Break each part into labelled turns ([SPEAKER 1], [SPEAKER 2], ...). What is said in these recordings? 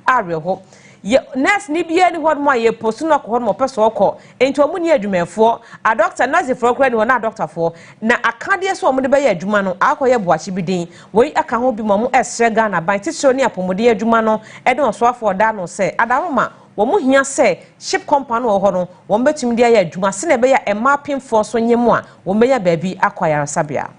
[SPEAKER 1] areho ye nurse ni bia ni hɔ mo aye post no ko hɔ mo peso kɔ enti omu ni adwumafo a doctor nurse for kra ni wona doctor for na akade so omu de be ye adwuma no akɔyɛ boachi bidin wei aka ho bi mo esre Ghana ban titiro ni apomode adwuma no e de so afɔ da no sɛ adaroma wo mu hia sɛ ship company wɔ hɔ no wo betumi de ayɛ adwuma se na be ya mapping for so nyemu a wo meya baabi akɔyara sabia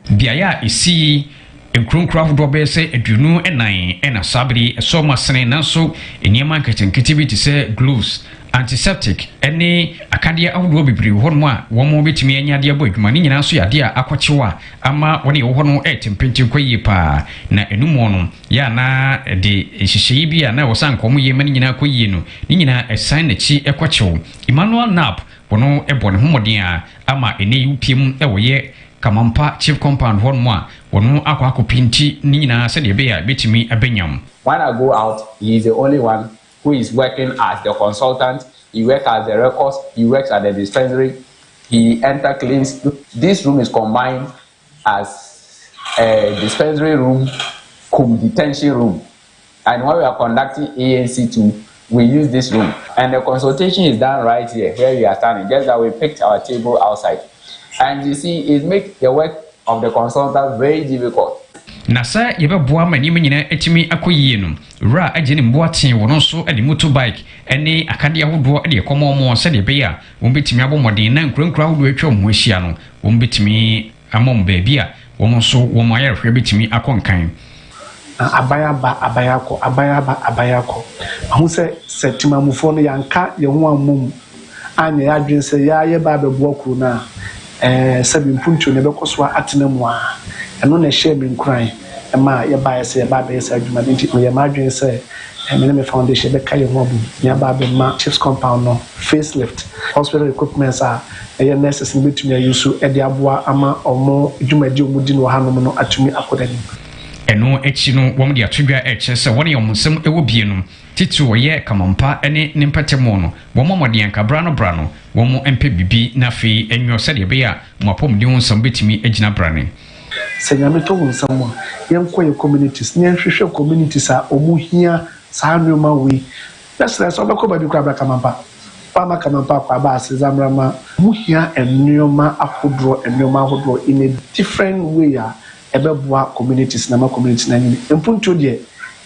[SPEAKER 2] biaya isi nkronkro ahodo be se adunu enan ena sabri so masene nanso eniema nketenkete bi te se gloves antiseptic ene akade ahodo bibiri ho no a wo mo betimi anyade abo adwuma ni nyina so yade a akɔkyewa ama woni wo ho no etempenti kwaye pa na enumo no ya na de hihyeyi bi a na wo san komo ye mani nyina kwaye no ni nyina esan na chi ekɔkyew Emmanuel Nap wono ebo ne homoden a ama ene yupiem ewoye Kamampa chief compound one more wonu akwa pinti ni na said be ya betimi abenyam.
[SPEAKER 3] When I go out, he is the only one who is working as the consultant. He works as the records, he works at the dispensary, he enter cleans. This room is combined as a dispensary room, detention room. And when we are conducting ANC2, we use this room. And the consultation is done right here, where we are standing, just that we picked our table outside. And you see, it makes the work of the consultant very difficult.
[SPEAKER 2] Nasa yebeboa mani nyina etimi akoyie no ra agene mboaten wono so ade motorbike ene akade ahodo ade ekomo mo se de be ya won betimi abomoden na nkurankura ahodo atwa mo ahia no won betimi amom baabi a won so won mayar hwe betimi akonkan
[SPEAKER 4] abayako ahu se timamufo no yanka ye ho amom anya ya adwen se ya ye ba beboa kru na sabi mpuntu ne bekoso atenemu a eno na hye me nkran ma ye ba ye ba be se adwuma nti me ma adwen se me foundation be kai ho abu ya ba be ma chiefs compound no facelift hospital equipments a ye nurses ni betumi ayusu e de aboa ama omo dwumadi omudi no hanom no atumi akodani
[SPEAKER 2] eno echi no wom de atodwa eche se woni omsem ewo bie no titu oye kamampa ene nimpatemo no womo modien kabra no bra no womo empe bibi na fe enwo se de be ya mapom de wonsam betimi agina brane
[SPEAKER 4] senyame to wonsam a yenkoye communities ne nhwehwe communities a omuhia saa nwoma we that's so bako babi kra kamampa pama kamampa kwa ba asezamrama muhia enwoma ahodro in a different way a ebeboa communities na ma community na nyine mpuntu de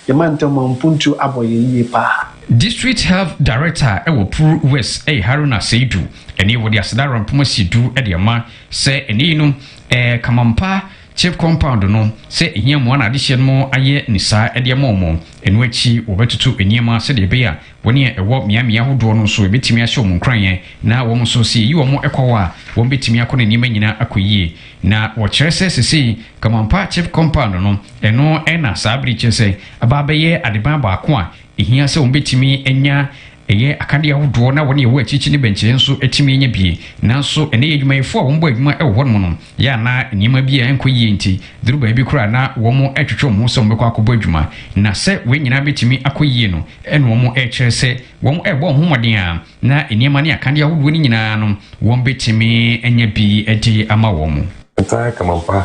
[SPEAKER 4] yemantama mpuntu aboye yiye pa.
[SPEAKER 2] District Health Director ewo Pru West Haruna Seidu eni wodi asedara mpoma sidu ediama se eni no kamampa chief compound no se ehia mo na adehye no aye nisa ediama omo enu achi obetutu eniema se de be ya woni ewo miamia hodo no so ebetimi ahye omo nkran na wo mo so se yi wo mo ekwowa wo betimi akona niema nyina akoyie na wo kyerese sisi kamampa chief compound no eno ena sabri kyese ababaye adeban ba ko a ehia se wo betimi enya eye akade ahodo na woni ewo achichi ne benche nso etimi enya bie nanso ene yedwumayefo a wombo adwuma ewo hɔ no ya na niema bia enkoyie nti duruba bi kura na wo mo etwetwe mo so mbekɔ akɔbɔ adwuma na se we nyina betimi akoyie no ene wo mo ekyerese wo mo ebo homoden a na niema ne akade ahodo ni nyina no wo betimi enya bi edi ama wo mo.
[SPEAKER 5] Entire Kamampa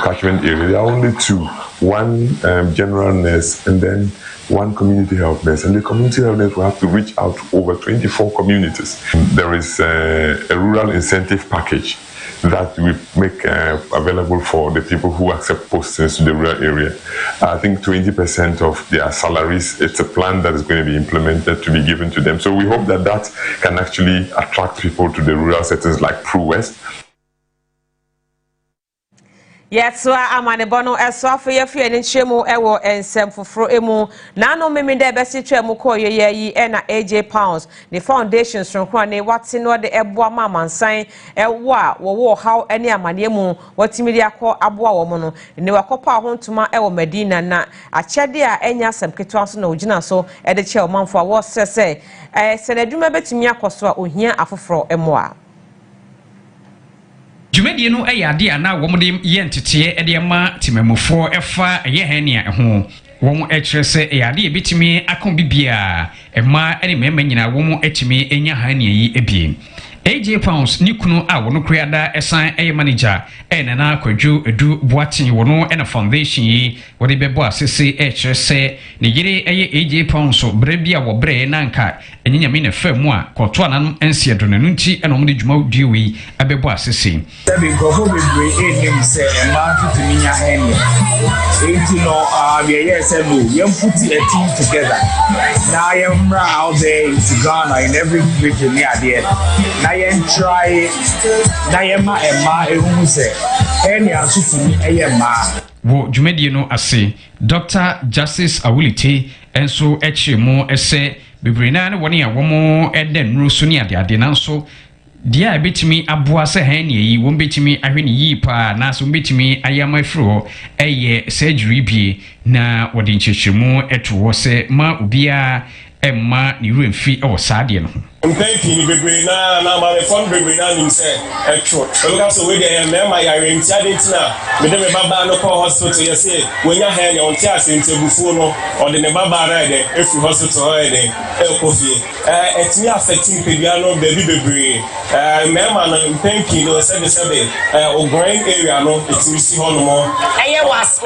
[SPEAKER 5] catchment area, there are only two, one general nurse and then one community health nurse, and the community health nurse will have to reach out to over 24 communities. There is a rural incentive package that we make available for the people who accept postings to the rural area. I think 20% of their salaries, it's a plan that is going to be implemented to be given to them. So we hope that that can actually attract people to the rural settings like Pru West.
[SPEAKER 1] Yes, so amane bono esofa ye fie ne chemu ewo ensem foforo emu na no meme de besi twemu ko ye yi e na AJ pounds the foundation sonkro ne wate no de eboa mamansan ewo a wo how ene amane emu watimi de akọ aboa wo mo no ne wakopa hontuma ewo Medina na achede a enya asem ketwa so na ogina so e de che o manfo a wo sese senaduma betimi akoso a ohia afoforo emu a
[SPEAKER 2] Jumedi no ade ana wo mode ye ntete ede ma timamufo efa ye hania ho wo mo ekyerese ade ebitimi akon bibia ema ene mema nyina wo mo etimi enya hania yi ebie AJ Pounds ni kunu a wono kreada esan manager na kwadwo edu boatin wono na foundation yi wode bebo asese kyerese ne yire AJ Pounds bre bia wo bre na nka enyanyame na famu a koto ananum ense do nanu nti na omde dwuma diwi abebo asese
[SPEAKER 6] tabi gofo bebre enim se emma tutiminya ene enti no we say no yam put a team together na I am out there in Ghana in every region near there na yam try na yam emma ehun se ene asutumi eyema
[SPEAKER 2] wo dwumadie no ase Dr. Justice Awulite enso echemu ese bebrena ne woni a womo eden rusu ni ade nanso dia betimi aboa se han yi won betimi ahwene yi pa na so betimi ayama fro eye surgery bi na wodi nchechemu eto se ma obia emma ni remfi o saade no
[SPEAKER 7] Thank you, baby. Na my phone, baby. Na him say, "Extra." Look so we dey me my yarn tia na. Me dem baba no call hospital. You say when you hear your tia sente bufu no, or the baba right there. If you hospital right there, coffee. It me affecting no baby. Me man, thank you. No say o growing area no. It me see how no more. Eye was.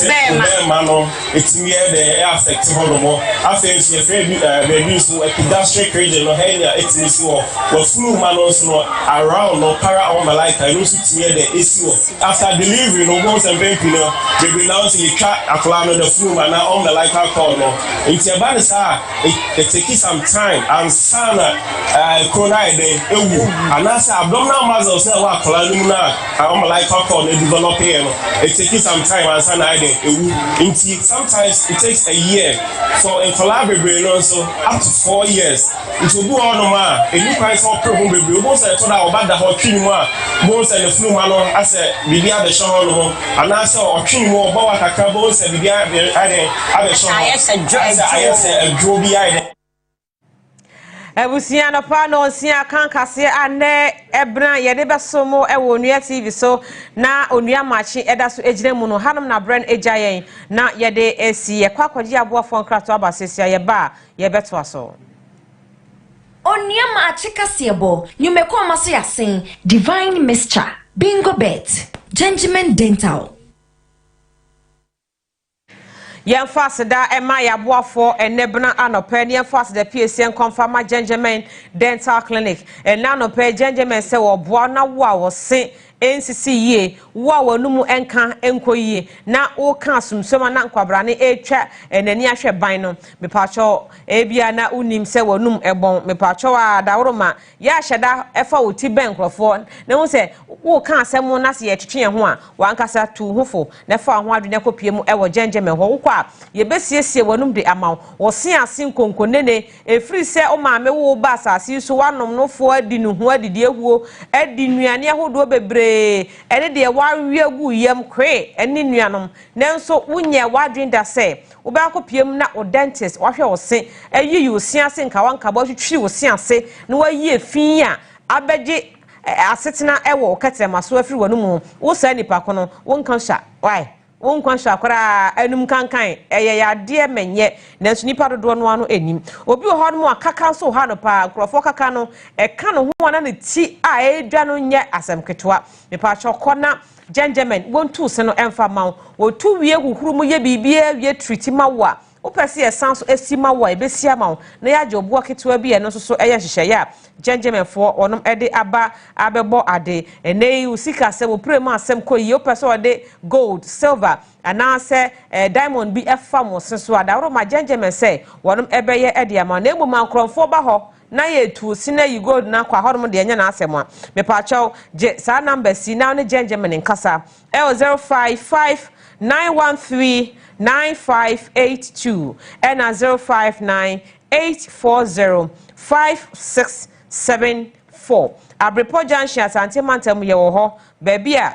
[SPEAKER 7] Me man no. It me the affecting how no more. After you baby so epigastric region no hanya etisi wo flu manos no around no para on like I know sit near the issue after delivery no go some baby no baby now see cat akla no the flu man on the like call no it's about say it take some time and sana corona dey ewu and as abdominal muscles say wa akla no na on the like call no develop here no it take some time and sana dey ewu until sometimes it takes a year so in collaborate no so up to 4 years it will be on ma any price of problem baby most say to that about the hot cream ma most say the flu man as a bibia the show no and as o cream mo ba wa kakra bo say bibia the show I say a jobi ide
[SPEAKER 1] Ebusia no pa no nsia kan kase ane ebran ye de besomo e wo Onua TV so na Onua Maakye eda so ejire mu no hanum na brand ejayen na ye de esi ye kwakwaji aboafo nkrato abasesia ye ba ye beto aso
[SPEAKER 8] Onua Maakye kasebo nyumeko amaso yasen divine mixture bingo bet gentleman dental
[SPEAKER 1] Yemfas da ema ya boafo enebna anope ne yemfas da PSN confirma gentleman dental clinic na anope gentleman se wo boa na wo a wo se NCC ye wo wanumu enka enkoyie na wo ka asumsoma na nkwabra ne etwa enani ahwe ban no mepacho ebia na unim se wanum ebon mepacho a daworoma ya hyeda efa woti ben krofo na hu se wo ka asem na se ye twetwe ho a wankasa tu hofo na fa ho adwene kopie mu ewo genjeme ho wo kwa ye besiesie wanum de amaw wo se ase nkonkonene efri se o maame wo ba asase so wanom no fo adi nu ho adidi ehuo adi nuane ahodo bebre ene de wawie gu yam kwe ene nuanom nanso wunye wadwen da se wo ba kopiem na o dentist wahwe wo se ayi yu siase nka wanka ba twitwi wo siase na wayi efin a abeje asetena ewo katema so afiri wanum wo sa nipa kono wonka sha why wonkwa hwakora anum kankan eye yade menye nanso nipa dodo no ano enim obi ho no akaka so ha no pa krofo kaka no ka no ho na ne ti a edwa no nye asem ketwa mepa chokona gentleman wontu se no emfa maw wotu wie huhuru mu ye bibia wie treat mawa opese esanso esima wa ebesia maw na ya jobo ketwa bi e no so eye hyehyɛ ya gentleman for onom ede aba abebo ade enei usika se wo prema asem koyi opese ode gold silver anase diamond bi efa mo seso adawro ma gentleman se wonom ebeye ede ama na emu mankromfo ba ho na ye tu sina yi gold na kwa horom de enya na asem a me pa chaw je sa number si na ne gentleman nkasa 055-913-9582 and 059-840-5674 Abrepo Junction Asante Mantam ye wo ho baby a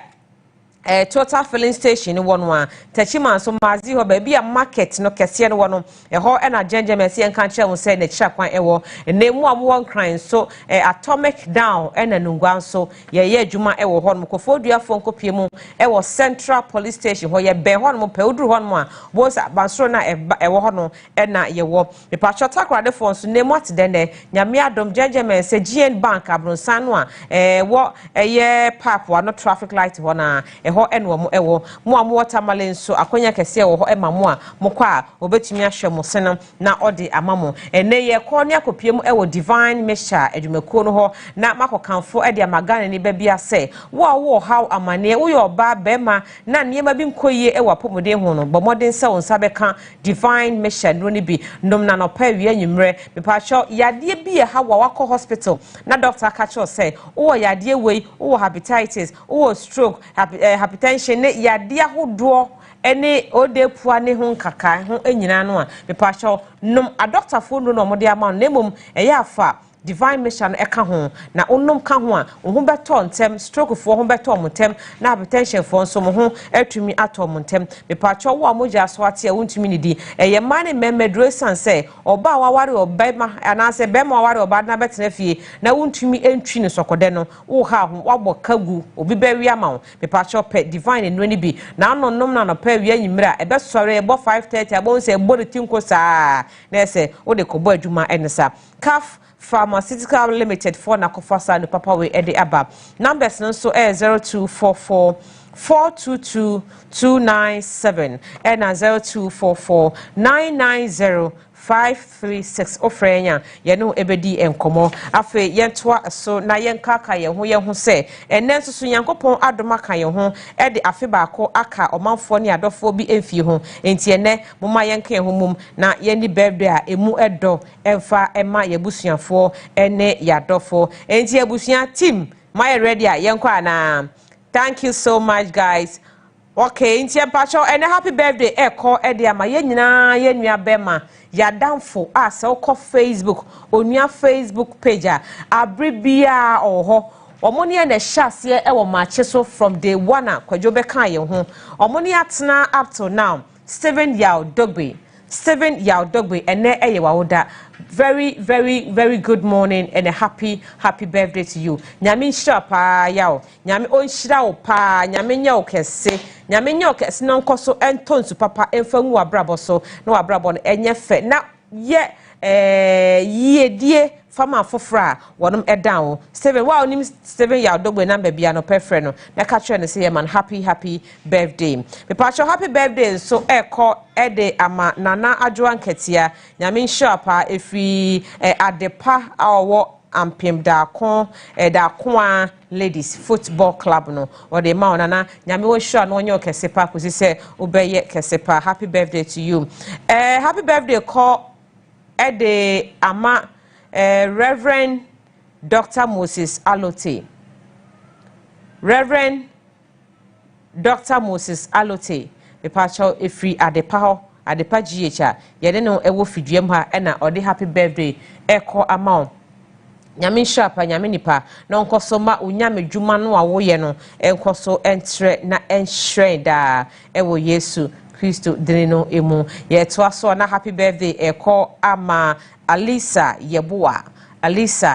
[SPEAKER 1] total filling station one one Tachima so mazi ho baby a market no kese no wono ho na genje mesi en kan kire won say na kira kwan ewo na mu amwo kran so atomic down na nungwan so ye adwuma ewo ho no kofodua fo nkopie mu ewo central police station ho ye be ho no pe oduru ho no a boss bansoro na ewo ho no na ye wo me pa chota krade fo so na mu atedene nyame adom genje mesi GN bank abronsan no a wo ye park wa no traffic light ho na ho enwo mo ewo mo am watermelon so akonya kese ewo ho ema mo a mo kwa obetumi ahwe mo sene na odi amamo ene ye ko ne akopiem ewo divine mixture adwumako no ho na makokanfo edi amagane ni babia se wo how amane wo yo ba bema na niema bi nkoyie ewo apomode ho no bomoden se won sabeka divine mixture no ni bi nom na no pa wi anyumre me pa cho yade bi ha wako hospital na doctor ka cho se wo yade wei wo hepatitis wo stroke hypertension ne yade ahodo ene ode pua ne ho nkaka ho enyina no a me pa cho nom a doctor fo no mo de ama na mom eya afa divine mission eka ho na onnom ka ho a ho beto ntem stroke fo ho beto montem na hypertension fo nso mo ho atumi ato montem me pa cho wo amoja so ate a wontumi ni di eye mane memedro san se oba waware oba ma anase be ma waware oba na betena fie na wontumi entwi ne sokode no wo ha ho wabo kagu obi be wi ama me pa cho pe divine no ni bi na anonnom na no pa wi anyimira e be sore e bo 5:30 abo se bo de tinko saa na se wo de kobo adwuma enesa CAF Pharmaceutical Limited for Nakofasa no papa we ede aba numbers no so 0244 422 297 and 0244 990 536 ofrenya ye no ebedi enkomo afe yentoa so na yenkaka ye ho se enenso so yankopon adoma ka ye ho e de afe baako aka omanfo ne adofo bi emfie ho enti ene moma yenka ho mum na ye ni birthday a emu edo emfa ema ye busuafo ene yadofo enti abusuan team my ready a yenkwa na thank you so much guys. Okay, inti empacho ene happy birthday eko ede ama ye nyina ye nua bema ya damfo se okọ Facebook onua Facebook page abribia oho omoni e na hyase e wo Maakye so from day 1 kwadwo be kan ye ho omoni atena up to now 7 Yaw Dogbe ene eye wawoda very good morning and a happy birthday to you. Nyame nhyira pa yawo. Nyame onhyira wo pa, nyame nya wo kese. Nyame nya wo kese no nkoso entonsu papa emfa nwu abrabo so na wabrabo no enye fe. Na ye yedie fama fofra wonum edan 7 wa onim 7 Yaw Dogbe number bia no pefre no na ka kire no say man happy birthday me pa cho happy birthday so eko ede ama nana adwoa nketia nyame nhyira pa efi adepa awo ampem da kon a ladies football club no or the ma nana nyame wo hwa no onye okese pa Kusi se obeye kese pa happy birthday to you happy birthday call ede ama Reverend Dr. Moses Alote. Reverend Dr. Moses Alote. Me pacho efri adepa GH. Yede no ewo fiduem ha na ode happy birthday eko amount. Nyame shapa nyame nipa na nkoso ma unyame dwuma no awoye no enkoso entre na enhre da ewo Yesu Kristo dinino emu ye to aso na happy birthday eko ama Alisa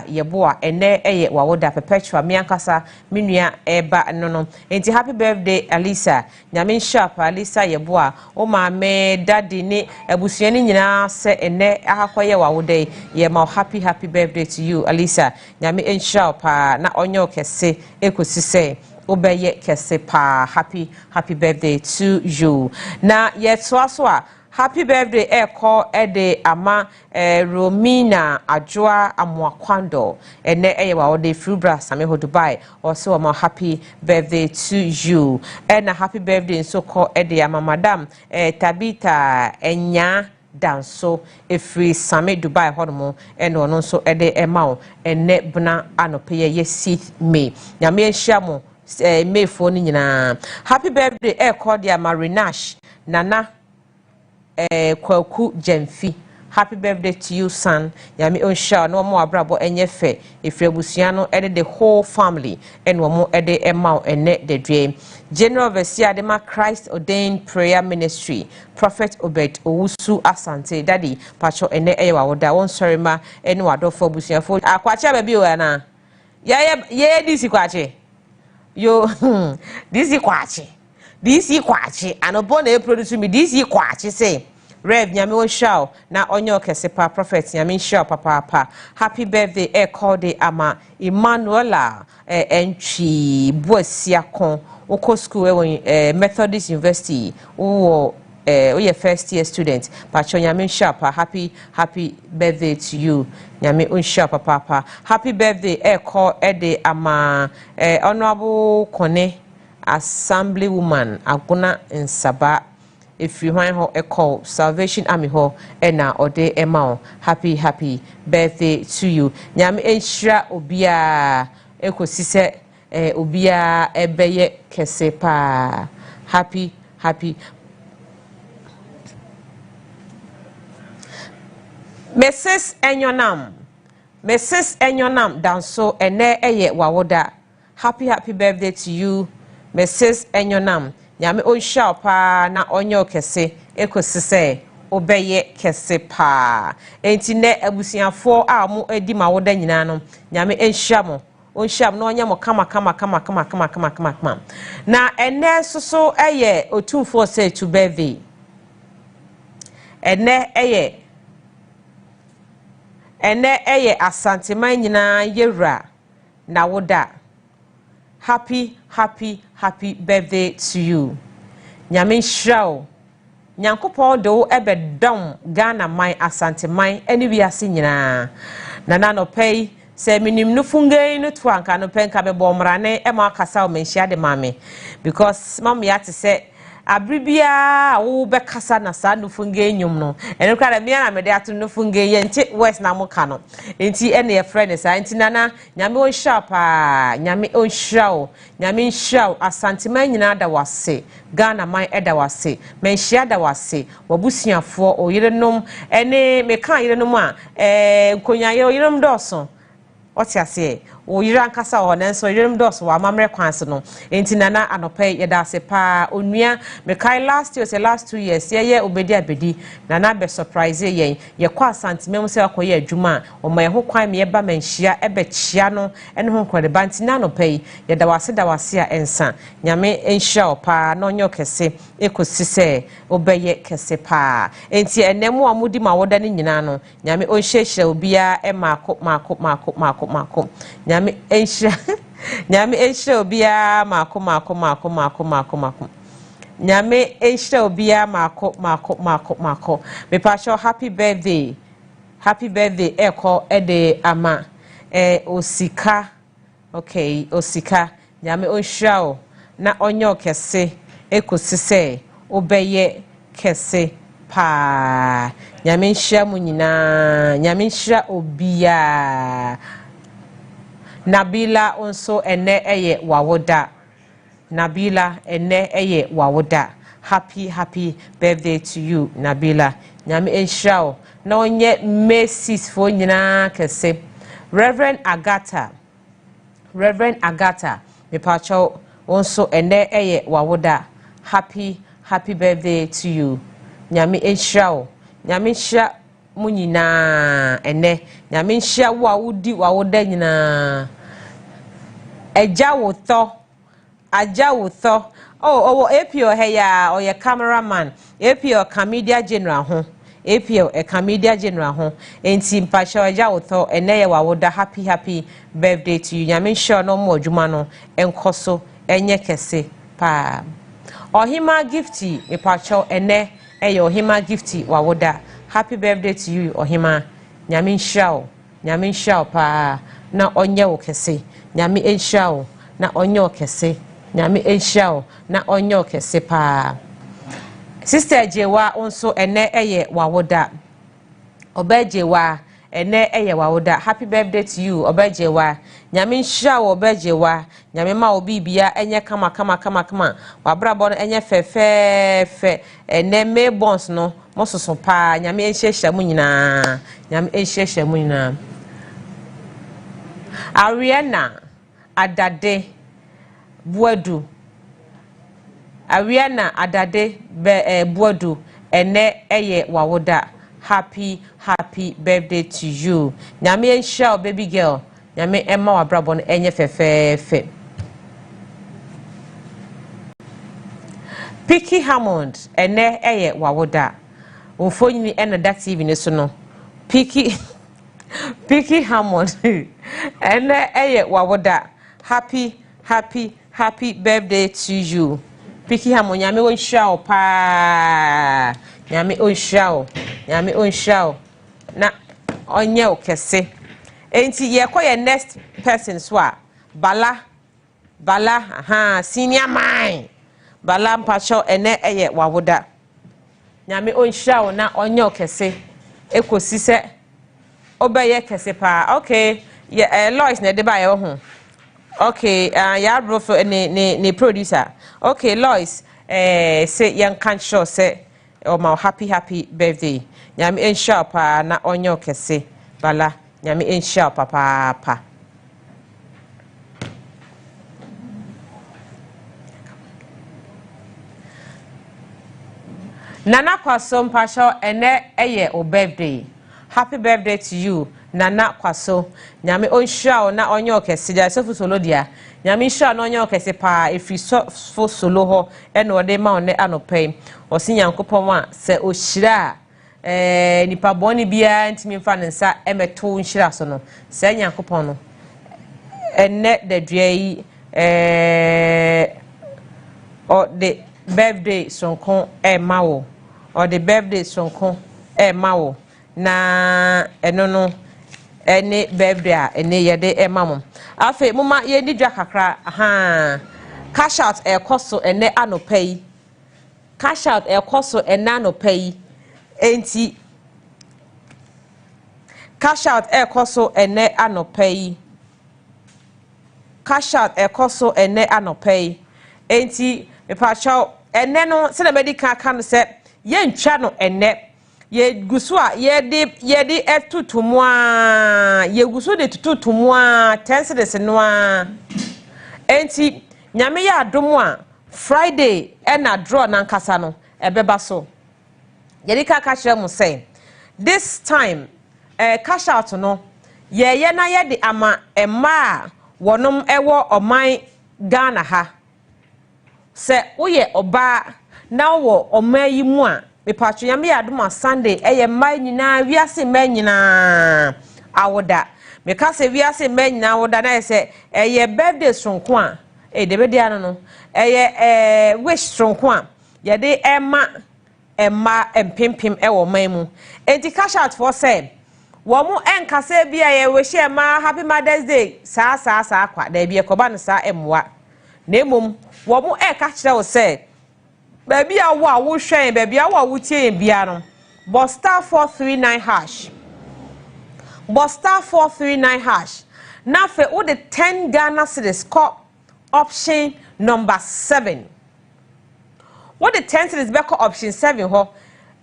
[SPEAKER 1] Yeboa ene eye wawoda perpetual miankasa minua eba no enti happy birthday Alisa nyame sharp Alisa Yeboa o ma me daddy ne abusuani nyina se ene ahakoye wawoda ye ma happy birthday to you Alisa nyame sharp na onyo kese ekosi se obeye kese pa happy birthday to you na ye to aso a happy birthday eko ede ama Romina Ajwa Amwakwando ene eye wa ode frubra sameho Dubai also ama happy birthday to you and a happy birthday so called ede ama madam Tabita Enya danso efri same Dubai hono ene ono so ede emao ene buna anope ye 6 May nyame ehia mo May fo ni nyina happy birthday eko de ama Renash Nana Kwaku Jemfi happy birthday to you son nyame onsha no mo abrabo enye fe efrebusua no ede the whole family and wo ede ema ene the dream general overseer de ma Christ ordained prayer ministry prophet Obed Owusu Asante daddy pacho ene ewa woda won sorry ma ene wadofo busua fo akwache ba bi o na ye disi kwache yo disi kwache anobo na e produce me disi kwache say Rev nyame wonshaw na onyo kesepa prophet nyame nshaw papa happy birthday e called the ama Emmanuela entry boasia kon oko school Methodist University wo we first year student pacho nyame nshaw happy birthday to you nyame nshaw papa happy birthday e call the ama honorable Kone assembly woman Aguna Nsaba if you want her a call Salvation Army ho ena ode ema happy birthday to you nyame enhira obia ekosise obia ebeye kese pa happy Mrs. Enyonam danso ene eye wawoda happy birthday to you Mrs. Enyonam nyame onsha pa na onyo kese ekosise obeye kese pa enti ne abusiafo a mo edi mawoda nyina no nyame ensha mo no onye mo kama na ene soso eye otumfo say to birthday ene eye asanteman nyina yewra na woda happy birthday to you nyame nhyiraw nyankopon do ebedom Ghana man asante man eni wiase nyina na no pay se minim no fungai no to anka no penka be bomrane e ma akasa o menhia de mame because mam ya te se abribia wo be kasa na sa no fungai nyum no eno kra me na me de ato no fungai ye nti west na mo ka no enti ene ye friend sa enti nana nyame on sharp nyame on shaw nyame nshaw asanteman nyina da wase Ghana man eda wase menhia da wase wabusiafo oyerenom ene me kan yerenom a nkonya yerenom doso otiase o yiran kasa o na nso yiram dos wa mamre kwanse no enti nana anope yeda se pa onua me kai last year say last 2 years ye obedi abedi nana be surprise yen ye kwa santimem se akoye adwuma o ma ye ho kwan me ye ba manhia ebe chia no ene ho kwade banti na anope yeda wase da wase a ensa nyame enhia pa na onyo kese ekosise obeye kese pa enti enemu amudi ma woda ni nyina no nyame onhyehyɛ obia e mako nyame enhira obia mako nyame enhira obia mako me pa show happy birthday eko ede ama osika okay osika nyame onhira o na onyo kese ekosise obeye kese pa nyame nhira mu nyina nyame nhira obia Nabila onso ene eye wawoda Nabila ene eye wawoda happy birthday to you Nabila nyame enhira na onye Macy's fo nyina kese Reverend Agatha me pacho onso ene eye wawoda happy birthday to you nyame enhira nyame nhira mu nyina ene nyame nhia wo a wodi wawoda nyina aja wotho oh APO heya oye cameraman APO Camedia General ho APO Camedia General ho enti mpasha aja wotho ene ye wawoda happy birthday to you nyame nhia no mo adwuma no enkoso enye kese pa ohima gifty mpacha ene eye ohima gifty wawoda happy birthday to you ohima nyame nhira pa na onye wo kese nyame enhira na onye wo kese nyame enhira na onye wo kese pa sister Jewa onso ene eye wawoda oba Jewa ene eye wawoda happy birthday to you obejewa nyame nhira wo obejewa nyame ma obi bia enye kama wabrabo no enye fe ene me bonds no mososo pa nyame enhyehya mu nyina nyame enhyehya mu nyina Ariana Adade Buadu Ariana Adade Buadu ene eye wawoda happy birthday to you nyame enhyia baby girl nyame emma wabrabo no enye fefefe Picky Hammond ene eye wawoda umfonyini ena da TV ne so no Picky Hammond ene eye wawoda happy birthday to you Picky Hammond nyame wonhyia pa nyame onhyia na onye okese enti ye koye next person so a bala senior man bala mpacho ene eye wawoda nyame onhyia na onye okese ekosi se obeye kese pa okay Lois na de ba ye ho okay ya bro for ni producer okay Lois say yan kan sure say my happy birthday nyame enhyia pa na onye okese bala nyame enhyia pa Nana Kwaso mpasho ene eye o birthday happy birthday to you Nana Kwaso nyame onhyia na onye okese ja sofu solo dia nyame hyia na onye okese pa efi so solo ho ene ode ma one anopai osi nyankopon a se ohyira nipa boni bia ntimi mfa nsa emeto nhyira so no se nyankopon no ene dadua yi o de birthday sonkon mawo or the birthday sonkon mawo na eno no ene birthday ene yede mamo afi mama ye ni dwa kakra cash out koso ene anopai cash out koso ene anopai enti cash out koso ene anopai cash out koso ene anopai enti me pa chaw ene no se na medical kan se ye ntwa no ene ye guso a ye de etutumu a ye guso de tutumu a tenses no a enti nyame ya adomu a Friday na draw na nkasa no ebeba so ye de ka kire mu say this time cash out no ye na ye de ama emma wonom ewo oman Ghana ha se uye oba na wo omayi mu a me patro yame ya adoma Sunday eye mai nyina wiase mai nyina awoda me ka se wiase mai nyina awoda na se eye birthday sonko a de be dia no eye wish sonko a ye de emma empempem ewo mai mu enti cash out for say wo mu enkase bia ye wish emma happy Mother's Day sa kwa da bia koba no sa emwa na emom wo mu ka kire wo say baby a wo hwen baby a wo tie bia no but star 439 hash but star 439 hash na fe wo the 10 Ghana cedis call option number 7 what the 10 cedis be call option 7 ho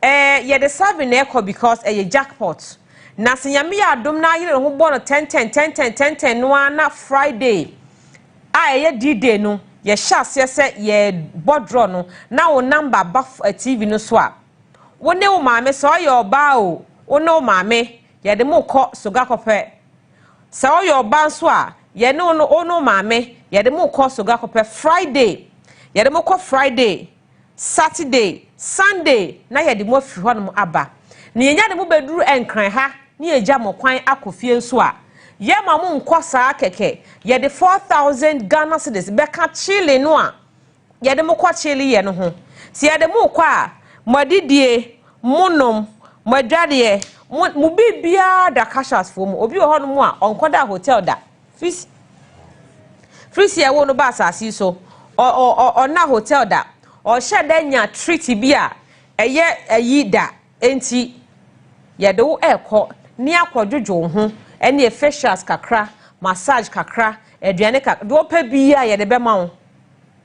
[SPEAKER 1] ye the 7 na call because ye jackpot na senyame ya adom na yire ho bo no 10 no na Friday ye D-Day no ye shase se ye bodro no na wo number buff TV no so a wo ne wo maame so ye oba o wo ne wo maame ye de mo kọ soga kope se wo ye oba so a ye ne ono maame ye de mo kọ soga kope Friday ye de mo kọ Friday Saturday Sunday na ye de mo fi ho no aba na ye nya de mo beduru enkran ha na ye gya mo kwan akofie so a ye ma mu nkosa keke ye de 4,000 Ghana cedis beka chile no a ye de mu kwa chile ye no ho si ye de mu kwa modidie munom modwade mu bibia da cashas fo mu obi ho no mu a onkoda hotel da frisi ye wo no ba asasi so o na hotel da o sheda nya treat bia eye ayi da enti ye de wo ekọ ni akwadwojo ho ene facials kakra massage kakra aduane ka do pa bia ye de be ma wo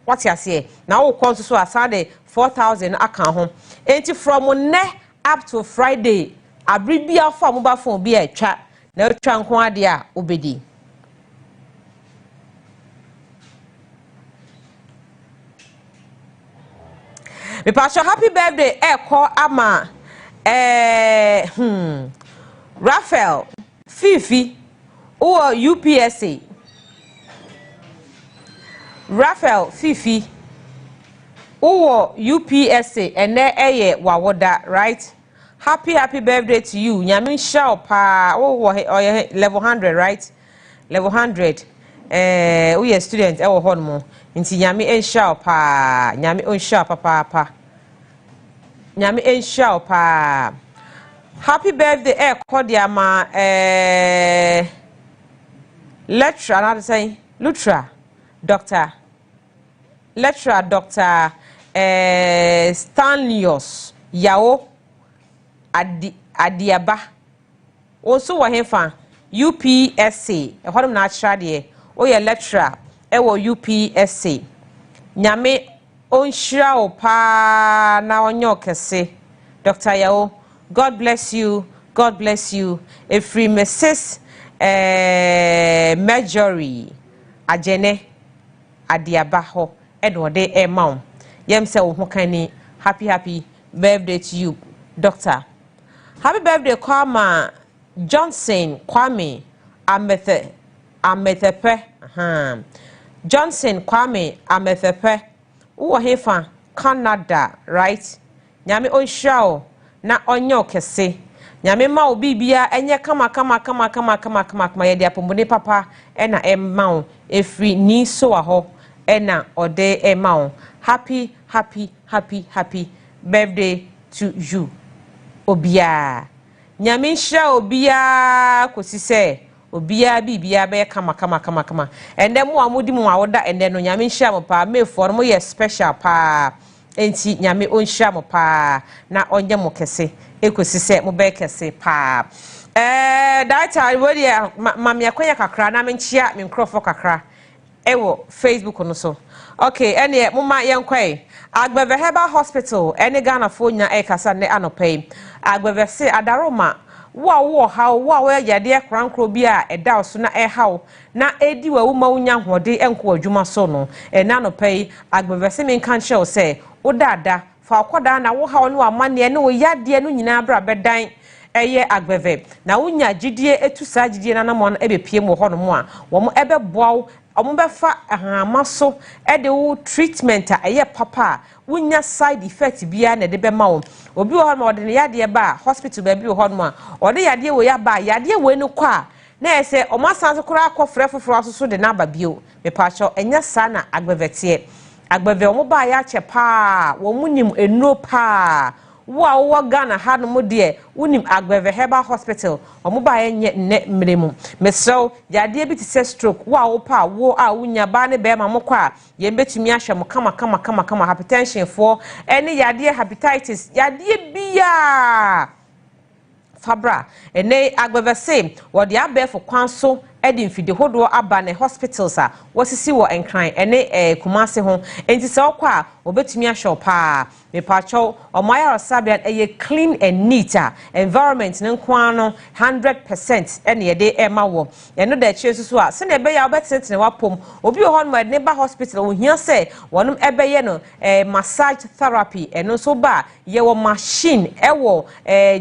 [SPEAKER 1] what you say na wo kon so asade 4000 aka ho enti from ne up to Friday abribia for mobile phone bi atwa na atwa nko ade a obedi me pastor happy birthday call ama Raphael Fifi or UPSA Raphael Fifi or UPSA and there wawoda right happy birthday to you nyamin shao pa level 100 right level 100 we are student e wo honmo nti nyame enshao pa nyame onshao papa nyame enshao pa happy birthday kodia ma lecturer na say lecturer doctor Stanlios Yao Adiaba also wa hefa UPSA e hodom na achra de o ye lecturer e wo UPSA nyame onhira o pa na onyo kese Dr. Yao God bless you every Mrs. Marjorie Ajene Adiaba ho Edwo de emam yem se wo hokani happy birthday to you doctor happy birthday Kwama Johnson Kwame Amethepe Johnson Kwame Amethepe wo hefa Canada right nyame onhwao na onyo kese nyame ma obi bia enye kama ye de apomone papa na emma efri ni so aho ena ode emma happy birthday to you obia nyame hira obia kosi se obia bibia be kama ende mo amudi mo awoda ende no nyame hira mo pa me for mo ye special pa enti nyame onhira mo pa na onye mo kese ekosi se mo be kese pa that time we dia mama yakwanya kakra na menchia me nkrofo kakra ewo Facebook no so okay ene mama yenkwai Agbeve Herbal Hospital ene Ghana fonya kasa ne anopai agbeve se adaroma wo how yade krankro bi a eda so na haw na edi wawu ma unya hode enko adwuma so no na anopai agbeve se men kan show se odada fa akoda na wo haw no amane ne wo yade no nyina bra bedan eye agbeve na unya gidie etusa gidie na namon ebepie mo ho no mo a wo mo ebeboaw omobefa ahamaso ede wo treatment a eye papa wunya side effect bia na de be ma wo obi wo ho ode ne yade ba hospital ba bi wo ho no a ode yade wo ya ba yade we no kwa na ese omasanse kura akofre foforo asoso de na ba bio me pa cho enya sa na agbevete agbeve omo ba ya che pa wo munim eno pa wo Ghana ha no mo de unim Agbeve Herbal Hospital omo ba ye ne mremu meso yade bi ti se stroke wo pa wo a unya ba ne be ma mo kwa ye betumi ahwe mo kama hypertension for ene yade hepatitis yade bia fabra ene Agbeve se wo de abefo kwanso edi mfide hodo aba ne hospitals a wasisi wo enkran ene Kumase ho enti se okwa obetumi ahwe pa me pacho omaya sabia eye clean and neat environment ne nkwa no 100% ene yede ema wo eno da chiesu so a se ne be ya obetene wapom obi ho no ne ba hospital wo hia se wonum ebeye no massage therapy eno so ba ye wo machine ewo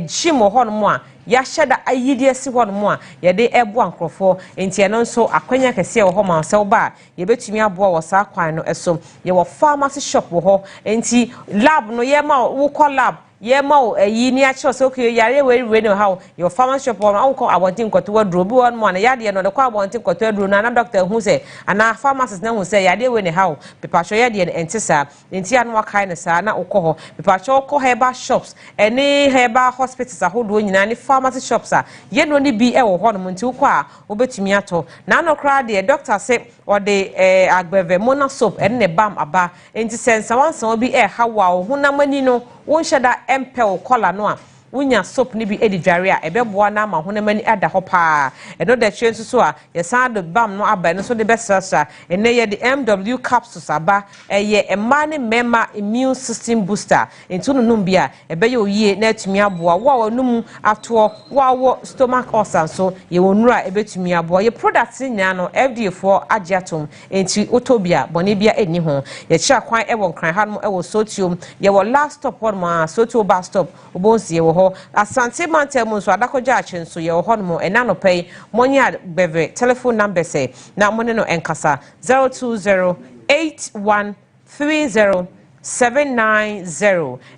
[SPEAKER 1] gym ho no mo a ya sheda ayidie si ho no mo a yede ebo ankrofo enti eno so akwanya kese wo ho ma se wo ba ye betumi aboa wo sa kwan no eso ye wo pharmacy shop wo ho enti lab no yema wo call lab yema yi ni a cho so okay yare we no how your pharmacy shop on ko abontin kwato wadro bi won mo na yade no de kwa abontin kwato wadro na doctor hu say ana pharmacist na hu say yade we ne how pepa cho yade ne entisa enti anu wakai ne sa na ukọ ho pepa cho ko herbal shops any herbal hospitals ahodo nyina ni pharmacy shops a ye no ni bi e wo ho no nti ukọ a obetumi ato na no kra de doctor say or the Agbeve mona soap and ne bam aba enti sense wansan obi hawa ho na mani no won hyeda empel collar no a wunya soap ni bi edi dware a ebeboa na ma honemani ada ho pa eno da twe nso so a yesan de bam no aba no so de besasa ene ye de MW capsules aba eye emma ne mema immune system booster ento no num bia ebeye oyie na atumi aboa wo num ato wo stomach ulcer so ye wonura ebetumi aboa ye product nya no FDA for agiatum enti otobia bone bia eni ho ye kira kwan e won kran ha no e wo sotium ye wo last stop one ma sotio bus stop obonsi ye wo ho asante mantel mu so adakoja achen so ye wo ho no ena no pay monya beve telephone number say na money no enkasa 0208130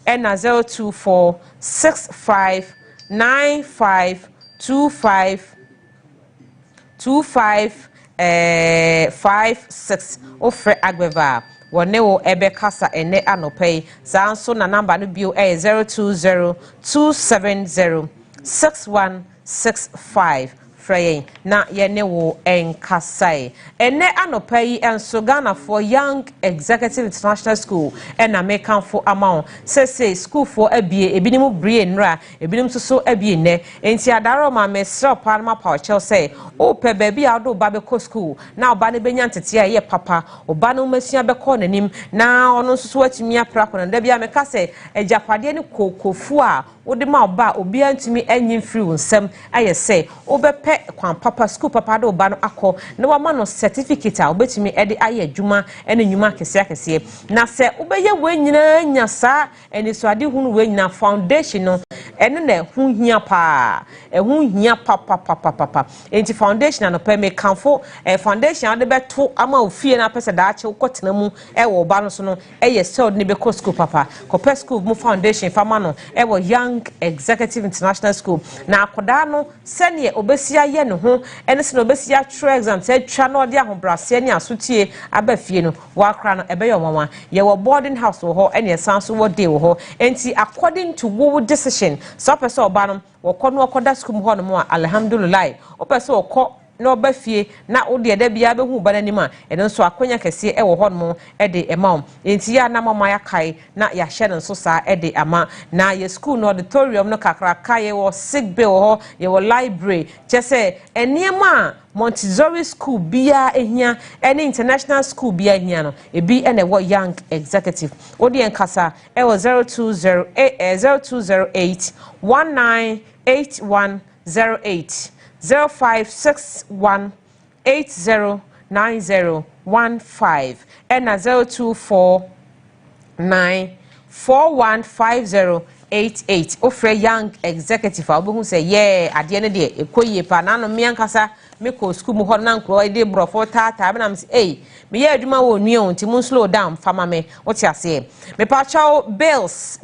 [SPEAKER 1] and 02465952556 offer agbeva wone wo ebe kasa ene anopay sanso na number no bio 0202706165 Frey na yene wo enkasai ene anopai enso Ghana for Young Executive International School ena mekan for amount say school for abie ebinim brie nra ebinim so abie ne enti adaro ma mesra panama pauchel say o pe baby ado ba be ko school na oba ne benya ntete ye papa oba no masua be ko nanim na ono so atimi apra ko na da bia meka say ejapade ne kokofu a wode ma oba obi antimi enyin free wonsem aye say obepe kwan papa school papa do oba no akọ na wa ma no certificate a obetimi ede aye adwuma ene nyuma kese na se obeye we nyina nya sa eni so ade hunu we nyina foundation no ene na hu hia pa hu hia papa enti foundation no pe me kanfo foundation ade beto ama ofie na pese da ache ukotena mu wo oba no so no eye sell ne be ko school papa ko pe school mu foundation fama no wo Young Executive International School na akoda no sene obesia ye ne ho ene se no obesia true exam se twa no de ahobrase ne asotie aba fie no wa kra no ebe ye omanwa ye wo boarding house wo ho ene sanso wo day wo ho enti according to wo decision so person oba no wo kɔ no okoda school mu ho no mo alhamdulillah o person wo kɔ no ba fie na wo de da bia be hu ba nanim a ene nso akonya kese e wo hono e de ema enti ya na mama ya kai na ya hye no so sa e de ama na ye school no auditorium no kakra kai wo sick bay wo ye wo library chese eniema Montessori school bia ehia any international school bia ehia no ebi ene wo Young Executive odi enkasa e wo 0208 198108 0561809015 and 0249415088 ofre Young Executive obo say yeah ade ne de ekoyie pa na no me ankasa me ko school mu ho na nkro ide brofo tata me na me say me ye adwuma wo nuo nti mun slow down fama me what you say me pa chaw bills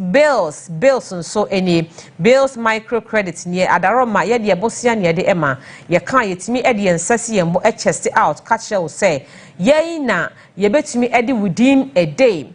[SPEAKER 1] so any bills microcredit ni adaroma ye de bosia ne de ema ye kan yetimi e de nsase ye mo chest out catch you say ye na ye betimi e de within a day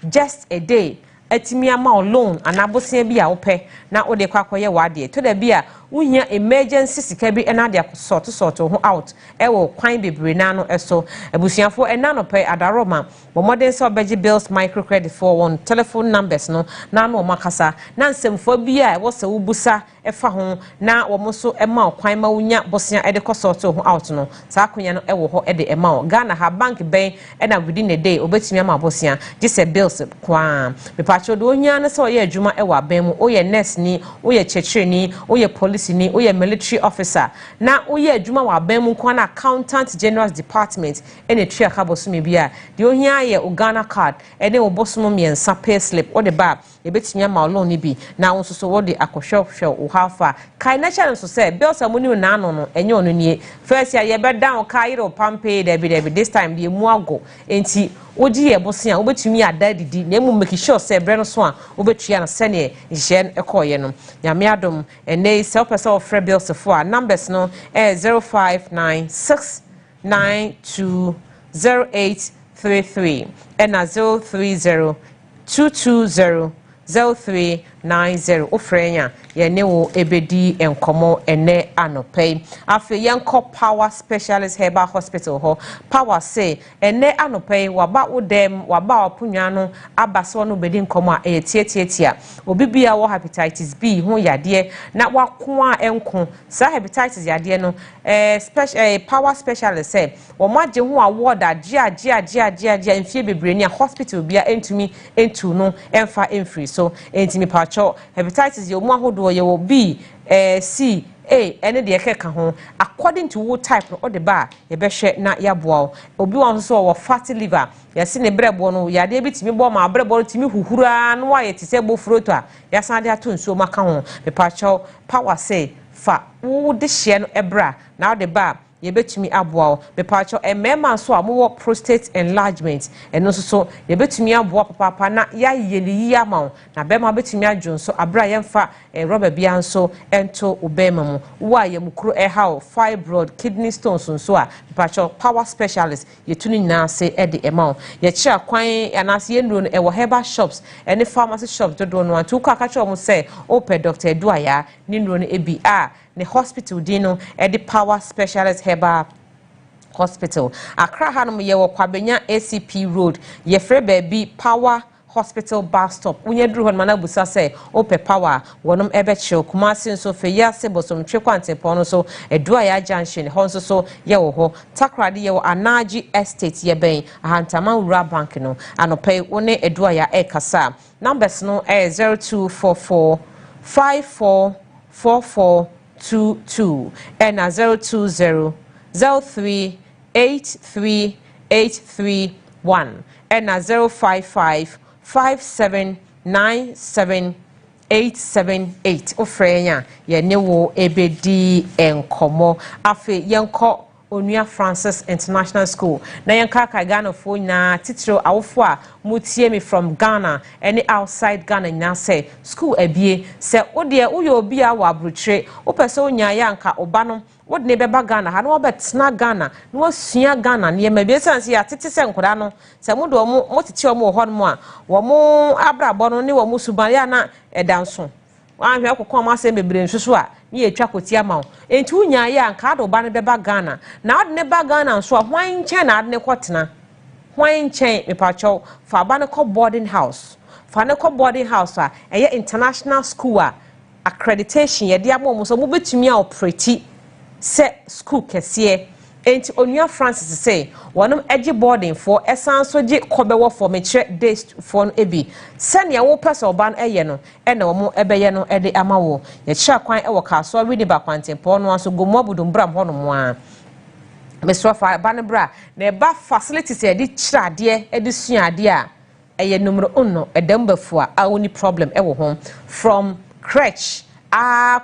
[SPEAKER 1] just a day etimi ama loan anabosia bi a wo pe na wo de kwakoye wade to da bi a wuhia emergency sika bi ena de sort ho out e wo kwan bebre na no eso abusiafo ena no pe adaroma bo modern so beji bills microcredit for one telephone numbers no na no makasa na nsemfo bi a wo se wubusa efa ho na wo mo so ema kwan ma wunya bosia e de sort ho out no sa akonya no e wo ho e de ema Ghana ha bank ben ena within a day obetimi ama bosia gise bills kwa me pacho do onya na so ye adwuma e wa ben mu oye nurse ni oye chechire ni oye police ni oye military officer na oye adwuma wa ban mu kwa na accountant general department ene tria kabosumi bia de ohia ye Ghana card ene obosomo miensa pay slip o de ba ebetinya ma loan ni bi na won so wo de akohwehwe wo hafa kai na channel so say bills amuni na ano no enye onu nie first ya ye be down kai ro pampe de this time de mu ago enti oji ye bosia obetumi ada didi na emu make sure say bre no so a obetua na sene je ekoye no nyame adom ene self person of bills for numbers no 0596920833 and 030220003 90 ofrenya ye ne wo ebedi enkomo ene anope afi yenko power specialist herbal hospital ho power say ene anope waba udem waba opunwa no abaso no bedi nkomo a tietietia obibia wo hepatitis B ho yade na wako a enko sa hepatitis yade no special power specialist say wo maje ho award agia enfie bebre ni hospital bia entumi entu no emfa emfree so entimi pacho hepatitis ye omu ahodo ye wo B C A ene de ekeka ho according to what type no de ba ye behwe na yaboa obi won so wo fatty liver yesi ne brebo no yade bitimi bo ma brebo no timi huhura no wa ye tise bo froto a yasan de ato nsuo maka ho me pacho power say fa wo de hye no ebra na de ba ye betumi aboa me pacho emema so amowo prostate enlargement eno so ye betumi aboa papa na ya yeli ama na bema betumi adwon so abra yemfa rubber bia nso ento obema mu wa ye mukro how fibroid kidney stones nso a me pacho power specialist ye tuni na se e de ema ye kira kwan anase ye nduro no e wo herbal shops ene pharmacy shops dodo no antu ka kacho mo se ope Dr. Eduaya ni nduro no ebi ne hospital dino the power specialist herbal hospital Accra hanum ye wo kwabenya ACP road ye free baby power hospital bus stop unye dru hon mana busa say ope power wonum ebe chill Kumasi nso fe ya sebosom twe kwante pono so Eduaya junction honso so ye wo ho takrade ye wo Anaji estate ye ben ahantama ura bank no anope one Eduaya kasa numbers no 0244 544422 and 020 038381 and 055 5797878 ofrenya ye ne wo ebedi enkomo afi yenko Onua Francis International School na yanka ka Ghana fo na titiro awofo a mutie me from Ghana any outside Ghana na say school abie se ode uyo obi a wa abrotre opese onya yanka oba wode ne beba Ghana ha no obetena Ghana no osua Ghana ne ma bi sanse ya tete se nkoda no se mo do mo tete o mo ho no a wo mo abrabo no ne wo mo suban ya na edanso ahwe akokọ ma se bebre nsusu a ni etwa kotia ma enti unya ya nka do ba ne beba Ghana na ade ne ba Ghana nso a hwan nche na ade ne kotena hwan nche me pacho fa ba ne ko boarding house fa ne ko boarding house a eye international school a accreditation ye dia mo so mo betumi a operate se school kese enti Onua Francis say wonum agi boarding for esan so gi kobewo for metre days for ebi sene ya wo pese oban eye no ene wo mo ebeye no ede amawo ye kira kwan e wo ka so wi ba kwantempo no aso gomo budum bram ho no mo a mesrofa ban bra na e ba facilities e di kira de e di suade a eye numero 1 edambafu a woni problem e wo ho from crèche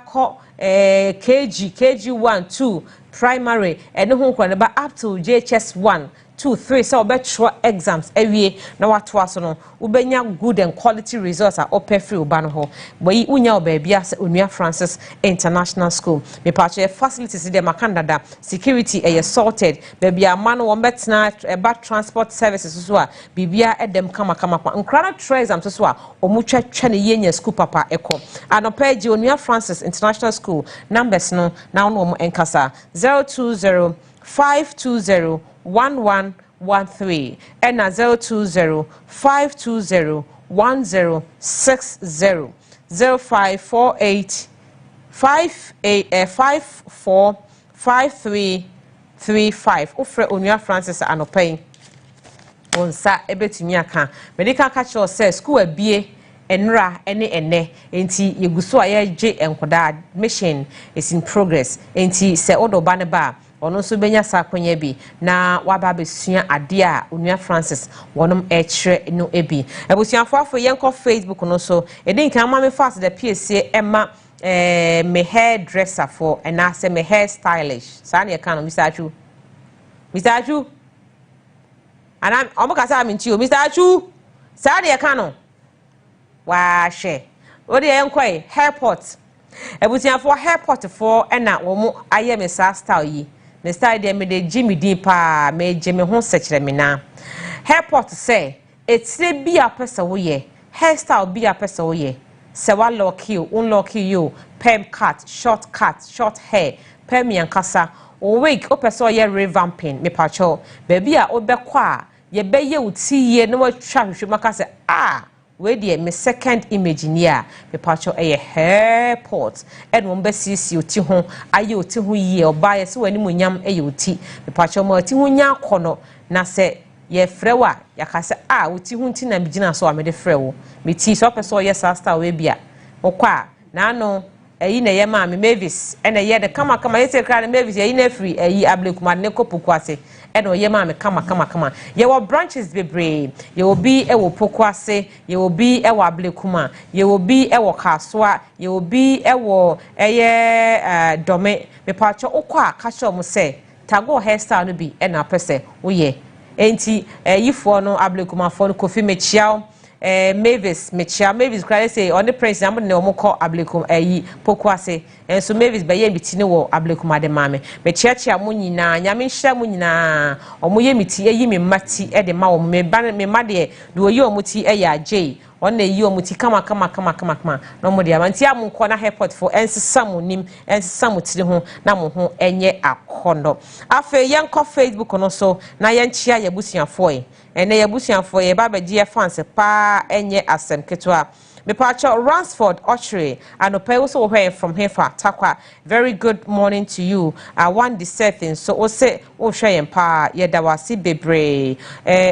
[SPEAKER 1] ko KG1 2 primary and who can about up to JHS 1 2 3 so betro exams ewie na wato aso no ubenya good and quality results are open free uban ho boyi unya obabia se Onua Francis International School me pache facilities dem makandada security sorted babia man wo betna about transport services so a bibia edem kama kwa nkrana exams so a omutwa ne yenya school papa eko anopeji Onua Francis International School numbers no na no mo enkasa 020 520 1113 and 020 520 1060 0548 54 5335 ofre Onua Francis anopai onsa ebetumi aka medical catch say school abie enra ene enti yeguso ayeje enkoda admission is in progress enti se odoba ne ba ono so benya sakonya bi na waba besua ade a Onua Francis wonom ekire no ebi ebusuafo yenko Facebook no so edin kan ma me fast the PSC ema me hairdresser for and I say me hair stylish sani e kan Mr. Achu ana omukasa aminchi o Mr. Achu sani e kan wa she odi yenkoi hairport ebusuafo hairport for ena wo mu aye me style yi me style de me de Jimmy din pa me jeme ho sekere me na hairport say etire bi a pese wo ye hairstyle bi a pese wo ye se wa lock you unlock you perm cut short hair perm yankasa o wig opeso ye revamping me pacho baby a obekwa a ye beye uti ye no watwa hwehwe maka se we dey me second image ni a me pacho hair port e no mbe sisi oti ho aye oti ho ye oba ye se wani munyam oti me pacho ma oti ho nya akono na se ye frewa yakase oti ho nti na bigina so amede frewo me ti so peso ye star we bia okwa na no eyi na ye ma me Mavis ena ye de kama yese kra na Mavis eyi na free eyi ablekuma ne kopokwase ena ye ma me kama ye wo branches bebre ye obi e wo pokwase ye obi e wo ablekuma ye obi e wo kasoa ye obi e wo eye dome me pacho okwa ka sho mo se tago hairstyle no bi ena pese wo ye enti yifo no ablekuma fo no kofi mechiao Mavis Mavis cry say on the prince am ne omko ablekum pokwase enso Mavis be ye miti ne wo ablekum ade mame me chiachia mo nyina nyame hya mo nyina omoye miti eyi me mati de ma wo me ba me ma de do yi omuti ajay on na yi omuti kama no mo de amanti amko na airport for ensesam nim ensesam tiri ho na mo ho enye akondo afa yenko Facebook no so na yenchia yabusuafo ene yabusuafo ye ba begie fans pa enye asem ketwa me pacho Ransford Ochre anope also where from here for takwa very good morning to you one discerning so o say o hwe pa ye da wasi bebre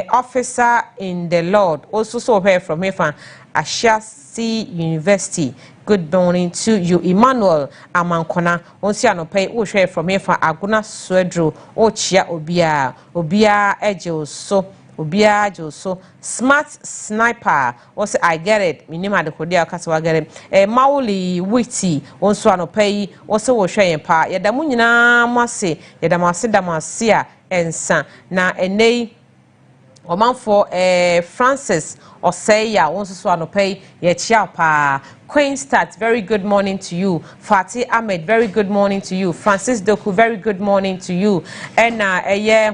[SPEAKER 1] officer in the Lord also so where from here for Ashasi University. Good morning to you, Emmanuel Amankona. Onsi anope o hwe from here for Aguna Swedro o chia obia ejo so Obia so smart sniper was I get it minima de kodia kaswa get it Mauli witty onso anopai also wo hwe pa yeda mu nyina mase yeda mase damasia ensa na enei omanfo Francis Oseya onso so anopai ye chia pa Queen Start, very good morning to you. Fatih Ahmed, very good morning to you. Francis Doku, very good morning to you. And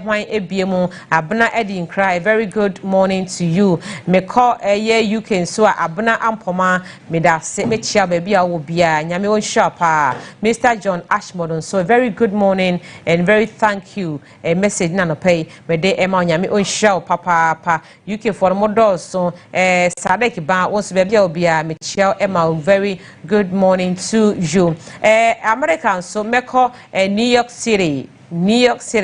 [SPEAKER 1] Wine Ebiemu, Abuna Edin Cry, very good morning to you. Me call you can so Abuna Ampoma, me da se me chia baby I will be Nyame on shapa. Mr. John Ashmodon, so very good morning and very thank you. A message nano pay me de Emma Nyame on show papa UK for models so Sadek ba once baby I will be me chia Emma. Very good morning to you. American so meko New York City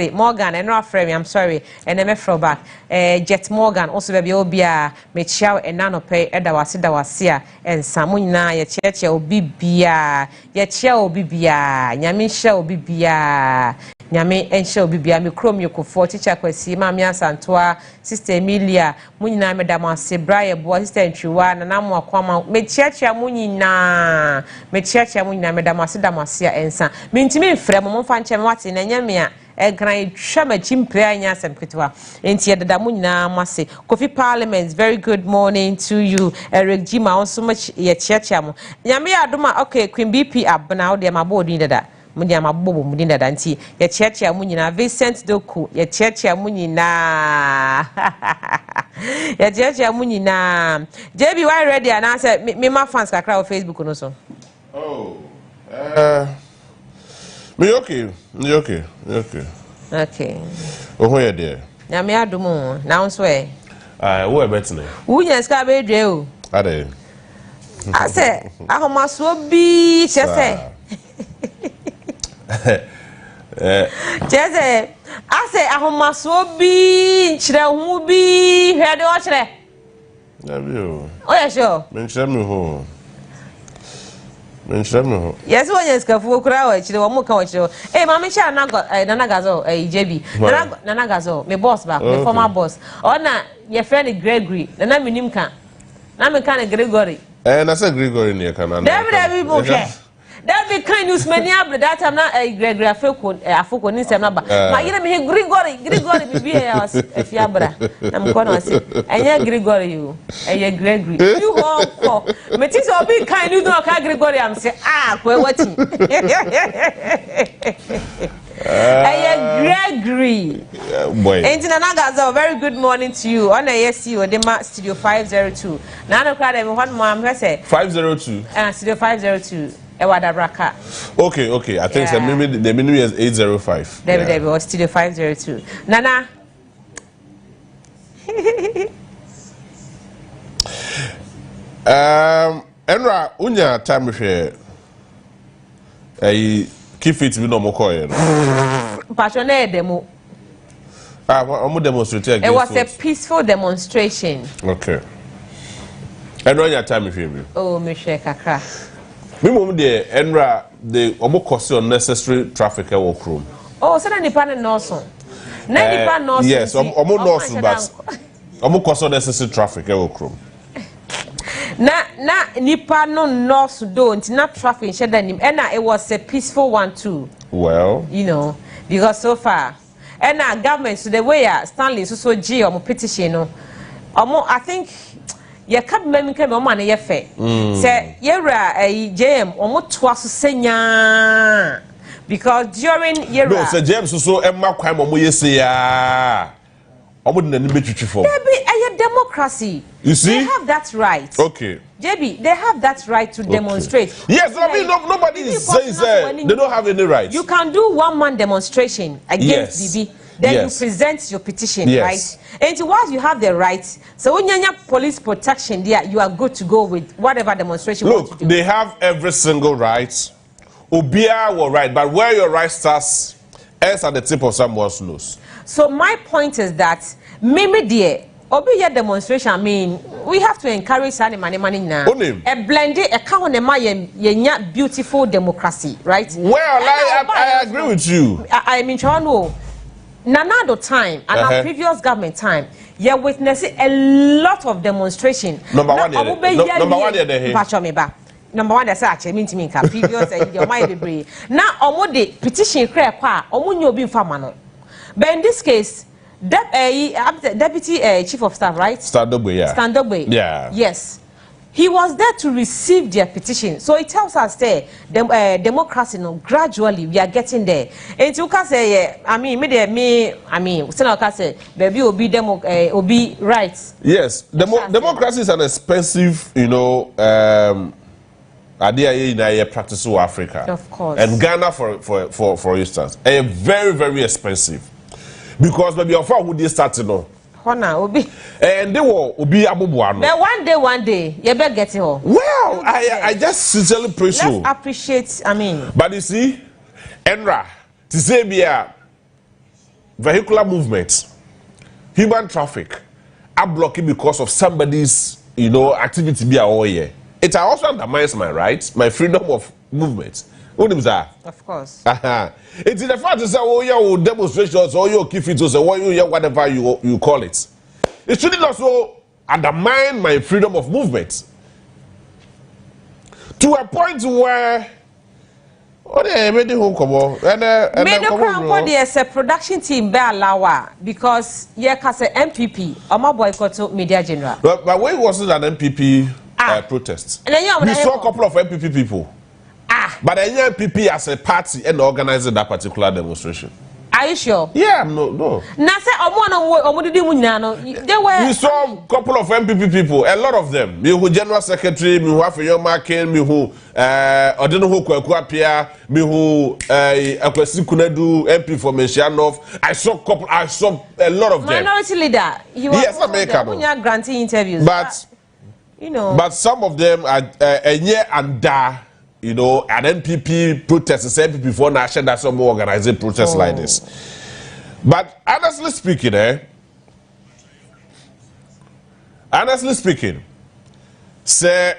[SPEAKER 1] Morgan and no frame I'm sorry and me throw back Jet Morgan also baby obia me chiao and nano pay edawasia and samuina ye cheche obibia ye chia obibia nyame hia obibia nyame enhia obibia me krom yokofo teacher kwasi mama asantoa sister Emilia munyina me damase braye bo sister ntwiwa na namo akwama me chiachia munyina me damase ensa me ntimi mfrɛ mo mfa nche me wate na nyame a egran hwama chimpre anya asem ketwa enti yedada munyina mase Kofi Parliament very good morning to you Eric Jima also much ye chiachia mo nyame adoma okay Queen BP abna wo de mabodi dada munya mabobo mudinda danti ye chiachia munyina Vincent Doku ye chiachia munyina ye chiachia munyina JB why ready and answer me my fans kakra on Facebook no so
[SPEAKER 9] me okay oh here there
[SPEAKER 1] na me adumu na unso e
[SPEAKER 9] wo e betene
[SPEAKER 1] wunya ska be dwe o
[SPEAKER 9] ade
[SPEAKER 1] ase ahomaso bi chese Jeze, ase ahomaso bi nchire hu bi hwede o chire.
[SPEAKER 9] Na bi o.
[SPEAKER 1] O ya sure.
[SPEAKER 9] Me nchire me ho.
[SPEAKER 1] Yes, when you scafu kura o chire wo mu kan o chire. Ma me cha na gazo JB. Na gazo, me boss back, me former boss. O na your friend Gregory, na me nim kan. Na me kan Gregory.
[SPEAKER 9] Na say Gregory ne kan na.
[SPEAKER 1] David bo hwe. That be kind news many able that I'm not a Gregory Afoko ni sem number. My you me Gregory be here if you abra. I'm gonna say. Anya Gregory you. Anya Gregory. You ho. Me think so be kind you don't ka Gregory am say kwe wati. Gregory.
[SPEAKER 9] Boy.
[SPEAKER 1] And Nagazo, very good morning to you. On a yes, you Dema Studio 502. Nano crowd and one mom say
[SPEAKER 9] 502.
[SPEAKER 1] Studio 502. Ewada Braka.
[SPEAKER 9] Okay. I think the minimum is 805.
[SPEAKER 1] David was Studio 502. Nana.
[SPEAKER 9] Enra, unya time here. Keep it no more coin.
[SPEAKER 1] Passionate demo.
[SPEAKER 9] Demonstrating.
[SPEAKER 1] It was a peaceful demonstration.
[SPEAKER 9] Okay. Enra, your time here.
[SPEAKER 1] Oh, Michelle Kakra.
[SPEAKER 9] Me mum de Enra the almost cause unnecessary traffic at work room.
[SPEAKER 1] Oh, so then the panel also.
[SPEAKER 9] Yes, almost north, but almost cause unnecessary traffic at work room.
[SPEAKER 1] Na nipa no north don't not traffic shed him and it was a peaceful one too.
[SPEAKER 9] Well,
[SPEAKER 1] you know, because so far and our government so the way Stanley so G or petition no I think ya cap memi came on money fair. Say yera a JM almost twice senya because during yera
[SPEAKER 9] no say James so Emma crime or say ya. I wouldn't be for
[SPEAKER 1] a democracy.
[SPEAKER 9] You see,
[SPEAKER 1] they have that right.
[SPEAKER 9] Okay,
[SPEAKER 1] JB, they have that right to demonstrate.
[SPEAKER 9] Yes, I mean nobody is saying they don't have any rights.
[SPEAKER 1] You can do one-man demonstration against BB. Then you present your petition, right? And once you have the right, so when you have police protection there, you are good to go with whatever demonstration.
[SPEAKER 9] Look, they have every single right. Obia were right, but where your right starts ends at the tip of someone's nose.
[SPEAKER 1] So my point is that maybe dear Obiya demonstration, I mean, we have to encourage money now. A blended account of beautiful democracy, right?
[SPEAKER 9] Well, I agree with you.
[SPEAKER 1] I mean, Nanado time and our previous government time, you witnessed a lot of demonstration.
[SPEAKER 9] Number one,
[SPEAKER 1] Number one, that's actually mean to me, previous and your mind be now, almost petition crap, almost being famano. But in this case, Deputy Chief of Staff, right?
[SPEAKER 9] Standogbe, yeah.
[SPEAKER 1] Standogbe.
[SPEAKER 9] Yeah.
[SPEAKER 1] Yes. He was there to receive their petition. So it tells us there, democracy, gradually we are getting there. And you can say, still can say, baby will be rights.
[SPEAKER 9] Yes. Democracy is an expensive, idea in practice of Africa.
[SPEAKER 1] Of course.
[SPEAKER 9] And Ghana, for instance, a very, very expensive. Because maybe your father would start to know. And they will be abubuano.
[SPEAKER 1] But one day, you better get it all.
[SPEAKER 9] Well, I just sincerely pray so.
[SPEAKER 1] Let's appreciate,
[SPEAKER 9] But you see, Enra, to say vehicular movement, human traffic, are blocking because of somebody's, activity be all year. It also undermines my rights, my freedom of movement.
[SPEAKER 1] Of course.
[SPEAKER 9] It's the fact to say, oh, your demonstrations, or your key features, or whatever you call it. It shouldn't also undermine my freedom of movement. To a point where
[SPEAKER 1] there's a production team by Lawa because MPP, Oma boycott media general.
[SPEAKER 9] But why wasn't an MPP protest? We saw a couple of MPP people. But the NPP as a party and organizing that particular demonstration.
[SPEAKER 1] Are you sure?
[SPEAKER 9] Yeah, no.
[SPEAKER 1] We
[SPEAKER 9] saw a couple of MPP people, a lot of them. Me who General Secretary, me who Maakye, me who I don't know who Kwakuapia, me who Akwesi Kunedu, MP for Meshianov. I saw a lot of them.
[SPEAKER 1] Minority leader.
[SPEAKER 9] Yes, American.
[SPEAKER 1] Granting interviews.
[SPEAKER 9] But but some of them are an NPP protest is MPP for national that some organizing protests like this. But honestly speaking, say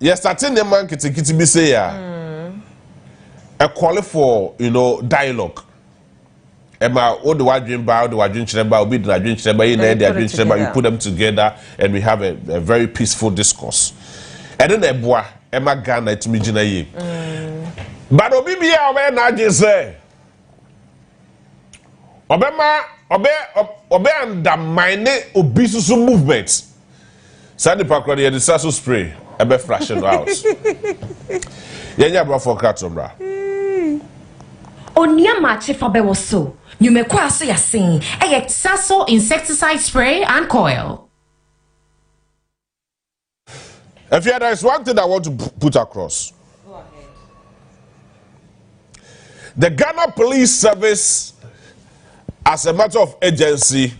[SPEAKER 9] you're starting the man kitty be say a call for dialogue. Emma, all the wajin bar, the wajin cheba, be the wajin cheba, you put them together and we have a very peaceful discourse. And then Emma Ghana to me Jinaye. But Obibia when I just say Obama undermine obesity movement. Sandy Parker the disaster spray ebe flashing house. Yenya bra for katomra.
[SPEAKER 8] Onua Maakye fabewo so. Nyumeko aso yasin.
[SPEAKER 10] Sasso insecticide spray and coil.
[SPEAKER 9] If there is one thing I want to put across.
[SPEAKER 1] Go ahead.
[SPEAKER 9] The Ghana Police Service, as a matter of agency,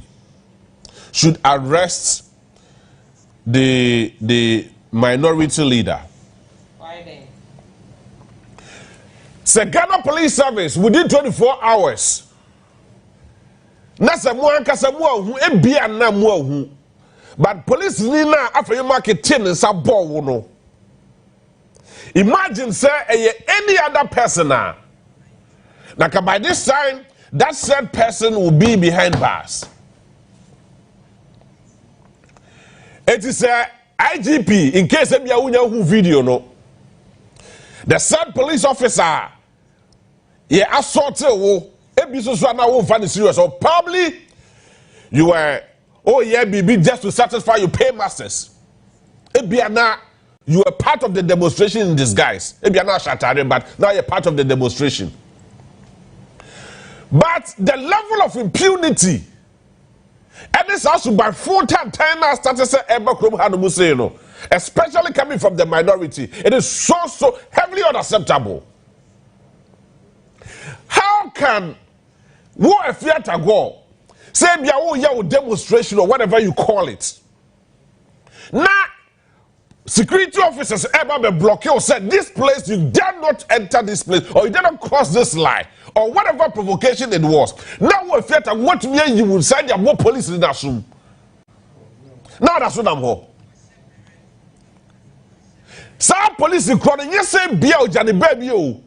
[SPEAKER 9] should arrest the minority leader.
[SPEAKER 1] Why then?
[SPEAKER 9] The Ghana Police Service within 24 hours. Nasa muanka hu ebia na hu. But police ni na after you market tin and sabo no. Imagine say any other person now. By this time, that said person will be behind bars. It is a IGP, in case of your video, no. The said police officer, assaulted, serious, or probably you were, BB, just to satisfy your paymasters. You were part of the demonstration in disguise. But now you're part of the demonstration. But the level of impunity, and this also by full-time time started say especially coming from the minority, it is so heavily unacceptable. How can war a theater go say demonstration or whatever you call it? Now security officers ever be blocked or said this place you dare not enter this place or you dare not cross this line or whatever provocation it was. Now what theater what mean you will send your more police in that room. Now that's what I'm here. Some police in crowd yes say Biao Johnny Baby.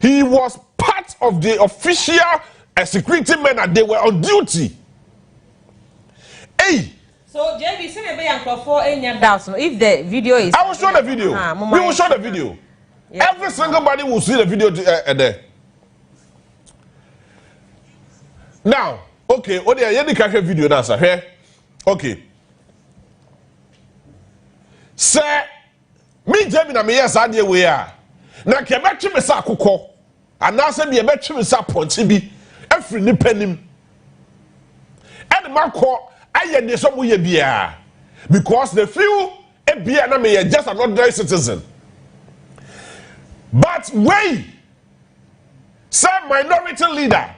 [SPEAKER 9] He was part of the official security men and they were on duty. Hey.
[SPEAKER 1] So JB, say maybe for any doubts. If the video is,
[SPEAKER 9] I will show the video. We will show the video. Yeah. Every single body will see the video there. Now, okay, you can video now, sir. Here, okay. Sir, me Jamie na me yes idea we are. Na ke betwe me sa akokɔ. Ana se me betwe me sa ponche bi. Every nipanim. And makɔ aye de so mo ye bia. Because the few bia na me just an ordinary citizen. But wait. Sir, minority leader.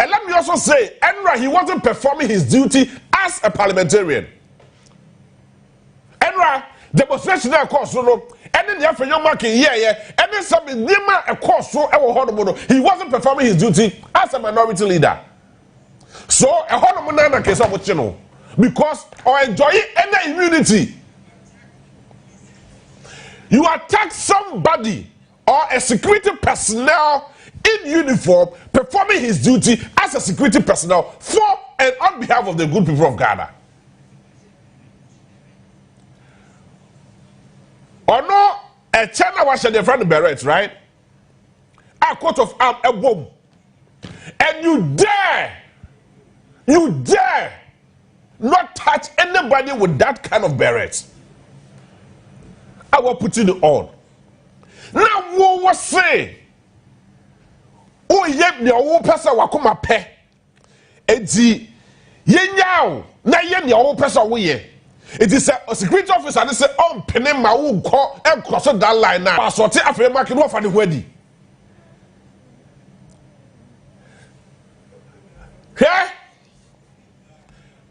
[SPEAKER 9] And let me also say, Enra, he wasn't performing his duty as a parliamentarian. Enra, demonstration of course, and then the your market, and then some Nima, of course, he wasn't performing his duty as a minority leader. So, a honorable case of channel because or enjoy any immunity. You attack somebody or a security personnel in uniform performing his duty as a security personnel for and on behalf of the good people of Ghana. Or no, a China was the friend of Barrett, right? A coat of arm, a bomb. And you dare not touch anybody with that kind of beret. I will put it on. Now, what was say? Oh, yet the old person will come up. Eti, yenyao, na yen the old person we ye. It is a security officer and say, oh, penny ma who call and cross that line now. I saw it after the market off for the wedding. Here?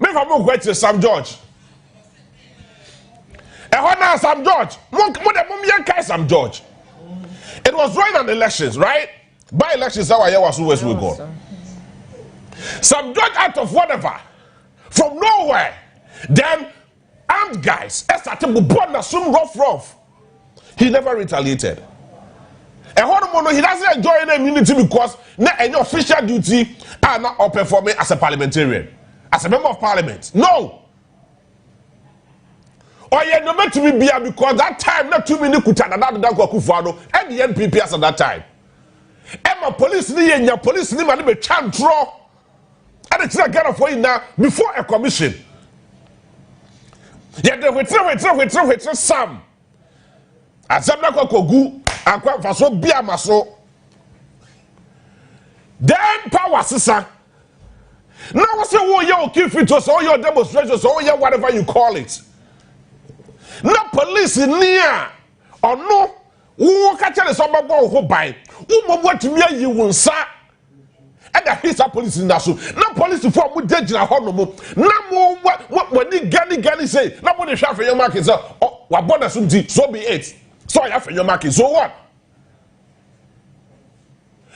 [SPEAKER 9] Me from go to Sam George. Sam George. Sam George. It was during an elections, right? By elections, how I was always we go. Sam George out of whatever, from nowhere, then armed guys, rough. He never retaliated. He doesn't enjoy any immunity because any official duty are not performing as a parliamentarian, as a member of parliament. No. Or you no meant to be beer because that time not too many kutana and the NPP as at that time. Emma police ni and police ni man be chan draw. And it's not gonna for you now before a commission. Yet they wait some. As I'm not going to go and quite for so be a maso. Then power sister. Now I say, oh, you keep it to all your demonstrations, all your whatever you call it. Now police near or no, who catch us on my who buy, who what to me you will say. And the his police in that so. Now police to form with danger at home. Now more what when the Gani say, now when the shop for your market, oh, what bonus so be it. So I have for your market, so what?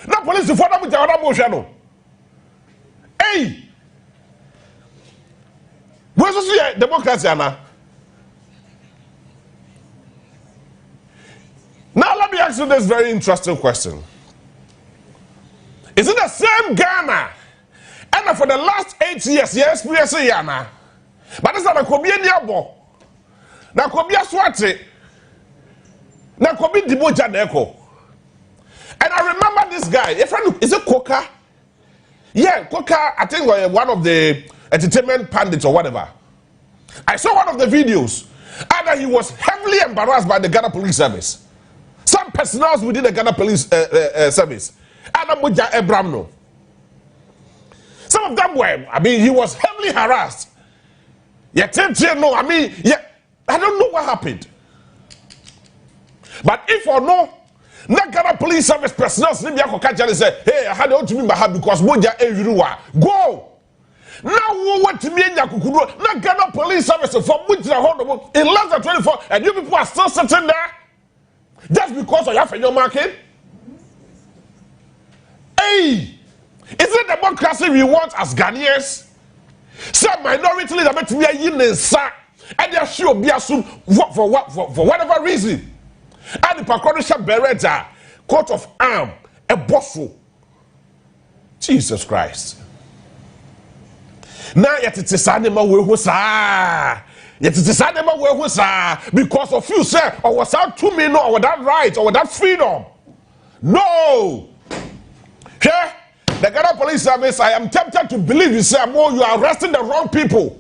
[SPEAKER 9] Now police to form with the other motion. Hey! Where's the democracy, Anna? Now let me ask you this very interesting question. Is it the same Ghana? And for the last 8 years, yes, we are saying Ghana. But it's not a Kobe Niabo. Now Kobe Swati. Now Kobe Diboja Neko. And I remember this guy. Is it Koka? Yeah, Koka, I think one of the entertainment pundits or whatever. I saw one of the videos. And he was heavily embarrassed by the Ghana Police Service. Some personnel within the Ghana Police Service. Adamuja Ebramno. Some of them were, he was heavily harassed. I don't know what happened. But if or no, Ghana Police Service personnel say, hey, I had to be my because Moja everywhere. Go! Now what to me na Ghana Police Service for which in less than 24, and you people are still sitting there just because of your market. Hey, is it democracy we want as Ghanaians? Some minority leaders bet me a yin and they should be assumed for whatever reason. And the Paconisha Beretta, coat of arm, a bossful. Jesus Christ. Now yet it is animal because of you, sir, or was that 2 million or that right or that freedom? No. Here, the Ghana Police Service, I am tempted to believe you say, you are arresting the wrong people.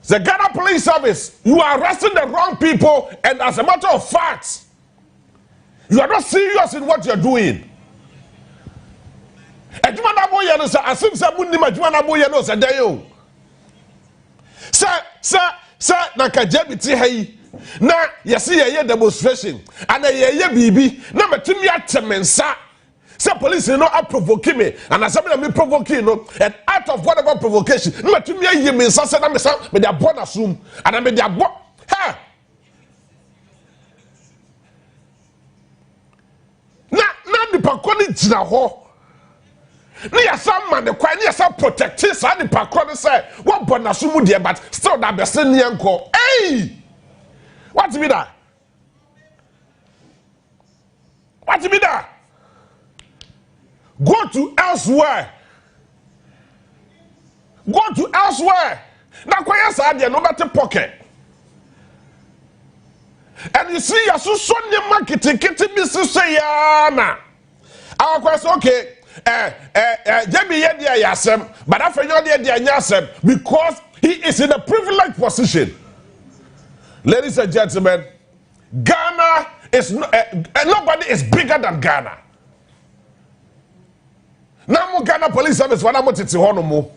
[SPEAKER 9] The Ghana Police Service, you are arresting the wrong people, and as a matter of fact, you are not serious in what you are doing. Sir, na kajabiti hai. Na yesi ye demonstration and ye bibi na metumi atemensa say police no provoke me and as me provoke no and out of whatever provocation na metumi ye me say na me say me dey born assume and me dey born ha na the pakoni gina ho na yasa man the kwani yasa protect say the pakoni say what born assume there but still that be say nko hey. What's me that? What's me that? Go to elsewhere. Go to elsewhere. Now, quite sad, no matter pocket. And you see, you're so Sunday marketing, kitty business say, na. Our question, okay, Jemmy Yedia Yasem, but after you're there, Yasem, because he is in a privileged position. Ladies and gentlemen, Ghana is nobody is bigger than Ghana. Now Ghana Police Service when I'm to Honomo.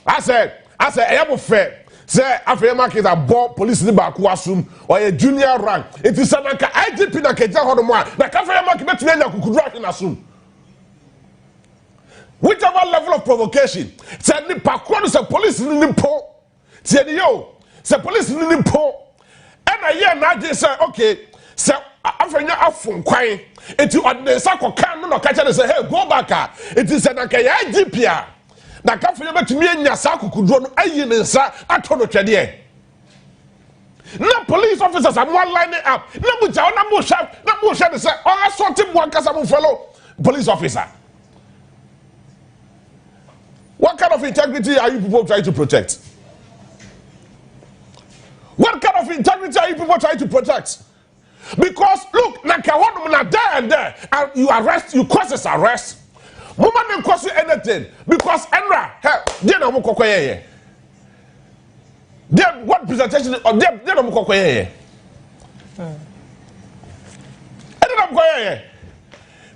[SPEAKER 9] I said, I am fair. Say after market a bought police in back wasum or a junior rank. It is like IGP na keja Honomo. Na kafe market bet me na kukudra in assume. Whichever level of provocation, say ni pakwan say police ni po. Say yo, say police ni po. And I hear now they say, okay, so after you have phone quine, it's on the circle can no catch and say, hey, go back. It is an IGP. Now, come for you to me and your circle could run a year, sir. I told you, Chadier. No police officers are one lining up. No more shot, they say, oh, I saw him one because I'm a fellow police officer. What kind of integrity are you people trying to protect? What kind of integrity are you people trying to protect? Because look, there and there, and you arrest, you cause this arrest. Woman didn't cost you anything because Enra, they don't go away. What presentation of them? They don't go away.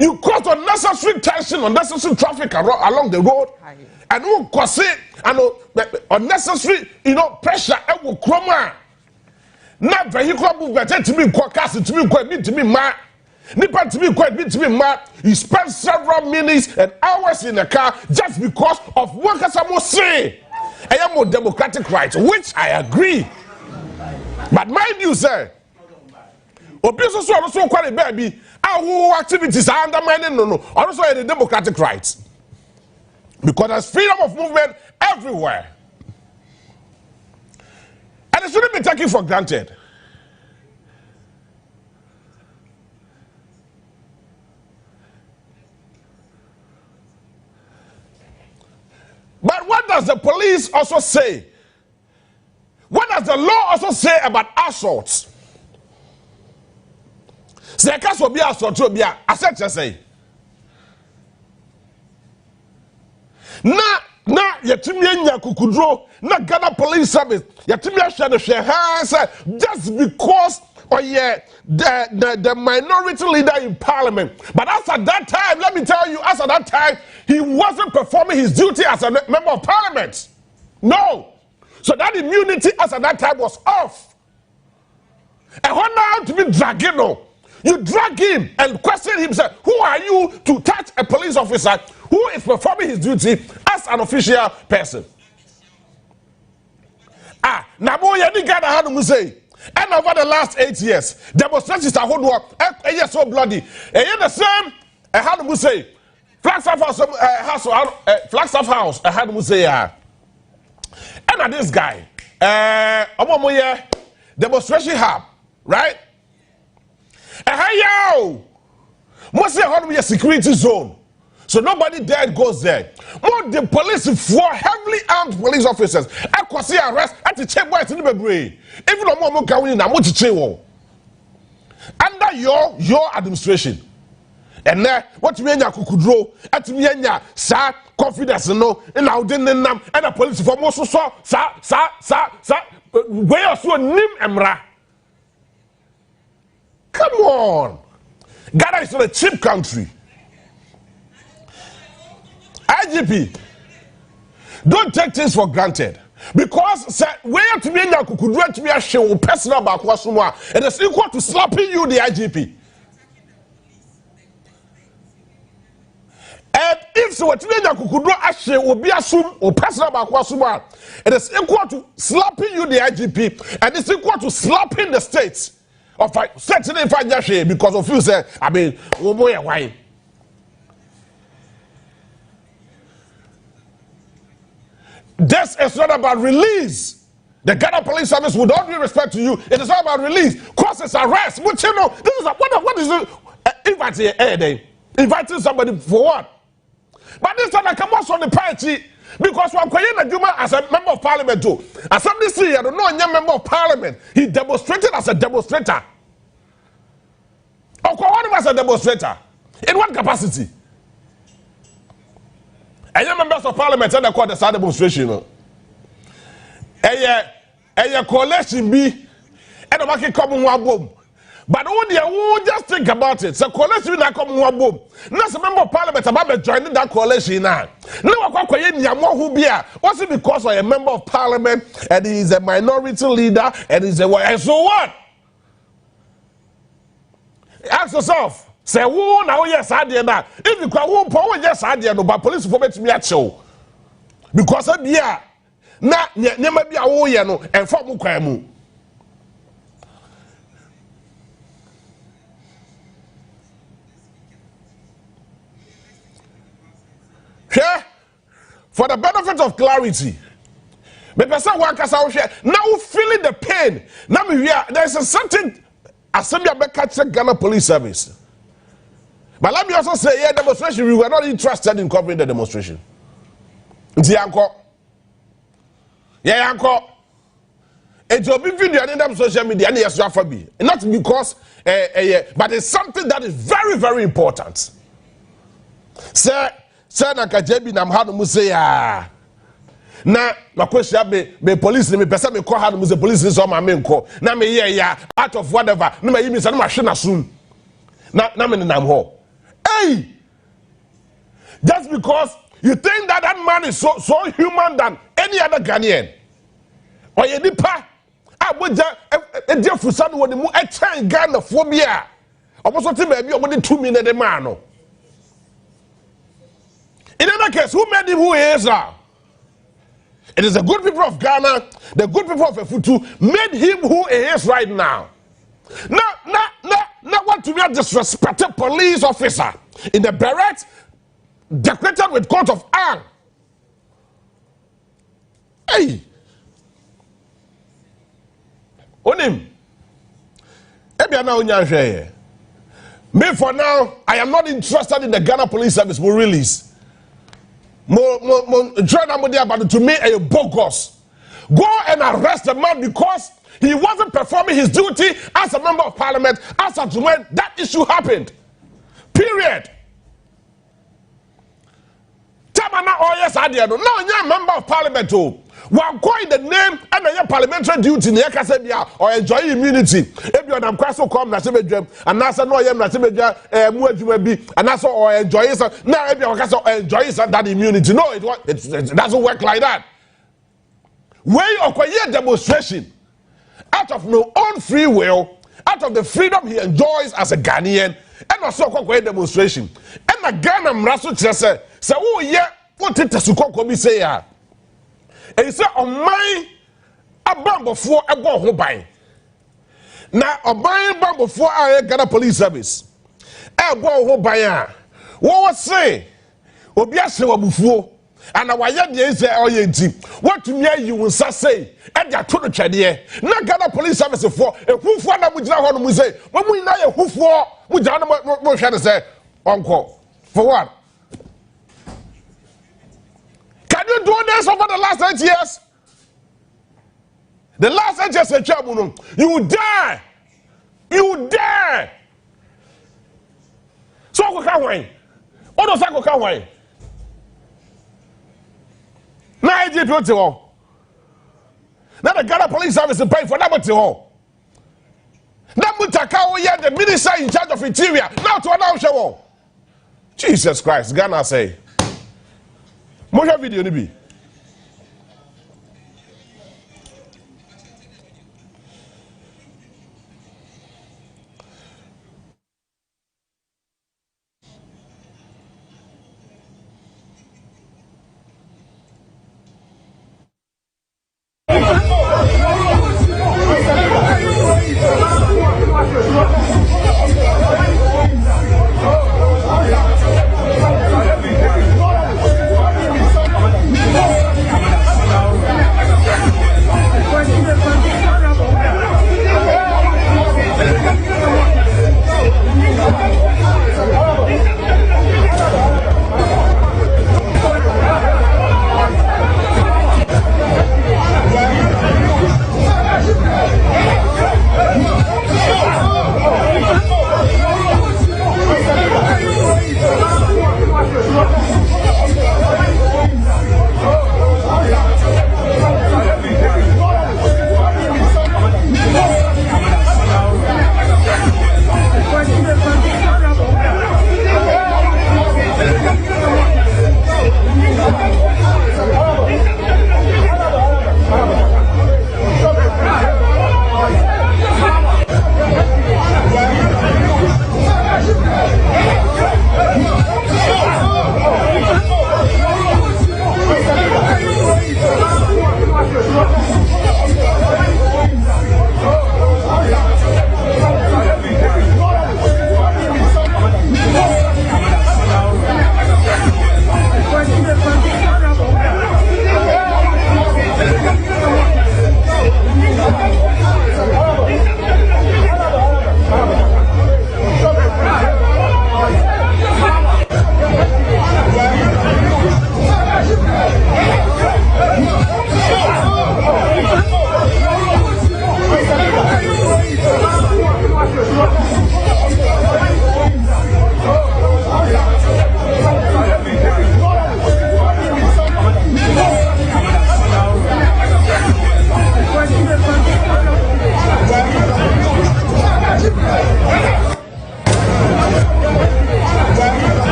[SPEAKER 9] You cause unnecessary tension, unnecessary traffic along the road, and who cause it, and unnecessary, pressure. It will chroma. Not vehicle movement to me, cast to me, quite to me, ma. Nipa to me, quite to me, ma. You spend several minutes and hours in the car just because of what someone say. I am more democratic rights, which I agree. But mind you, sir, obviously, so quite a baby. Our activities are undermining also the democratic rights, because there's freedom of movement everywhere, and it shouldn't be taken for granted. But what does the police also say? What does the law also say about assaults? Say case will be assault to be I said just say. Na yetimi anya kukudro na Ghana Police Service yetimi ahwe the hwe ha say just because the minority leader in parliament, but as at that time, let me tell you, as at that time he wasn't performing his duty as a member of parliament. No. So that immunity as at that time was off. And when now to be dragging, you drag him and question him, say, who are you to touch a police officer who is performing his duty as an official person? Nabo yani Ghana had say, and over the last 8 years, demonstrations are so bloody. And the same, I had to say, Flagstaff House, I had to say, and this guy, demonstration hub, right? Hey yo, must say how to be a security zone, so nobody there goes there. More the police, 4 heavily armed police officers, I could see arrest at the check boys in the brain. Even no more going in, I'm going to change under your administration. And then what me nya kukudro, at me nya sa confidence no, and now didn't nam and the police for most so sa where so nim emra. Come on. Ghana is not a cheap country. IGP, don't take things for granted. Because where to be in your to be a show personal about Kwasuma, it is equal to slapping you, the IGP. And if so, what you mean that will be assumed or personal about Kwasuma, it is equal to slapping you, the IGP, and it's equal to slapping the states. Of certainly if I just because of you say, I mean, why? This is not about release. The Ghana Police Service, with all due respect to you, it is not about release. Causes arrest. But you know, this is what is it? Inviting somebody for what? But this time I come out on the party because one Juma as a member of parliament too. As somebody see, I don't know a member of parliament. He demonstrated as a demonstrator. What was a demonstrator? In what capacity? And your members of parliament and they call the side demonstration. A coalition be and the market come one boom. But who just think about it. So coalition not come one boom. Not a member of parliament about joining that coalition now. No one who be what's it because of a member of parliament and he is a minority leader and he's a and so what? Ask yourself. Say who now yes I did that. If you call who power yes I did no but police for me to show. Because of yeah na never be a warrior no and for mu. Here, for the benefit of clarity, now feeling the pain. Now there's a certain assembly of Ghana Police Service. But let me also say, yeah, demonstration, we were not interested in covering the demonstration. Yeah, uncle. It's a big video on social media, and yes, not because, but it's something that is very, very important. Sir, na kajebi na mhanu museya na makwesha be police me pesa me ko hanu muse police so ma me nko na me ye ya out of whatever na me yimi sa na ma hwe na sun na me nam ho Hey! Just because you think that that man is so human than any other Ghanaian. Or you nipa, I would just for someone who a chain Ghana phobia. I was not maybe only 2 minutes a man. In other case, who made him who he is now? It is the good people of Ghana, the good people of Efutu made him who he is right now. Not want to be a disrespected police officer in the beret decorated with coat of arms. Hey! Onim. Me for now, I am not interested in the Ghana Police Service more release. To me a bogus. Go and arrest the man because he wasn't performing his duty as a member of parliament as of when that issue happened. Period. Tamana oh yes I did. No, you're a member of parliament too. One coin the name and your parliamentary duty in the or enjoy immunity. If you are so come Nasibedjem and Nasa no yam Nasibedja Muajubi and Nasa or enjoy it. Now if you enjoy that immunity. No, it doesn't work like that. When you acquire demonstration out of no own free will, out of the freedom he enjoys as a Ghanaian, and also acquire demonstration. And a Ghana Mrasu say, oh yeah, what it is to come say ya. And he said, on my a bumble for a ball who buy. Now, a buying bumble for our Ghana Police Service. A ball who buy. What was say? Obiase wa bufuo. And our young years are what to me you will say, and that to the Chadier. Not Ghana Police Service for a who for that which now we say, when we know a who for, we don't know what shall say, uncle. For what? Can you do this over the last 8 years? The last 8 years, you will die. You will die. So I can't wait. What does I can't wait? Now I did what you want. Now the Ghana Police Service is paying for that what you want. Now Mutaka, the minister in charge of interior. Now to announce you. Jesus Christ, Ghana say. Moja video ni bi.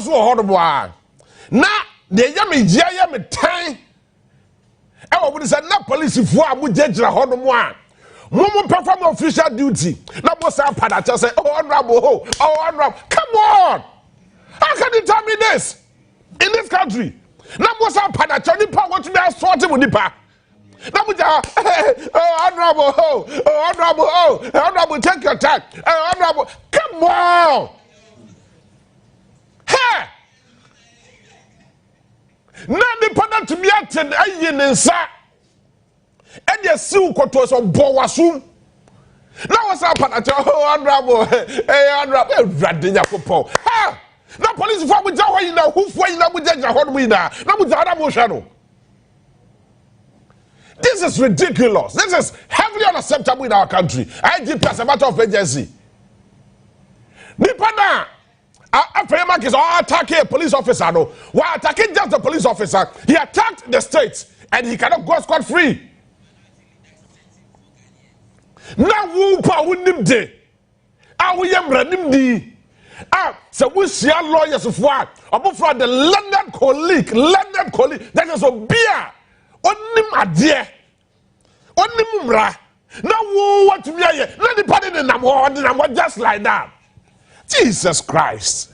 [SPEAKER 9] Horrible. Now, the yummy yummy time. I would say, not police if I would judge a horrible one. Momo perform official duty. Now, boss, I say, oh, honorable, come on. How can you tell me this in this country? Now, boss, I want to be assaulted with the pa. Now, honorable, take your time. Honorable, come on. Hey! Now the partner to be acted in sa and you see what was on Boasum. Now what's up, honorable, honorable, ha! Now police for with Jawa in a hoof way now with Jaja Hormina, now with Adamo shadow. This is ridiculous. This is heavily unacceptable in our country. I give as a matter of agency. Nipana. After is attacking a police officer, no. While attacking just the police officer, he attacked the state and he cannot go scot free. Now, whoop, wouldn't day. We am running the. So we see our lawyers of what? Above the London colleague, that is a beer. Only my dear. Only Mumra. Now, what to me? Let the party in the just like that. Jesus Christ.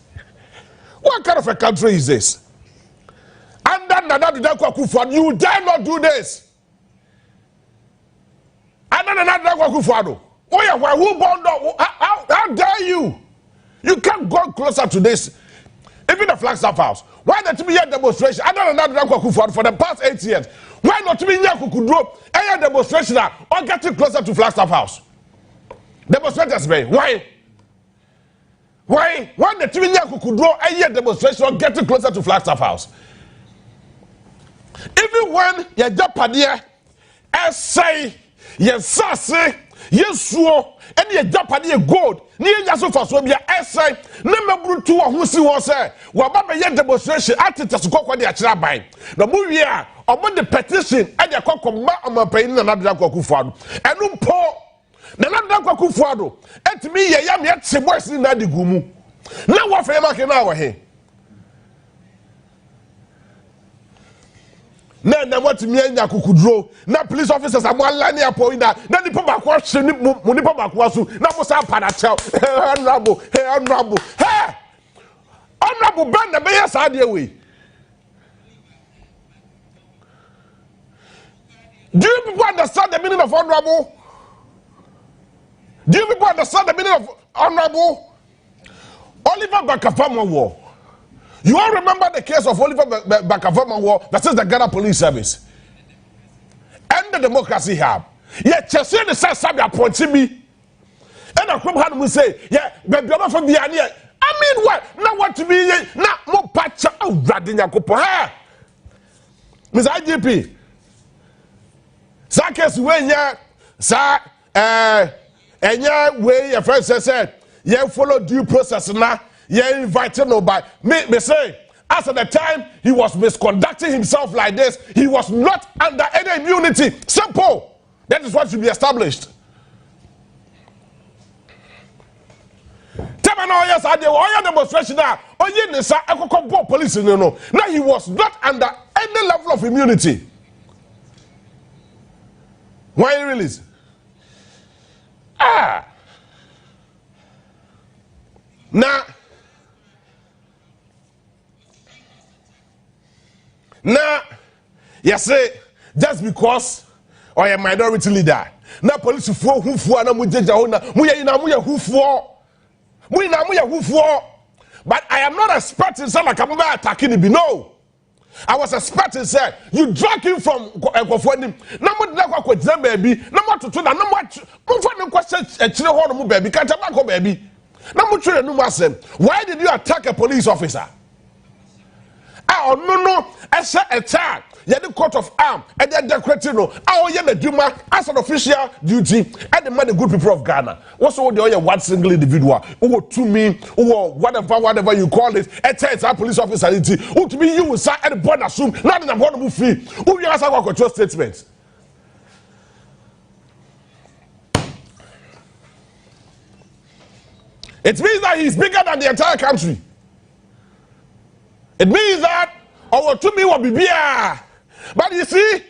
[SPEAKER 9] What kind of a country is this? And then you dare not do this. And then how dare you? You can't go closer to this. Even the Flagstaff House. Why not to be a demonstration? I don't know for the past 8 years. Why not to be a demonstration or getting closer to Flagstaff House? Demonstrators, why? Why the Tivinya could draw a year demonstration or getting closer to Flagstaff House? Even when your Japadia say, yes, sassy, yes, so, and your Japadia gold, near Yasofa, so be a essay, number 2 who see was say, well, Baba yet demonstration at it as go for the Achrabai. The movie about the petition and your cock on my pain and another Kokufan. And poor. Na nanda kwa kufuado etimi ye yam ye tse boys ni na digumu na wa fe make na wa he na what mi anya kukudro na police officers amwala ni apoina na nipa ba kwa hye ni mu nipa ba kwa so na mo sa pada chel honorable honorable ban na be yes ade we. Do you people understand the meaning of honorable? Do you people understand the meaning of honorable? Oliver Bakafama War. You all remember the case of Oliver Bakafama War that is the Ghana Police Service. And the democracy have. Yet Chelsea the says Sabia appointing me. And a crime hand will say, yeah, but you're not from the idea. I mean what? Now what to be not more patch of Radinia Copa. Miss IGP. Sakas when ya sa and yeah, way your friend said, yeah, follow due process now. Yeah, invited nobody. Me say, as at the time he was misconducting himself like this, he was not under any immunity. Simple. That is what should be established. Yes, I did all demonstration now. Oh, yes, I could police. No. Now he was not under any level of immunity. Why he released? Now, you say just because or a minority leader. Now police who for na but I am not expecting some like I'm attacking him. No. I was expecting, say, you drag him from baby. Why did you attack a police officer? Ah, no, as a child. Yeah, the coat of arm, and then decorating no. Ah, yeah, the Duma as an official duty, and the man, the good people of Ghana. What's all the other one single individual who to me, or whatever you call it, a child police officer, who to me you will say and born assume not in a born free. Who you ask about control statements. It means that he's bigger than the entire country. It means that our to me will be beer. But you see,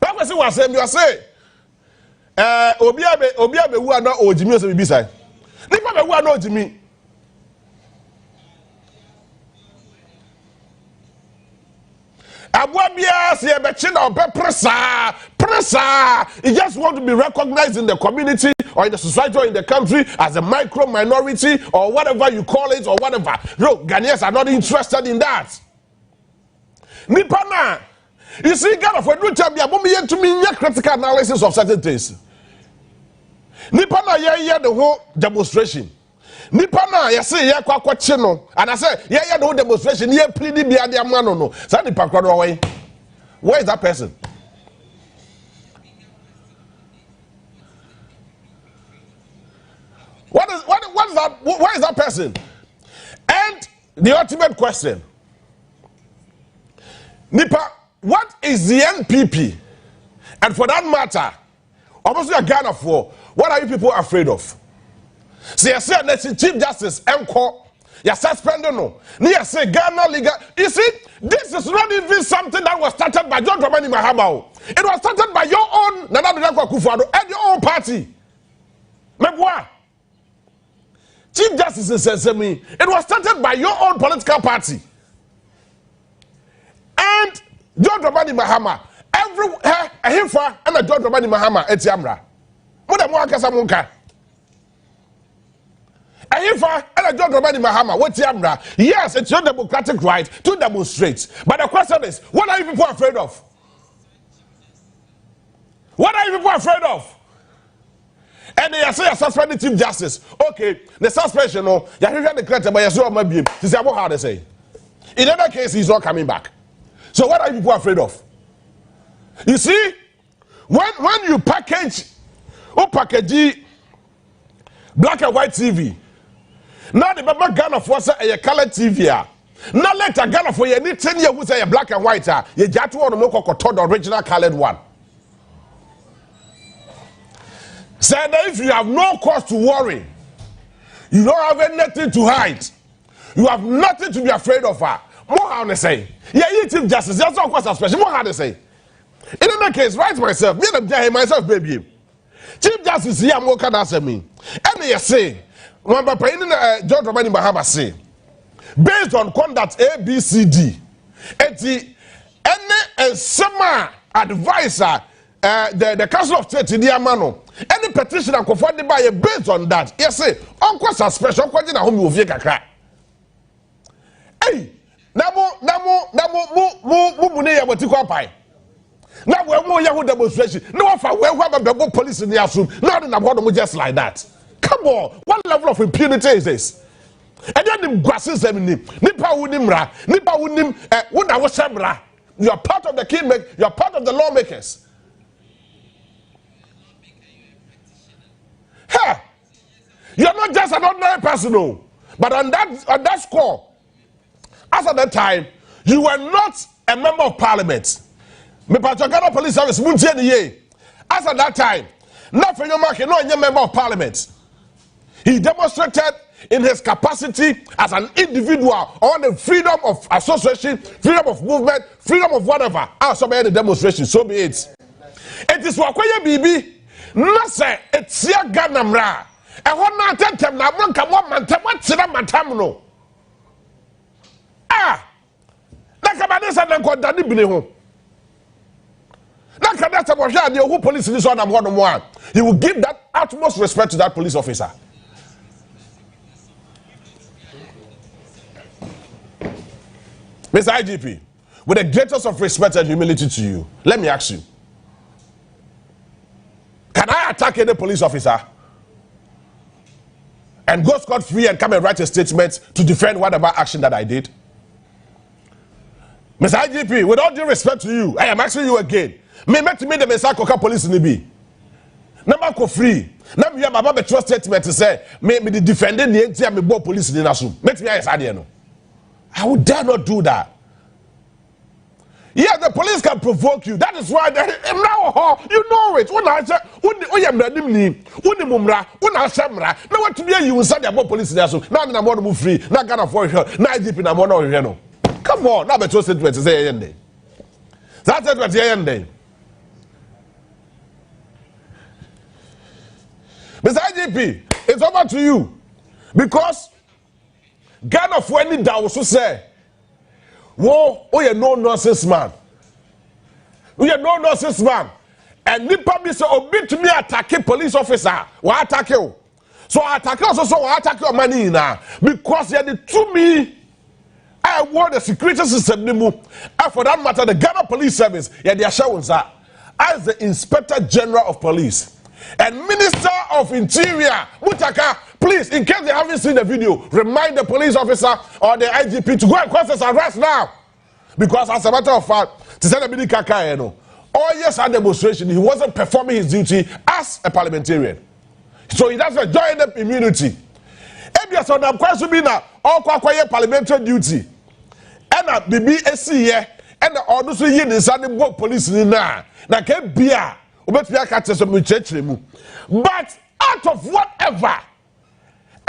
[SPEAKER 9] Papa say was saying, you say, Obiabe who are not Ojimi as a beside. Nipa who are not Ojimi. Abuabia say Bechina pressa. He just want to be recognized in the community or in the society or in the country as a micro minority or whatever you call it or whatever. No, Ghanaians are not interested in that. Nipana, you see, Ghana for do tell me about to me critical analysis of certain things. Nipana, yeah, the whole demonstration. Nipana, you say, yeah, chino, and I say, yeah, the whole demonstration, yeah, pleading be at the man, no. Sandy Pakro away. Where is that person? What is that? Where is that person? And the ultimate question. Nipa, what is the NPP? And for that matter, obviously a Ghana for, what are you people afraid of? See, I say that Chief Justice Enko, you suspended no. You say Ghana legal. You see, this is not even something that was started by John Dramani Mahama. It was started by your own Nana Akufo-Addo and your own party. Meboa. Chief Justice says to me, it was started by your own political party. And John Dramani Mahama, him for and a John Dramani Mahama, Etiamra. What a Mwakasa Munka. Him for and a John Dramani Mahama, what's Yamra? Yes, it's your democratic right to demonstrate. But the question is, what are you people afraid of? What are you people afraid of? And they say a suspended Chief Justice. Okay, the suspension, no, you hear the credit, but you saw my beam. This is how they say. In other case, he's not coming back. So what are you people afraid of? You see, when you package black and white TV, now the Baba Ghana for say a color TV. Now later Ghana for you need 10 years who say a black and white. You just want to look at the original colored one. Say that if you have no cause to worry, you don't have anything to hide, you have nothing to be afraid of her. More how they say, yeah, you Chief Justice, that's not quite special. More how they say. In any case, right myself, me and them myself, baby. Chief Justice here, I'm working as me. And they say, when Papa John Dramani Mahama say, based on conduct ABCD, any summer advisor, the Council of State in the Amano, any petition and confronted by based on that, yes, say, Uncle suspension, Uncle Jina Home will make a crack. Hey, Namo, now we're more Yahoo demonstration. No, if I have the police in the assume, not in the bottom just like that. Come on, what level of impunity is this? And then the grasses them Nipa Unimra, Nipa Unim, Unawasabra. You are part of the kingmaker, you are part of the lawmakers. Hey, you're not just an ordinary person, no. But on that score, as at that time, you were not a member of parliament. Me Ghana Police Service, as at that time, not for your Maakye, no member of parliament. He demonstrated in his capacity as an individual on the freedom of association, freedom of movement, freedom of whatever. Also made the demonstration, so be it. It is Wakoye Bibi, not say it's here Ganamra. And one man tell them now, one come one man tell what's in a matamno. Ah, like a man is an uncle Danny Bineho. Who police in this one and one. He will give that utmost respect to that police officer. Mr. IGP, with the greatest of respect and humility to you, let me ask you, can I attack any police officer and go scot-free and come and write a statement to defend whatever action that I did? Mr. IGP, with all due respect to you, I am asking you again. Me met me the Mesa police in the B. Number ko free. Now me baba be trust statement to say me the defending the entire me bo police in Nasu. Make me answer no. I would dare not do that. Yeah, the police can provoke you. That is why you know it. When I say, when you mradim ni, when you mumra, when I say mra, now what to be you say the police in Nasu. Now I'm more free. Now Ghana for sure. Now IGP na more no. Come on, now be trust statement to say yende. That's it what yende. Mr. IGP, it's over to you. Because Ghana for any that also say, whoa, oh, you're no nonsense man. You're no nonsense man. And Nipa be so obey to me attacking police officer. Why attack you? So I attack you, so I attack your money now. Because you're the to me. I want the security system. And for that matter, the Ghana Police Service, yeah, they are showing that as the Inspector General of Police. And Minister of Interior, Mutaka, please, in case they haven't seen the video, remind the police officer or the IGP to go and cause this arrest now. Because as a matter of fact, to send a bidi kaka, all yes, at demonstration, he wasn't performing his duty as a parliamentarian. So he doesn't join the immunity. Ebia so na kwa so bi na all kwa parliamentary duty. And a BBSC here, and the orders we in the police na ke bia. But out of whatever,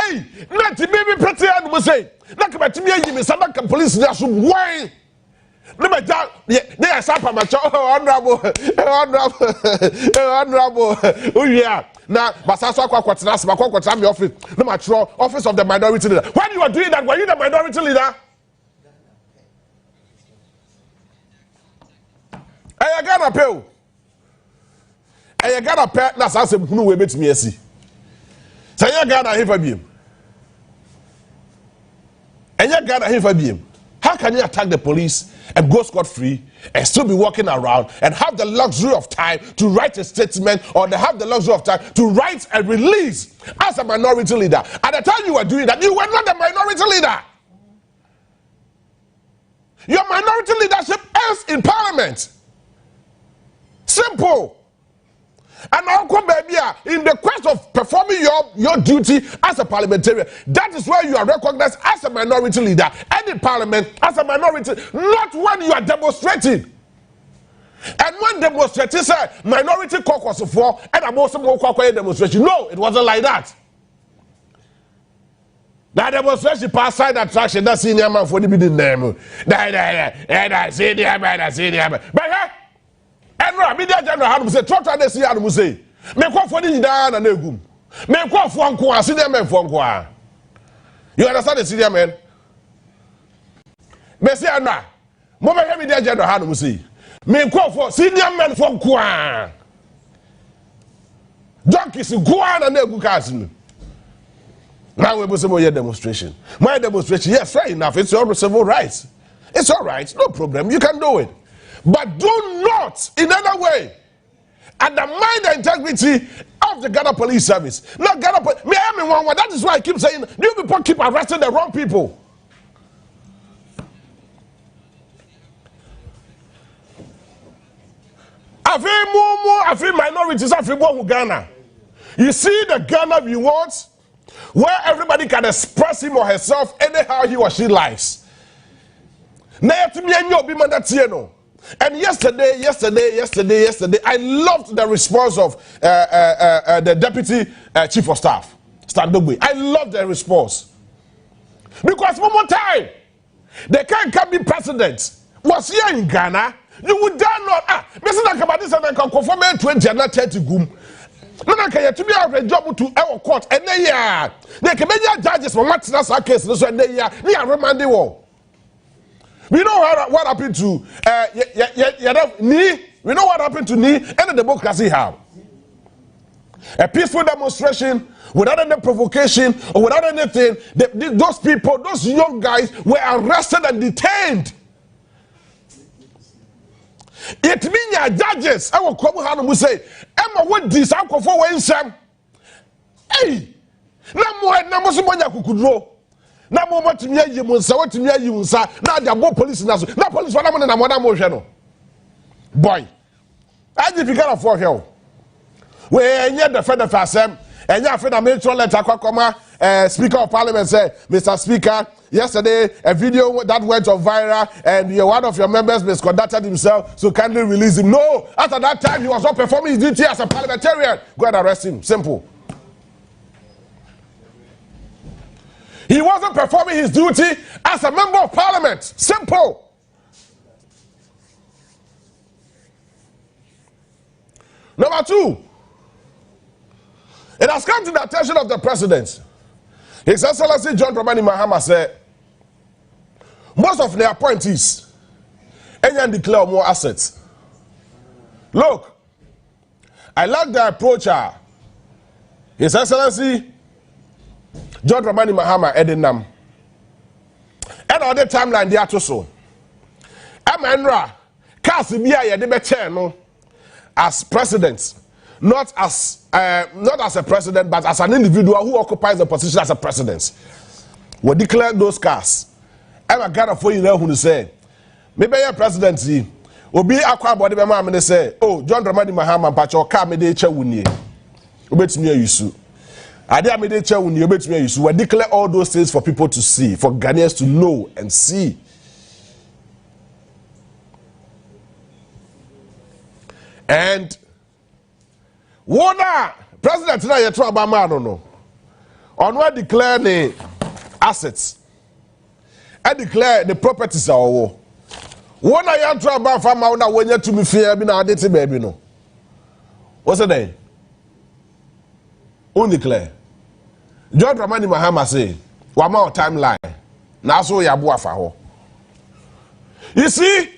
[SPEAKER 9] hey, not to be pretty and we say, not about to me, some police, there's some wine. Never doubt, they are some my honorable, oh, yeah. Now, but that's what's my office, no matter office of the minority leader. When you are doing that, were you the minority leader? I got a pill. And you got a pet that's asking who will bet me a see. So you got a heavy beam. And you got a heavy beam. How can you attack the police and go scot free and still be walking around and have the luxury of time to write a statement or they have the luxury of time to write a release as a minority leader? At the time you were doing that, you were not a minority leader. Your minority leadership ends in parliament. Simple. And now come baby in the quest of performing your duty as a parliamentarian. That is where you are recognized as a minority leader and in parliament as a minority, not when you are demonstrating. And when demonstrating say minority caucus for and I'm also more demonstration. No, it wasn't like that. That demonstration pass side attraction, that senior man for the bidding name. That senior man. But and no, media general had say, "Trot and see how say." Me call for the down and egum. Me call for unko, senior man for unko. You understand the senior man? Me say na. Mo be media general had say. Me call for senior man for unko. Donkeys go on and egu cars. Now we must say demonstration. My demonstration, yes, fair enough. It's your civil rights. It's all right, no problem. You can do it. But do not, in any way, undermine the integrity of the Ghana Police Service. Not Ghana Police. That is why I keep saying, you people keep arresting the wrong people. I feel minorities, I feel more Ghana. You see the Ghana we want, where everybody can express him or herself anyhow he or she likes. And yesterday, I loved the response of the Deputy Chief of Staff, Standogwe. I loved the response. Because one more time, the can be president was here in Ghana, you would dare not. Mr. Nakabadis and I can confirm 20 and not 30 gum. No, I can to be a job to our court, and they can make judges for what's that case, and they are remanded war. We know what happened to we know what happened to Ni and the democracy have. A peaceful demonstration without any provocation or without anything. Those people, those young guys were arrested and detained. It means your judges, I will come and say, Emma, what this uncle for when Sam? Hey, no more, no more, na mo matumi ayi mu nsa watumi ayi mu nsa na de abo police na so na police wana mo na mo hwe no boy aji figure for hell we enye the fed asem enye afi na me letter kwakoma Speaker of Parliament said, Mr. Speaker, yesterday a video that went viral and one of your members misconducted himself, so kindly release him. No, after that time he was not performing his duty as a parliamentarian. Go and arrest him. Simple. He wasn't performing his duty as a member of Parliament. Simple. Number two, it has come to the attention of the president. His Excellency John Dramani Mahama said, most of the appointees declare more assets. Look, I like the approach His Excellency John Dramani Mahama Edinam. And on the timeline they are too so. Emmanuel Kasibia Yedebe as president. Not as a president, but as an individual who occupies the position as a president. We declare those cars. I'm a Ghana for you know who say, maybe your presidency will be aqua body mama and say, oh, John Dramani Mahama, Pacho, come de chewuni. Obet me you. I dare me de chewuni, obet me you. We declare all those things for people to see, for Ghanaians to know and see. And Wona president na yetro abama no Onua declare the assets and declare the properties awo Wona yetro abama fama na wonya tumi fia bi na adete ba bi no what's the name on declare John Dramani Mahama say wa ma timeline na so ya bo afa ho. You see,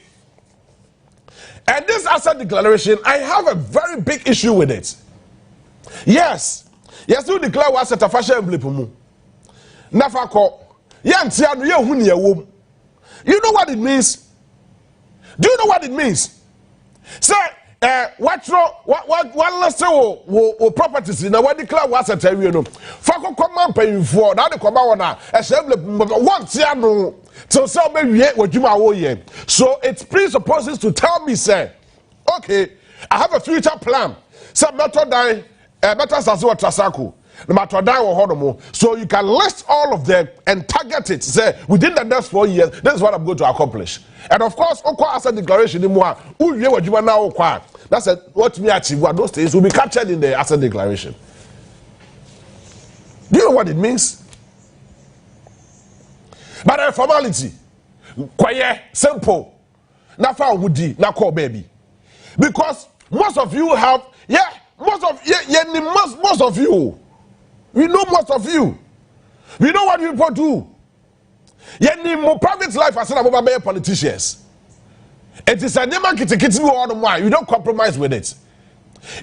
[SPEAKER 9] and this asset declaration, I have a very big issue with it. Yes, you declare what asset a fashion emblem. Nafako, yantiano ye huni ye wom. You know what it means? Do you know what it means? Say, what last wo properties in a what declare what asset area no. Fako come paying for now the come on a emblem one tiano. So it presupposes to tell me, say, okay, I have a future plan. Some matter die, matters as well Trasaku. No matter die or honomo. So you can list all of them and target it. Say within the next 4 years, this is what I'm going to accomplish. And of course, Okwa asset declaration in moi. That's what me achieve. What those things will be captured in the asset declaration. Do you know what it means? But a formality, quiet, simple. Na fa wudi, na call baby. Because most of you have, most of you. We know most of you. We know what people do. More private life as a politicians. It is a demand you don't compromise with it.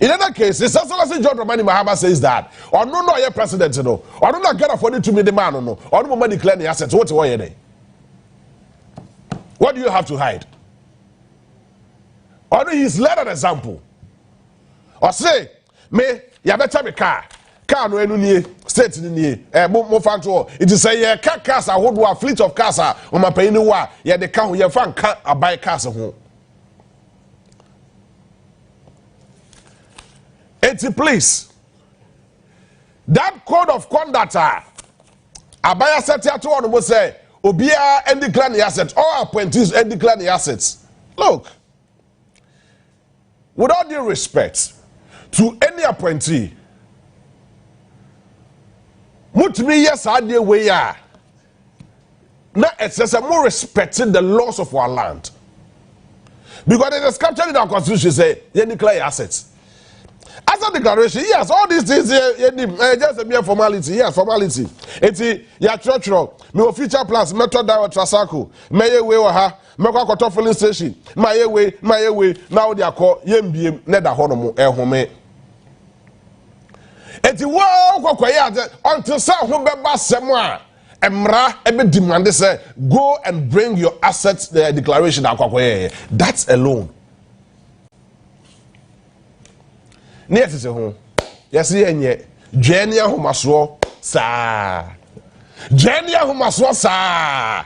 [SPEAKER 9] In other cases, Excellency John Dramani Mahama says that, or no, your president, no, or no, get afforded to me the man, no, or no money declare the assets. What do you have to hide? Or no, he's led an example. Or say, me, ya better me car no enu state ni mo fan to it is say cars a hold fleet of cars on my pay ni wa ya de ka ho ya fan ka abai cars ho. Please, that code of conduct abaya set ya to one say obia and declare the assets, all appointees and declare the assets. Look, with all due respect to any appointee, mutumi yes idea way ya na it's more respecting the laws of our land, because it is captured in our constitution say you declare assets. As a declaration, yes, all these things just a mere formality. Yes, formality. It's your church, me future plans, method that Trasaku, may way or ha, Mako filling station, my way, now they are called Yembiem, Neda Honomo, Home. It's well, until some who beba somewhere, Emra, every demand they say, go and bring your assets, the declaration. That's alone. Near to home. Yes, ye, Jenny, who must roll, sir. Jenny Humaswasa.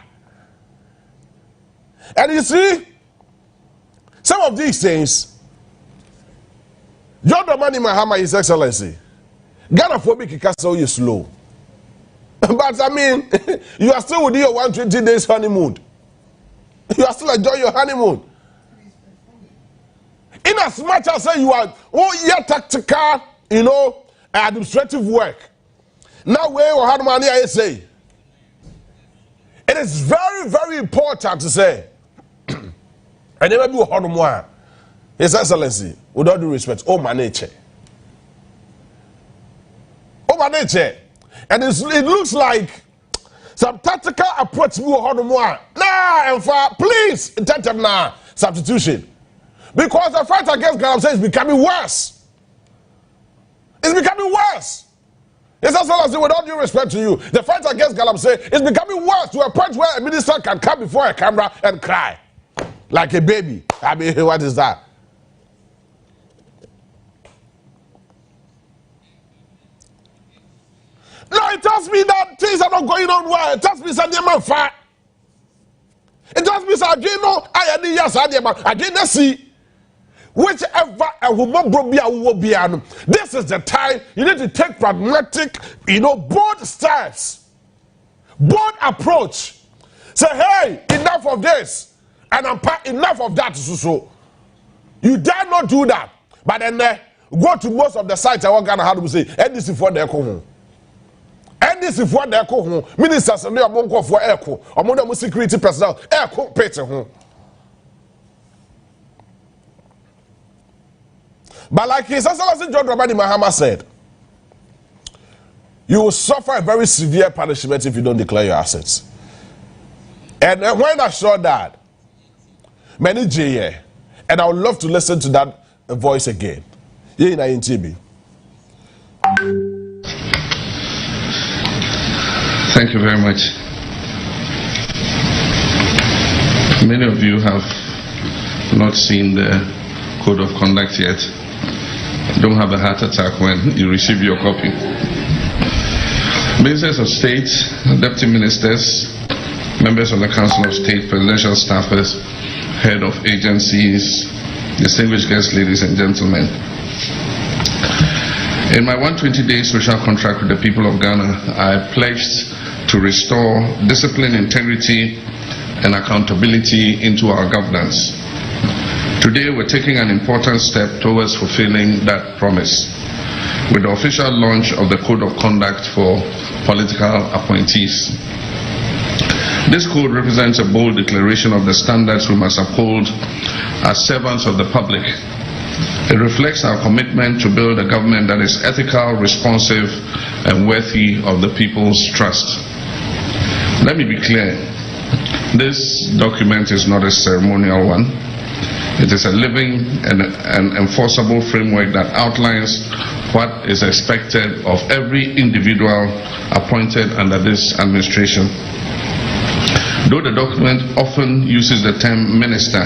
[SPEAKER 9] And you see, some of these things, John Dramani Mahama, His Excellency, Ghana phobic castle is slow. But I mean, you are still with your 120 days honeymoon. You are still enjoying your honeymoon. In as much as you are tactical, administrative work. Now where you have money, I say. It is very, very important to say. I never do honeymoon. His Excellency, with all due respect, my nature. My nature. And it looks like some tactical approach to honeymoon. Nah, and for please, now substitution. Because the fight against Galamsey is becoming worse. It's becoming worse. It's as well as with all due respect to you, the fight against Galamsey is becoming worse to a point where a minister can come before a camera and cry like a baby. I mean, what is that? No, it tells me that things are not going on well. It tells me that they're not fat. It tells me that I didn't see. Whichever this is the time you need to take pragmatic, bold steps, bold approach. Say, hey, enough of this, and enough of that. So you dare not do that, but then go to most of the sites I want Ghana how to say, and this is for their home. And this is for their home. Ministers and they are monk for echo, among them security personnel, echo pay home. But like His Excellency John Dramani Mahama said, you will suffer a very severe punishment if you don't declare your assets. And when I saw that, many J, and I would love to listen to that voice again. Yeah, in TB.
[SPEAKER 11] Thank you very much. Many of you have not seen the code of conduct yet. Don't have a heart attack when you receive your copy. Ministers of State, Deputy Ministers, members of the Council of State, presidential staffers, head of agencies, distinguished guests, ladies and gentlemen. In my 120-day social contract with the people of Ghana, I pledged to restore discipline, integrity, and accountability into our governance. Today, we're taking an important step towards fulfilling that promise with the official launch of the Code of Conduct for political appointees. This code represents a bold declaration of the standards we must uphold as servants of the public. It reflects our commitment to build a government that is ethical, responsive, and worthy of the people's trust. Let me be clear. This document is not a ceremonial one. It is a living and enforceable framework that outlines what is expected of every individual appointed under this administration. Though the document often uses the term minister,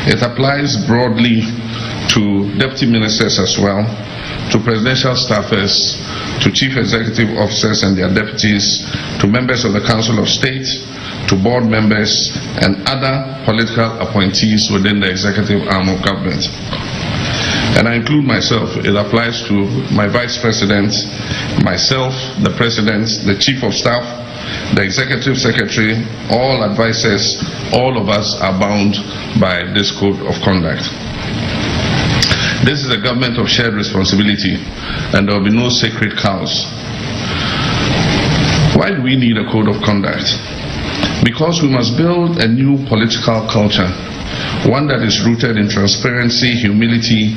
[SPEAKER 11] it applies broadly to deputy ministers as well, to presidential staffers, to chief executive officers and their deputies, to members of the Council of State, to board members and other political appointees within the executive arm of government. And I include myself. It applies to my vice president, myself, the president, the chief of staff, the executive secretary, all advisors. All of us are bound by this code of conduct. This is a government of shared responsibility, and there will be no sacred cows. Why do we need a code of conduct? Because we must build a new political culture, one that is rooted in transparency, humility,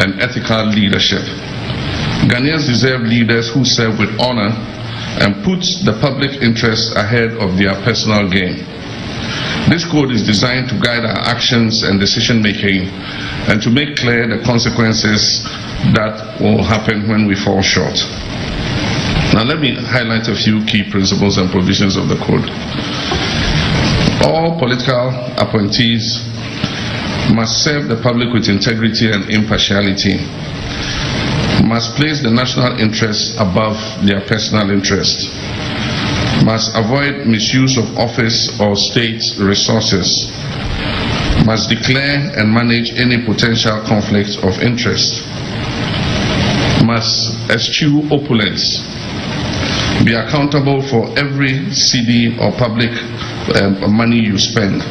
[SPEAKER 11] and ethical leadership. Ghanaians deserve leaders who serve with honor and put the public interest ahead of their personal gain. This code is designed to guide our actions and decision-making and to make clear the consequences that will happen when we fall short. Now let me highlight a few key principles and provisions of the code. All political appointees must serve the public with integrity and impartiality, must place the national interest above their personal interest, must avoid misuse of office or state resources, must declare and manage any potential conflict of interest, must eschew opulence, be accountable for every cedi or public money you spend,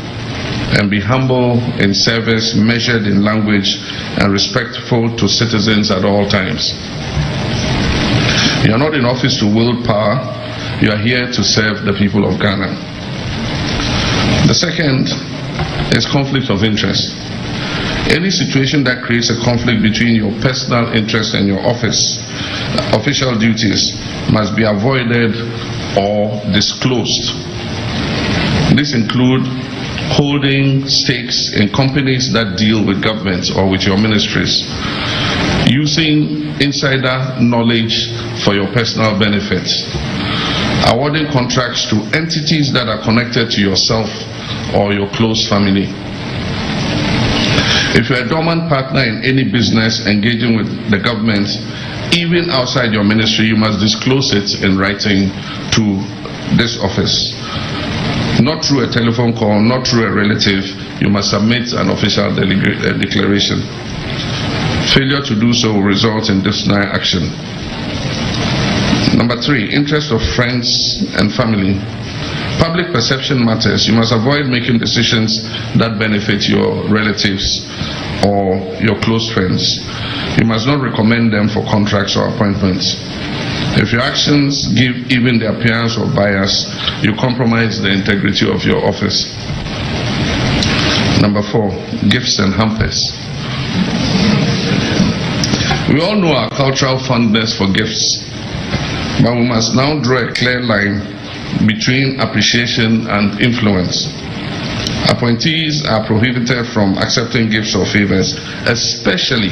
[SPEAKER 11] and be humble in service, measured in language, and respectful to citizens at all times. You are not in office to wield power, you are here to serve the people of Ghana. The second is conflict of interest. Any situation that creates a conflict between your personal interest and your official duties must be avoided or disclosed. This includes holding stakes in companies that deal with governments or with your ministries, using insider knowledge for your personal benefits, awarding contracts to entities that are connected to yourself or your close family. If you're a dormant partner in any business engaging with the government, even outside your ministry, you must disclose it in writing to this office. Not through a telephone call, not through a relative, you must submit an official declaration. Failure to do so will result in disciplinary action. Number 3, interest of friends and family. Public perception matters. You must avoid making decisions that benefit your relatives or your close friends. You must not recommend them for contracts or appointments. If your actions give even the appearance of bias, you compromise the integrity of your office. Number 4, gifts and hampers. We all know our cultural fondness for gifts, but we must now draw a clear line between appreciation and influence. Appointees are prohibited from accepting gifts or favors, especially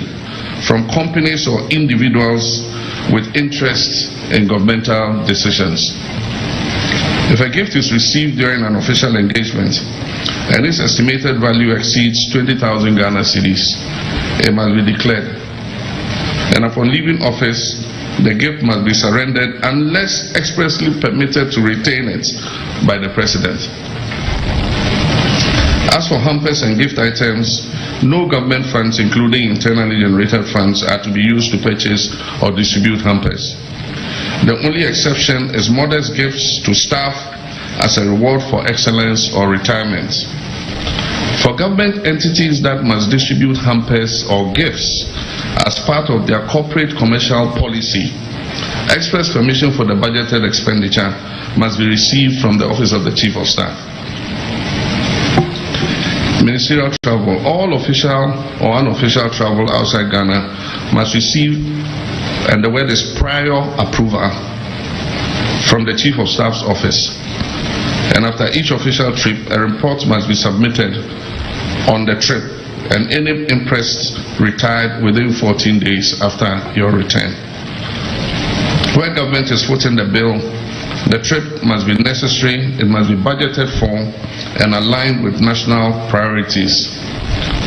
[SPEAKER 11] from companies or individuals with interest in governmental decisions. If a gift is received during an official engagement and its estimated value exceeds 20,000 Ghana cedis, it must be declared. And upon leaving office, the gift must be surrendered unless expressly permitted to retain it by the President. As for hampers and gift items, no government funds, including internally generated funds, are to be used to purchase or distribute hampers. The only exception is modest gifts to staff as a reward for excellence or retirement. For government entities that must distribute hampers or gifts as part of their corporate commercial policy, express permission for the budgeted expenditure must be received from the Office of the Chief of Staff. Ministerial travel. All official or unofficial travel outside Ghana must receive, and the word is prior approval, from the Chief of Staff's office. And after each official trip, a report must be submitted on the trip, and any impressed retired within 14 days after your return. Where government is footing the bill, the trip must be necessary, it must be budgeted for, and aligned with national priorities.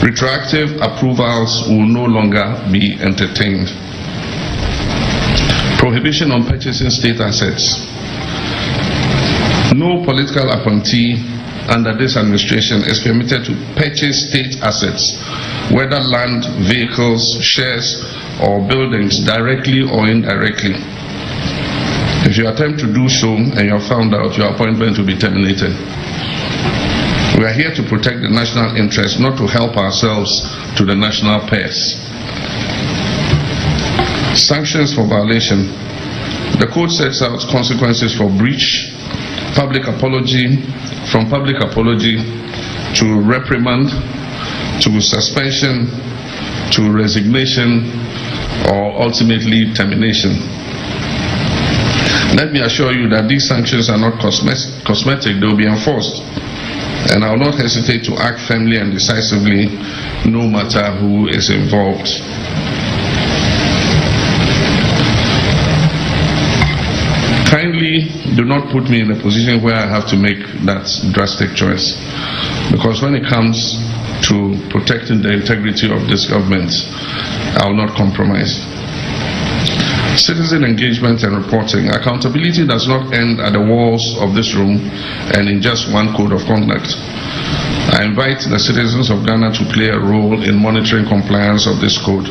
[SPEAKER 11] Retroactive approvals will no longer be entertained. Prohibition on purchasing state assets. No political appointee under this administration is permitted to purchase state assets, whether land, vehicles, shares, or buildings, directly or indirectly. If you attempt to do so and you are found out, your appointment will be terminated. We are here to protect the national interest, not to help ourselves to the national purse. Sanctions for violation. The code sets out consequences for breach, public apology, from public apology to reprimand, to suspension, to resignation, or ultimately termination. Let me assure you that these sanctions are not cosmetic, they will be enforced. And I will not hesitate to act firmly and decisively, no matter who is involved. Kindly do not put me in a position where I have to make that drastic choice, because when it comes to protecting the integrity of this government, I will not compromise. Citizen engagement and reporting. Accountability does not end at the walls of this room and in just one code of conduct. I invite the citizens of Ghana to play a role in monitoring compliance of this code.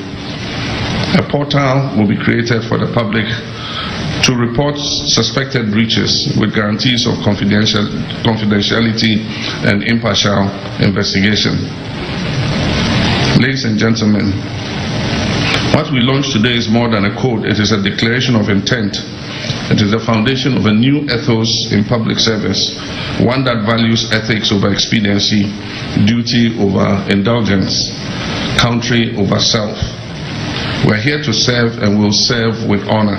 [SPEAKER 11] A portal will be created for the public to report suspected breaches with guarantees of confidentiality and impartial investigation. Ladies and gentlemen, what we launched today is more than a code. It is a declaration of intent. It is the foundation of a new ethos in public service, one that values ethics over expediency, duty over indulgence, country over self. We're here to serve and will serve with honor.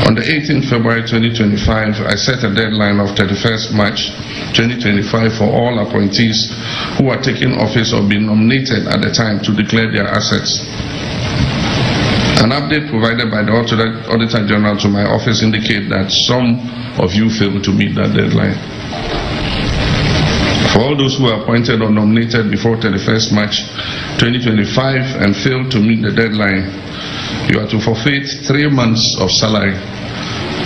[SPEAKER 11] On the 18th February 2025, I set a deadline of 31st March 2025 for all appointees who are taking office or being nominated at the time to declare their assets. An update provided by the Auditor General to my office indicates that some of you failed to meet that deadline. For all those who are appointed or nominated before 31st March 2025 and failed to meet the deadline, you are to forfeit 3 months of salary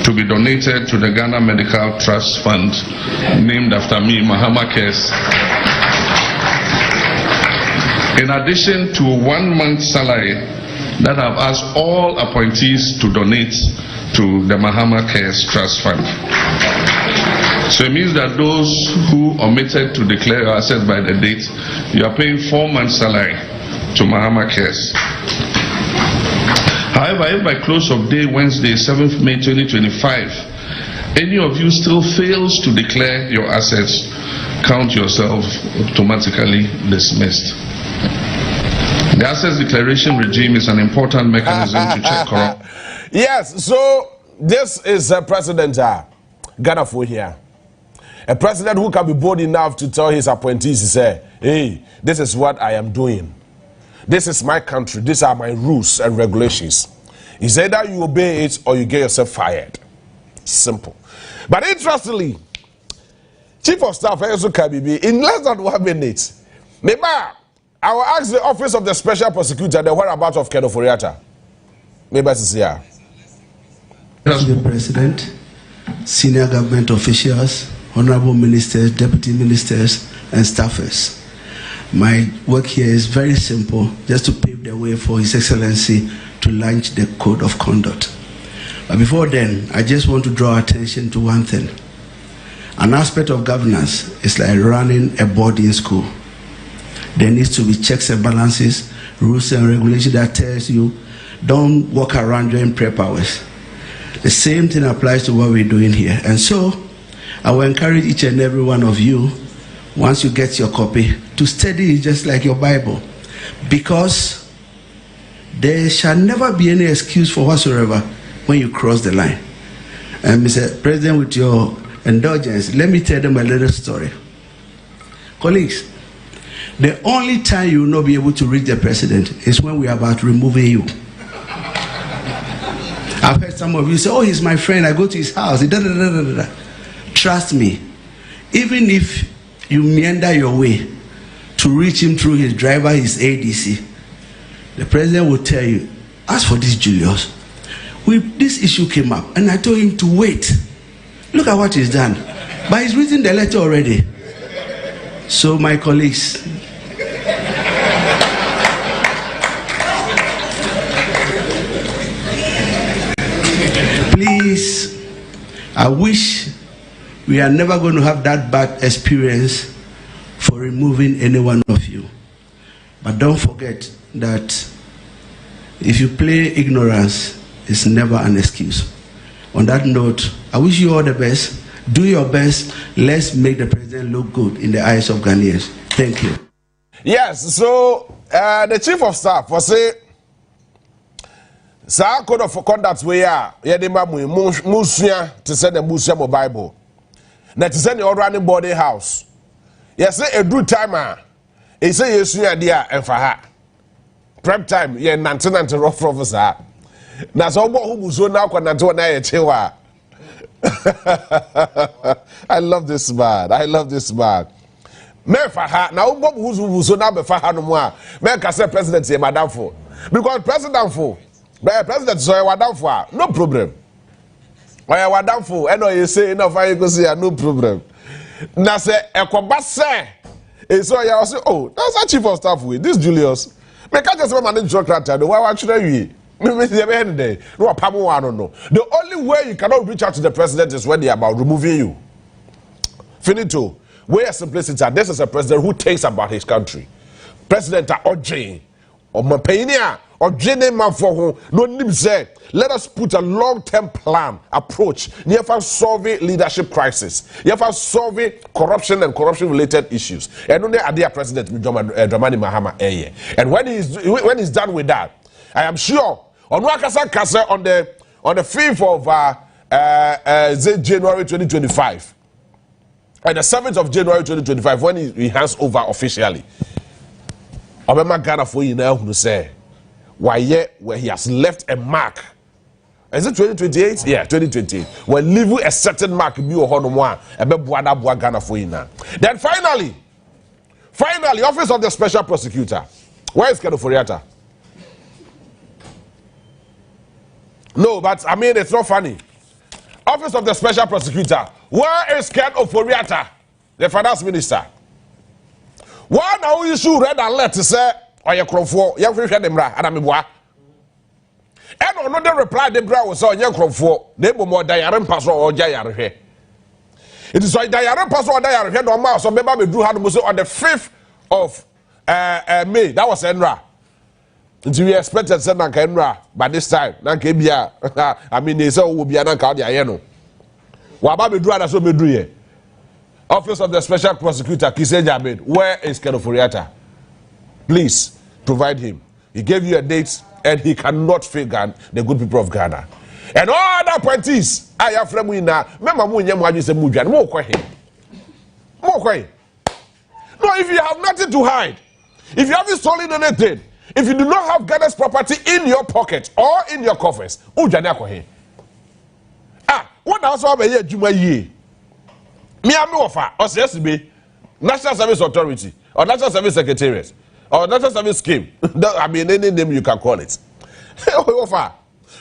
[SPEAKER 11] to be donated to the Ghana Medical Trust Fund, named after me, Maakye. In addition to 1 month's salary that I've asked all appointees to donate to the Maakye Trust Fund. So it means that those who omitted to declare your assets by the date, you are paying 4 months' salary to Maakye. However, if by close of day Wednesday, 7th May 2025, any of you still fails to declare your assets, count yourself automatically dismissed. The assets declaration regime is an important mechanism to check corruption.
[SPEAKER 9] Yes, so this is a president, Ghana for here. A president who can be bold enough to tell his appointees, say, hey, this is what I am doing. This is my country. These are my rules and regulations. It's either you obey it or you get yourself fired. Simple. But interestingly, Chief of Staff Kabibi, in less than 1 minute, maybe I will ask the Office of the Special Prosecutor the whereabouts of Keno Foriata. Maybe it's here.
[SPEAKER 12] The President, senior government officials, honorable ministers, deputy ministers, and staffers. My work here is very simple, just to pave the way for His Excellency to launch the Code of Conduct. But before then, I just want to draw attention to one thing. An aspect of governance is like running a boarding school. There needs to be checks and balances, rules and regulations that tells you don't walk around during prep hours. The same thing applies to what we're doing here. And so, I will encourage each and every one of you, once you get your copy, to study it just like your Bible. Because there shall never be any excuse for whatsoever when you cross the line. And Mr. President, with your indulgence, let me tell them a little story. Colleagues, the only time you will not be able to reach the president is when we are about removing you. I've heard some of you say, oh, he's my friend, I go to his house. Trust me, even if you meander your way to reach him through his driver, his ADC, the president will tell you, as for this Julius, this issue came up and I told him to wait. Look at what he's done. But he's written the letter already. So my colleagues, please, I wish we are never going to have that bad experience for removing any one of you. But don't forget that if you play ignorance, it's never an excuse. On that note, I wish you all the best. Do your best. Let's make the president look good in the eyes of Ghanaians. Thank you.
[SPEAKER 9] Yes, so the Chief of Staff was say, Sa code of conduct we are, Yedima Musia to send the Musia Bible. Na to send the running body house. Yes, say a good timer. He say yes, you idea and for her. Prep time, yeah, Nantan to rough officer. Na so who was so now when I I love this man. I love this man. Me for her. Now who's so now be for her no more. Me can say president here, madam for. Because president for But president so I down for no problem. Why I down for and you say enough I go see no problem. Na say ekoba say e so ya say oh that's a chief of staff with this Julius. Me can't just manage contractor the why actually we no the only way you cannot reach out to the president is when they are about removing you. Finito. Where simplicity, this is a president who thinks about his country. President Ojin or Mapania or Jenny Manfo, no name said, let us put a long-term plan approach near for solving leadership crisis, near for solving corruption and corruption-related issues. And only idea President Dramani Mahama Eye. And when he's done with that, I am sure Onua Kasa on the 5th of January 2025. And the 7th of January 2025, when he hands over officially, Obama Ghana for you now who say, why yet where he has left a mark. Is it 2028? Yeah, 2028. When leaving a certain mark, be a Honoma, a Bebuada Bua Ghana for you now. Then finally, Office of the Special Prosecutor. Where is Ken Oforiatta? No, but I mean, it's not funny. Office of the Special Prosecutor. Where is Ken Oforiatta, the Finance Minister? Why now you should read alert to say, or your crop young fish and Emra, and Amibwa? And another reply, the bra was on young crop for, they were more diarrhea pass or Jayar here. It is like diarrhea pass or diarrhea head on Mouse, or maybe drew had on the 5th of May. That was Enra. Until we expected Senna Kenra by this time, Nankebia. I mean, they say, will be an Ankadia. Wababe drew so medruye. Office of the Special Prosecutor, Kise Jabed, where is Ken Oforiatta? Please provide him. He gave you a date and he cannot fail the good people of Ghana. And all other appointees, I have from Wina, Memma Munyam Wajis and Mujan, more quay. No, if you have nothing to hide, if you haven't stolen anything, if you do not have Ghana's property in your pocket or in your coffers, Ujana. What else have a year, Juma ye? Me, I'm no offer, or says to be National Service Authority, or National Service Secretariat, or National Service Scheme. I mean, any name you can call it. Offer,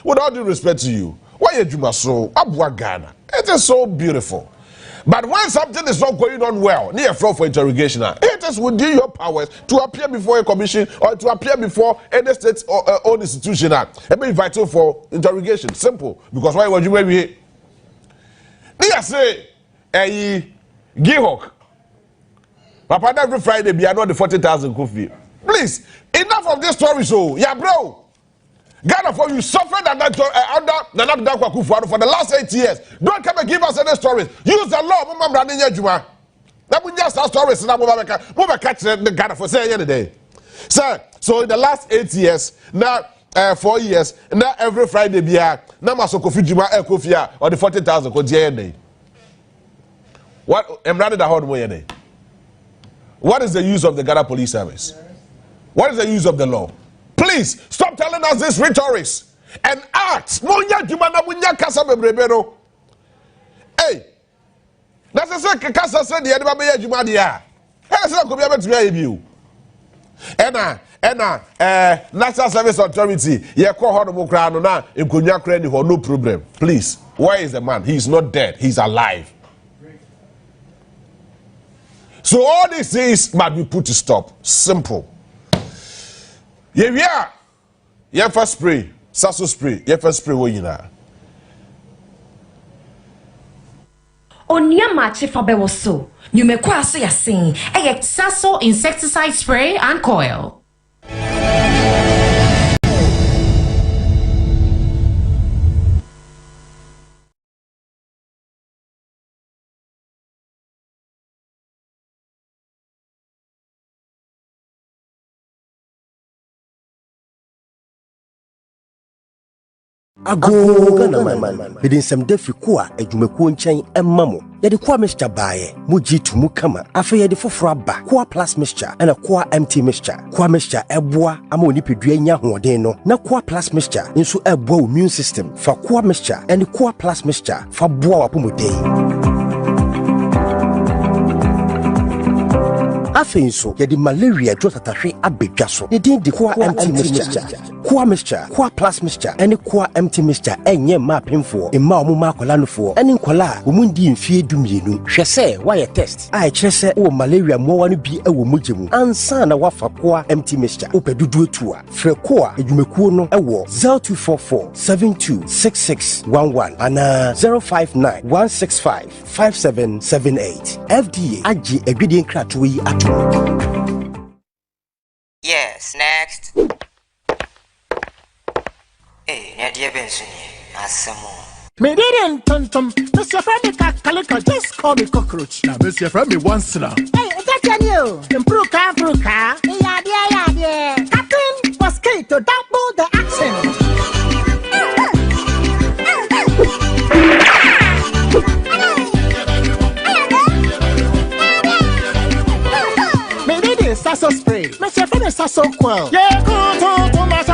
[SPEAKER 9] with all due respect to you, why you Juma so? Abua Ghana. It is so beautiful. But when something is not going on well, near flow for interrogation, it is within your powers to appear before a commission or to appear before any state or own institution and be invited for interrogation. Simple. Because why would you maybe here? They say, Gihok. Papa, every Friday, be another 40,000 coffee. Please, enough of this story, so, yeah, bro. Ghana, for you suffered under Nana Dankwa Kufuor for the last 8 years. Don't come and give us any stories. Use the law, Mama Brandon Juma. That we just have stories in Mama catch the Ghana for saying any day. Sir, so in the last 8 years, now 4 years, now every Friday be here, now Maso Kofi Juma Kofia or the 40,000 ko day. What am running the hard way? What is the use of the Ghana Police Service? What is the use of the law? Please stop telling us this rhetorics and act. Hey, that's a second Kasa said the Edibaba Jumadia. National Service Authority, yeah, call Honorable now in Kunya Credit for no problem. Please, where is the man? He's not dead, he's alive. So all these things must be put to stop. Simple. Yeah. First spray, Sasso spray, first spray what you know.
[SPEAKER 8] Onua Maakye fabe was so. You may quite say a sing.
[SPEAKER 10] Sasso insecticide spray and coil.
[SPEAKER 13] Ago Ghana within some defi kwa edwumakuo nchen emmamo yede kwa mixture baaye muji tumu kama afa yede foforo aba kwa plus mixture na kwa empty mixture kwa mixture eboa ama onipedua nya hoden no na kwa plus mixture nso eboa immune system fa kwa mixture and kwa plus mixture fa boa wapomodei afa nso yede malaria drotatahwe abedwa so yede de kwa empty mixture Kwa mixture, kwa plus mixture, any kwa empty mixture, enye ma pinfo, imma omu ma kola nufo, any kola, umundi infie dumyenu. Shese, why a test? I chese o malaria mo wani bi ewo mujemu. Ansa na wafa kwa empty mixture. Ope dudu etua. Fre kwa ejumekuo no ewo 0244-726611 ana 059-165-5778. FDA aji egredient kratui atomic.
[SPEAKER 14] Yes, next. Hey, Nadia Benson, Asamo.
[SPEAKER 15] Me didn't tum. Mr. Freddy Kalika, just call me cockroach. Now, Mr. Freddy once now. Hey, is that you? Improve car. Yeah. Captain was key to double the action. Me did sasso spray. Mr. Freddy sasso quell. Yeah, go to my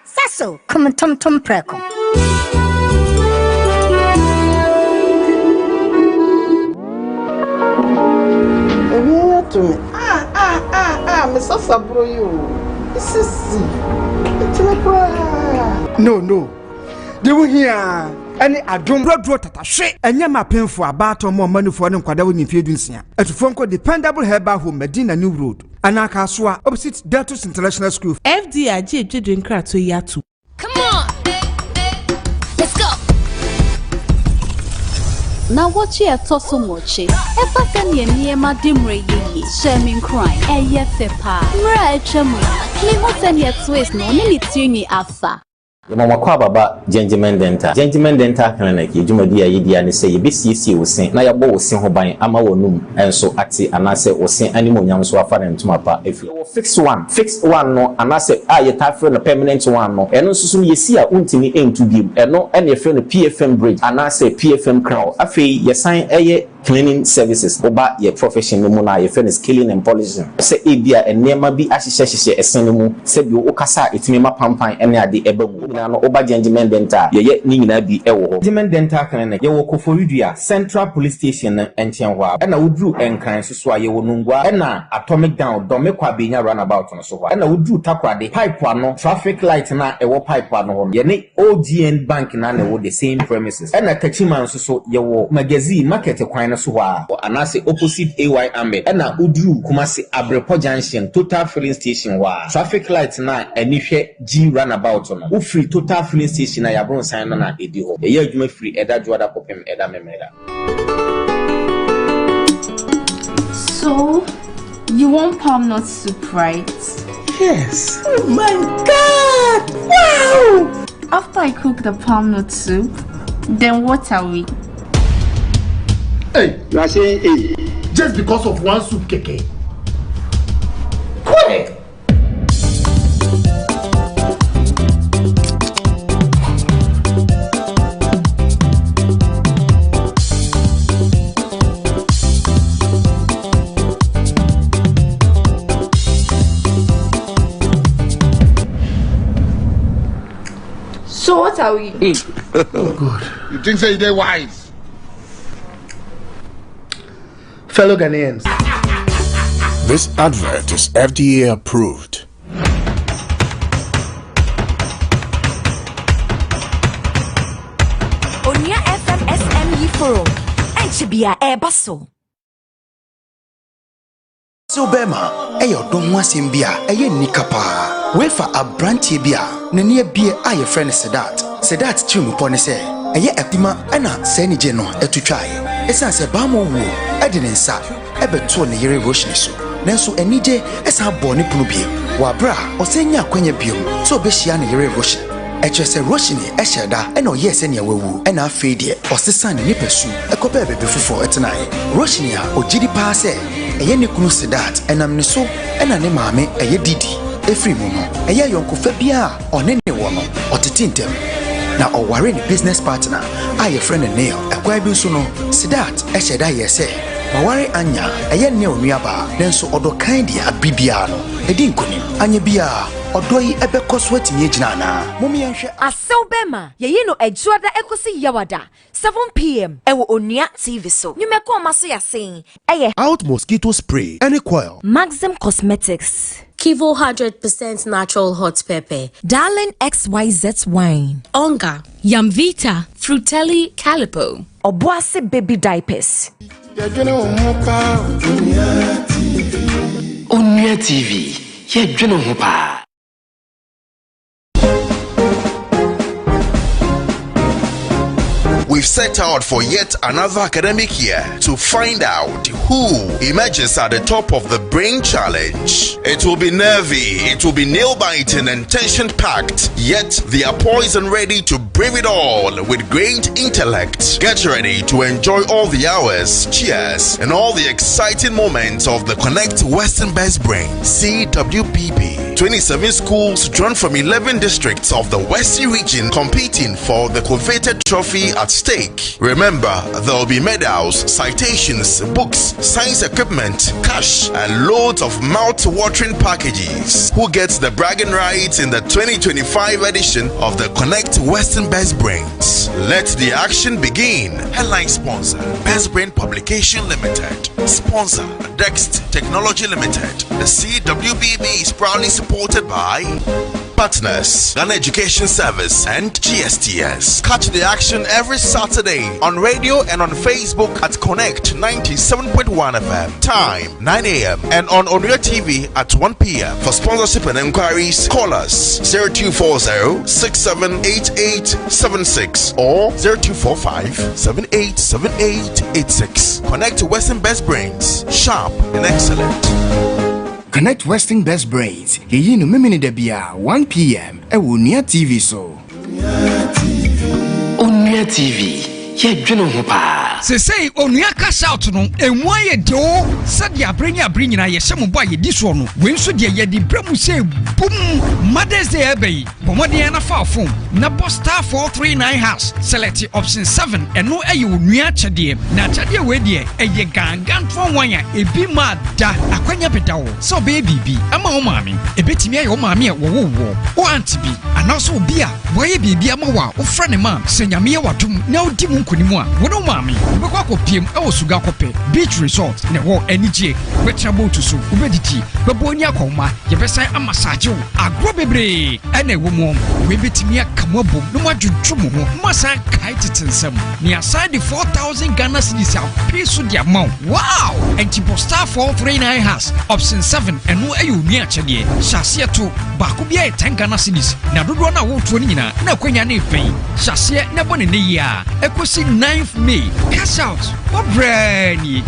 [SPEAKER 15] sasso.
[SPEAKER 16] Come tum preko.
[SPEAKER 15] To me. Miss Sabro, you. This is No. They were here. Any adum rodro tatashe. Enya ma penfo abato mo manufo ne nkwada woni fiedunsia. Etufonko dependable herbal home Medina New Road. Anaka soa opposite Deltus International School.
[SPEAKER 17] FDA jedwedwen krato yatu.
[SPEAKER 18] Come on. Let's go. Now watch here toso moche. Efa kan ye niema dimre ye. Shaming crime. Eye fepa. Mra echemu. Kle hoten ye twist no ni tini afa.
[SPEAKER 19] Mama kwa baba Gentleman Dental Clinic yedwumadi ya yedi ane se yebesiesi wosen na yabo wosen ho ban ama wonum enso ate anase wosen animonyam so afa ntuma pa efi fix one no anase ayetafre no permanent one no eno susu yesi a untimi entu bi eno ene efre no PFM bridge anase PFM crown afi yesan eye cleaning services oba ye profession no mu na ye fene scaling and polishing se ebia enema bi ahyehyehye esen no mu se bi okasa etimi mapampan ene ade eba mu na no oba Gentleman Dental ye ni nyina bi ewo ho Gentleman Dental Clinic ye wo Koforidua Central Police Station enten ho ena wodru enkran so so ye wo nungwa ena Atomic Down domekwa benya runabout no so ho ena wodru takwade pipe ano traffic light na ewo pipe ano ho ye ne OGN bank na na wo the same premises ena Kachiman so ye wo magazine market kwan so wa anase opposite AY Ambe ena udru Kumasi Abrepo Junction Total Filling Station wa traffic light na enihwe G runabout no u free Total Filling Station na yabron sign na edi ho ye adwuma free eda joada popem eda memeda.
[SPEAKER 20] So you want palm nut soup, right?
[SPEAKER 15] Yes. Oh my God! Wow!
[SPEAKER 20] After I cook the palm nut soup, then what are we?
[SPEAKER 15] Hey, you are saying hey just because of one soup keke. Quick!
[SPEAKER 20] So what are we?
[SPEAKER 15] Oh God!
[SPEAKER 21] You think so? They're wise.
[SPEAKER 15] Fellow Ghanaians.
[SPEAKER 22] This advert is FDA approved.
[SPEAKER 8] Onia FM SME Forum. Enchibia Ebaso.
[SPEAKER 23] Sobema, eyo don wasem bia, eye nikapa. Wefa abrantie bia, nene bie aye friend Sedat chimupo ne se, eye aktima ana seni je no etutwae. Esa se ba mo wo, ede ne nsa, ebeto ne yere roshni so. Nenso enije esa bo ne punu bie. Wa bra, osenya kwanya biom, so obehia ne yere roshni. Echese roshni esheda, ena oyese ne awewu, ena afedie, osesa ne nipesu, ekobe bebe fufo etenae. Roshni a ogidi pa se, eye ne kunu Sedat, enam ne so, ena ne maame eye didi. Efri mu no, eye yonkofa bia one ne wo no, otete ntem. Na oware ne business partner, aye friend Neil, ekwa bi so no, Sedat Esheda Yese Mawari Anya Eye ne onuaba nenso odokan dia bibia no edi nkoni anya bia odoi ebekọ so atimi agina na momi yenhwe
[SPEAKER 8] asew bema ye no ejuada ekosi yawada 7 p.m. ewo Onua TV so nyumeko maso yasen eye
[SPEAKER 22] Out mosquito spray any coil
[SPEAKER 8] Maxim Cosmetics
[SPEAKER 3] Kivo 100% natural hot pepper.
[SPEAKER 8] Darling XYZ wine.
[SPEAKER 3] Onga. Yamvita. Frutelli Calipo.
[SPEAKER 8] Obuasi baby diapers.
[SPEAKER 4] Onua TV. Ye dwene ho pa.
[SPEAKER 21] We've set out for yet another academic year to find out who emerges at the top of the brain challenge. It will be nervy, it will be nail-biting and tension-packed, yet they are poised and ready to brave it all with great intellect. Get ready to enjoy all the hours, cheers, and all the exciting moments of the Connect Western Best Brain CWBB. 27 schools drawn from 11 districts of the Western region competing for the coveted trophy at stake. Remember, there will be medals, citations, books, science equipment, cash, and loads of mouth-watering packages. Who gets the bragging rights in the 2025 edition of the Connect Western Best Brains? Let the action begin. Headline sponsor, Best Brain Publication Limited. Sponsor, Dext Technology Limited. The CWBB is proudly supported by partners, Ghana Education Service, and GSTS. Catch the action every Saturday on radio and on Facebook at Connect 97.1 FM. Time 9 a.m. and on Onua TV at 1 p.m. For sponsorship and inquiries, call us 0240-678876 or 0245-787886. Connect Western Best Brains, sharp and excellent.
[SPEAKER 23] Connect Western Best Brains. Ye no memini debia 1 p.m. Onua TV so.
[SPEAKER 4] Onua TV. Ye dwene ho pa.
[SPEAKER 2] Say Onua cash out no enwa ye do said abrenyi na ye hyem boy ye diso no we nso de ye di bremu say boom Mother's Day ebe bomode na fa phone na boss star 439 hash select option 7 eno eye Onua chede na chede we de eye gangan fon wan ya ebi ma da akwanya bedawo so be bibi ama o maami ebetimi aye o maami e wo o anti bi anaso obi a boye bibi ama wa o fra ne ma senyame ye wadum na odi mu nkonimu a wo no maami obekwa kopiem e wo suga kope beach resort ne wo anije wetra boat so obediti beboni akoma ye besan amasaje wo agro bebre ene wo mu we betimi akama bom no madwudwu mo ho masa kai titensem ni aside 4000 Ghana cedis a piece di amount wow entipo star 439 has option 7 eno ayo ni achede hyase to baako bia 10 Ghana cedis na dodo na wo to ni nyina na kwanya na efen hyase na bone ne yi a ekosi 9th May cash out what brand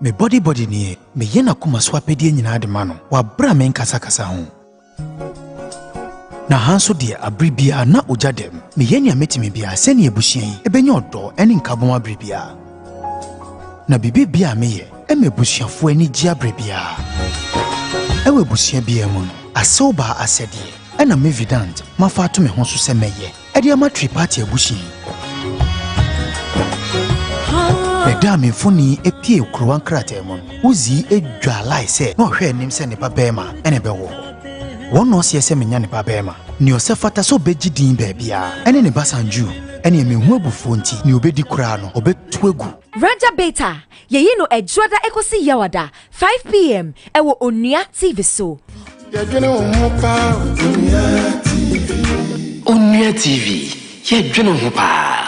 [SPEAKER 23] Me body ni me yena kuma swapedie nyina de ma no wa bra men kasa ho na hanso de abribia na ojadem me yenia metime bia sene ebuhien ebenye odo ene nkabon abribia na bibia meye emebuhiafo ani gi abribia ewe buhia bia mu no asoba asedie ena me vidant mafato me ho so se meye ede ama tripati abuhien Meda me funi epie ukrowan krate mon uzi edwa lai se no hwe nim se ne babema ene bewo wono se se menya ne babema ni osefata so begidin baabia ene ne basanju ene me hu abufo nti ni obedi kura no obetu egu
[SPEAKER 8] Raja Beta yeyi no ejuada ekosi yawada 5 p.m. ewo Onua TV so
[SPEAKER 4] Onua TV ye dwene ho pa.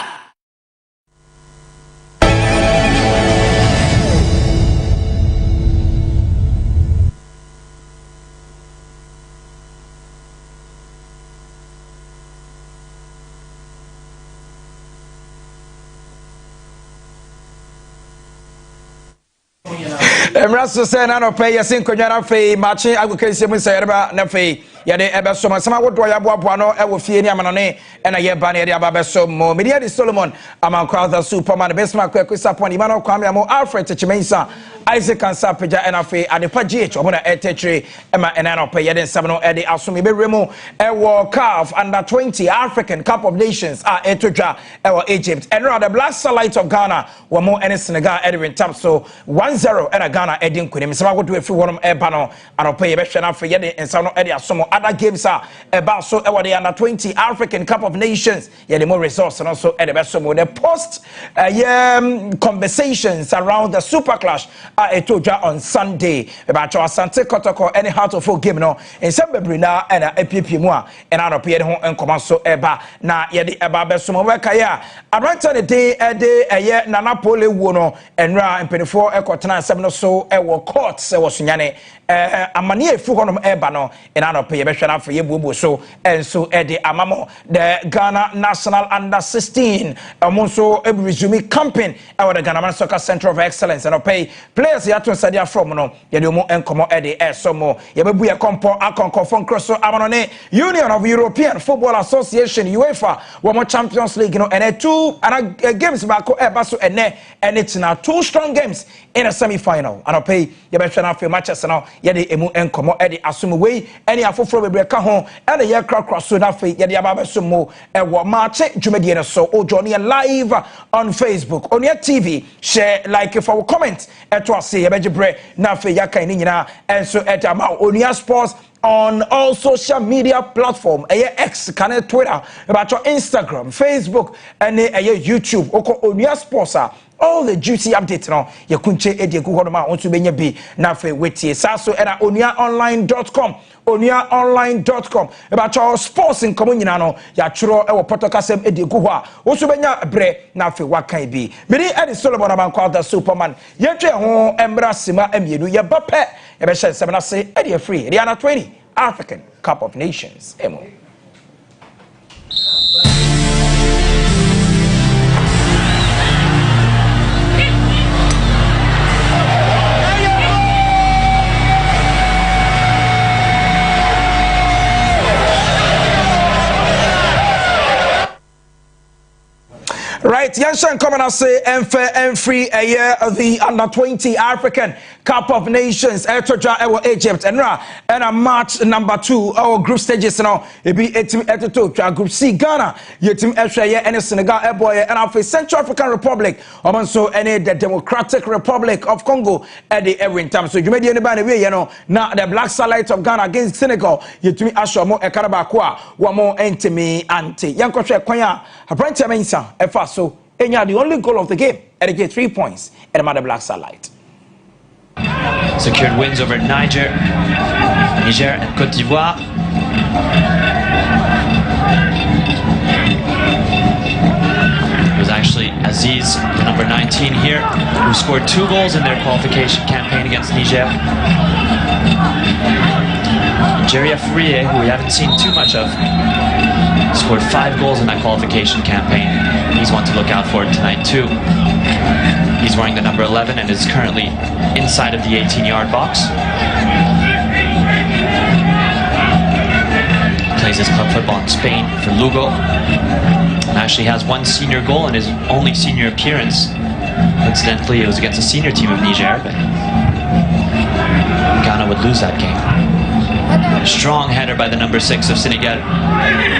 [SPEAKER 24] Emraso say na no pay yasin konwa na fe maakye agokese mu sayerba na fe ye de ebeso masama wodo ya boaboa no e wo fie ni amano ne na ye ba ne de ababeso mo media di Solomon amankwa the superman besma kwakusa pon imano kwame mo Alfred Chimensa Isaac Ansapeja NFA Adepa GH obona etetre ema enanope yeden sabno ede asumi be remo ewo CAF under 20 African Cup of Nations etodwa ewo Egypt and the Black Starlights of Ghana were more any Senegal Edwin Tap so 1-0 and Ghana edin kunim sama go do efi wonum eba no anope ye be hwe na fe yeden ensabno ede asomo other games eba so ewo the under 20 African Cup of Nations yede more resource and also ede be so the post conversations around the Super Clash etodwa on Sunday about our Sante Kotoko any heart of full game no in September na and APP mu a and anope yede ho enkoman so eba na yede eba be so mo weka ya abranta day eye nana pole wo no enra mpenifo ekotena asem no so ewo court se wo sunyane amane efu honom eba no ina no pe ye behwe na afa ye buobuo so enso ede amamo the Ghana National Under 16 amonso resume campaign the Ghana Soccer Center of Excellence and pay players ya to sadia from no ye de mo enkomo ede esomo ye bebu ye kompo akonkofon crosso amanone Union of European Football Association UEFA wo mo Champions League no and two games back eba so ene and it's now 2 strong games in a semi-final and pay ye behwe na afa matches no yede emu enkomo ede asumu we any afoforo bebre ka ho ene ye krakra so na fe yede aba so mo ewo Maakye dwumadie no so o join live on Facebook on your TV share like if our comment eto ase ye bejebre na fe yakan ni nyina enso etama Onua Sports on all social media platform X kana Twitter about your Instagram Facebook and YouTube oko Onua Sports all the juicy updates no ye kunche edi egu ma onto benya bi na fe wetie saso era onuaonline.com about your sports in common nyina no ya churo e wo potokasem edi egu ho a onto benya bre na fe wakan bi meri edi Solomon Abankwal the Superman ye twe ho embra sima amienu ye bape ye be hye sem na se edi free the under 20 African Cup of Nations emo. Right, Yanshan coming and say free a year of the under 20 African Cup of Nations etodwa ewo Egypt and a match number 2 our group stages now it be etim group C Ghana yetim ehwe and Senegal eboy and our Central African Republic also any the Democratic Republic of Congo at the every time so you made anybody way you know now the Black Starlights of Ghana against Senegal yetimi ashomo ekaraba ko a wamo entimi anti yankotwe kwanya apprentice mensa efa so enya the only goal of the game at get 3 points at the Black Starlight.
[SPEAKER 1] Secured wins over Niger and Côte d'Ivoire. It was actually Aziz, the number 19 here, who scored 2 goals in their qualification campaign against Niger. Jerry Afriye, who we haven't seen too much of, scored 5 goals in that qualification campaign. He's one to look out for tonight too. He's wearing the number 11 and is currently inside of the 18-yard box. Plays his club football in Spain for Lugo. And actually has 1 senior goal in his only senior appearance. Incidentally, it was against a senior team of Niger, but Ghana would lose that game. A strong header by the number 6 of Senegal,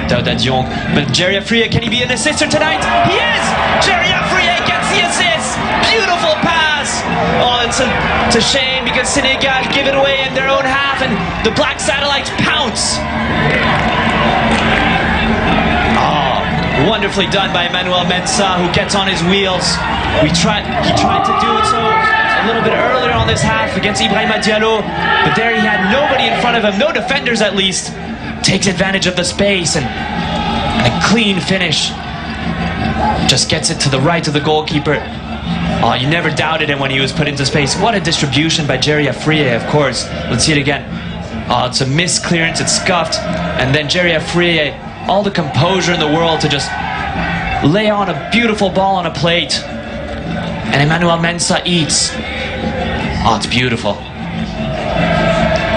[SPEAKER 1] Daouda Diong. But Jerry Afriye, can he be an assister tonight? He is! Jerry Afriye gets the assist! Beautiful pass! Oh, it's a shame because Senegal give it away in their own half and the Black Satellites pounce! Oh, wonderfully done by Emmanuel Mensah, who gets on his wheels. He tried to do it so a little bit earlier on this half against Ibrahima Diallo, but there he had nobody in front of him, no defenders at least. Takes advantage of the space and a clean finish. Just gets it to the right of the goalkeeper. Oh, you never doubted him when he was put into space. What a distribution by Jerry Afriye, of course. Let's see it again. Oh, it's a missed clearance, it's scuffed. And then Jerry Afriye, all the composure in the world to just lay on a beautiful ball on a plate. And Emmanuel Mensah eats. Oh, it's beautiful.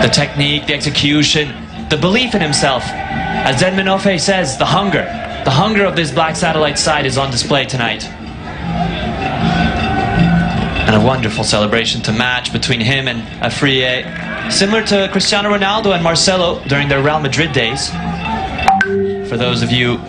[SPEAKER 1] The technique, the execution, the belief in himself. As Zen Minofe says, the hunger of this Black Satellite side is on display tonight. And a wonderful celebration to match between him and Afriye, similar to Cristiano Ronaldo and Marcelo during their Real Madrid days. For those of you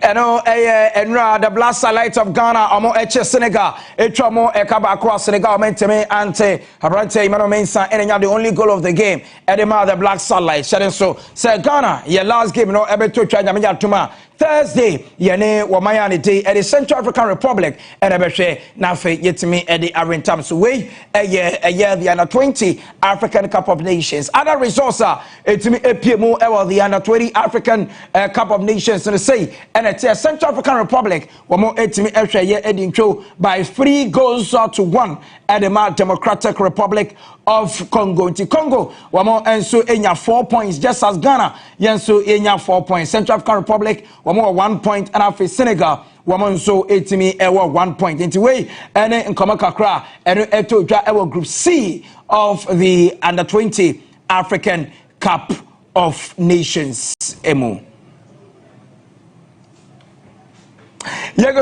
[SPEAKER 24] the Black Starlights of Ghana, Omo Eche Senegal, Echomo Ekaba across Senegal, Menteme, Ante, Abrante, Emmanuel Mensah, and the only goal of the game, Edema, the Black Starlights. So, say Ghana, your last game, no, able to try Tuma. Thursday, yene wamayani day at the Central African Republic, and Ebeshe, Nafe, Yetimi, Eddie Arentam. So, we a year, the under 20 African Cup of Nations. Other results are Etimi Epiemo, the under 20 African Cup of Nations, and say, and it's a Central African Republic, one more Etimi Eshe, Eddie Cho by 3 goals to 1 at the Democratic Republic of Congo. In Congo, one more and so in 4 points, just as Ghana, Yenso in 4 points. Central African Republic, one more 1 point, and after Senegal, woman so 80 1 point. Into way, and in Komakakra, and eto our Group C of the under 20 African Cup of Nations. Emu.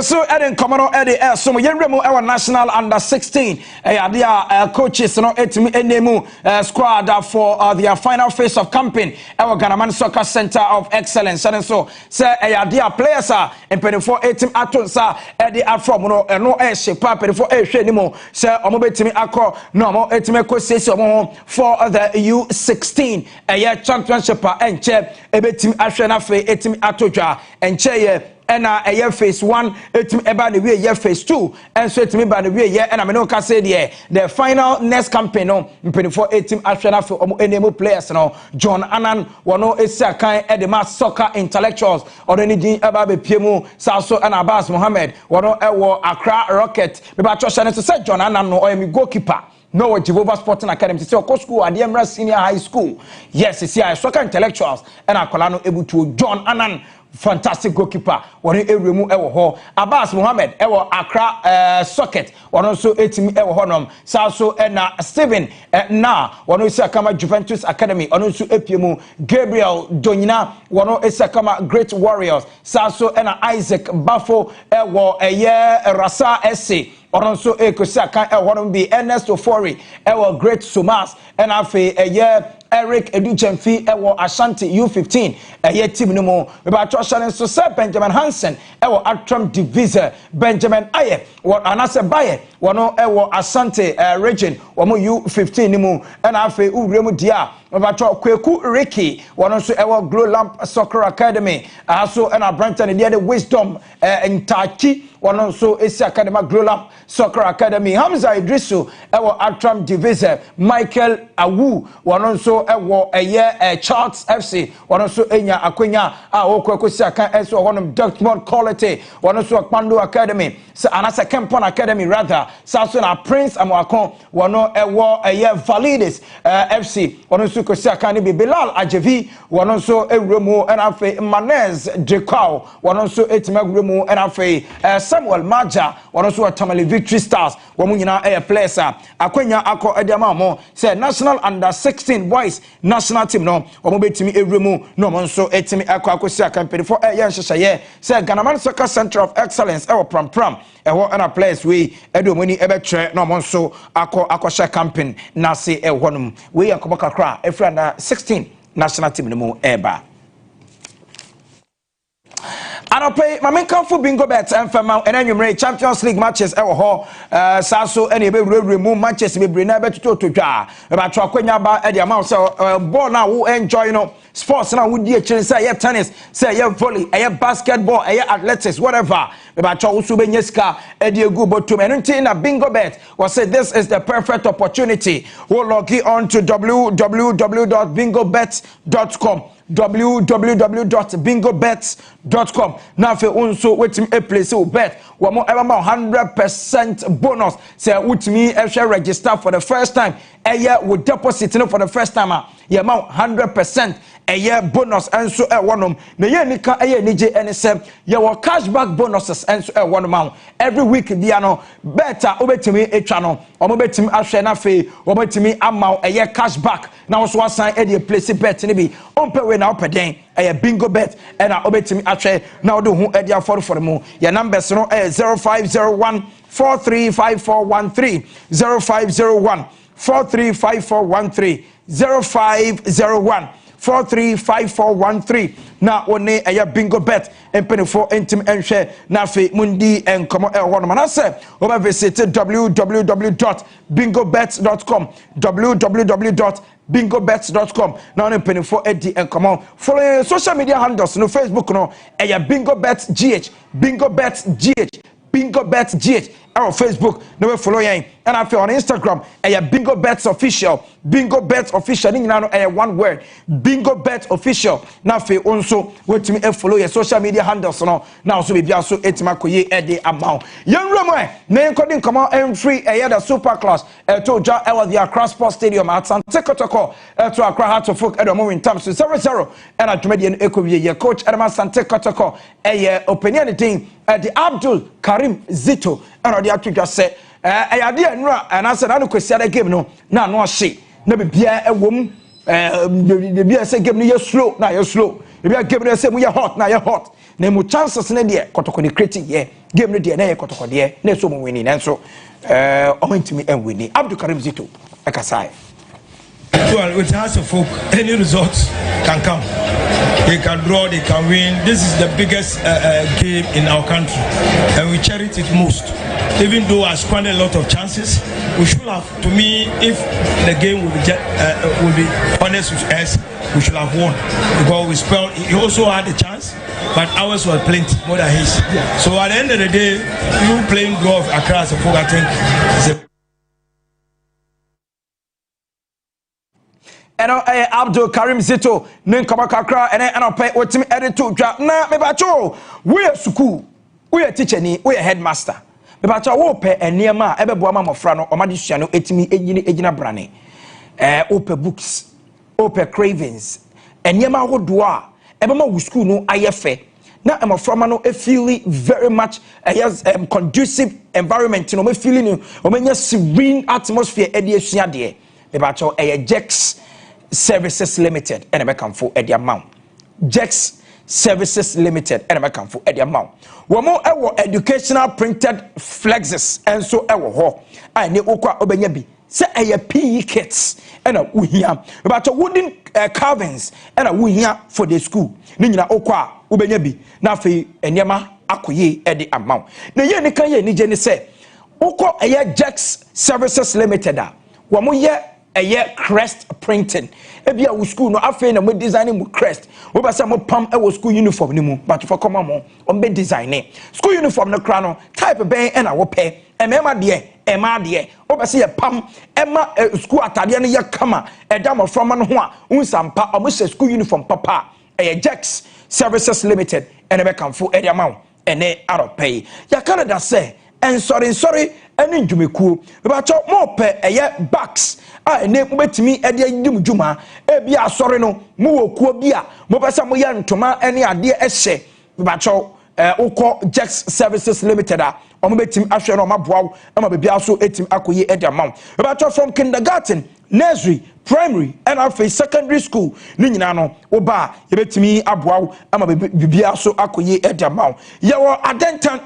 [SPEAKER 24] So Eden Commodore Eddie so Yenremo our national under 16 their coaches no etimi enemu squad for their final phase of campaign our Ghana Soccer Center of Excellence and so say their players are in 24 team atonsa Eddie from no shape papa for hwenimo say omo betimi akọ no omo etimi kosesi omo for the U16 championship enche ebetimi ahwe na fe etimi atodwa enche and phase 1 about the way phase 2 and so to me by the way and I mean can say the final next campaign no 24 team actually for enable players no John Annan wono esiakan edema soccer intellectuals or anything about be piemu Saso and Abbas Mohammed wono ewo Accra Rocket be ba chosha to say John Annan no me goalkeeper no Jehovah Sporting Academy to say school at the Emerald Senior High School. Yes, it's here soccer intellectuals and Akolano able to John Annan fantastic goalkeeper. One remove ewo Abbas Mohammed ewo Accra socket. One also 18 ewo honom. Saso na Steven na one also kama Juventus Academy. One also epiemu Gabriel Donina. One also kama Great Warriors. Saso na Isaac Bafo ewo Rasa SC. Also Ekosaka ewo be Ernest Ofori ewo Great Sumas and afe Eric Educhemfi ewo Ashanti U15 team no more about Choshan so Sir Benjamin Hansen ewo Atram Divisor Benjamin Aye what anase Baye wono ewo Asante region womo U15 ni mu and afe uremu dia about Kweku Ricky wono so ewo Glow Lamp Soccer Academy also and Branton the Wisdom in Taki wono so esi Academy Glow Lamp Soccer Academy Hamza Idrisu ewo Atram Divisor Michael Awu wono so ewo Charts FC wono so enya akwenya okwekosi aka eso wono Dortmund Quality wono so Akpando Academy so anasa Kempon Academy rather so na Prince Amwakon wono ewo Valides FC wono so kosi aka ni Bilal Ajevi wono so ewremu and afi Manez Dekau wono so etimagwremu and afi Samuel Maja wono so Tamale Victory Stars womo nyina players akwenya akọ ediama mo say national under 16 boys national team no womo betimi ewremu no mo nso etimi akọ campaign for yenhyehyeye say Ghana Soccer Center of Excellence ewo pram ewo na players we edomoni ebetre no mo nso akọ campaign na se ewo nom we yakobo kakra efra na 16 national team no mo eba Anope mamenkanfo bingo bet enfama enanwumre Champions League matches ewo ho saso ene be remove matches be brina betuto todwa e ba twa kwanya ba e dia ma so ball na wo enjoy no sports na wo die chire say tennis say volley basketball athletics whatever e ba twa wo so be nyesika e die gu botum eno nti na bingo bet was say this is the perfect opportunity wo log on to www.bingobet.com www.bingobet.com now fe unso wetim a place o bet we mo ever 100% bonus say with me register for the first time with deposit for the first time yeah 100% eye bonus enso e wonom na ye nika eye nije ene se ye wo cashback bonuses enso e wonom every week bia no better obetimi etwa no omo betimi ahwe na fe obetimi ama eye cashback na wo so asan e dey place bet ne bi ompe we na opeden eye bingo bet e na obetimi ahwe na wo do hu e dey for mu your numbers no 0501 435413 0501 435413 0501 435413 na one aya bingo bet empenefo entim enhwe na fe mundi enkomo ewono na se o visit www.bingobet.com www.bingobet.com na one empenefo edi enkomo follow social media handles no Facebook no aya bingobet gh bingobet gh on Facebook, no follow yen, and I feel on Instagram, Bingo Bets Official, Bingo Bets Official, one word, Bingo Bet Official. Now feel also wait to me follow your social media handles now so be also etmakoye ede amount. Young Romo, name coding come out and free the super class to Ja the Accra Sports Stadium at Sante Kotoko to Accra Heart of Folk at the moment time so 0-0 and at Median Eco your coach Edema Sante Kotoko opinion thing at the Abdul Karim Zito and the actually just say idea and I said I don't question the game no she no be bia a woman the bia say game you slow now you slow the bia game say we hot now you hot na mo chances na there kotoko ni creating here game no there na kotoko there na so mo winning and so me and winning Abdul Karim Zito akasai.
[SPEAKER 5] Well, with House of Folk, any results can come. They can draw, they can win. This is the biggest game in our country, and we cherish it most. Even though I squandered a lot of chances, we should have. To me, if the game will be honest with us, we should have won because we spelled. He also had a chance, but ours was plenty more than his. So at the end of the day, you playing golf across the Folk, I think, is a
[SPEAKER 24] and Abdul Karim Zito nen kama kakra and pay wetimi edit to dwa na me bacho we are school we are teacher ni we are headmaster me bacho wo pe eniema ebebo ama mofra no omadesua no etimi egina brane ope books ope cravings eniema hodo a ebema wo school no ayefe na amaframa no feel very much conducive environment no me feeling o menya serene atmosphere edi asua de me bacho Jex Services Limited and I come for the amount. Jex Services Limited and I come for the amount. One more educational printed flexes and so our ho. I need okwa obenyabi. Say a PE kits and a we here about a wooden carvings and a we here for the school. Nina okwa obenyabi. Na fe enyama akoye at the amount. Na ye ne kan ye ni je ne say okwa Jex Services Limited a. One more ye crest printing ebia wo school no afei na mo designing mo crest wo ba say mo pam e wo school uniform ni mu but for come on be designing school uniform no kra no type ben e na wo pe emema de wo ba say pam ema school atade no ye kama e da mo from no ho a unsampa o mo school uniform papa Jex Services Limited and be kan fo e de amount ene aropay ya Canada say and sorry any njumekuo bacho mo pe backs ne betimi e de dim djuma e bia asori no mo wokuo bia mo pesa mo ya ntoma ene ade ehye bacho ukọ Jex Services Limited a mo betimi ahwe no maboa ama bia so etim akoye e de amount bacho from kindergarten nursery primary and after secondary school ni nyina no wo ba ye betimi aboa ama bia so akoye e de amount ye wo adentan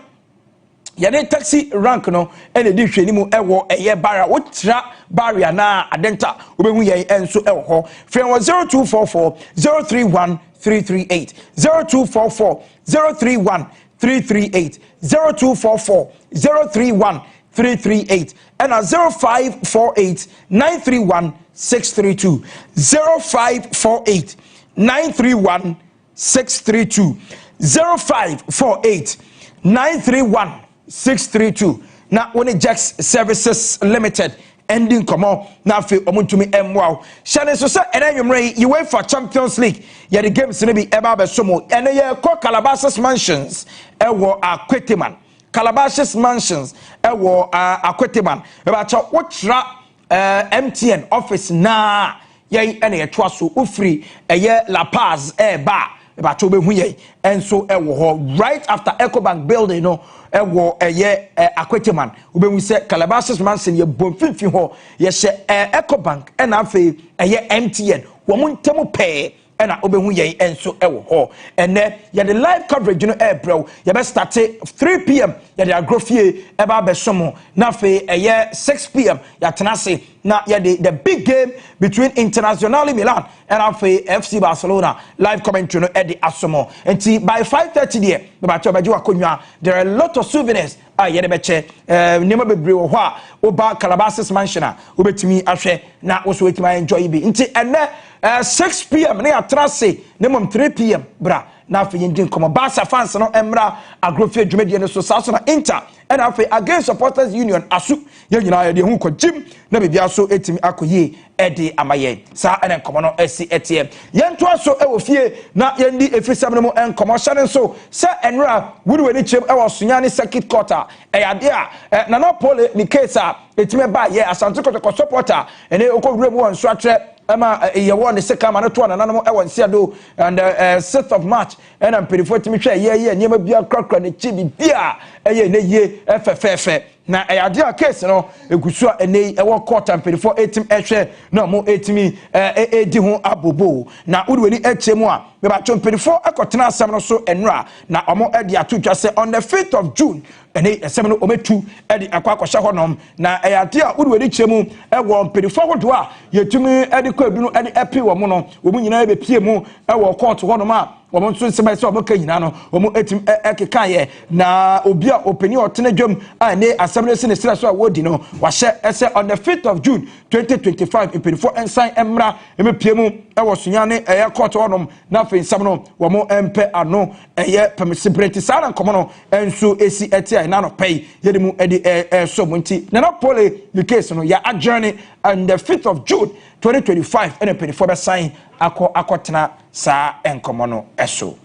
[SPEAKER 24] yane taxi rank no ene di hwani mu ewo barrier wo tra barrier na adenta obehu ye enso ewo ho free 0244 031 338 0244 031 338 0244 031 338 and 0548 931 632 0548 931 632 0548 931 632 na woni Jex Services Limited ending come na fe omuntumi emwa shane so say enanwumre UEFA Champions League ye the games ne bi eba be somo ene ye ko Calabasas Mansions ewo Akweteman Calabasas Mansions ewo Akweteman eba cha wotra MTN office na yen ene ye toa so ofri eye La Paz ba ba to be hu yen enso ewo ho right after Ecobank building no ewo eye Akweteman obehu se Calabasas Mansion ye bonfinfi ho ye hye Ecobank ena afi eye MTN wo mu ntemu pe ena obehu yen enso ewo ho ene ye the live coverage no bro ye be start 3 p.m. ye the agrofie eba be somo na fe eye 6 p.m. ya tenase na ye the big game between Internazionale Milan and afe FC Barcelona live commentary no the asomo enti by 5:30 there the bacho beji wakonwa there are a lot of souvenirs ye de beche nema bebre wo ho a oba Calabasas Mansion a obetimi ahwe na wo so wetima enjoy bi enti ene 6 p.m. na atrase nemom 3 p.m. bra na afi yindin komo Barca fans no emra agrofie dwumedie no so saso na Inter and afi against supporters union asu ye nyina ye de hu ko jim na bibia so etimi akoye edi amaye sa ene komo no esi etie yento aso e wo fie na yendi efisam no mo enkomo hyane so se enra wuri weni chem e wo sunya ne circuit quarter e yade a na no pole ni case a etime ba ye asante ko supporter ene okowure mu won so atre Emma ye won the second man to na no e won siado and 6th of March and am perifo timi hwe ye niam bia krakra ne chi bia eye ne ye efefefe na eyade a case no egusu a ene e wo court am perifo etim ehwe na mo etimi edi ho abobo na udweni echemu a me ba chom perifo akotena asam no so enra na omo edi atudwa se on the 5th of June ene esem no ometu edi akwakosha honom na eyade a udweni chemu e wo perifo hodo a yetumi edi ko ebi no edi epi wo mo no wo nyina be pie mu e wo court honom a wo nso nsema se obo ka nyina no wo etim ekeka ye na obi a openi otene dwam a ne assembly se ne sira so a wodi no wahye ese on the 5th of June 2025 impedifo ensan emra emepie mu e wo sunya ne eye court honom na fe nsam no wo empe ano eye permissibility sara nkomo no enso esi eti na no pay yedi mu edi so munti na no pole the case no ya adjourn on the 5th of June 2025 and impedifo be sign akotena sa enkomo no eso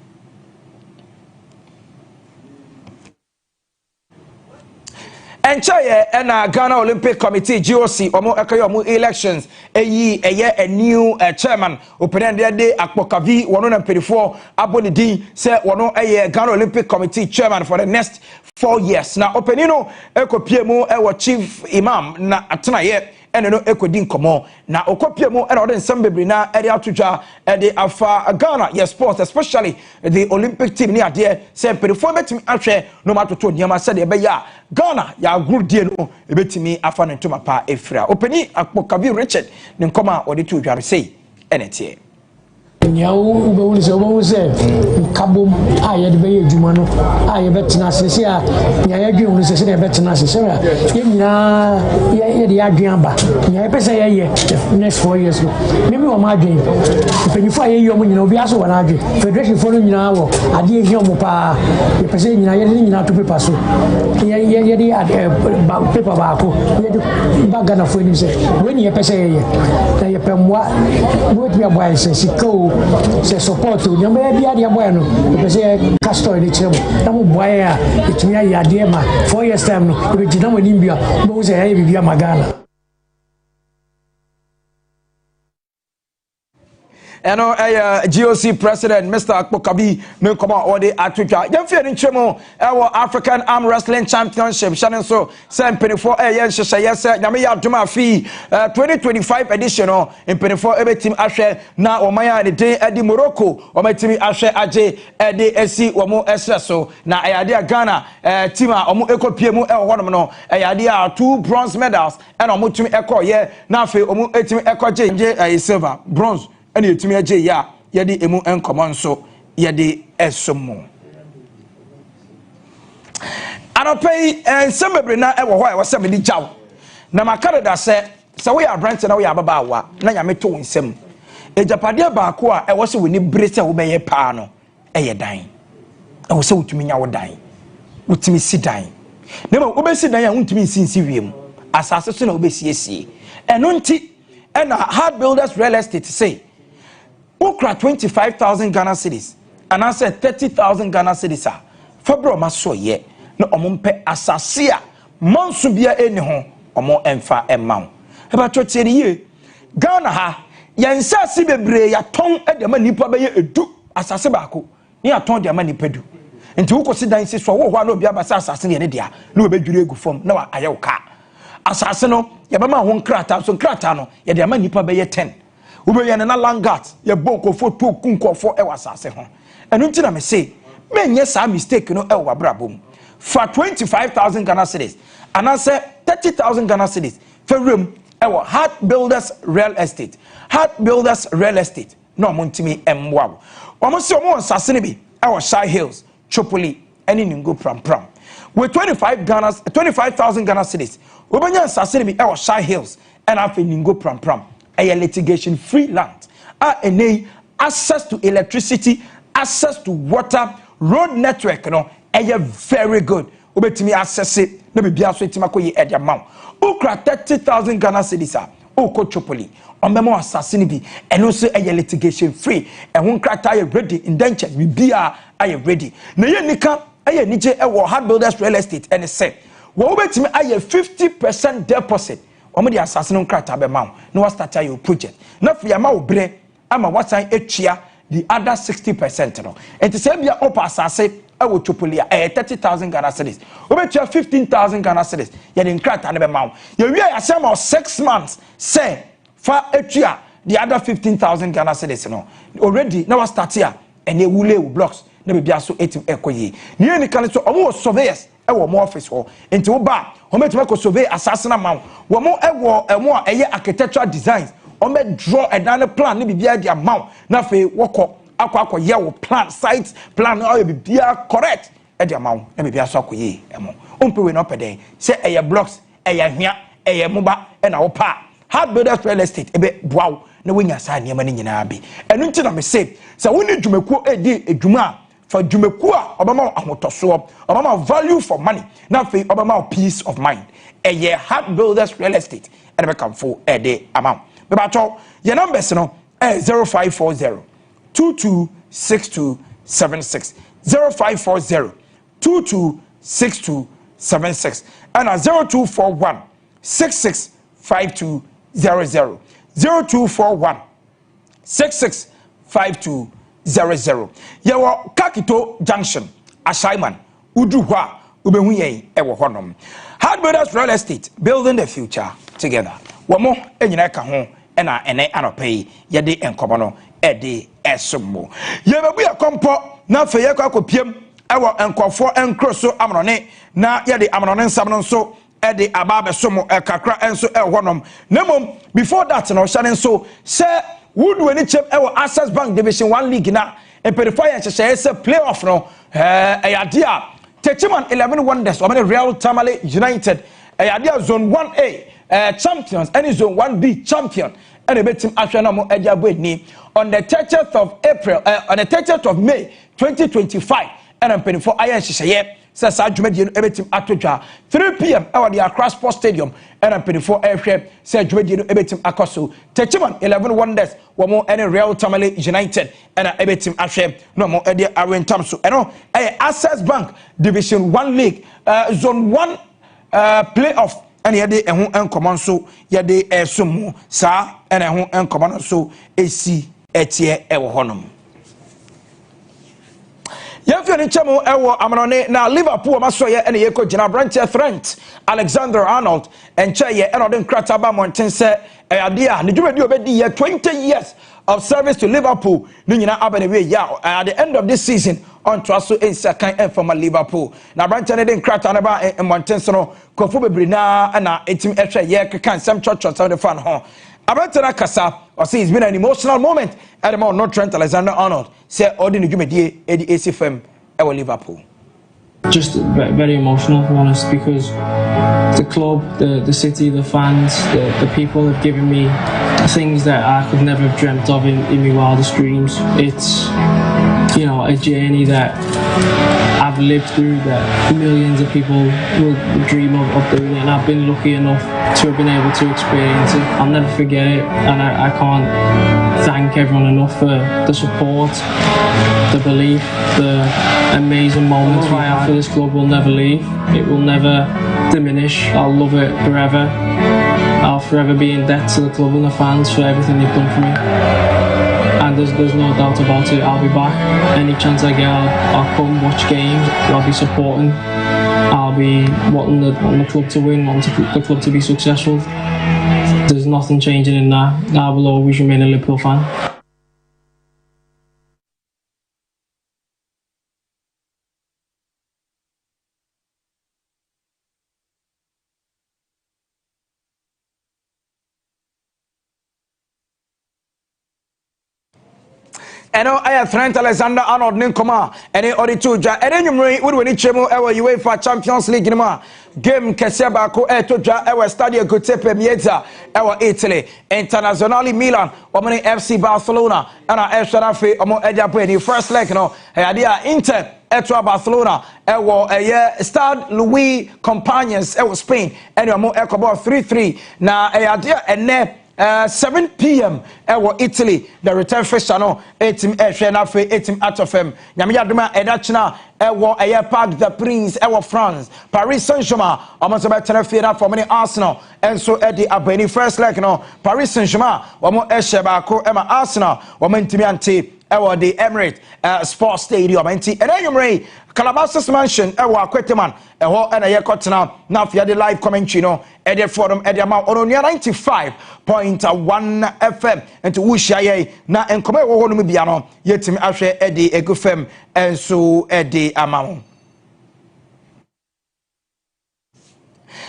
[SPEAKER 24] Enchaye and Ghana Olympic Committee GOC omo ekayo elections a new chairman open day Akpokavi wono na pedifo abonidi say wono Ghana Olympic Committee chairman for the next 4 years na openino ekopie mu chief imam na atena ye ene no ekodi nkomo na okopie mu ene ode nsam bebre na ede atudwa ede afa Ghana yes sports especially the Olympic team ni ade say pedifo betimi ahwe no matoto niam say de be ya Ghana ya agudie no ebetimi afa no ntoma pa efira openi Akpokavi Richard ne nkoma ode tu dware sei ene tie
[SPEAKER 6] nyawo ubewuni se obo se kabom a ye de be edwuma no a ye betena sese a nya ye dwen se se de betena sese a ye nyina ye de adwen ba nya ye pese ye next 4 years no mimi wo ma adwen penifo a ye yo mo nyina obi aso wa na adwen federation fo no nyina wo ade ehia mo pa ye pese nyina ye de nyina to paper so ye de paper ba ko ye de ba Ghana fo ni se weni ye pese ye na ye pemwa wo ti aboa se siko se support nyamba bia de boy no be say castor ni chemo na mo boy a etumi ayi ade ma 4 years time no e be gina mo nimbia mo say ayi bibia magana
[SPEAKER 24] eno GOC president Mr. Akpokavi no come on the atwitwa yemfie ni chemo ewo African Arm Wrestling Championship shanen so sempene4 yenhyehyɛ yɛsɛ nyame yɛ adoma afi 2025 edition no empene4 ebetim ahwɛ na ɔman a ne den edi Morocco ɔmetimi ahwɛ agye edi esi wɔmo ɛsɛ so na ayade a Ghana team a ɔmo ekopie mu ɛwɔ hɔnom no ayade a 2 bronze medals ɛna ɔmo tumi ɛkɔyɛ na afi ɔmo etimi ɛkɔgye silver bronze ene yetumi agye ya yede emu enkomo nso yede esomo anopai ensemebre na ewo ho a wose di jaw na makareda se we are branch na we ababa awa na nyame to nsem ejapade ba ko a ewo se woni bre se wo beye pa no eye dan ewo se wotumi nya wo dan wotumi si dan na ma obesi dan ya wotumi sinsi wiem asase so na obesiesie eno nti ena hard builders real estate say Okra 25,000 Ghana cedis and I said 30,000 Ghana cedis February maso ye no omumpe asasia monsu bia eni ho omo emfa emma eba chotieri ye Ghana ha yansase bebre ya ton e de ma nipa be ye edu asase baako ni ya ton de ma nipa du nti wo kosi dan se so wo ho na obi abasa asase ne dia na obedwire egu fam na wa aye wo ka asase no ye be ma ho nkrata so nkrata no ye de ma nipa be ye 10 wo be ye na langat ye bonko foto kunkofo e wasase ho enu nti na me say menye sa mistake no e wo abrabom for 25,000 Ghana cedis and I say 30,000 Ghana cedis for room ewo Heart Builders Real Estate no montimi emwa omo se omo nsase bi ewo Shy Hills Chopoli any ningo pram with 25,000 Ghana cedis obanya nsase bi ewo Shy Hills and afi ningo pram a litigation free land any access to electricity, access to water, road network no very good. Obetimi access it na bibia so etima koyi e dia maw. Ukra 30,000 Ghana cedis ko Chopoli. Omemo assassin bi eno so litigation free. E ho nkrata ye ready indentures bibia aye ready. Na ye nika aye nije e wo Heart Builders Real Estate and say wo obetimi aye 50% deposit. Omo di assassin nkrata be maw. Na wa start your project. Na fi ama obre ama wasan etua the other 60% no. Enti say bia op assassin awo Chopoli 30,000 Ghana cedis. Obetua 15,000 Ghana cedis. Ye de nkrata ne be maw. Ye wi ya say 6 months say fa etua the other 15,000 Ghana cedis no. Already now start here and ye wule blocks na be bia so etim ekoye. Ni eni kan so omo surveyors e wo mo office ho. Enti wo ba o metima ko survey assassin maw. Wo mo e wo emo a eye architectural designs. O me draw a dane plan ne bibia dia maw. Na fe woko akwa ye wo plan site plan all bibia correct e dia maw na bibia so akoye emo ompe we no peden say eye blocks eye hwia eye moba e na wo pa Heart Builders Real Estate ebe boaw na wonya sa niam ne nyina bi enu nti na me say woni dwumekuo edi edwuma for dwumekuo a obama ahotoso obama value for money na fe obama peace of mind eye Heart Builders Real Estate and be come for ede amount be ba to your numbers no 0540 226276 0540 226276 and 0241 665200 0241 665200 yawo Kakito Junction Ashaiman udu hwa ubehu yen ewo honom Heart Builders Real Estate building the future together womo enyina ka ho ena ene anopai yede enkomo no ede esomo yebebu yakompo na feye kwa kopiem ewo enkofo enkroso amrone na yede amrone nsam no so ede ababe somo kakra enso ehwonom nemom before that no hya so se woodwe ni chem ewo Access Bank Division 1 League na empedify chese se playoff no eyadia Techiman 11 Wonders o Real Tamale United eyadia zone 1A champions any zone 1B champion and a betim Ashana Edjabwe on the 30th of April, on the 30th of May 2025, and I'm paying for Iron Shishaye, says Ajumedian Ebetim Atoja, 3 p.m. Our the Accra Sports Stadium, and I'm paying for Airship, said Jumedian Ebetim Akosu, Techiman 11 Wonders, one more any Real Tamale United, and a Ebetim Ashe, no more Eddie Aaron Tamsu, and all Access Bank Division 1 League, Zone 1 playoff. And yede ehun enkomon so yede esumu sa and ehun enkomon so esi etie ewo honom yefie ni chemo ewo amanone na Liverpool masoye ene yeko gina branch Trent Alexander-Arnold encheye enodin krata ba monten se ade a ne dwumadi obedi 20 years of service to Liverpool ni nyina abenewe ya at the end of this season on traso in second and from Liverpool na branch ne den krata na ba monten so no kofo bebre na na etim ehwe ye kan some church on the fan ho abantana kasa or say it's been an emotional moment at the moment not Trent Alexander-Arnold say ordinary dwumadi edi ACFM ewo Liverpool.
[SPEAKER 7] Just very emotional, to be honest, because the club, the city, the fans, the people have given me things that I could never have dreamt of in my wildest dreams. It's, you know, a journey that I've lived through that millions of people will dream of doing it, and I've been lucky enough to have been able to experience it. I'll never forget it, and I can't thank everyone enough for the support, the belief, the amazing moments I have for this club will never leave. It will never diminish. I'll love it forever. I'll forever be in debt to the club and the fans for everything they've done for me. And there's no doubt about it, I'll be back. Any chance I get, I'll come watch games, I'll be supporting. I'll be wanting the club to win, wanting the club to be successful. There's nothing changing in that. I will always remain a Liverpool fan.
[SPEAKER 24] Eno aya Trent Alexander-Arnold Ninkoma ene auditor ja ene nyumre we woni chemu ewa UEFA Champions League nima game kese ba ko etodwa ewa Stadio Giuseppe Meazza ewa Italy Internazionale Milan omani FC Barcelona ana Esharafe omo ejapo ni first leg no dia Inter etwa Barcelona ewo Stade Louis Compagnes ewo Spain ene omo ekobo 3-3 na dia ene 7 p.m. Ewo Italy the return fixture no etim ehwe na fe etim out of him nyame yadoma edachina ewo Parc des Princes ewo France Paris Saint-Germain omo be tenafie na for many Arsenal enso edi abani first leg no Paris Saint-Germain omo ehwe ba ko ema Arsenal omo ntimi ante ewo the Emirates Sports Stadium enti enayumre Calabasas Mansion ewo Akweteman eho ena ye kotena na afia de live commentary no ede forum ede ama ononia 95.1 FM enti wuhia ye na enkoma ewo ho no bia no yetimi ahwe ede egufem enso ede ama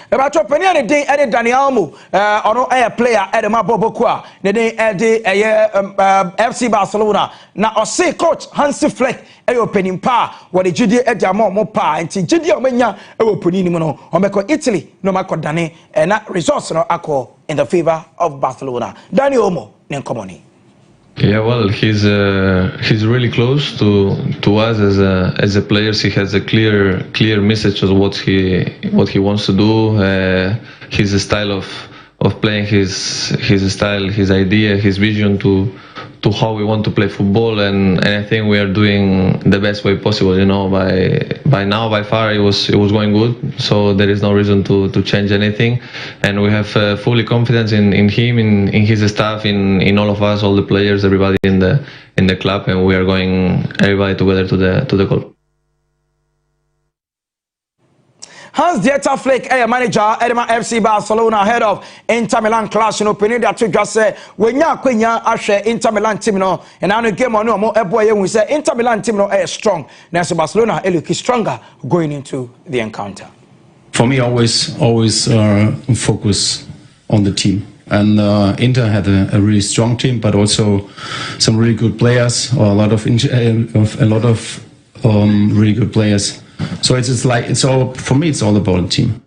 [SPEAKER 24] About your opinion, Eddie Daniel Mu, ono a player Eddie Mabobokua, the day Eddie FC Barcelona. Now, or say coach Hansi Flick, a opening pa, what the GD Eddie Mo pa, and GD Omenya, a opening mono, or Meko Italy, no Mako Dane, and that resource no acco in the favor of Barcelona. Daniel Mo, Nenkomoni.
[SPEAKER 9] Yeah, well, he's really close to us as a player. He has a clear message of what he wants to do. His style of playing, his style, his idea, his vision to how we want to play football, and I think we are doing the best way possible. You know, by far it was going good. So there is no reason to change anything, and we have fully confidence in him, in his staff, in all of us, all the players, everybody in the club, and we are going everybody together to the goal.
[SPEAKER 24] Hans-Dieter Flick, manager, Edema FC Barcelona, head of Inter Milan clash, and opinion that you just say, when you are Inter Milan team, no, and now the game on no more, we say Inter Milan team no strong. Now, Barcelona look stronger going into the encounter.
[SPEAKER 10] For me, always focus on the team. And Inter had a really strong team, but also some really good players, or a lot of really good players. So it's all for me. It's all about the team.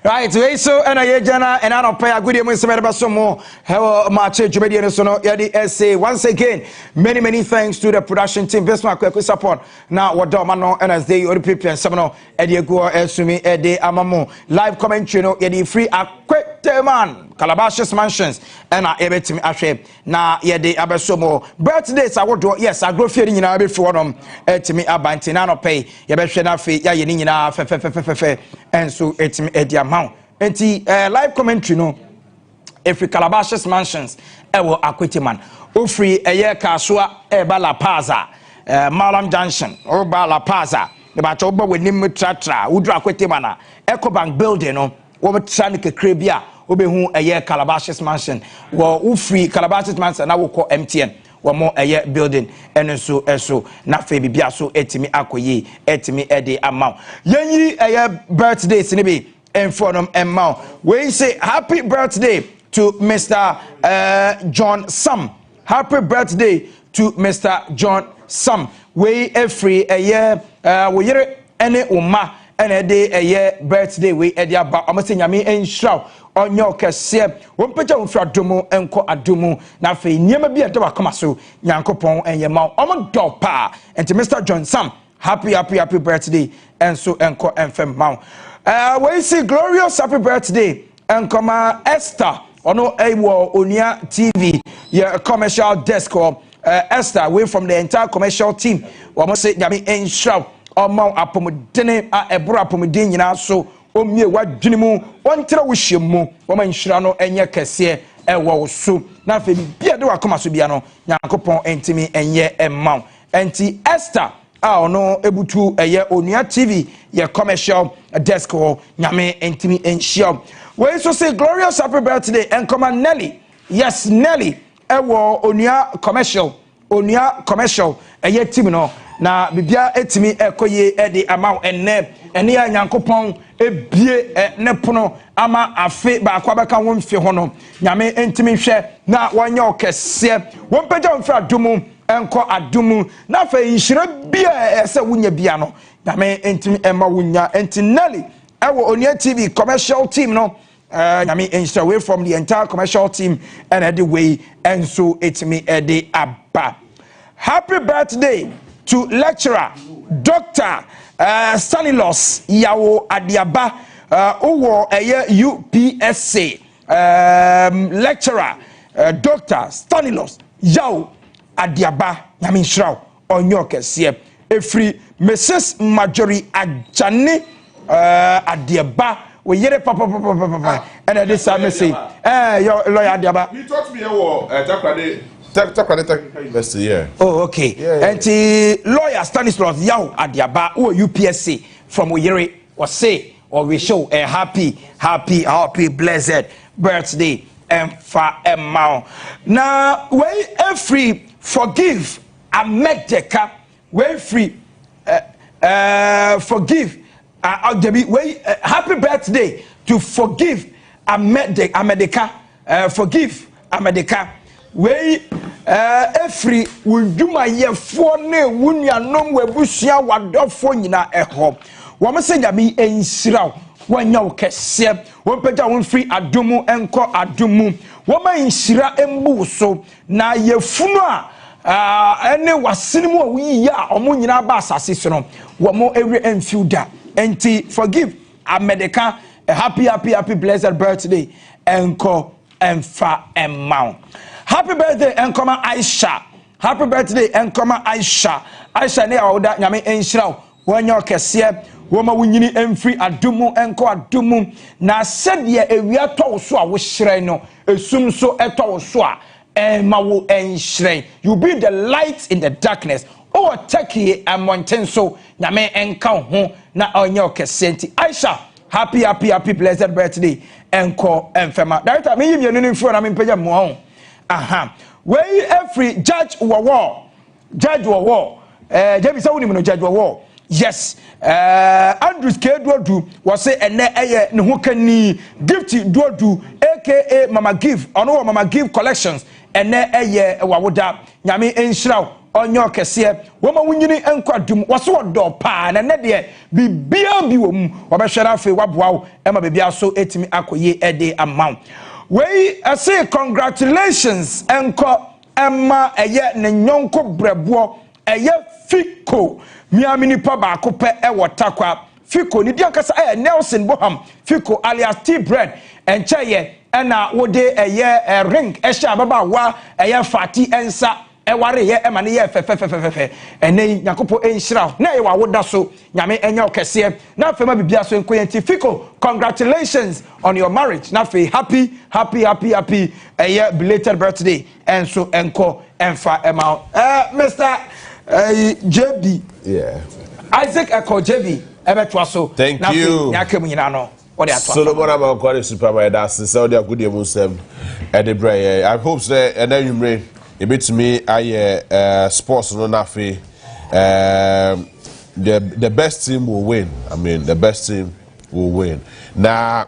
[SPEAKER 24] Right, so and I jana and I don't pay a good deal some more. How Maakye Jumedi so no yadi essay once again. Many thanks to the production team. Best man quick support. Now what do man no and as they already prepare some no Eddie go esumi Eddie amamo live commentary no yadi free a quick man. Calabasas Mansions and I ebetimi ahwe na yede abesomo birthdays awodo yes agrofie ni nyina be for them etimi abanti na no pay ye behwe na fe ya ye ni nyina fe enso etimi edi amount enti live commentary no every Calabasas Mansions ewo Akweteman ofri eye kasoa eba La Paza Malam Junction oba La Paza e ba cho oba wenim tratra udru Akweteman Ecobank building no wo tra ne kekre bia obehu eye Calabasas Mansion wo free Calabasas Mansion na wo ko MTN wo mo eye building enso eso na fe bibia so etimi akoyi etimi ede amount yenyi eye birthdays ni bi enfonom amount we say happy birthday to Mr. John Sam. Happy birthday to Mr. John Sam. We free eye wo yere ene umma ene de eye birthday we ede aba amase nyame enhraw onyo kese wonpeja wonfra domo enko adomu na fe niema bi ede wakoma so nyankopon enyema omo dopa enti Mr. John Sam happy birthday enso enko enfem ma we see glorious happy birthday enkoma Esther ono ewo Onua TV your commercial desk or Esther away from the entire commercial team we must say nyame enhraw ɔma apɔmudene a ɛboro apɔmuden nyinaa so omie wadwene mu wɔntere wo hyɛ mu wɔma nhyira no ɛnyɛ kɛseɛ ɛwɔ so na afei bia de wakoma so bia no nyankopɔn ɛntimi ɛnyɛ ɛma ɛnti Esther a ɔno ebutu ɛyɛ Onua TV yɛ commercial desk hɔ nyame ɛntimi ɛnhyia wei so say glorious happy birthday ɛnkɔma Nelly yes Nelly ɛwɔ Onua commercial ɛyɛ team no na bibia etimi ekoye de ama enne ene ya nyankopon ebie ne pono ama afe ba akwa beka won fi ho no nyame entimi hwe na wonye okese won pagya won fra adumu enko adumu na fa yishira bia ese wunya bia no nyame entimi ema wunya entinally ewo Onua TV commercial team no nyame enshira away from the entire commercial team and the way and so etimi de aba. Happy birthday to lecturer Dr. Stanilos Yawo Adiaba Uwo UPSC lecturer Dr. Stanilos Yawo Adiaba Yamin Shrao Onyoke Sie Efri Mrs. Marjorie Ajani Adiaba we yere papa and this time say your lawyer Adiaba
[SPEAKER 11] he taught me Takrade Technical University, yeah.
[SPEAKER 24] Oh, okay. Yeah. And the lawyer Stanislaus Yao Adiaba, who UPSC from Oyere, was say or we show a happy, blessed birthday and for Emma. Now, we free forgive Amedeka, we free forgive happy birthday to forgive Amedeka, forgive Amedeka. Wey efri wunduma ye fo ne wunuanom wabusua wadofo nyina eho wo me se nyame ensiraw wanya wo kese wo pagya won free adumu enko adumu wo ma ensira embu so na yefunu a ene wasinimu a wiya omo nyina ba asase so no wo mo ewe enfiuda enti forgive Amedeka a happy blessed birthday enko emfa emma. Happy birthday Enkoma Aisha. Happy birthday Enkoma Aisha. Aisha ne awda nyame enhyiraw. Wonyo kese woma wunyini emfri adumu enko adumu na sede ewia to so a wo hyerɛn no esum so eto so a ma wo enhyerɛn. You be the light in the darkness. O take amonten so nyame enka ho na onyo kese nti Aisha happy blessed birthday enko emfema. Director me yim yenu nfo na me mpagya mo ho. Aha. Where every judge war. Jabi sa woni judge war. Yes. Andrews K Dodu was say ene eye ne ho kani gift Dodu aka Mama Give ono Mama Give collections ene eye wawoda nyame enhyiraw onyo kese wo ma wunyini enkwadum wose wodo pa na ne de bibia bi wo mu obehwera afi waboawo e ma bibia so etimi akoye ede amount. We say congratulations enko emma eye ne nyonko brebo eye Fiko miamini pa ba ko pe e wotakwa Fiko ni dia kasa Nelson Boham Fiko alias T bread enche ye na wode eye ring e sha baba wa eye fati ensa eware ye ema ne ye fefefefefe ene yakopo enhyira na ye wa woda so nyame enya okese na fema bibia so enkoyenti Fiko congratulations on your marriage na fe happy eye belated birthday and so enko emfa ema Mr. JB
[SPEAKER 11] yeah
[SPEAKER 24] Isaac Eko JB ebetwa so
[SPEAKER 11] thank you
[SPEAKER 24] nyake mu nyina no what they are
[SPEAKER 11] Solomon Amakwari supermarket that's so they good musem edebra I hope say and then you may a bit to me I sports no nafi the best team will win. I mean the best team will win. Now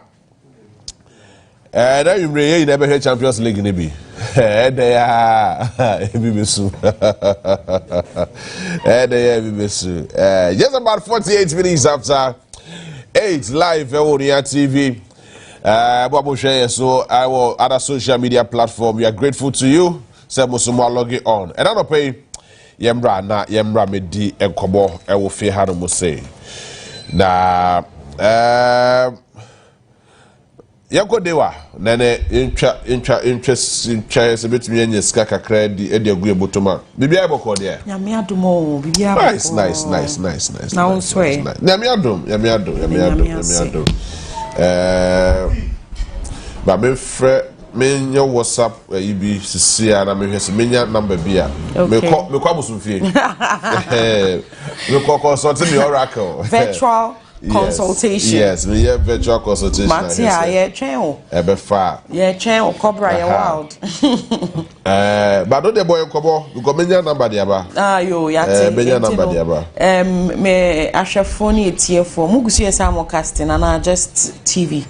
[SPEAKER 11] then you may never hear Champions League nibi. They are just about 48 minutes after 8 live on Onua TV. So I will other social media platform. We are grateful to you. Say Musuma log it on. And I don't pay Yemra Medi and Kobo. I will fear how to say. Now, Yako dewa nene interest sebetumi anye sika kakra di agu ebotoma bibia eboko de
[SPEAKER 12] nyame adomo bibia
[SPEAKER 11] nice
[SPEAKER 12] na unswe
[SPEAKER 11] nyame adom ba me frɛ menya WhatsApp ibi sisia na mehwɛ se menya number bia me ko abosomfie me ko consult me oracle
[SPEAKER 12] virtual consultation.
[SPEAKER 11] Yes, we have virtual consultation.
[SPEAKER 12] Matia, yeah, channel.
[SPEAKER 11] Ebe fa.
[SPEAKER 12] Yeah, channel cobra ya wild.
[SPEAKER 11] But don't the boy kobo because menya number dia ba.
[SPEAKER 12] Yo, ya te.
[SPEAKER 11] Menya number dia ba.
[SPEAKER 12] Me ahwefo na etiefo. Mugusu yesa mo casting and just TV.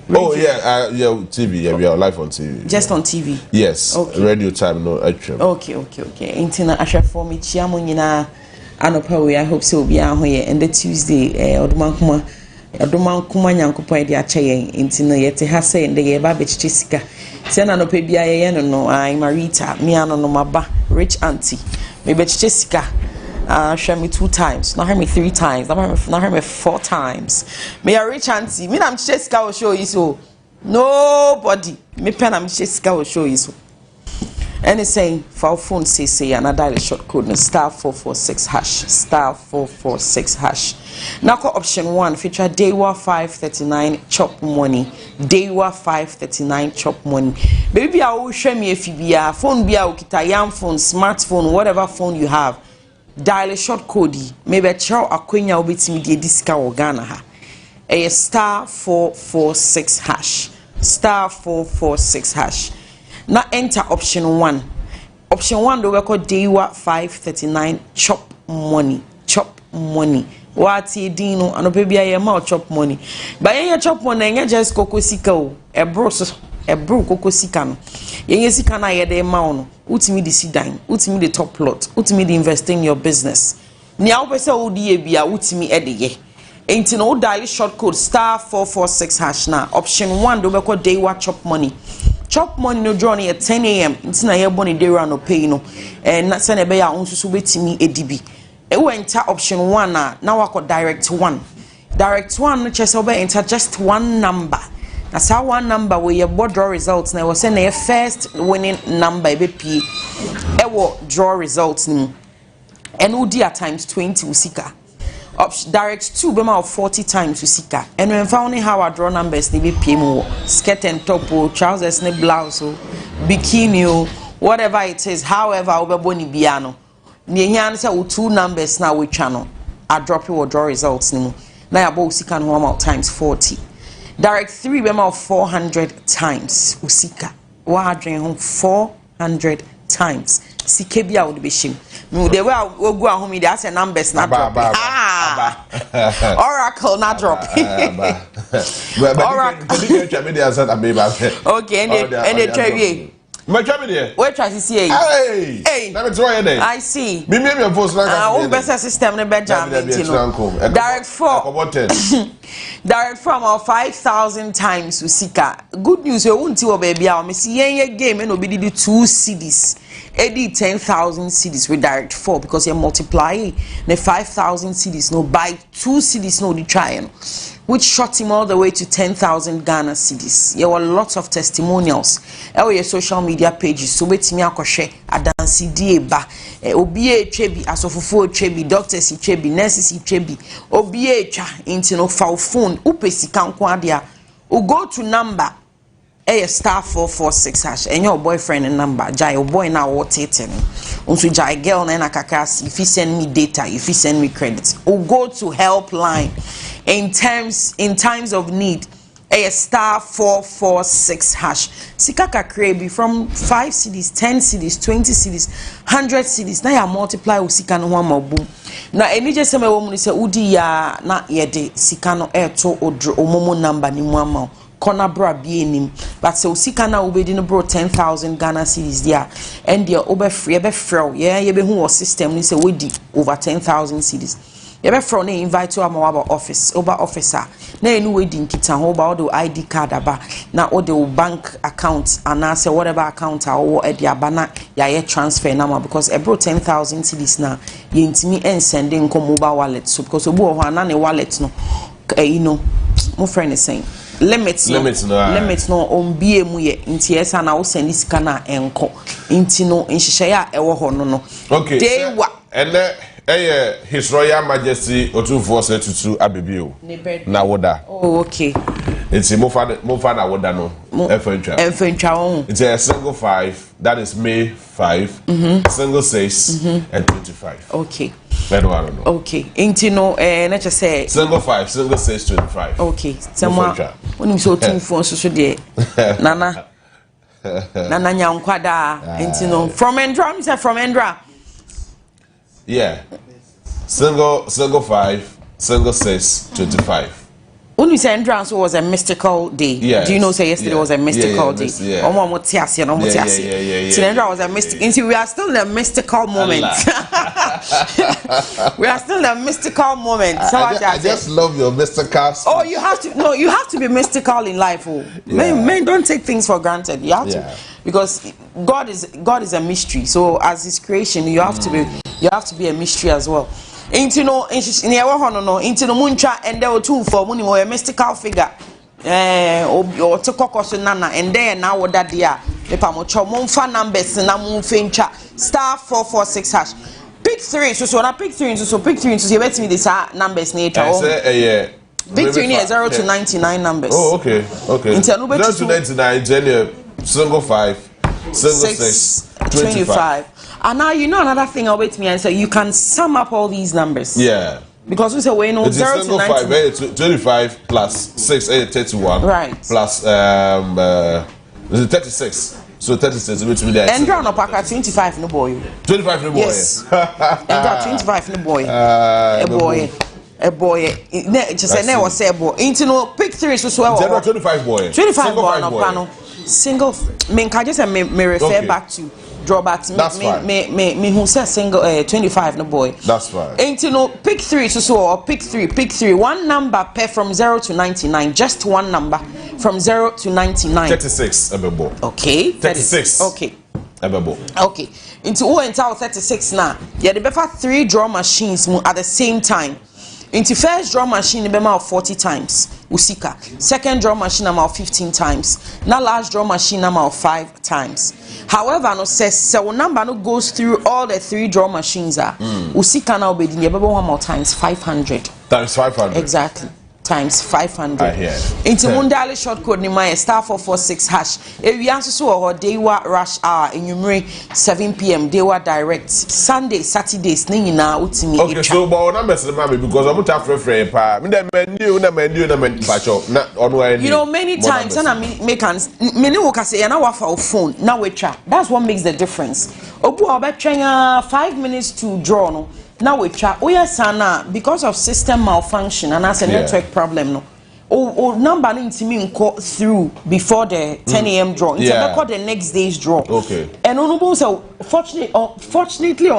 [SPEAKER 12] Radio.
[SPEAKER 11] Oh yeah, TV. Yeah, we are live on TV.
[SPEAKER 12] Just on TV.
[SPEAKER 11] Yes.
[SPEAKER 12] Okay.
[SPEAKER 11] Radio time no actually.
[SPEAKER 12] Okay. Intina ahwefo me chia mo nyina anopa we I hope so be an hoye and the Tuesday odomankuma nyankopon de ache yen intina yete ha say and ye ba bechiche sika se na anopa bia ye no I Marita me ano no maba rich auntie me bechiche sika share me 2 times not hear me 3 times not hear me 4 times me a rich auntie me na mchiche sika will show you so nobody me pen am mchiche sika will show you so. And it's saying for phone say and I dial a short code *446# *446#. Now call option 1 feature Daywa 539 chop money. Daywa 539 chop money. Baby I will show me if you be a phone be a ukita yam phone, smartphone, whatever phone you have. Dial a short code. Maybe a chow akwenya obetimi de diska Ghana ha. A *446#. *446#. Now enter option 1. Option 1 do we call Daywa 539 chop money. Chop money. What you dino and baby I am out chop money. But you chop money and just kokosika o. A bro kokosika no. Ye sika na ye de ma no. Utimi the sidan, utimi the top plot, utimi the investing in your business. Ni a pese odi e bia utimi e de ye. Enti no dial short code *446# na. Option 1 do we call Daywa chop money. Chop money no journey at 10 a.m. It's na your bonny day run no pay no. And that's an ebaya on so wait me ADB. It went option 1 now I call direct 1. Direct 1 no chess over enter just one number. That's how one number where your board draw results now was send your first winning number BP. Ewo draw results ni. And udi at times 20 usika. Direct 2 bema of 40 times usika. And when found how I draw numbers ni be PM skirt and top trousers ni blouse bikini whatever it is, however obeboni biano. Ni nyan say 2 numbers na we channel. I drop you or draw results ni mo. Na ya bo usika no amount times 40. Direct 3 bema of 400 times usika. Wa adwen ho 400 times. Sikebia would be shim. No, they were go home with us numbers not drop. Oracle not drop. Okay, and they try. Where try to see? Hey, I see.
[SPEAKER 11] Me post
[SPEAKER 12] best system in Benjamin. Direct 4. Direct from 5,000 times usika. Good news, you won't see baby. I see a game and obedi 2 CDs. Edi 10,000 CDs with direct 4 because you multiply the 5,000 CDs no buy 2 CDs no the try which shot him all the way to 10,000 Ghana CDs. There were lots of testimonials. Your social media pages so wait me akoshe adansi die ba obie chebi asofofo chebi doctors chebi nurses chebi obie cha into no phone upesika nko adia o go to number *446# and your boyfriend and number jai your boy now what it unto jai girl na kakas if you send me data if you send me credits or go to helpline in times of need *446#. Sikaka krebi from 5 CDs, 10 CDs, 20 CDs, 100 CDs. Now you multiply with sikano one boom. Now any just say woman say udi ya na yede sikano to odro omomo number ni mwama. Corner bra be nim but so sikana obedi no bro 10,000 Ghana cedis there and the over free yeah you be who system ni say we di over 10,000 cedis. You be from invite to our office over officer na enu we din kita ho ba the ID card aba na o the bank account and na say whatever account or e dia ba na ya transfer number because e bro 10,000 cedis na ye ntimi en send in mobile wallet so because obu ho na ne wallet no you know my friend is saying limits no on BMU ye nti esa na wo send sika na enko nti no nhihye ya ewo ho no
[SPEAKER 11] okay
[SPEAKER 12] day wa
[SPEAKER 11] and His Royal Majesty Otunfuo Abibio na woda
[SPEAKER 12] okay
[SPEAKER 11] it's mofa na woda no efentwa it's a single 5 that is May 5 single 6 and 25
[SPEAKER 12] okay
[SPEAKER 11] no.
[SPEAKER 12] Okay nti no na say
[SPEAKER 11] single 5 single 6 25
[SPEAKER 12] okay someone when you so Otunfuo so de nana nyankwada nti no from Endra me say from Endra.
[SPEAKER 11] Yeah. Single 5, single 6, 25.
[SPEAKER 12] When you say entrance was a mystical day,
[SPEAKER 11] yes.
[SPEAKER 12] Do you know say yesterday was a mystical day?
[SPEAKER 11] Yeah.
[SPEAKER 12] Was a mystic. We are still in a mystical moment. We are still in a mystical moment. So
[SPEAKER 11] I just love your mystical.
[SPEAKER 12] Oh, you have to be mystical in life. Oh. Yeah. Men don't take things for granted. You have to, because God is a mystery. So as His creation, you have to be a mystery as well. Into no into no muncha and there were two for money or a mystical figure or to cocos nana and there now what that dear the pamocho monfa numbers and I'm fincha *446#. Pick 3 so I pick 3 so pick 3 so you bet me this numbers nature. Pick 3 is 0 to 99 numbers.
[SPEAKER 11] Oh okay. 0 to 99 single 5 single 6 25.
[SPEAKER 12] And now you know another thing I'll wait me and say you can sum up all these numbers.
[SPEAKER 11] Yeah.
[SPEAKER 12] Because we say we know 0 to
[SPEAKER 11] 5 25 plus 6 31.
[SPEAKER 12] Right.
[SPEAKER 11] Plus 36. So 36 which means
[SPEAKER 12] and draw no pack 25 no boy.
[SPEAKER 11] 25 no boy.
[SPEAKER 12] Yes. And draw 25 no boy. A boy. Just say never say boy. Into no pick 3 so well.
[SPEAKER 11] 25 boy.
[SPEAKER 12] 25 boy no panel. Single me can just me refer back to drawbacks.
[SPEAKER 11] That's fine.
[SPEAKER 12] Me who says single 25 no boy.
[SPEAKER 11] That's fine.
[SPEAKER 12] Ain't you know pick 3 so or pick 3 one number pair from 0 to 99, just one number from 0 to 99.
[SPEAKER 11] 36 abebo.
[SPEAKER 12] Okay.
[SPEAKER 11] 36.
[SPEAKER 12] Okay.
[SPEAKER 11] Abebo.
[SPEAKER 12] Okay. Into who enter 36 now. Yeah, the better 3 draw machines at the same time. Into first draw machine be ma 40 times usika, second draw machine am 15 times, now last draw machine am 5 times. However no says so number no goes through all the 3 draw machines usika now be the one more times 500
[SPEAKER 11] times 500
[SPEAKER 12] exactly times 500.
[SPEAKER 11] I hear.
[SPEAKER 12] Into mundale short code ni my *446#. If you answer so or daywa rush hour in Yumri 7 p.m. daywa direct Sunday Saturdays ni na utimi.
[SPEAKER 11] Okay, so but numbers because I'm not afraid pa. Me na menu na pacho na Onua.
[SPEAKER 12] You know many times and I make many work say na wa for phone na we try. That's what makes the difference. Obu obetwen 5 minutes to draw no. Now we try. Oh yes, Sana, because of system malfunction and as a network problem, no. Oh, number into me go through before the 10 a.m. draw. It's record the next day's draw.
[SPEAKER 11] Okay.
[SPEAKER 12] And on so fortunately or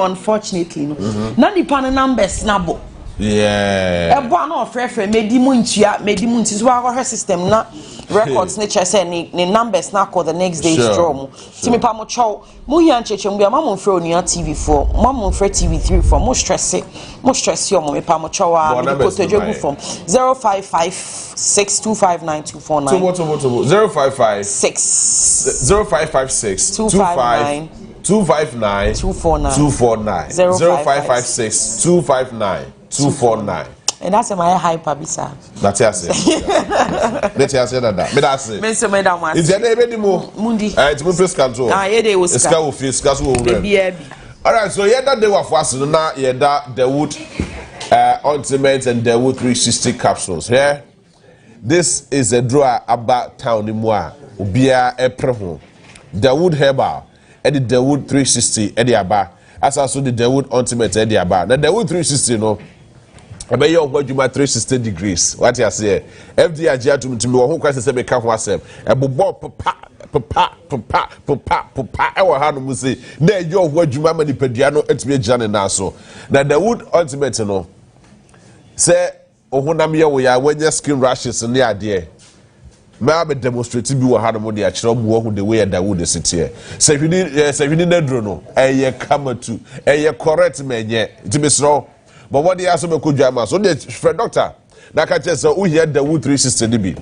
[SPEAKER 12] unfortunately, no. None the panel number snabo.
[SPEAKER 11] Yeah.
[SPEAKER 12] A one of reference made the so our system na records nature say ni numbers na call the next day's draw. To me pa mo chow mo yan cheche mo mama fro Onua TV4 mama fro TV3 for mo stress yo mo me pa mo chow a me ko tojogu from 0556259249
[SPEAKER 11] 0556 259 249 0556 259 249.
[SPEAKER 12] And that's my hyper bisa.
[SPEAKER 11] That's it. Let's hear that. Me that's it.
[SPEAKER 12] Me so me that one.
[SPEAKER 11] Is there any more?
[SPEAKER 12] Mundi.
[SPEAKER 11] It's me first control.
[SPEAKER 12] Yeah, they was.
[SPEAKER 11] Ska wo face, ska so wo. All right, so that day wa for us na that the wood ultimate and the wood 360 capsules. Yeah. This is a draw about town in Moa. Ubia epreho. The wood herbal. And the wood 360 edi aba. As also the wood ultimate edi aba. Now the wood 360 no. Ebe yo what you 360 degrees. What you say? FD agya to me wo ho kwase se be ka ho asem. Ebobo papa e wo ha no mu say na yo what you ma nipadua no etime agya ne na so. Na the wood ultimate no. Say ohunam ye wo ya wanya skin rashes ne ade. Ma be demonstrate bi wo ha no mo de a kire mo ho the way that wood sit here. Say you need na dro no. Eye kamatu. Eye correct menye. Itime sro. But what they also make good drama. So the doctor, na ka say we hear the wood 360 DB.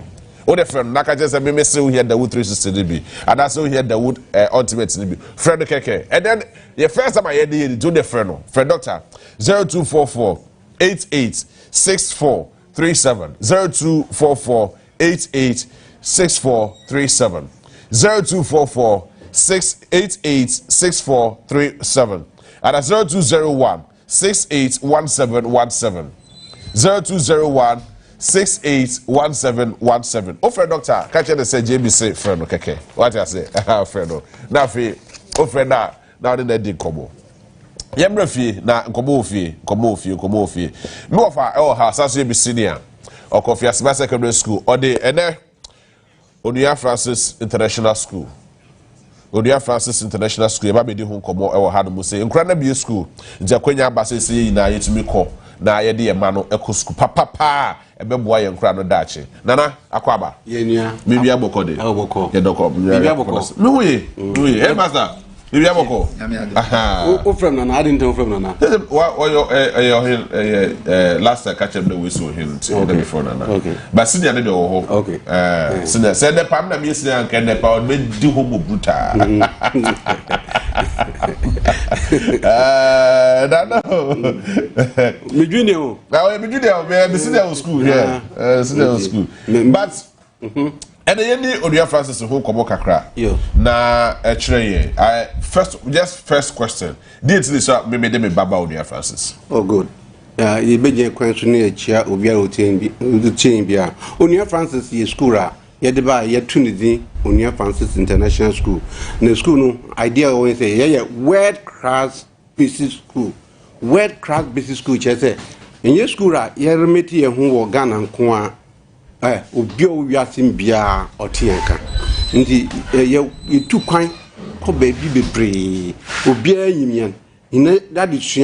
[SPEAKER 11] What the friend? Naka just say me say we hear the wood 360 DB, and that's we hear the wood ultimate DB. Friend keke, and then the first time I hear the do the friend doctor 0244 886437 0244 886437 0244 6886437 and at 0201 681717 0201 681717. Oh, friend doctor, catch you say JBC friend okay. What I say? Friend. Now fi oh friend now the dey kobo. Yemre fi na kobo fi. Me ofa e o ha saso be senior. Or Kofi Asima Secondary School or the ene Onua Francis International School. Onua Francis International School eba be di ho komo e wo ha no mu say nkra na bi school nja kwanya ba say say na yetumi ko na ye de ma no eko school papa ebe boa ye nkra no dache nana akwaba
[SPEAKER 13] ye nia
[SPEAKER 11] me bia boko de
[SPEAKER 13] boko
[SPEAKER 11] ye doko me bia boko me huye e master me bia boko aha
[SPEAKER 13] o from na I didn't from na
[SPEAKER 11] what your last catch up the we saw him before na okay but senior de ho okay senior said the pam na me senior can the power me di ho bruta no
[SPEAKER 13] me junior
[SPEAKER 11] now me junior me senior school here senior school but and then Onua Francis who komo kakra na ekire I first question did this me baba Onua Francis
[SPEAKER 13] oh good you be question na chia obia routine bi bia Onua Francis ye school a ye de ba ye tunidi Onua Francis International School na school no idea we say ye world class business school che in your school a ye remeti ye hu wo Ghana nko a obi o wiasim bia otienka nti ye tu kwan ko ba bi bebre obi anyimian ina that is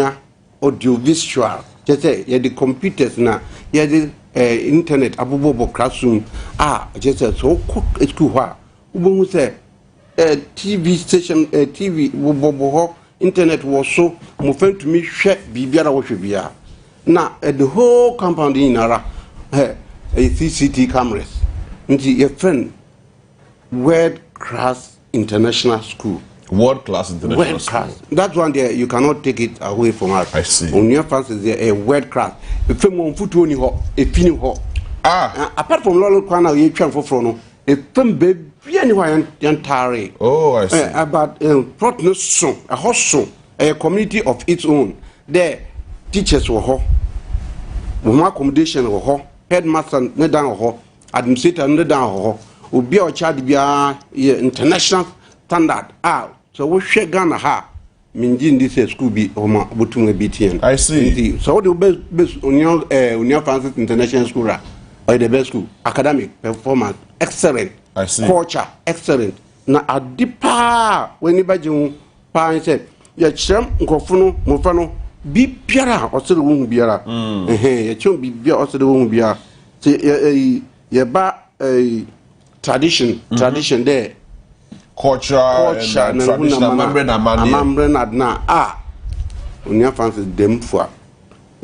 [SPEAKER 13] audio visual just say ye the computers na ye the internet abobo classroom just say so school ha ubo say TV station TV bobo ho internet was so mo fan to me hwe bibiara wo hwe bia na the whole compound in ara a CCTV cameras. Your friend, World Class International School.
[SPEAKER 11] World Class International School.
[SPEAKER 13] That one there, you cannot take it away from us.
[SPEAKER 11] I see.
[SPEAKER 13] Onua Francis there a world class. If you want foot only ho, a fini ho. Apart from Lolo Kwana, you can for no. A film baby anywhere entire.
[SPEAKER 11] Oh, I see.
[SPEAKER 13] About Promotional song, a host song, a community of its own. There, teachers were ho. More accommodation were ho. Headmaster ne dan ho, administrator ne dan ho, obi o child bia international standard so we hwe Ghana ha minji in this school bi homa botum BTN.
[SPEAKER 11] I see.
[SPEAKER 13] So the best Onua Francis International School or the best school, academic performance excellent,
[SPEAKER 11] I see.
[SPEAKER 13] Culture excellent na adipa when ibaje pa say ya chrem nkofunu mofano bi biara osere wo biara ye chon bi bia osere wo biara ye ba tradition there
[SPEAKER 11] culture and traditional membre
[SPEAKER 13] na Onua Francis dem for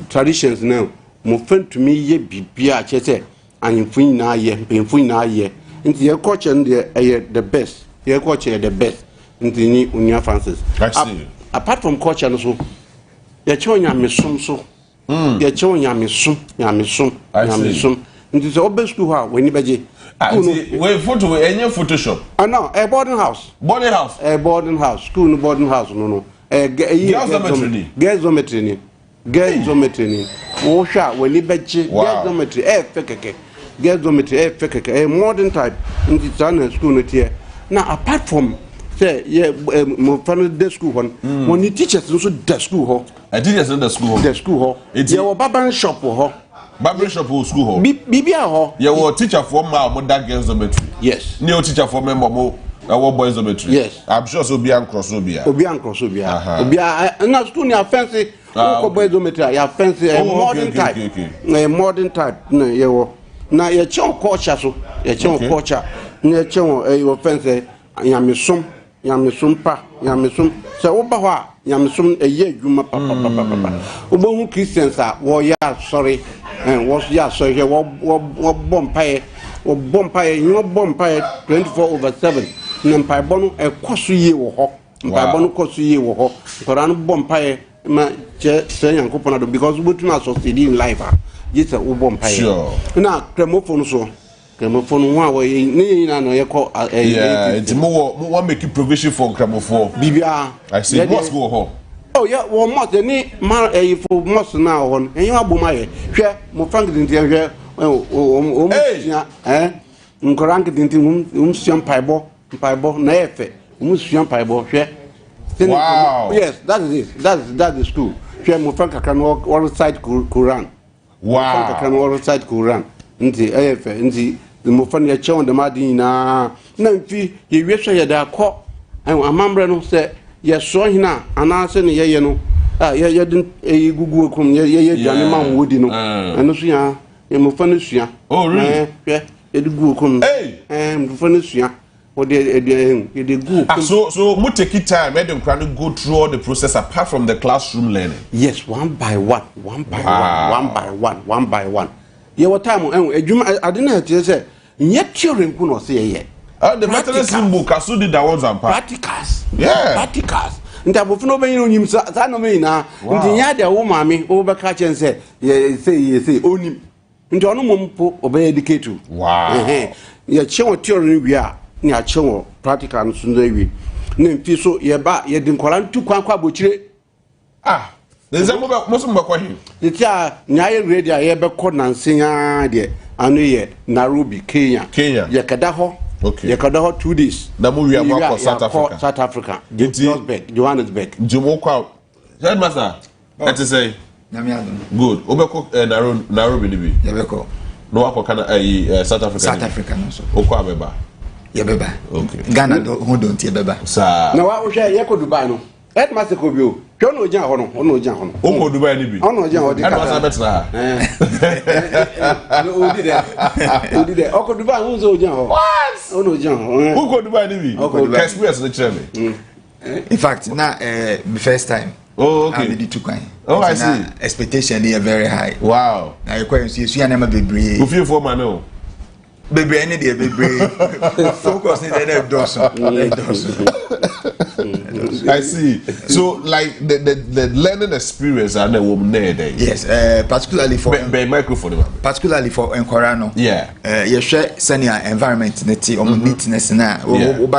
[SPEAKER 13] traditions now mo fan to me ye bibia che say anyimfun na ye pemfun na ye nti ye culture the best ye culture the best nti ni Onua Francis apart from culture no so ye chonya mesom so ye chonya mesom nti so obe school ha we ni beje
[SPEAKER 11] we photo any Photoshop
[SPEAKER 13] no a boarding house school no boarding house no girls dormitory wo hwa we ni beje girls dormitory fekeke modern type nti sana school no tie na apart from say mo fan the school one when teachers also the school ho
[SPEAKER 11] teachers in the school
[SPEAKER 13] ye wo barber shop ho
[SPEAKER 11] school ho
[SPEAKER 13] bibia ho
[SPEAKER 11] ye wo teacher for ma mo that girls dormitory
[SPEAKER 13] yes
[SPEAKER 11] ni o teacher for me mo boys dormitory
[SPEAKER 13] yes
[SPEAKER 11] I'm sure so be cross obia
[SPEAKER 13] na school ni fancy ko boys dormitory ya fancy modern type na ye wo na ye chon culture so ye chon culture na chon ye fancy yamesom se wo ba ho a yamesom eye adwuma papa wo hu Christians a wo ya sorry wo ya sorry wo bompae o bompae you bompae 24/7 na mpaebɔ no ɛkɔso yie wɔ hɔ mpaebɔ no kɔso yie wɔ hɔ nkɔra no bompae ma che sɛ Nyankopɔn ado because we do not succeed in life yes wo bompae na gramophone so gramophone ho a we ne nyina no yɛkɔ
[SPEAKER 11] it's more make provision for gramophone
[SPEAKER 13] bibia
[SPEAKER 11] I see must go home.
[SPEAKER 13] Oh yeah, one must any man for must now on and you abumaye hwɛ mo frank dinti hwɛ nkorank dinti suan paibɔ na efe suan paibɔ hwɛ
[SPEAKER 11] wow
[SPEAKER 13] yes that is it that's the school hwɛ mo frank kakra no all side Quran
[SPEAKER 11] wow
[SPEAKER 13] kakra no all side Quran nti efe nti mo fan ya chew de madin na mfi ye hwɛ ya da kɔ amambre no sɛ ye so hina anase ne ye no ye din gugu kom ye dwane ma wodi no eno so ya ye mo fa no sua
[SPEAKER 11] oh really
[SPEAKER 13] ye gugu kom mo fa no sua o de gugu
[SPEAKER 11] so mo take it time let them go through all the process apart from the classroom learning
[SPEAKER 13] yes one by one ye what time adwuma adena tie se nye theory nku no se ye
[SPEAKER 11] the methodism book aso did that ones and
[SPEAKER 13] practicals
[SPEAKER 11] yeah
[SPEAKER 13] practicals ntabofo no benyi onyim sa no me na nti nya de wo maame wo be ka chen se ye say onim nti ono mompo obe educate
[SPEAKER 11] wow
[SPEAKER 13] ye chewo theory wi a ni a chewo practical no so wi na mfi so ye ba ye din kwala ntu kwa abokire
[SPEAKER 11] Nze mo so mbakwa hi
[SPEAKER 13] nti a nya ye ready a ye be ko nansenya de ano ye Nairobi Kenya ye kada ho
[SPEAKER 11] okay
[SPEAKER 13] ye kada ho 2 days
[SPEAKER 11] na mo wi akwa South Africa
[SPEAKER 13] Johannesburg
[SPEAKER 11] Jomo kwa headmaster that is say good obeko Nairobi libi
[SPEAKER 14] ye beko
[SPEAKER 11] no akwa South Africa
[SPEAKER 14] no so
[SPEAKER 11] okwa abeba
[SPEAKER 14] ye beba
[SPEAKER 11] okay
[SPEAKER 14] Ghana ho don't ye beba
[SPEAKER 11] sa
[SPEAKER 13] na wa wo hwe ye ko Dubai no headmaster ko bi o hwe no ojan ho no
[SPEAKER 11] o ko Dubai libi
[SPEAKER 13] ono ojan ho di
[SPEAKER 11] headmaster betra
[SPEAKER 13] o di de o ko Dubai ho so ojan ho
[SPEAKER 11] what
[SPEAKER 13] ono ojan ho
[SPEAKER 11] o ko Dubai libi o ko experience the chairman
[SPEAKER 14] in fact na the first time
[SPEAKER 11] oh okay
[SPEAKER 14] I'm the two kind
[SPEAKER 11] I see
[SPEAKER 14] expectation they are very high
[SPEAKER 11] wow
[SPEAKER 14] na you quite see you na bebre
[SPEAKER 11] you feel for man no
[SPEAKER 14] bebre any dey bebre focus in the doso
[SPEAKER 11] I see so like the learning experience and the woman there
[SPEAKER 14] yes particularly for
[SPEAKER 11] microphone
[SPEAKER 14] particularly for Enkorano
[SPEAKER 11] yeah
[SPEAKER 14] you share senior environment neti or neatness na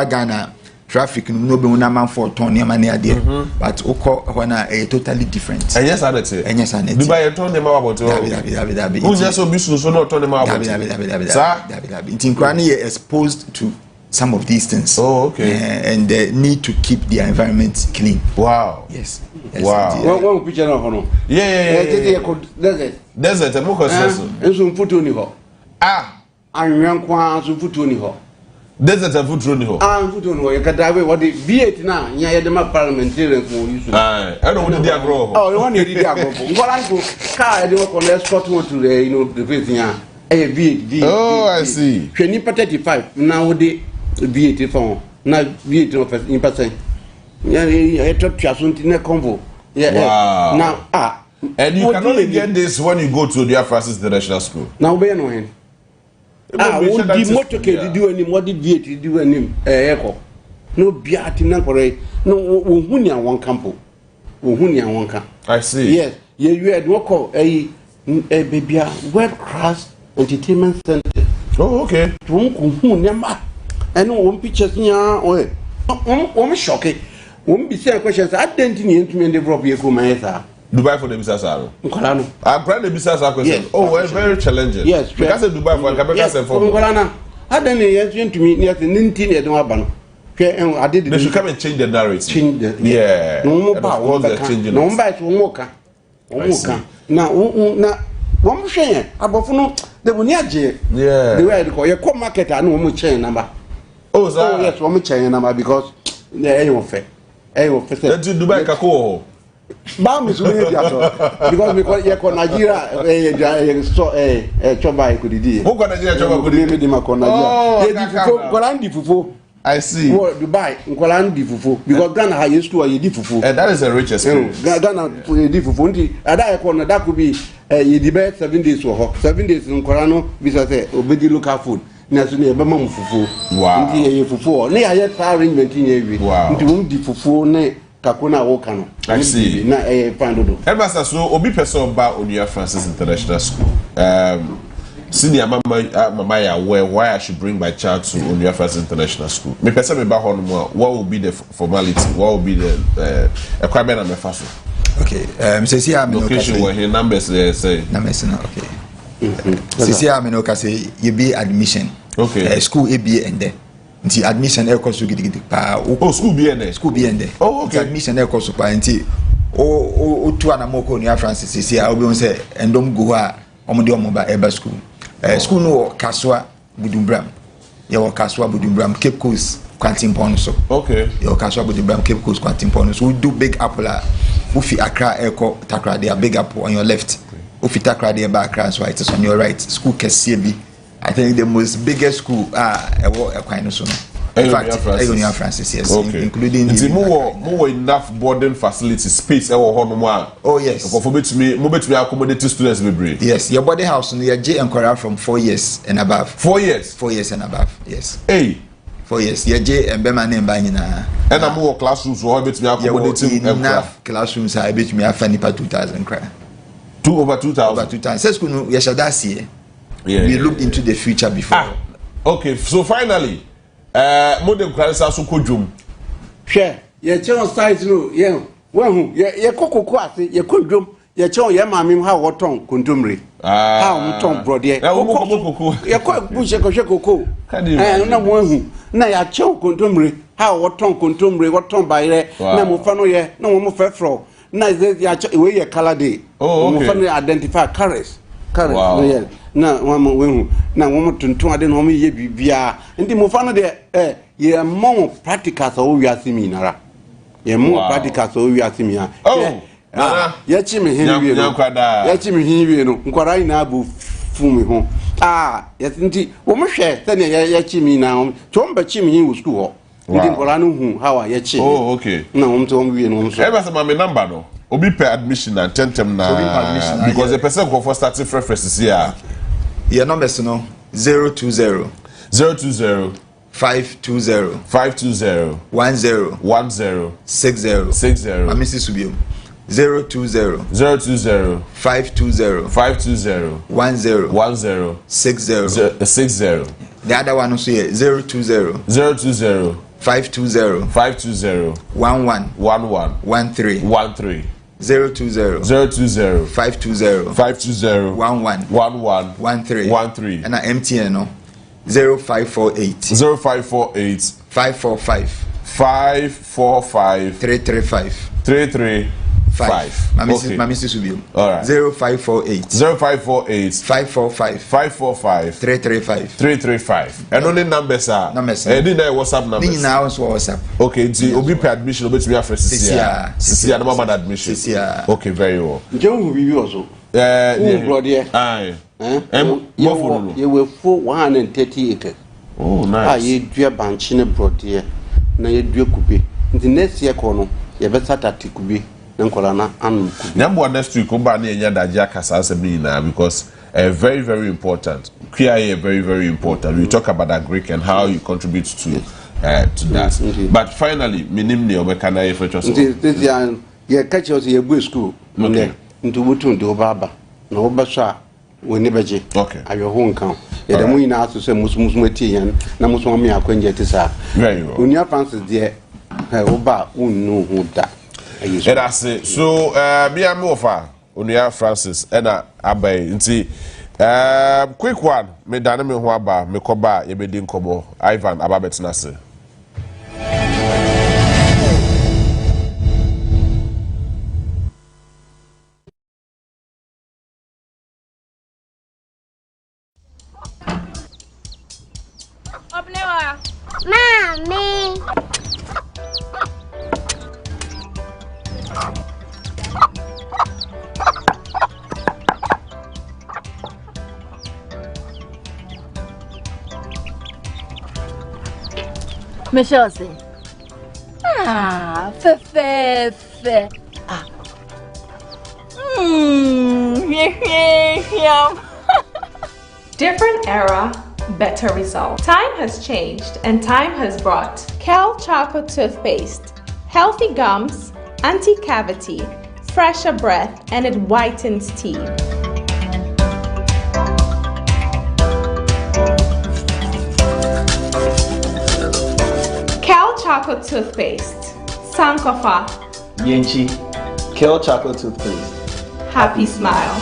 [SPEAKER 14] Ghana traffic no be una man for turn near money there but oko when a totally different
[SPEAKER 11] and yes sanity Dubai turn them about
[SPEAKER 14] dabi
[SPEAKER 11] who just so business so not turn them about
[SPEAKER 14] dabi Tinkrani exposed to some of these things and they need to keep their environment clean
[SPEAKER 11] wow
[SPEAKER 14] yes
[SPEAKER 11] wow
[SPEAKER 13] one picture of no
[SPEAKER 11] desert mo ko so
[SPEAKER 13] enso mfuto ni ho anwen kwa so mfuto ni ho
[SPEAKER 11] desert and food running ho
[SPEAKER 13] mfuto ni ho yakadawe what the V8 na nya ye dem parliamentarians mo use
[SPEAKER 11] I don't want to agro
[SPEAKER 13] you want to di agro ngola nko car dey work on escort one to the the place nya V8
[SPEAKER 11] oh I see
[SPEAKER 13] 35 now the V8 phone na V8 no first in percent yeah top chasunti na convo
[SPEAKER 11] wow
[SPEAKER 13] now
[SPEAKER 11] and you can only get this when you go to the Francis International School
[SPEAKER 13] now be no hen what the motorcade did do any what did V8 do any echo no biati na kore no wo hunia won campo wo hunia won ka
[SPEAKER 11] I see
[SPEAKER 13] yes you had no call baby world class entertainment center
[SPEAKER 11] oh okay
[SPEAKER 13] won ko hunia ma and one pictures nya o shock won be say questions identity ni entumi develop ye ko man sa
[SPEAKER 11] Dubai for the business aro
[SPEAKER 13] nkola no
[SPEAKER 11] I'm proud the business question
[SPEAKER 13] yes,
[SPEAKER 11] oh well, very challenging
[SPEAKER 13] yes
[SPEAKER 11] because Dubai for Kabeka say for
[SPEAKER 13] nkola na identity ye entumi ni ase ninti ni e don aba no hwe ade
[SPEAKER 11] they should come and change the narrative
[SPEAKER 13] change the
[SPEAKER 11] yeah
[SPEAKER 13] no mo ba
[SPEAKER 11] what they're changing
[SPEAKER 13] no mo ba so mo ka na wọ́n hwẹ́ abọ́fún no de wọ́n ní àjẹ́ the way they call you come market and wọ́n change number
[SPEAKER 11] oh sir
[SPEAKER 13] yes wọ́n change number because ẹ̀yìn wọ́n fẹ́ sẹ́
[SPEAKER 11] ẹ̀tí Dubai kakó wọ̀
[SPEAKER 13] báwo mi sọ yẹ di àtọ because yẹ kọ Nigeria sọ chọba ẹ kò didi yẹ
[SPEAKER 11] wọ́n kọ Nigeria chọba kò didi
[SPEAKER 13] mi di ma kọ Nigeria yẹ di fufu nkọla ń di fufu
[SPEAKER 11] I see
[SPEAKER 13] Dubai nkọla ń di fufu because Ghana ha yẹ store yẹ di fufu
[SPEAKER 11] and that is a rich experience
[SPEAKER 13] Ghana yẹ di fufu nti ada yẹ kọ na that could be yẹ di bẹ 7 days wọ họ 7 days nkọla no bisa sẹ obedi local food na so na ebe ma fufu nti ye fufu na ya arrangement ye wi nti mo di fufu ne kako na wo kano
[SPEAKER 11] I see
[SPEAKER 13] na pandodo
[SPEAKER 11] Headmaster so obi person ba Onua Francis International School senior mama ya why I should bring my child to Onua Francis International School me person me ba ho no what will be the formality what will be the requirement and the
[SPEAKER 14] okay say am no
[SPEAKER 11] location where here numbers there say
[SPEAKER 14] numbers no okay say am no ka say you be admission
[SPEAKER 11] okay
[SPEAKER 14] school e be and there nti admission e cost gidi pa
[SPEAKER 11] school be and there
[SPEAKER 14] oh okay admission e cost pa nti o tu anamoko Onua Francis say obi won say endom go a omo de omo ba eba school school no Kaswa Budumbram your Kaswa Budumbram Cape Coast Quantum Pond so
[SPEAKER 11] okay
[SPEAKER 14] your Kaswa Budumbram Cape Coast Quantum Pond so we do Big Apple Ufi Accra Eko Takra there Big Apple on your left Ufi Takra there back Accra so it is on your right school Kesiebi I think the most biggest school Equino so in fact Onua Francis yes
[SPEAKER 11] okay.
[SPEAKER 14] including
[SPEAKER 11] the more enough boarding facility space
[SPEAKER 14] oh yes
[SPEAKER 11] for me accommodate students be
[SPEAKER 14] yes your boarding house no your J enquire from 4 years and above
[SPEAKER 11] 4 years
[SPEAKER 14] 4 years and above yes
[SPEAKER 11] hey
[SPEAKER 14] 4 years your J and Bema name by nyina
[SPEAKER 11] and am more classrooms so bet me accommodate
[SPEAKER 14] enough classrooms I bet me afa nipa 2000 cry
[SPEAKER 11] over 2000
[SPEAKER 14] say school no yeshadasi we looked into the future before
[SPEAKER 11] okay so finally modern crisis so kodwom
[SPEAKER 13] hwe ye cheon site no ye wahu ye kokoko ase ye kodwom ye cheon ye maame ha woton kontomre ha woton brode ye ko buche ko hwe koko na wahu na ya cheon kontomre ha woton kontomre woton bayre na mo fa no ye na mo fefro na ya we ye color day mo fa no identify colors no ye na wamo wehu na wamo tuntun ade no mo ye bibia ndi mo fa no de ye mo practicals o wi asimi nara ye mo practicals o wi asimi ha ye chi me hin wi no ye chi me hin wi no nkwara ina abu fumi ho ye nti wo mo hwe se ne ye chi mi na chom ba chi me hin wo school ho ndi nkwara no hu how ye chi
[SPEAKER 11] okay
[SPEAKER 13] na wo mto wi no so
[SPEAKER 11] e ba se ma me number no obi per admission and tentem na because the person go for starting preferences here
[SPEAKER 14] your numbers no 020 520
[SPEAKER 11] 10 60
[SPEAKER 14] Mr. Subio 020 520 10 60 the other one also here 020 520 11 13 020 520 11 13 and MTN no 0548 545 335 Mr. Subio.
[SPEAKER 11] All right.
[SPEAKER 14] 0548 545 335
[SPEAKER 11] and only numbers are didn't WhatsApp numbers
[SPEAKER 14] now WhatsApp
[SPEAKER 11] okay the obi per admission obi to be after CCR no man admission okay very well
[SPEAKER 13] John we also brother you were for 130 acres
[SPEAKER 11] oh nice
[SPEAKER 13] you dua banchine brother na you dua kube the next year kono you better that kube nkolana anu
[SPEAKER 11] nyambo next week oba na enya daje akasa asem na because very very important QIA very very important we talk about that Greek and how you contribute to that but finally minimum obeka na ye feature so
[SPEAKER 13] this ye catch us ye go school okay nto butu ndo obaba na obasha woni beje
[SPEAKER 11] okay
[SPEAKER 13] ayo ho nkan ye da mu ina aso se musum ati yan na musum me akwanje ti sa
[SPEAKER 11] very well
[SPEAKER 13] Onua Francis de oba unnu hu da
[SPEAKER 11] and I say so me am offer Onua Francis and abai nti quick one me dane me ho aba me koba ye bedi nkobo Ivan ababetna se
[SPEAKER 16] Mommy.
[SPEAKER 17] Michelle say, fe.
[SPEAKER 18] Different era,
[SPEAKER 15] better results. Time has changed and time has brought Kel Chocolate Toothpaste. Healthy gums, anti-cavity, fresher breath, and it whitens teeth. Kel Chocolate Toothpaste. Sankofa.
[SPEAKER 18] Yenchi. Kel Chocolate Toothpaste.
[SPEAKER 15] Happy smile.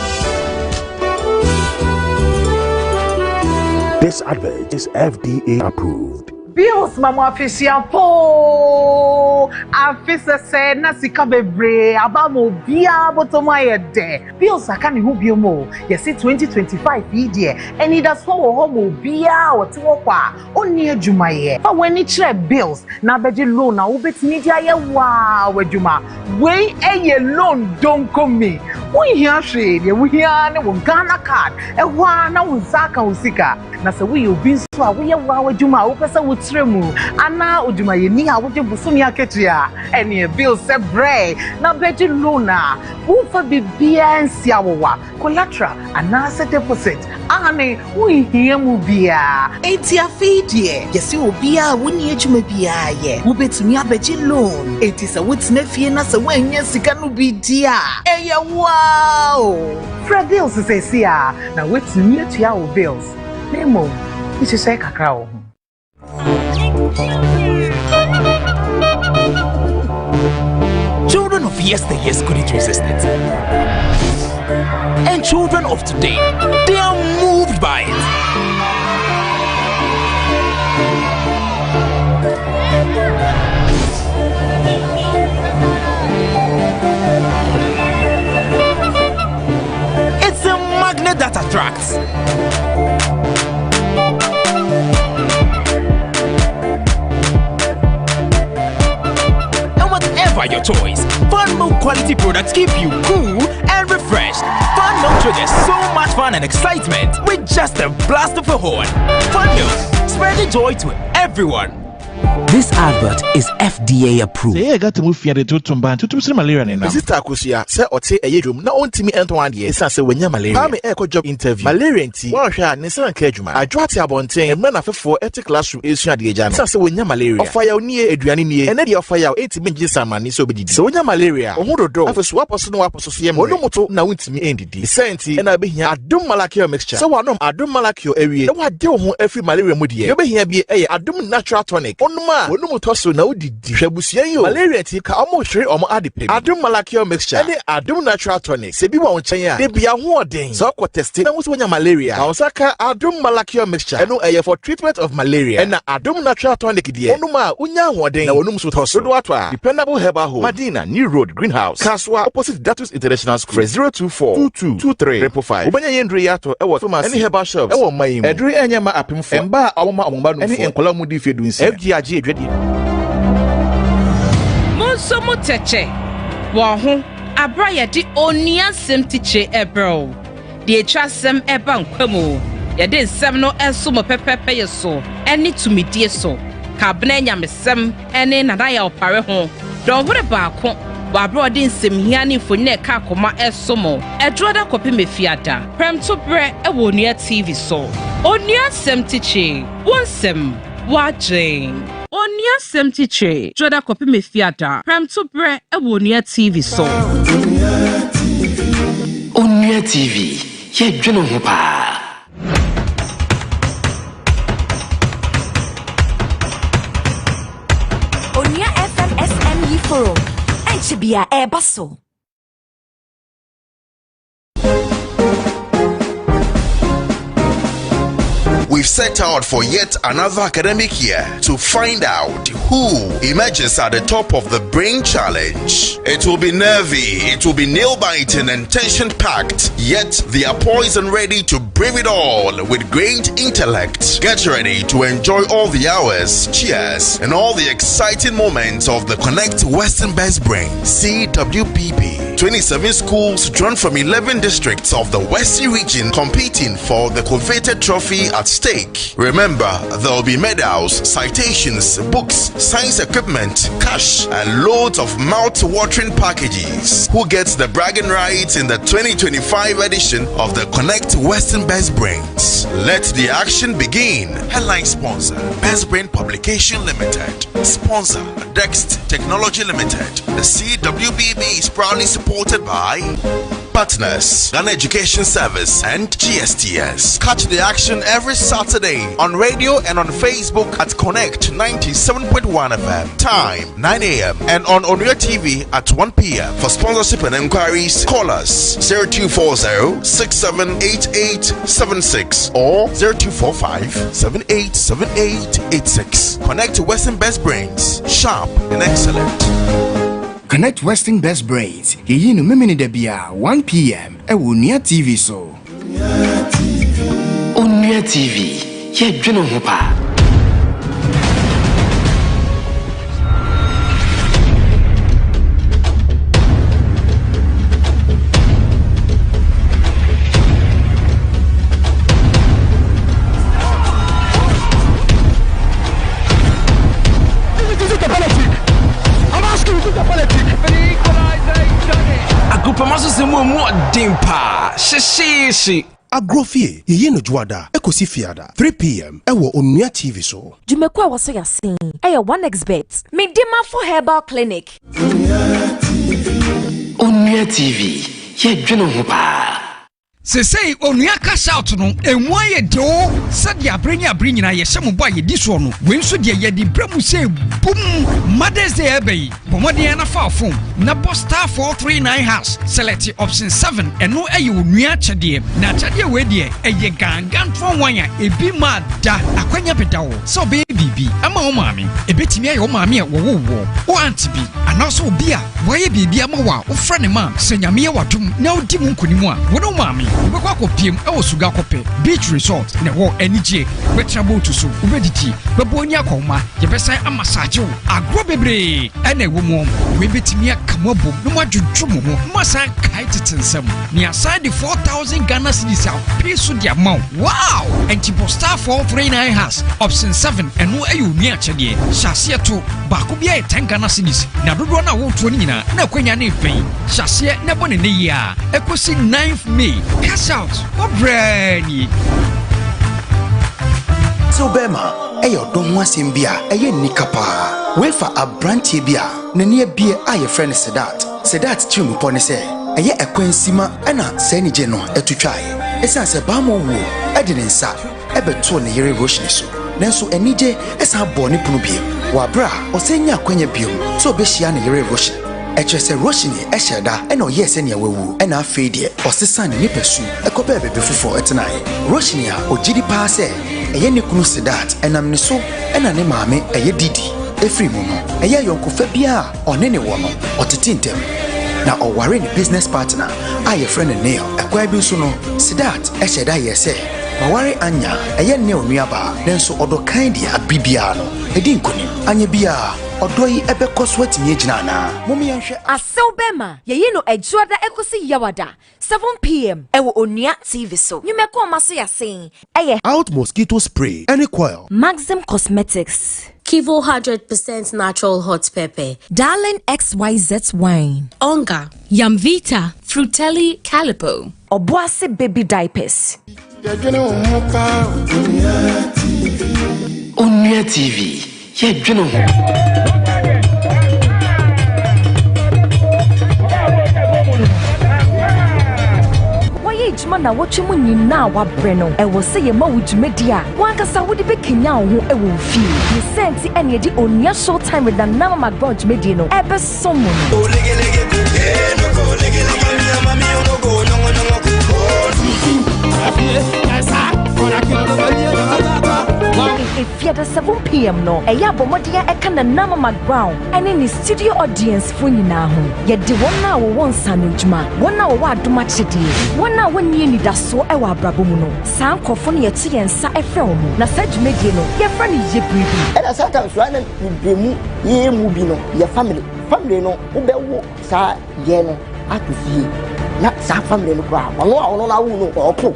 [SPEAKER 22] This advert is FDA approved.
[SPEAKER 19] Bills mama official po afisa say na sika bebre abamo bia botoma ye de bills aka ne hu biomo yes 2025 yi de eni da so wo mo bia wote wo kwa oni adwuma ye fa wani kire bills na beje loan na wo betimi dia ye wa wadwuma we eye loan don come wo hia hwe de wo hia ne wo Ghana card e wa na wo zaka wo sika na se we obi so a wo ye wa wadwuma wo pesa wo tremu ana oduma ye ni a wo je busumi aketua ene bill se bre na beji lona wo fa bibia nsia wowa collateral ana se deposit ane wo hia mu bia enti afidie yesi obia wo ni adwuma bia ye wo betumi abeji loan enti se wo tena fie na se wanya sika no bi dia eye wow fra bills se sia na wetumi atua wo bills nemo isi se kakra wo
[SPEAKER 20] Children of yesteryears couldn't resist it. And children of today, they are moved by it. It's a magnet that attracts. Your choice. Fun Milk quality products keep you cool and refreshed. Fun Milk triggers so much fun and excitement with just a blast of a horn. Fun Milk, spreading joy to everyone.
[SPEAKER 25] This advert is FDA approved.
[SPEAKER 26] Say, I got to move here to Tumban to malaria. Sister Kusi, say, or say a room, not on Timmy and one year. It's a when you're malaria. I'm a job interview. Malaria tea, one shot, Nissan Kejuma. I dropped your bontain, and man after 4 ethic classroom is shot the agent. So when you're malaria, fire near Adriani, and then your fire 80 minutes a man is so big. So when you're malaria, or who do, I swap us no associate, or no moto, now it's me ended. The science, and I be here, I don't Maakye mixture. So I don't Maakye area. What do every malaria mood here? You be here be a don't natural tonic. Onuma, Onuma tosso now did Shabusian malaria tea ka almost share or adipe. Adum Maakye mixture, and Adum natural tonic. Sebi won chanya, they be a warden. So what testing was when malaria. Osaka Adum Maakye mixture, and no air for treatment of malaria. And Adum natural tonic dear. Onuma, Unya warden, now Onum Sutosso, dependable herbal home. Madina, New Road, Greenhouse, Kaswa, opposite Datus International School, 024 2223 5. Ubanya Yendriato, Ewa Thomas, any herbal shops, Ewa Mayim, Edri Anyama Apim for Emba, Awama Ombanu, any Encolamudi Fedwins, FGRG ready.
[SPEAKER 27] Monso Muteche, Wahu, Abraya di Onia Semtiche Ebro, the Trasem Eban Quemo, Yadin Semno and Sumo Pepe so, and need to me dear so, Cabnenya Messem, and in Anaya Pareho, don't worry about Wabro din sim hiani for neck kakoma esomo. Edroda kopi me fiata. Prem to bre e wonia TV so. Onia semtiche. One sem. Watching. Onia semtiche. Droda kopi me fiata. Prem to bre e wonia TV so.
[SPEAKER 4] Onua TV. Ye dwene ho pa.
[SPEAKER 8] Onia FM SME Forum. Chibia Ebaso.
[SPEAKER 21] We've set out for yet another academic year to find out who emerges at the top of the brain challenge. It will be nervy, it will be nail-biting and tension-packed, yet they are poised and ready to brave it all with great intellect. Get ready to enjoy all the hours, cheers, and all the exciting moments of the Connect Western Best Brain CWBB. 27 schools drawn from 11 districts of the Western region competing for the coveted trophy at stake stake. Remember, there will be medals, citations, books, science equipment, cash, and loads of mouth-watering packages. Who gets the bragging rights in the 2025 edition of the Connect Western Best Brains? Let the action begin. Headline sponsor, Best Brain Publication Limited. Sponsor, Dext Technology Limited. The CWBB is proudly supported by partners, Ghana Education Service, and GSTS. Catch the action every Saturday on radio and on Facebook at Connect 97.1 FM. Time 9 a.m. and on Onua TV at 1 p.m. For sponsorship and inquiries, call us 0240-678876 or 0245-787886. Connect to Western Best Brains. Sharp and excellent.
[SPEAKER 1] Connect Western Best Brains. Here no memini debia 1 p.m. Onua TV so.
[SPEAKER 4] Onua TV. Ye dweno ho pa.
[SPEAKER 22] Agrofie, ye no juada, ekosi fiada, 3 p.m. Ewo Onua TV so.
[SPEAKER 8] Jumekwa waso ya sing. Eya 1xbet. Me dema for herbal clinic.
[SPEAKER 4] Onua TV. Ye dweno ho pa.
[SPEAKER 2] Say Onua cash out no enwa ye do said ya bring na ye shemu boy ye diso no we nso de ye di bremu say boom Mother's Day ebe bomode na fa phone na star 439 hash select option 7 eno aye Onua chede na chede we de eye gangan fon wan ya ebi ma da akwanya pedawo so be bibi ama o maami ebetimi aye o maami e wo o anti bi anaso obi a boye bibi ama wa o frane ma senyame ye wadum na odi mu nkonimu a wo no maami ubekwa kopiem ewo suga kope beach resort na wo enije wetrabo to so ubediti bebonya akoma ye besan amasaje wo agro bebre ene wo mo we betimi akamabo no madwudwumo ho masan kai titensem ni aside 4000 Ghana cedis a piso dia ma wow enti star 439 has option 7 eno ayu ni achede shasie to bako bia 10 Ghana cedis na dodo na wo to ni nyina na kwanya na efen shasie na bone ne ya ekosi 9th May. Cash out. What brand?
[SPEAKER 1] So Bema, eyo don wasem bia, eye nikapa. We fa abrantie bia, na ne bie aye friend Sedat trim pone se, eye ekwensima na se ni je no etutwae. Esan se ba mo wo, edi ne nsa, ebeto ne yere roshni so. Nanso enije esa bo ne punu bie. Wa bra, osenya kwanya bie, so obehia ne yere roshni. Echese roshini esheda eno yese ne wewu ena afedie osesa ne nipesu ekope bebe fufo etenae roshini a ogidi pa se eye ne kunu Sedat enam ne so ena ne maame eye didi efri mu no eye yonkofa bia one ne wo no otetintem na oware ne business partner aye friend Neil ekwa bi so no Sedat esheda yese maware anya eye ne onuaba nenso odokan dia abibia no edi nkoni anya bia odoi ebe koswet mi ejina na momi yanhwe
[SPEAKER 8] Asewbema ye no ejuada ekosi yawada 7 p.m. ewo Onua TV so nyumeko maso ya sen eye
[SPEAKER 22] out mosquito spray any coil
[SPEAKER 8] Maxim Cosmetics
[SPEAKER 3] Kivo 100% natural hot pepper
[SPEAKER 8] Darling XYZ wine
[SPEAKER 3] Onga Yamvita Frutelli Calipo
[SPEAKER 8] Obuasi baby diapers
[SPEAKER 4] Onua TV. Ye dweno ho.
[SPEAKER 8] Ejuma na wotwemu nyina wa breno ewo se ye ma wudwumedi a wankasa wodi bekenya wo ho ewo fie ne senti ene di Onua show time with the nama magbon dwumedi no ebe somo no if you 7 p.m. no eya bomodia eka na nama maground ene ni studio audience fo nyina ho ye de wona wo wonsa no djuma wona wo adoma chedie wona wonni ni daso e wa abrabo mu no san kofo no ye ti yensa efre wo mu na sa djumedie no ye fra ni ye bribi
[SPEAKER 5] and sometimes when you mu ye mu bi no your family no wo be wo sa ye no atufie na sa family no kwa wono na wo no opo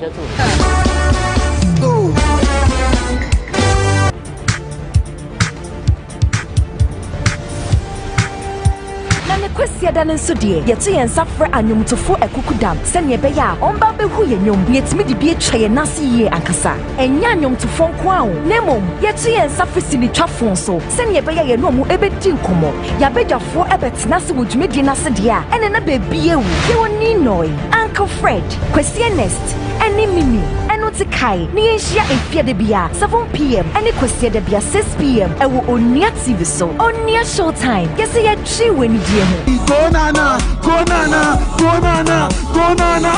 [SPEAKER 8] Kwesi ada nso de yɛte yɛn safra anyomtofo ekukudam sɛnea ɛbɛyɛ a ɔmba bɛhu yɛn nyom yɛtumi de bi atwa yɛn nase yie ankasa ɛnya anyomtofo nko a wo nemom yɛte yɛn safra sinitwafo so sɛnea ɛbɛyɛ yɛn no mu ɛbɛdi nkɔmmɔ yɛabɛdwafoɔ ɛbɛtena se wɔ dwumadi nase de a ɛne na baabi ewu yɛwɔ Ninoy, Uncle Fred, Kwesi Ernest, ɛne Mimi ɛno te kae ne yɛnhyia mfiade bia 7 p.m. ɛne Kwesi da bia 6 p.m. ɛwɔ Onua TV so Onua Showtime yɛsɛ yɛtwi wɔ anidie ho
[SPEAKER 6] Go nana, go nana, go nana, go nana.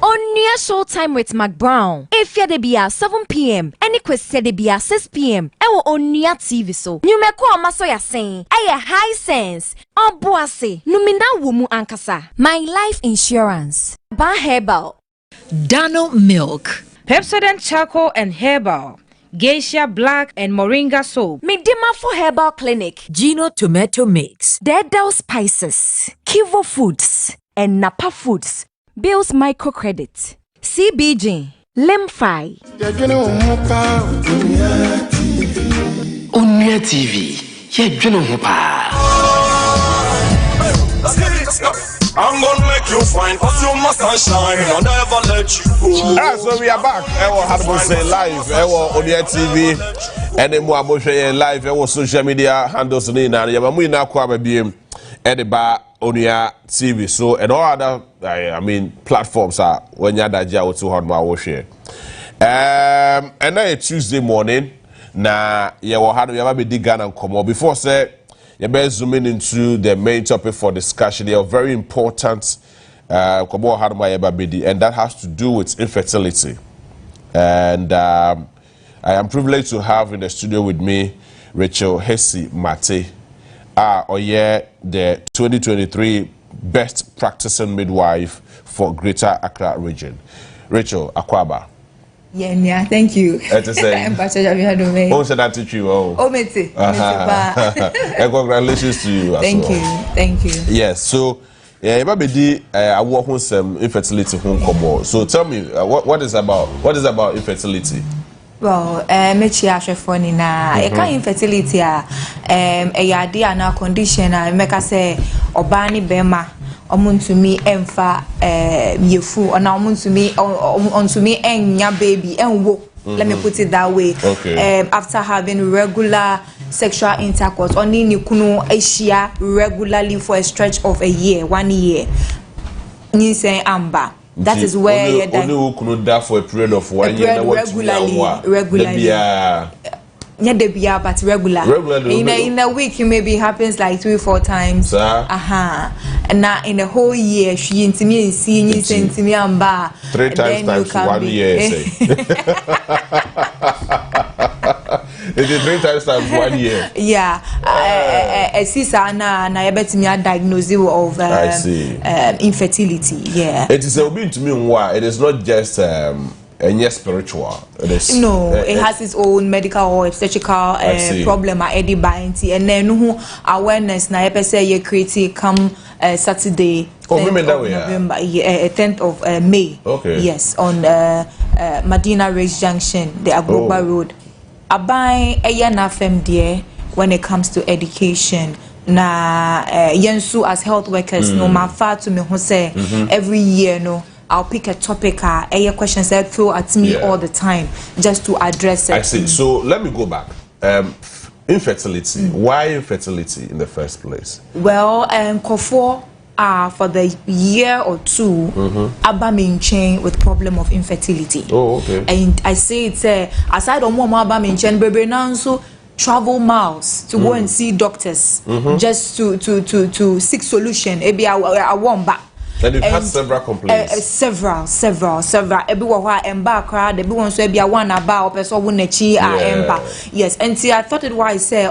[SPEAKER 8] Onua Showtime with Mac Brown. Efiade bia 7 p.m. Any Kwesi bia 6 p.m. Ewo Onua TV so. Nyumeko amaso ya sen. Eye high sense. Obuase. Numina wumu ankasa. My life insurance. Ba Herbal.
[SPEAKER 27] Dano Milk. Pepsodent Charcoal and Herbal. Geisha Black and Moringa Soap.
[SPEAKER 8] Midima for Herbal Clinic.
[SPEAKER 25] Gino Tomato Mix.
[SPEAKER 8] Dedel Spices. Kivo Foods. And Napa Foods. Bill's Microcredit. CBG. Limfi.
[SPEAKER 4] Onua TV. Yedwene ho pa.
[SPEAKER 7] I'm gonna make you fine, cause you must shine, I'll never let you go.
[SPEAKER 11] So we are back. Ewo say live. Ewo Onua TV. And then more live. Ewo social media handles ni na. Yamamu ina kwa babiem. Edeba Onua TV. So and all other platforms are when you ada ja to hard my share. And then Tuesday morning. Na yewo hado yaba be dig and come before say. You're zooming into the main topic for discussion. They are very important, and that has to do with infertility. And I am privileged to have in the studio with me Rachel Hesi Mate, the 2023 Best Practicing Midwife for Greater Accra Region. Rachel Akwaba.
[SPEAKER 9] Yeah, thank you.
[SPEAKER 11] Oh, said that teach you. Congratulations to you.
[SPEAKER 9] Thank you.
[SPEAKER 11] Yes, so I work on some infertility home combo. So tell me, what is about infertility?
[SPEAKER 9] Well, mechi ashefoni na eka infertility a yade ana condition a meka say obani bema omuntumi emfa yefu ona omuntumi enya baby enwo. Let me put it that way.
[SPEAKER 11] Okay.
[SPEAKER 9] After having regular sexual intercourse, only ni kunu asia regularly for a stretch of 1 year. Ni say amba. That is where
[SPEAKER 11] only kunu da for a period of 1 year.
[SPEAKER 9] Regularly. But regular. In a week, it maybe happens like 3-4 times. And now in the whole year, she intimi and see you send me and bar
[SPEAKER 11] 3 times 1 year. Is it 3 times 1 year?
[SPEAKER 9] Yeah. I see Sana and I bet me a diagnosis of infertility. Yeah.
[SPEAKER 11] It is a bit to me why it is not just and yes, spiritual. It
[SPEAKER 9] has its own medical or obstetrical problem and then awareness na say you create come Saturday 10th of November 10th of May.
[SPEAKER 11] Okay.
[SPEAKER 9] Yes, on Medina Race Junction, the Agboba Road. Abai na fem there when it comes to education. Na yensu as health workers no matter to me who say every year no I'll pick a topic, questions that throw at me all the time just to address it.
[SPEAKER 11] I see. So let me go back. Infertility. Why infertility in the first place?
[SPEAKER 9] Well, for the year or two, Abba Minchen with problem of infertility.
[SPEAKER 11] Oh, okay.
[SPEAKER 9] And I say it's aside from more Abba Minchen, baby now so travel miles to go and see doctors just to seek solution. Maybe I want back.
[SPEAKER 11] And you've had several complaints.
[SPEAKER 9] Several. Everyone embark crowd. Everyone so be one about person who nechi embark. Yes, and see, I thought it why I say,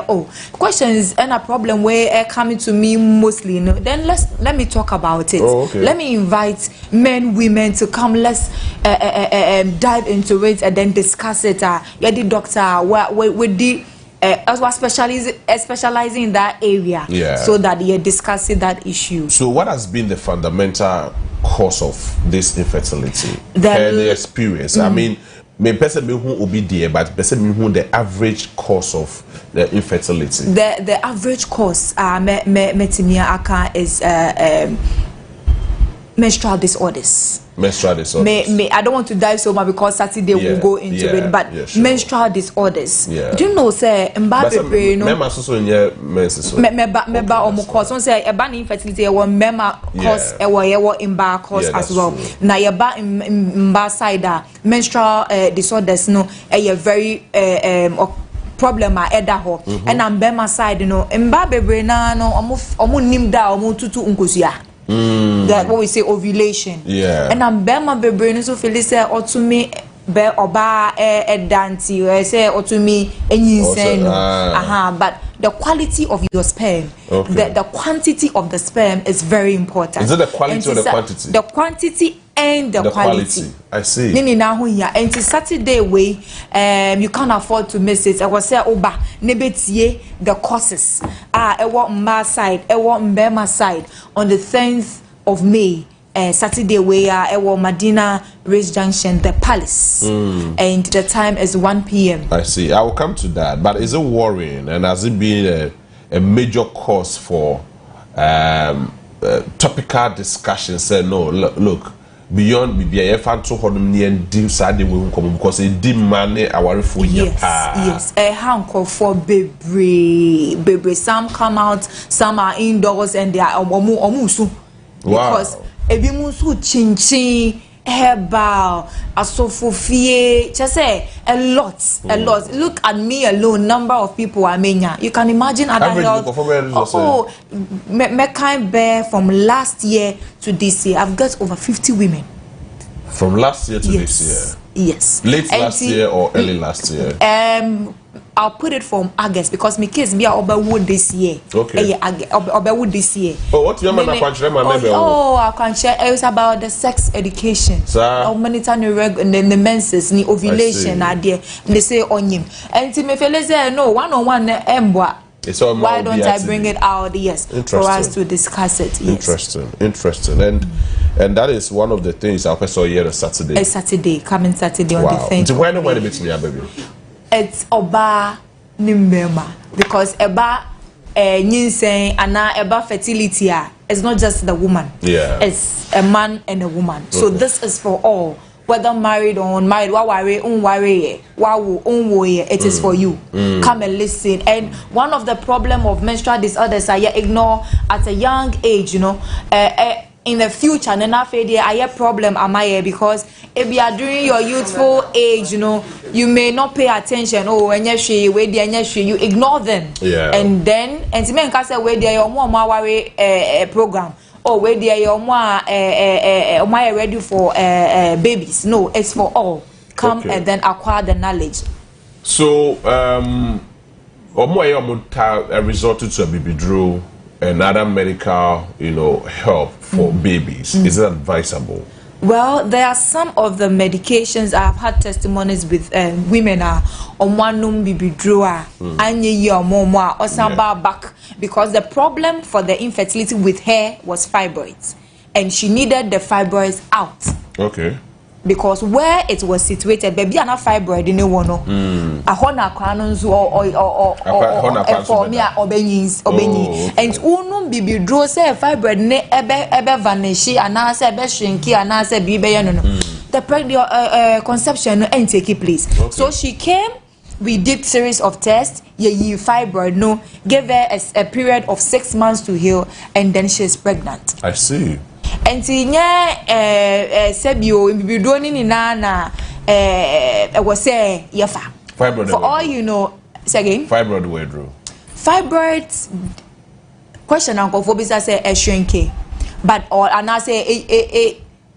[SPEAKER 9] questions and a problem where coming to me mostly. Then let me talk about it.
[SPEAKER 11] Okay.
[SPEAKER 9] Let me invite men, women to come. Let's dive into it and then discuss it. Yeah, the doctor with the. As well specializing in that area, so that you're discussing that issue.
[SPEAKER 11] So what has been the fundamental cause of this infertility? The experience. I mean, me person me who obi there, but person me who the average cause of the infertility.
[SPEAKER 9] The average cause metimia aka is menstrual disorders.
[SPEAKER 11] Menstrual disorders.
[SPEAKER 9] I don't want to dive so much because Saturday we'll go into it, but
[SPEAKER 11] sure.
[SPEAKER 9] Menstrual disorders.
[SPEAKER 11] Yeah.
[SPEAKER 9] Do you know say mbabe no?
[SPEAKER 11] Mema so nye menses.
[SPEAKER 9] Meba omo cause. So say eba ni infertility ewo mema cause ewo imba cause as well. Na yeba imba side menstrual disorders no very problem a eda ho. And am bema side no mbabe na no omo nim da omo tutu nkosua. That what we say ovulation. And I'm bema bebre so feel say otumi be oba danti say otumi enyin no. But the quality of your sperm, the quantity of the sperm is very important.
[SPEAKER 11] Is it the quality or the quantity?
[SPEAKER 9] The quantity and the quality.
[SPEAKER 11] I see.
[SPEAKER 9] Nini na ho ya and Saturday way you can't afford to miss it. I was say oba nebetie the courses ewo mba side ewo mbema side on the 10th of May. Saturday way ewo Madina Race Junction, the Palace, and the time is 1 p.m.
[SPEAKER 11] I see. I will come to that, but is it worrying and has it been a major cause for topical discussion? Say no, look. Beyond BBI, fan to hold them near deep side because it demand our full year.
[SPEAKER 9] Yes, a handful for baby. Some come out, some are indoors, and they are omusu. Because ebi musu chinchin, herbal, asofofie, just say a lot. Look at me alone, number of people I mean. You can imagine other health. Me kind bear from last year to this year. I've got over 50 women.
[SPEAKER 11] From last year to this year?
[SPEAKER 9] Yes.
[SPEAKER 11] Late last year or early last year?
[SPEAKER 9] I'll put it from August because my kids be Oberwood this year.
[SPEAKER 11] Okay.
[SPEAKER 9] Oberwood this year.
[SPEAKER 11] Oh, what you mean?
[SPEAKER 9] I can share. It was about the sex education. How many times the menses, the ovulation, and they say on him. And to me, fellas say no one-on-one embwa. Why don't I bring it out? Yes, for us to discuss it. Yes.
[SPEAKER 11] Interesting. And that is one of the things I saw here on Saturday.
[SPEAKER 9] A Saturday, coming Saturday on the thing.
[SPEAKER 11] So when it meets me, baby.
[SPEAKER 9] It's Oba Nimbema because Eba Ninseng and Eba fertility. It's not just the woman.
[SPEAKER 11] Yeah.
[SPEAKER 9] It's a man and a woman. So this is for all. Whether married or unmarried, it is for you. Come and listen. And one of the problem of menstrual disorders I ignore at a young age, you know, in the future, and I problem am I because if you are during your youthful age, you know, you may not pay attention. Oh, and you ignore them.
[SPEAKER 11] Yeah.
[SPEAKER 9] And then and men can say where they are more program. Oh, where they are more ready for babies. No, it's for all. Come and then acquire the knowledge.
[SPEAKER 11] So, resorted to a baby drew and other medical, help for babies. Is it advisable?
[SPEAKER 9] Well, there are some of the medications I've had testimonies with women on one baby drawer and back because the problem for the infertility with her was fibroids and she needed the fibroids out.
[SPEAKER 11] Okay.
[SPEAKER 9] Because where it was situated, baby, are not fibroid in one. A hona cranons or for me and unum baby draw say fibroid ne ebe vanishi and now say be shrinky and now say the pregnant conception ain't take place. So she came. We did series of tests. Ye fibroid no gave her a period of 6 months to heal, and then she's pregnant.
[SPEAKER 11] I see.
[SPEAKER 9] And sebio in doing na was say yafa.
[SPEAKER 11] Fibroid.
[SPEAKER 9] For all you know, say again.
[SPEAKER 11] Fibroid withdraw.
[SPEAKER 9] Fibroids question uncle phobia say a shrinky, but or and I say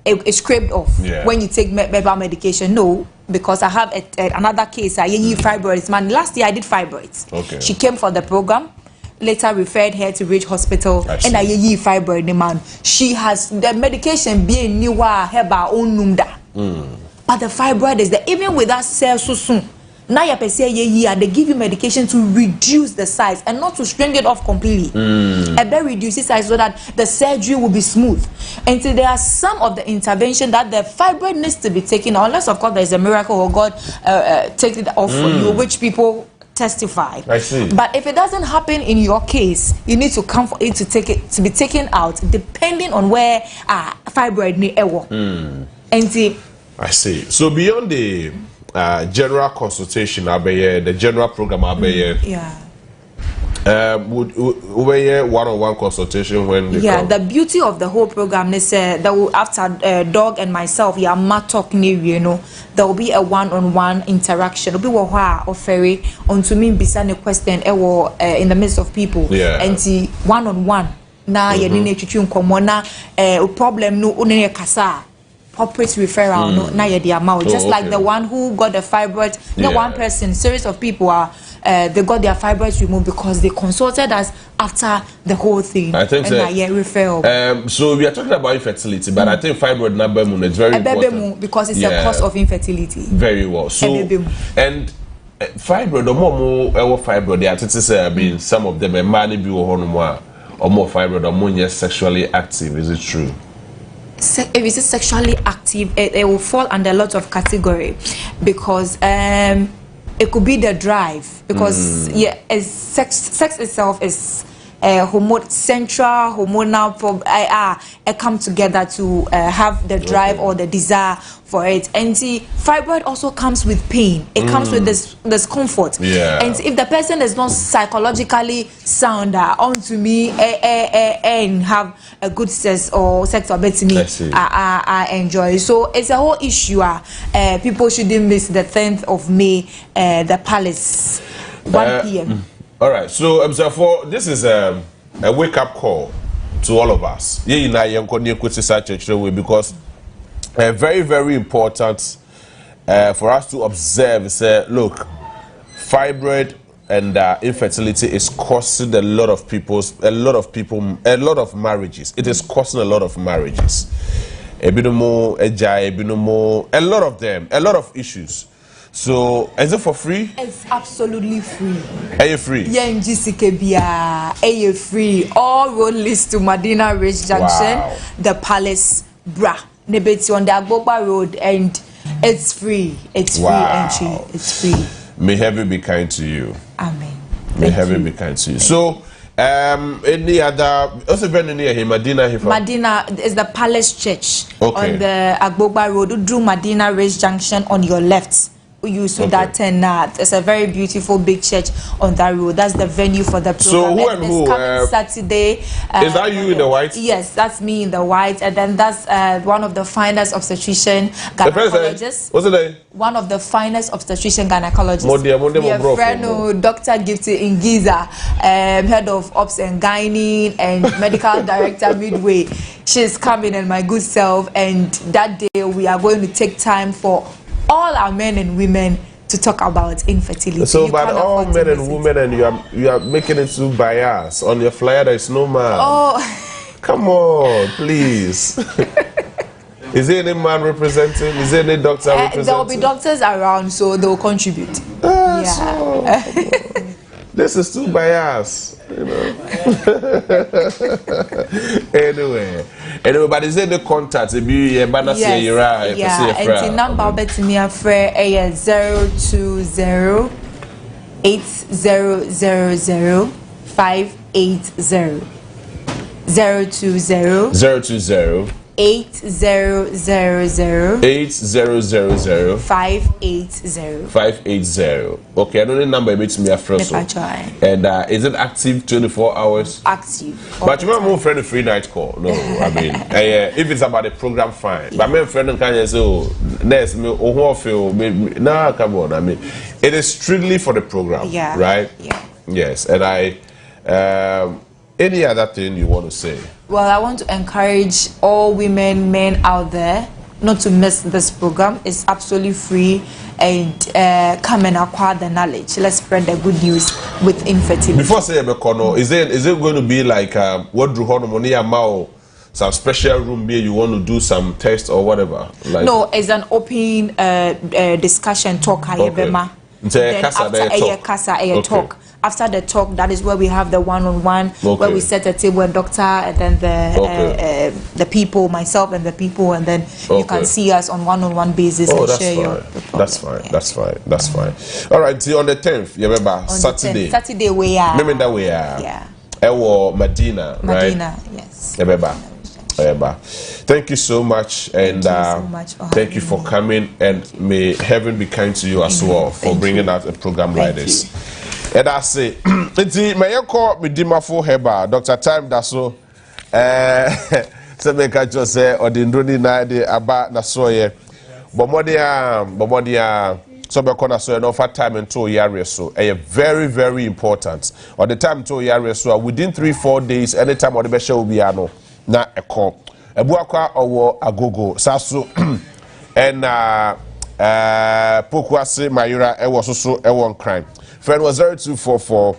[SPEAKER 9] a scraped off when you take medication. No. Because I have another case, fibroids. Man, last year I did fibroids.
[SPEAKER 11] Okay.
[SPEAKER 9] She came for the program, later referred her to Ridge Hospital, and I fibroid man. She has the medication being newer, her own numda. But the fibroid is there. Even with that cell so soon, Now you and they give you medication to reduce the size and not to shrink it off completely. And then reduce the size so that the surgery will be smooth. And so there are some of the intervention that the fibroid needs to be taken, unless of course there is a miracle or God takes it off for you, which people testify.
[SPEAKER 11] I see.
[SPEAKER 9] But if it doesn't happen in your case, you need to come for it to be taken out, depending on where fibroid need ever. And see.
[SPEAKER 11] I see. So beyond the general consultation, the general program, would one-on-one consultation when they come?
[SPEAKER 9] The beauty of the whole program is that after Dog and myself, talk you know, there will be a one-on-one interaction. It'll be or ferry on to me beside a question in the midst of people. And see one-on-one. Now you need to problem no kasa. Corporate referral, no, now you're the amount. Just like the one who got the fibroid, one person, series of people are they got their fibroids removed because they consulted us after the whole thing.
[SPEAKER 11] I think so.
[SPEAKER 9] Referral.
[SPEAKER 11] So we are talking about infertility, but I think fibroid number is very important
[SPEAKER 9] because it's a cause of infertility.
[SPEAKER 11] Very well. So and fibroid, or more fibroid, I mean, some of them are money be or more fibroid or more sexually active. Is it true?
[SPEAKER 9] If it's sexually active, it will fall under a lot of category because it could be the drive because sex itself is central hormonal it come together to have the drive or the desire for it. And see, fibroid also comes with pain. It comes with this discomfort. And if the person is not psychologically sound onto me and have a good sex or sex or better me, I enjoy. So it's a whole issue. People shouldn't miss the 10th of May, the Palace, 1 p.m.
[SPEAKER 11] All right, so this is a wake-up call to all of us. Because very, very important for us to observe. Look, fibroid and infertility is costing a lot of marriages. It is costing a lot of marriages. A lot of them, a lot of issues. So, is it for free?
[SPEAKER 9] It's absolutely free.
[SPEAKER 11] Are you free?
[SPEAKER 9] Yeah, in GCKBA, are you free? All road leads to Medina Ridge Junction, the Palace, Bra, Nebeti on the Agboba Road, and it's free. It's free entry. It's free.
[SPEAKER 11] May heaven be kind to you.
[SPEAKER 9] Amen.
[SPEAKER 11] May heaven be kind to you. So, any other? Also, very near here, Medina.
[SPEAKER 9] Medina is the Palace Church on the Agboba Road. Do Medina Ridge Junction on your left. That it's a very beautiful big church on that road. That's the venue for the program.
[SPEAKER 11] So who and who?
[SPEAKER 9] Coming Saturday.
[SPEAKER 11] Is that you in the white?
[SPEAKER 9] Yes, that's me in the white, and then that's one of the finest obstetrician gynecologists.
[SPEAKER 11] What's the name?
[SPEAKER 9] One of the finest obstetrician gynecologists.
[SPEAKER 11] Dear
[SPEAKER 9] friend, Dr. Gifty Ingiza, head of ops and gynae and medical director Midway. She's coming, and my good self. And that day we are going to take time for all our men and women to talk about infertility.
[SPEAKER 11] So, but all men and women, and you are making it too biased. On your flyer, there is no man.
[SPEAKER 9] Oh,
[SPEAKER 11] come on, please. Is there any man representing? Is there any doctor representing?
[SPEAKER 9] There will be doctors around, so they will contribute.
[SPEAKER 11] This is too biased, you know. Anyway, but is there the contact?
[SPEAKER 9] And the number bet me a friend 020 8000 580 020 8000 580.
[SPEAKER 11] Okay, I know the number makes me a friend. And is it active 24 hours?
[SPEAKER 9] Active.
[SPEAKER 11] But you might move friend a free night call. No, I mean, if it's about the program, fine. But my friend can say, oh, next me, oh, feel nah, come on. I mean, it is strictly for the program, right?
[SPEAKER 9] Yeah.
[SPEAKER 11] Yes, and any other thing you want to say?
[SPEAKER 9] Well, I want to encourage all women, men out there not to miss this program. It's absolutely free, and come and acquire the knowledge. Let's spread the good news with infertility.
[SPEAKER 11] Before saying is it going to be like what drew on some special room here? You want to do some test or whatever? Like,
[SPEAKER 9] no, it's an open discussion talk. Then after a talk. After the talk, that is where we have the one-on-one, where we set a table, a doctor, and then the people, myself and the people, and then you can see us on one-on-one basis and share your problem.
[SPEAKER 11] That's fine. All right, see on the 10th, you remember Saturday.
[SPEAKER 9] Saturday we are.
[SPEAKER 11] Remember that we are.
[SPEAKER 9] Yeah.
[SPEAKER 11] Medina, right?
[SPEAKER 9] Medina, yes.
[SPEAKER 11] Thank you so much, and thank you for coming, and may heaven be kind to you as well for bringing out a program like this. And I say, may call me Dimafo Heba, Dr. Time Daso, Semeka Jose, or the Ndoni Nade, Aba Nasoye, Bomodia, Sobekona so enough time and 2 years so very, very important. Or the time 2 years so within 3-4 days, anytime or the best will be ano na a call. A buakwa or agogo, Sasu and Pokwase Mayura, I was also a one crime. Friend was 0244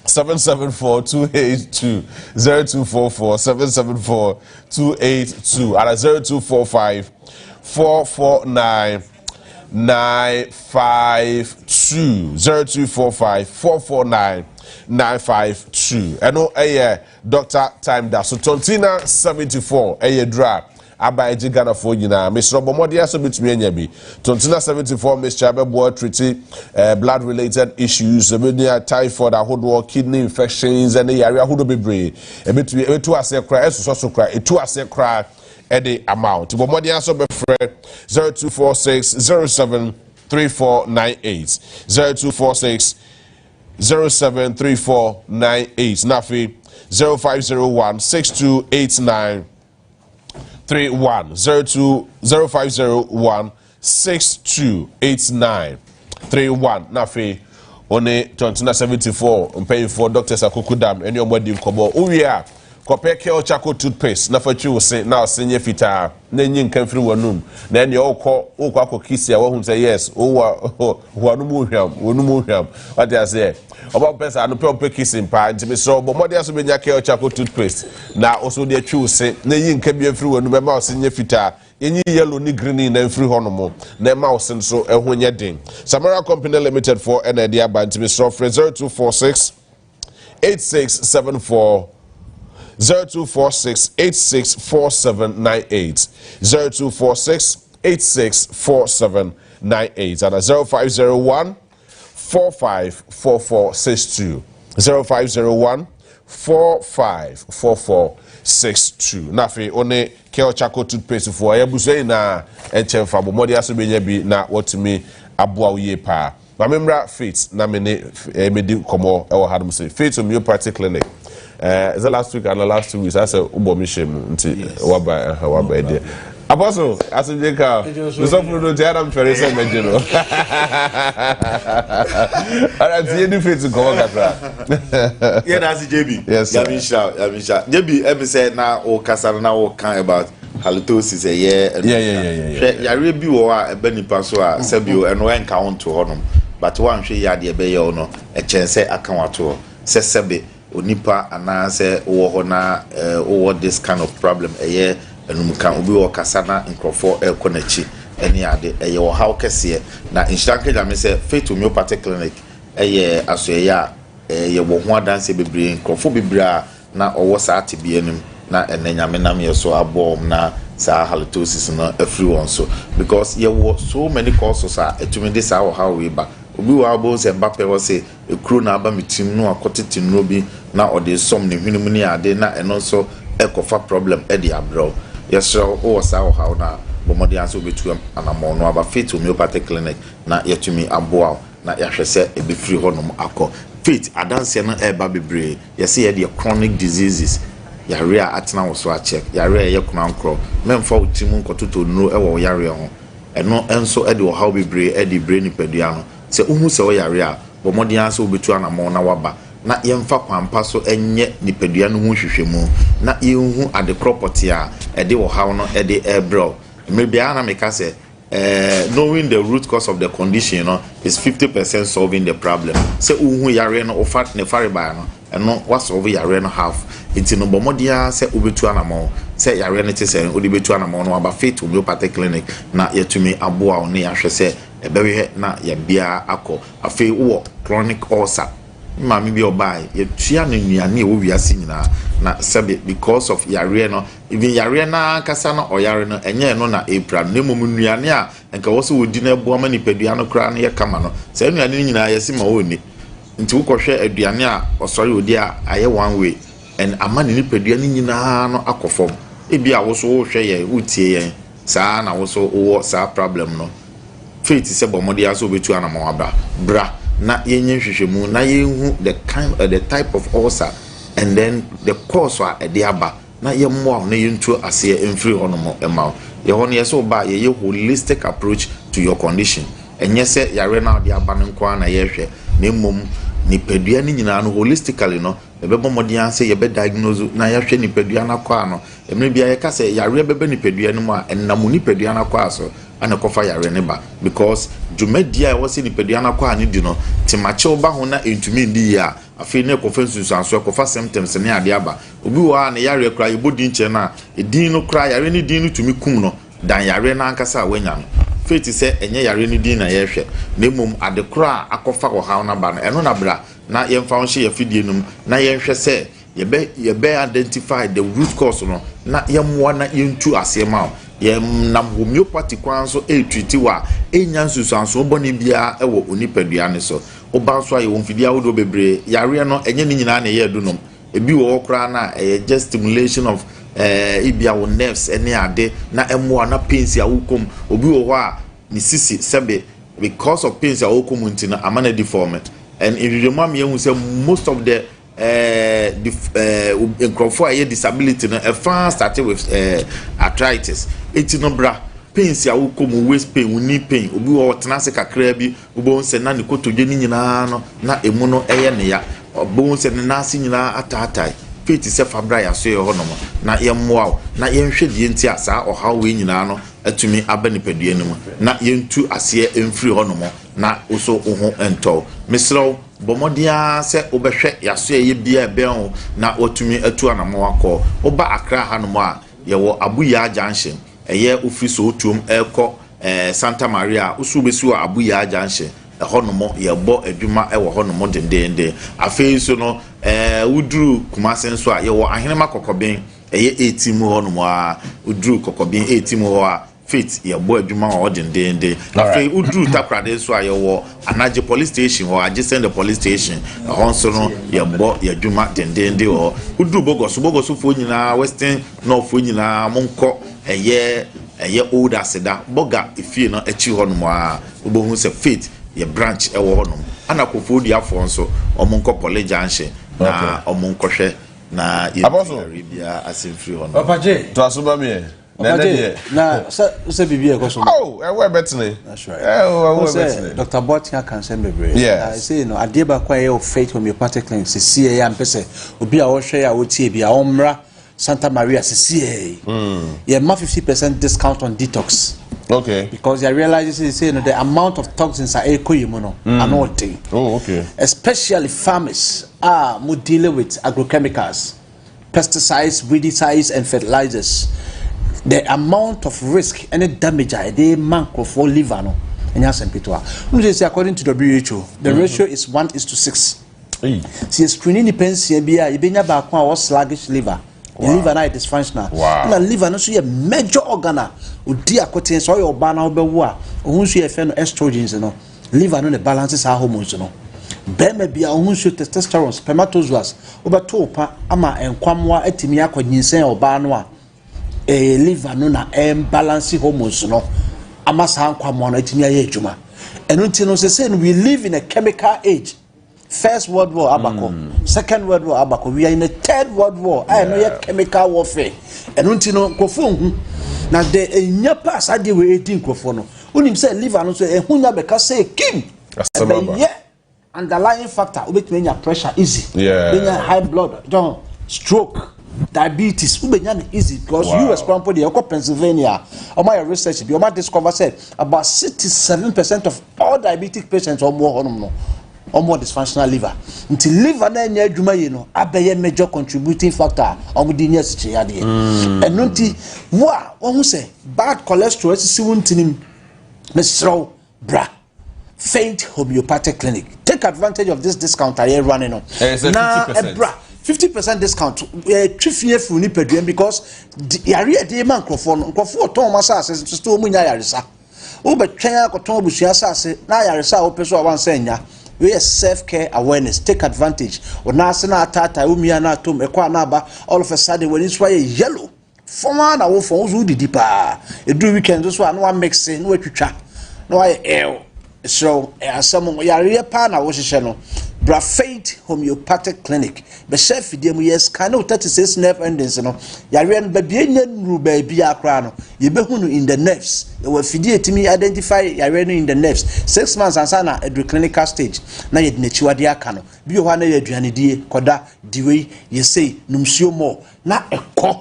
[SPEAKER 11] 774 282 0244 774 282 and 0245 449 952 0245 449 952. I know Dr. Time da so Tontina 74 dra aba Ghana for nyina Mr. Bomodia so betumi anya bi Tontina 74 Mr. Abebo treat blood related issues media typhoid ahodo kidney infections and area ahodo bebre ebetumi ebetu ase kra so kra etu ase kra the amount. Bomodia so be friend 0246 073498 0246 073498 Nafi 0501 6289 31 0501 6289 31 Nafi one 2074 paying for doctors akukudam any omwadi nkobo uwia Kope Kale Charcoal toothpaste na fachi wo se na osenye fita na nyi nkamfiri wanum na ene okọ Kusi a wo hu say yes wo wanum hwam what they say about person anu pe Kusi mpa ntimi so bo modi aso benya Kale Charcoal toothpaste na oso de atwi wo se na nyi nkabia mfiri wanum be ma osenye fita yenyi yellow ni green na mfiri hono na ma osen so ehwo nye den Samara Company Limited for ND aba ntimi so 0246 8674 0246 864798 0246 864798 and 0501 454462 0501 454462 Nafi one Kale Charcoal toothpaste for ebuso na enchemfa bomodi aso benya bi na wotumi aboa uye pa mamemra Faith na medi komo ewo hadum say Faith Homeopathy Clinic. Is the last week and the last 2 weeks? I said, Ubomishim, Waba, dear. Apostle, as a Jaka, the software to Adam Ferris and Medino. And I see any fit to go on.
[SPEAKER 10] Yeah, that's JB.
[SPEAKER 11] Yes,
[SPEAKER 10] Yamisha. JB, ever said now, or Casana, or kind about halitosis a year. Yeah. Yarebi or a Benny Passoa, Sebio, and one count to honor. But one she had the Bayono, a chance account to Sebe. Onipa anase wo na this kind of problem eye enumka obi wo kasana nkrofo ekonachi eni ade eye wo how kese na inshanke da me say Faith Homeopathy Clinic eye asoya ye wo ho adanse bebre nkrofo bebre na owo saati bi enim na enanyame nam ye so abom na sa halitosis no everyone so because ye wo so many causes are etumi this how we ba obi wa abo se Mbappe wo se ekru na aba mitim no akotete no bi na ode som ne hwinum ni ade na eno so ekofa problem e de abro yesro o sa o ha na bomodi anso betu anamo no aba Faith Homeopathy Clinic na yetumi aboa na yahwese e be free honom akọ Faith adanse no e ba bebre yese ye de chronic diseases yare a atena wo so a check yare ye kuna nkro memfa utimu nkototo nro e wo yare ho eno enso e de wo ha bebre e de brain padua no se uhu se wo yare a bomodi anso obetu anamo na waba na yemfa kwampa so enye nipadua no hu hwehwemu na yehu ade property a ede wo ha no ede ebro maybe ana meka say knowing the root cause of the condition, you know, is 50% solving the problem. Say uhu yare no ofat ne fariba no eno wa solve yare no half. Enti no bomodia say obetu anamo say yare no te say odi betu anamo no aba Faith Homeopathy Clinic na yetumi aboa oni ahwe say ebehwe na ya bia akọ afei wo chronic ulcer mama bi obai ye tua na nuane wo wiase nyina na sabe because of yare no even yare na kasa na oyare no enye no na epra na mom nuane a enka wo so wodi na eboa ma nipadua no kra na ye kama no sa nuane nyina yesi ma woni nti wo kohwe aduane a osori odi a aye one way and amani nipadua ni nyina no akofom ebi a wo so wo hwe ye utie ye saa na wo so wo saa problem no faith se bomodi aso betu anamo abra bra na yenye hwehwemu na yenhu the kind the type of ulcer and then the cause wa ediaba na yemmo na yentu ase emfiri honomo ema ye hono yeso ba ye holistic approach to your condition enye se yare na odiaba nko na yehwe na mmom nipadua ni nyina no holistically no ebebo modian se ye be diagnose na yehwe nipadua na kwa no emre bia ye ka se yare bebe nipadua no mu a ennamu nipadua na kwa so ana kofa yare ne ba because jumedia e wose nipadua na kwa ne di no timache oba ho na entumi ndi ya afi ne kofa nsusanso kofa symptoms ne ade aba obi wa na yare kra ye bodi nche na edin no kra yare ne din no tumi kum no dan yare na ankasa wanya no faith se enye yare ne din na yehwe na mum ade kra akofa ho ha na ba no eno na bra na yemfa ho hye yafidie num na yenhwe se ye be identify the root cause no na yemwa na yentu asema nam homeopathy kwanso treat wa enya nsusanso boni bia ewo onipadua ne so oba so aye wonfidia wodo bebre yare no enye ni nyina na ye dunum ebi wo okra na just stimulation of ibia wo nerves ene ade na emwa na pains ya wukom obi wo ho a ni sisi sebe because of pains ya wukom ntina amana deform and in remam ye hu say most of the in disability no started with arthritis etinobra pains ya wukom waist pain knee pain obi wo tenase kakra bi obo nse na ne kotodwe ni nyina no na emu no eye ne ya obo nse ne nase nyina atatai faith se fabra ya so ye honom na yemmoa na yenhwe die nti asa ohaw we nyina no atumi abani padua ni mu na yentu ase emfiri honom na oso ho ento misro bomodia se obehwe yaso ye bia ebe na otumi atu anamo akọ oba akra hanom a ye wo abuya junction eye ofiso otuom eko Santa Maria usubesu abuya junction honom ye bo adwuma e wo honom dendende afei so no uduru kumasen so a ye wo ahenema kokoben eye 18 mu honom a uduru kokoben 18 mu ho a fit ye bo adwuma wo dendende afei uduru takrade so a ye wo anaje police station or adjacent the police station honso no ye bo ye adwuma dendende ho uduru bogoso fo nyina western north fo nyina monko eye old aseda boga ifie no echi honom a obohu se fit ye branch e wo honom ana kofo di afo nso omonko college anhye na omonko hwe na ye Arabia asemfiri honom
[SPEAKER 12] Papaje
[SPEAKER 11] to asoba me
[SPEAKER 12] na se bibi e koso
[SPEAKER 11] we betene
[SPEAKER 12] that's right we betene Dr. Botia can send me break I say no adeba kwa ye of faith homeopathic clinic se see ya mpese obi a wo hwe ya wo tie bia omra Santa Maria se see ye ma 50% discount on detox.
[SPEAKER 11] Okay.
[SPEAKER 12] Because I realize the amount of toxins are ekoyemono anote.
[SPEAKER 11] Oh, okay.
[SPEAKER 12] Especially farmers are dealing with agrochemicals, pesticides, weedicides, and fertilizers. The amount of risk and the damage they manko for liver no. According to WHO, the ratio is 1:6. See, screening depends here. You be never sluggish liver. The liver na dysfunctional. Na liver no so ye major organ a odi akoten so your ba na obewu a ohun so ye fe no estrogens no liver no the balances our hormones no be ma bia ohun so testosterone spermatozoas obeto pa ama enkwamwa atimi akonyinsen oba no a liver no na balance hormones no ama sa enkwamwa no atimi aye adwuma eno nti no say we live in a chemical age. First World War abako, Second World War abako. We are in a Third World War. I know your chemical warfare. And until no kofun na de enya pass ade we 18 kofo no. Unim say liver no so ehunya beka say kim. Yeah. Underlying factor ubetime nya pressure easy. Benya high blood, stroke, diabetes ubenya easy because you example the Pennsylvania. My research be my discover said about 67% of all diabetic patients or more no. Or more dysfunctional liver. Until liver na nya adwuma ye no abeye major contributing factor omudi nya siche ade. And nti wo a wo say bad cholesterol si wontinim mesro bra Faint Homeopathic Clinic. Take advantage of this discount I running on.
[SPEAKER 11] Now,
[SPEAKER 12] bra 50% discount. Trifie funi peduen because yari de man crofo ton masa asese to mu nya yaresa. Wo betwen akoton obusua asase na yaresa wo peso wan senya. We self care awareness. Take advantage. Ona ase na atata umia na atom ekwa na aba all of a sudden when it's yellow. Former na wo fon zo didi pa. Edu weekend so anu mix no atwitwa. No aye so asamo yare pa na wo hihye no. Bra Faith Homeopathic Clinic. Be chef dem yes can 36 nerve endings no. Yare no ba bienya nru ba bia akra no. Ye behunu in the nerves. E wa fidie timi identify yare no in the nerves. 6 months ansa na edu clinical stage. Na ye dinachiwade aka no. Bi ho na ye aduane die koda diwe ye say numsuo mo na ekọ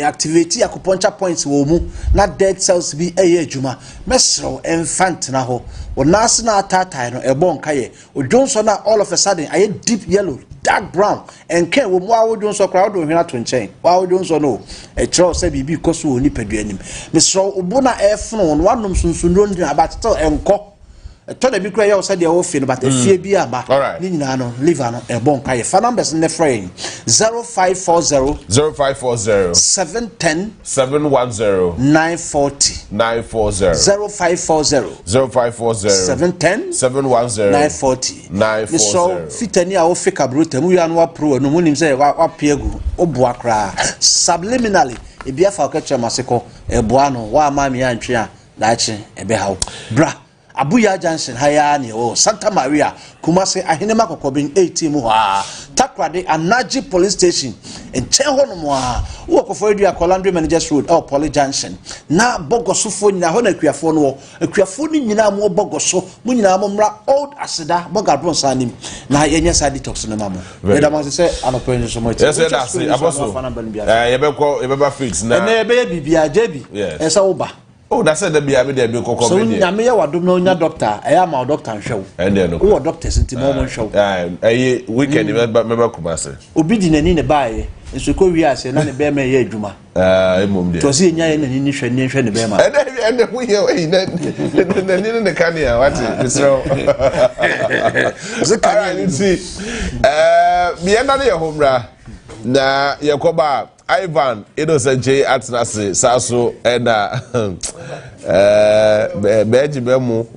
[SPEAKER 12] activate acupuncture points wo mu na dead cells bi eye adwuma mesro infant na ho onase na atatai no ebo nkaye odwonso na all of a sudden aye deep yellow dark brown and can wo mu awodwonso kra wo do hwena to nchen wa awodwonso no e kiro se bibi koso oni paduanim mesro obo na efno no wanom sunsunro ndi abatto enko to na bi kra ye said wo fi no but efie bi aba ni nyina no liver no e bon kaye fa numbers ne frame 0540 710
[SPEAKER 11] 710
[SPEAKER 12] 940 0540 710 940 so fitani a wo fika bruta mu ya no apro no munim say wa piegu oboa kra subliminally e bia fa ka chemaseko e boa no wa ma mi antwe a daachi e be hawo bra Abuya Junction hayani Santa Maria Kumase ahinema kokobin 18 mu ha Takrade Anaji Police Station en chehono mu ha wo kofo edu Akolandre Managers Road Poly Junction na bogoso fo nyina ho na akuafo no akuafo ni nyina mu bogoso mu nyina mu mra old aseda bogabron sanim na yenye sa detox no mamoeda ma se anopo so mo
[SPEAKER 11] yes that's aboso yebekọ fix na
[SPEAKER 12] na ebe bibia jebi esa wo ba
[SPEAKER 11] oh that's the be abi there be kokko
[SPEAKER 12] so nyame ya wadom na onya doctor e am doctor nhwew wo doctors ntimo mo nhwew
[SPEAKER 11] weekend member kumase
[SPEAKER 12] obi di nani ne baaye nso ko wi ase na ne be ma ye adwuma
[SPEAKER 11] emom de
[SPEAKER 12] to se nya ye nani ni hwe ne be ma
[SPEAKER 11] ende hu ye we nani ne kan ya what misro zakara ni si me na ye homra na yakoba Ivan Inosenje Atnase Saso ena beji bro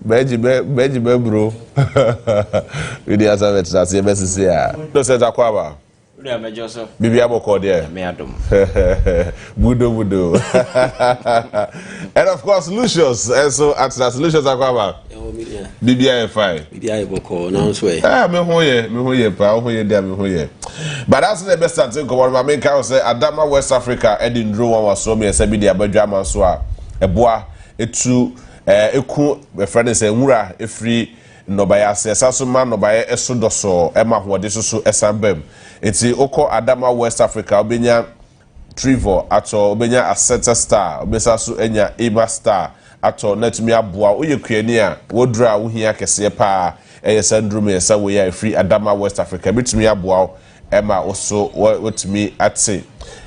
[SPEAKER 11] we asa vetrase ye besisi a no se takwaba
[SPEAKER 13] ria mejoso
[SPEAKER 11] bibia boko there
[SPEAKER 13] me adom
[SPEAKER 11] budo and of course Lucius so Atnase Lucius akwaba bibia fine
[SPEAKER 13] bibia boko na so e
[SPEAKER 11] me ho ye pa ho ye dia me ho ye. But that's the best thing come on. I say Adama West Africa Edinburgh one was so me say be the abadwama so a eboa etu eku my friend say nwura efri nobaya se saso ma nobaya eso doso e ma hode so esambem enti okọ Adama West Africa obenya Trevor ato obenya Ascenta Star obesa so enya Eba Star ato netumi aboa oyekuani a wodura wo hia kese pa syndrome esa we ya efri Adama West Africa bitumi aboa Emma also what me at say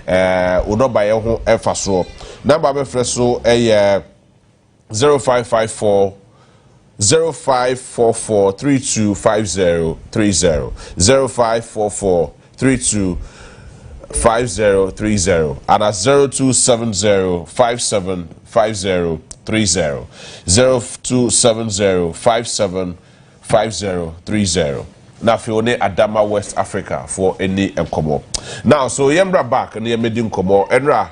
[SPEAKER 11] unoba ye ho efa so number be fresh so 0554 0544 325030 0544 325030 and at 0270 575030 0270 575030 na fione Adama West Africa for any enkomo. Now so yembra back and yemedi enkomo enra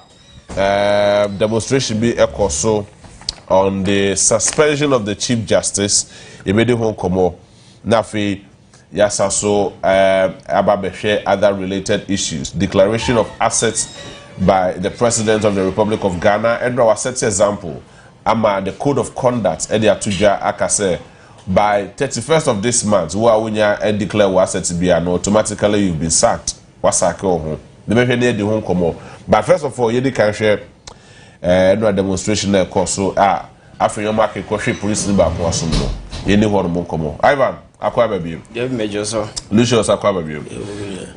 [SPEAKER 11] demonstration be ekoso on the suspension of the Chief Justice yemedi enkomo na fi yasa so ababehwe other related issues, declaration of assets by the President of the Republic of Ghana enra was set example ama the code of conduct edi atuja akase by 31st of this month, when you declare what assets be and automatically you've been sacked. What's that called? The maybe near the home come. But first of all, you can share no demonstration there course. So after your market question police in back was no. You know what more come. Ivan, akwa baby.
[SPEAKER 13] Yeah, major sir.
[SPEAKER 11] Lucius akwa baby.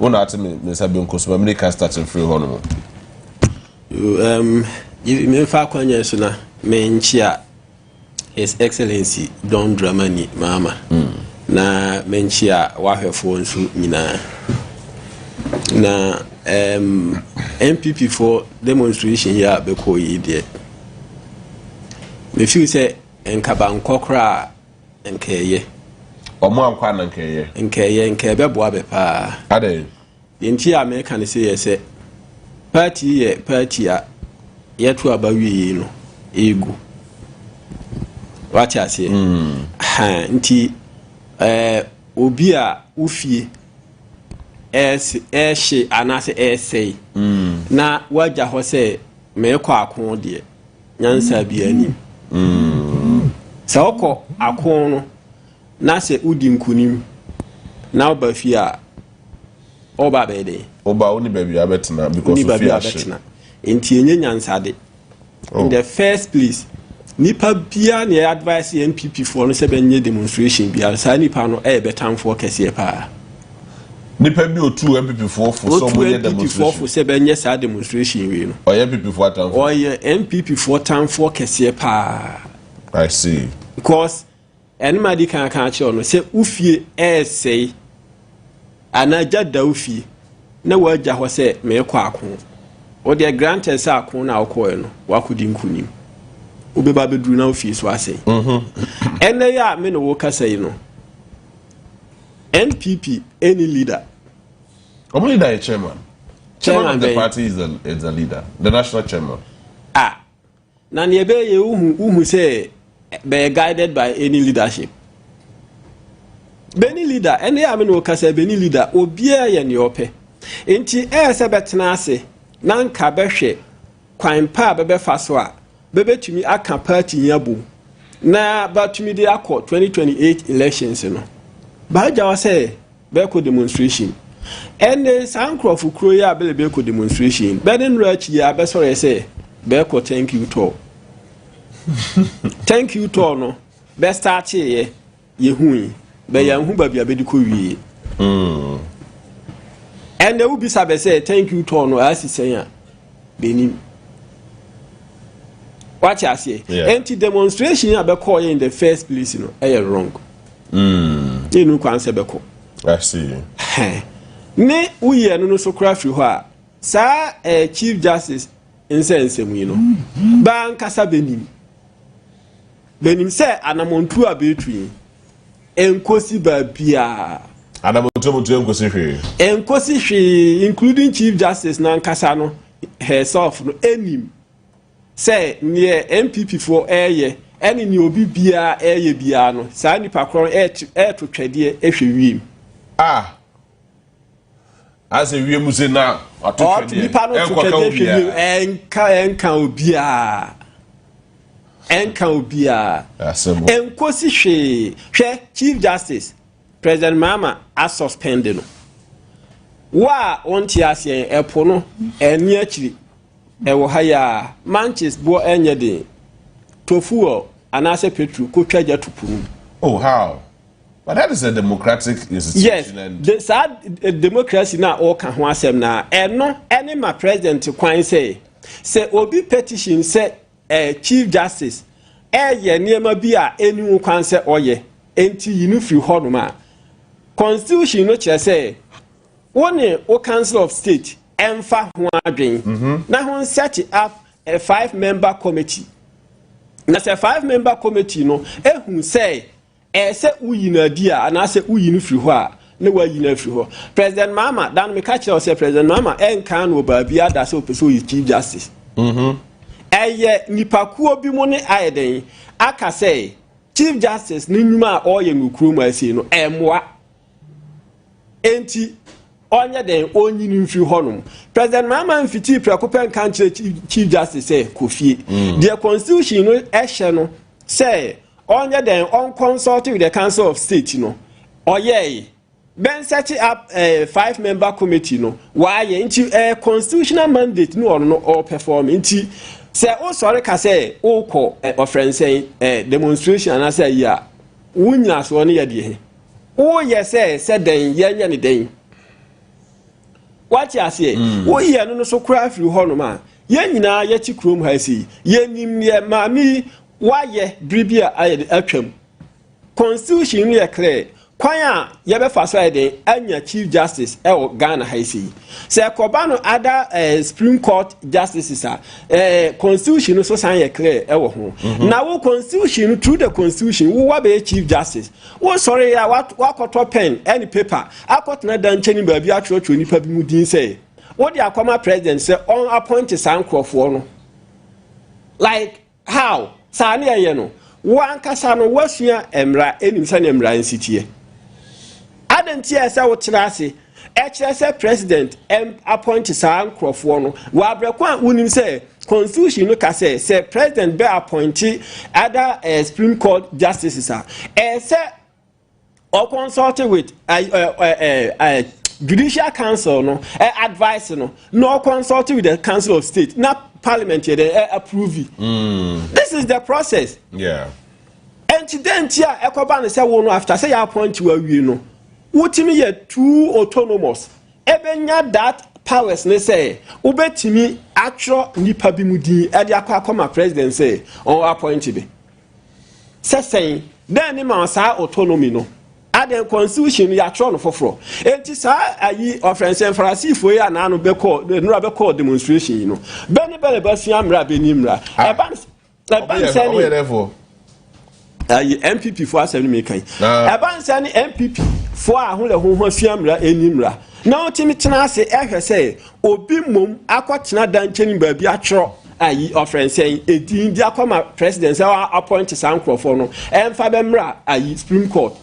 [SPEAKER 11] Una ati me sabi on course, me can start in free hono.
[SPEAKER 13] You me fa kwanya so na me nchia His Excellency Don Dramani Mama. Na menchia wahwefo nso nyina. Na MPP for demonstration here beko yi de. Me feel say enkaba nkokra nkeye.
[SPEAKER 11] Omo ankwa na nkeye.
[SPEAKER 13] Nkeye beboa be pa.
[SPEAKER 11] Ade.
[SPEAKER 13] Yenti America ne say yes party ye party a yetu abawi no egu. What I say? Ha nti obi a ufie she anase say na waja ho say me kɔ akon de nyansa bi ani sa okɔ akon no na se udi nkunim na oba fie a oba be de
[SPEAKER 11] oba oni baby abetena because of fear abetena
[SPEAKER 13] enti enye nyansa de in the first place nipa bia na advice NPP for no se benye demonstration bia sa nipa no betam for kese pa
[SPEAKER 11] nipa bi otu NPP for so money demonstration
[SPEAKER 13] for se benye sa demonstration we no
[SPEAKER 11] oye NPP for tam for
[SPEAKER 13] oye NPP for tam for kese pa.
[SPEAKER 11] I see.
[SPEAKER 13] Because anybody can catch on say ufie say anaja da ufie na waja ho se me kɔ akon o de granted say akon na akɔ no wakudi nkunim obeba bedru na ofie so asɛn ene ya me no wo kasa yi no NPP any leader
[SPEAKER 11] only leader is chairman of the party is the leader, the national chairman.
[SPEAKER 13] Na ne be ye uhu say be guided by any leadership. Beni leader ene ya me no kasa beni leader obia ye ne ope enti se betena ase na nka behwe kwan pa bebe fa so a bebetumi aka party yabo na batumi de akọ 2028 elections no ba ja wa say be ko demonstration ene sankrofu kro ya be ko demonstration be den rachi ya be sore say be ko thank you to thank you to no be start ye hui be yan hu ba bia be di ko wie ene u bi sabe say thank you to no asisen ya benim. What I say? Anti-demonstration abeko in the first place, you know, wrong. You know, kwanse beko.
[SPEAKER 11] I see.
[SPEAKER 13] Ne uye no so craft you sa Chief Justice insense mu, you know. Ba nkasa benim say anamontu abetui. Enkosi ba bia. Enkosi hwe including Chief Justice na nkasa no herself no enim. Say near MPP for air any ni obi bia air bia no sa nipa kron air to twede ehwe wiem
[SPEAKER 11] as a wiem say na
[SPEAKER 13] atotwede nipa no to twede enka obia enkosi hwe Chief Justice President Mama a suspend no wa onti ase epo no eni akiri ewo haya manches bo enye de tofuo anase petru ko twaja tupuru.
[SPEAKER 11] Oh, how? But that is a democratic institution.
[SPEAKER 13] Yes, the sad democracy na all kan ho asem na eno any ma president kwan say obi petition say Chief Justice ye niema bi a enu kwan say oye enti yinu free ho ma constitution no kire say one o Council of State emfa ho adwen na ho set up a 5-member committee na say 5-member committee no ehun say se uyina dia na say uyinu free ho a na wayina free ho President Mama dan me catch say President Mama enkan no ba bia da say opeso yi Chief Justice eye nipakuo bi mo ne ayeden aka say Chief Justice ni nyuma a oye nukuru ma asi no emwa enti onye den onyi ni mfi honum President Mama mfiti prekopen kanche Chief Justice say kofie the constitution no ehye no say onye den on consult with the Council of State no oye ben set up a 5-member committee no why into a constitutional mandate no no or perform into say o sorry ka say o ko offense demonstration and say ya wunya so ne ye de o ye say den ye ne den what you say wo ye no so kura afiri ho no ma ye nyina ye chi krom ha si ye nim ye mami why bribia atwam constitution ye clear kwanya ye be fa so anya chief justice Ghana haisi se kobano other supreme court justices constitution so san ye clear ho na wo constitution through the constitution wo be chief justice wo sorry ya wakoto pen any paper akotna dan cheni ba bi atro nipa bi mu din say wo the akoma president say on appoint sankrofo no like how sa na ye no wan kasa no wasua emra enim sa na emra nsitie adantia say wo tirase say president appoint sankrofo no wa abrekwa unim say constitution no ka say president be appoint other supreme court justices say or consulted with judicial council no advice no consulted with the council of state not parliament they approve it. This is the process.
[SPEAKER 11] Yeah.
[SPEAKER 13] And then here ekoba say wo no after say you appoint you no wotimi ye too autonomous ebenya that powers ne say obetimi actual nipa bi mudin e de akoma president say or appoint be say then ma sa autonomy no the constitution ya tro no foforo enti sa ayi offense farasifo ya na no be call no be call demonstration you know beni basia mra beni mra eban say
[SPEAKER 11] therefore
[SPEAKER 13] ayi MPP for asem me kan eban say ni MPP for ahun le ho fia mra eni mra na otimi tena ase ehwe say obi mom akotena dan cheni ba bi atro ayi offense edin di akoma president say appoint sankrofo no emfa be mra ayi supreme court.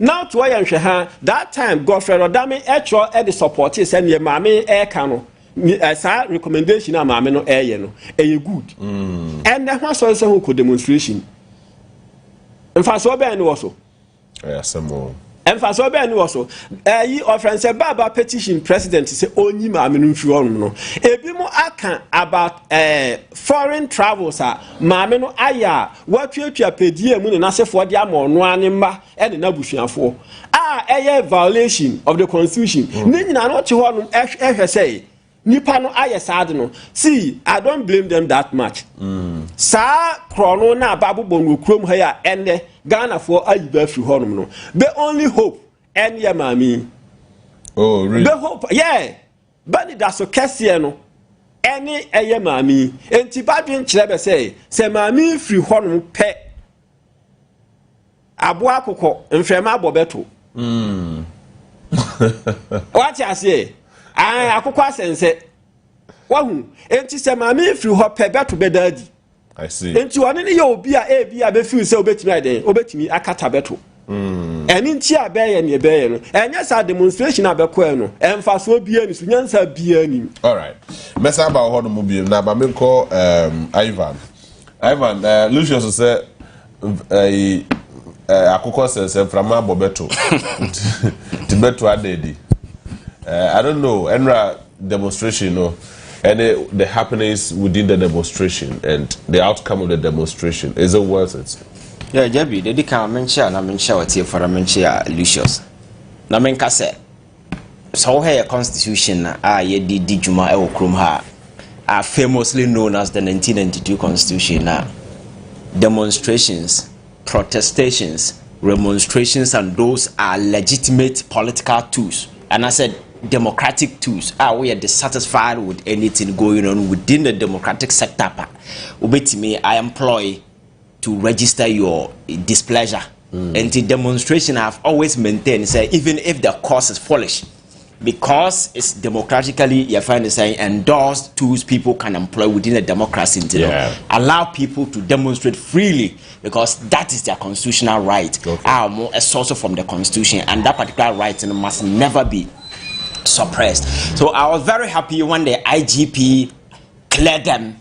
[SPEAKER 13] Now to why that time Godfrey Odame actual the support is and your mammy air cano recommendation of mammy no air no good. And that was also who could demonstration. And for so bad also.
[SPEAKER 11] Some more.
[SPEAKER 13] And for so bad also. Ye offense a baba petition president say only mammy no. Ebimo akan about foreign travels mammy no aya what you pedia moon and I say for the amon and in Abusianfo. A violation of the constitution. Nini na not to say Nipano aya sadno. See, I don't blame them that much. Sa chrono na babu bongo chrome here and Ghana for a through hormone. The only hope and yamami.
[SPEAKER 11] Oh, really?
[SPEAKER 13] The hope, yeah. But that's so Cassiano. Any a yamami. And Tibadin Chlebe say mami free hormone pet. Abuakoko mfema bobeto what you say akoko sense wahu enti se mami free ho pebeto bedadi
[SPEAKER 11] I see
[SPEAKER 13] enti one ne ye obi a be feel say obetimi aden obetimi akata beto eni nti abeye ne ebeye no enya sa demonstration abekọ no emfa so bia ni sunyansa bia ni.
[SPEAKER 11] All right, mesa ba ho no mu bia na ba me call Ivan Lucius say akoko sense from Bobeto Tibeto adedi. I don't know enra demonstration no and the happenings within the demonstration and the outcome of the demonstration, is it worth it?
[SPEAKER 14] Yeah, Jabi, they can mention na mention what here for a mention Lucius na menka say so here constitution ye di juma e okrom ha are famously known as the 1992 constitution demonstrations, protestations, remonstrations, and those are legitimate political tools. And I said democratic tools. We are dissatisfied with anything going on within the democratic sector. I employ to register your displeasure. And the demonstration I've always maintained, say, even if the cause is foolish, because it's democratically, you find the saying, endorsed tools people can employ within a democracy. Allow people to demonstrate freely, because that is their constitutional right. A source from the constitution, and that particular right must never be suppressed. So I was very happy when the IGP cleared them,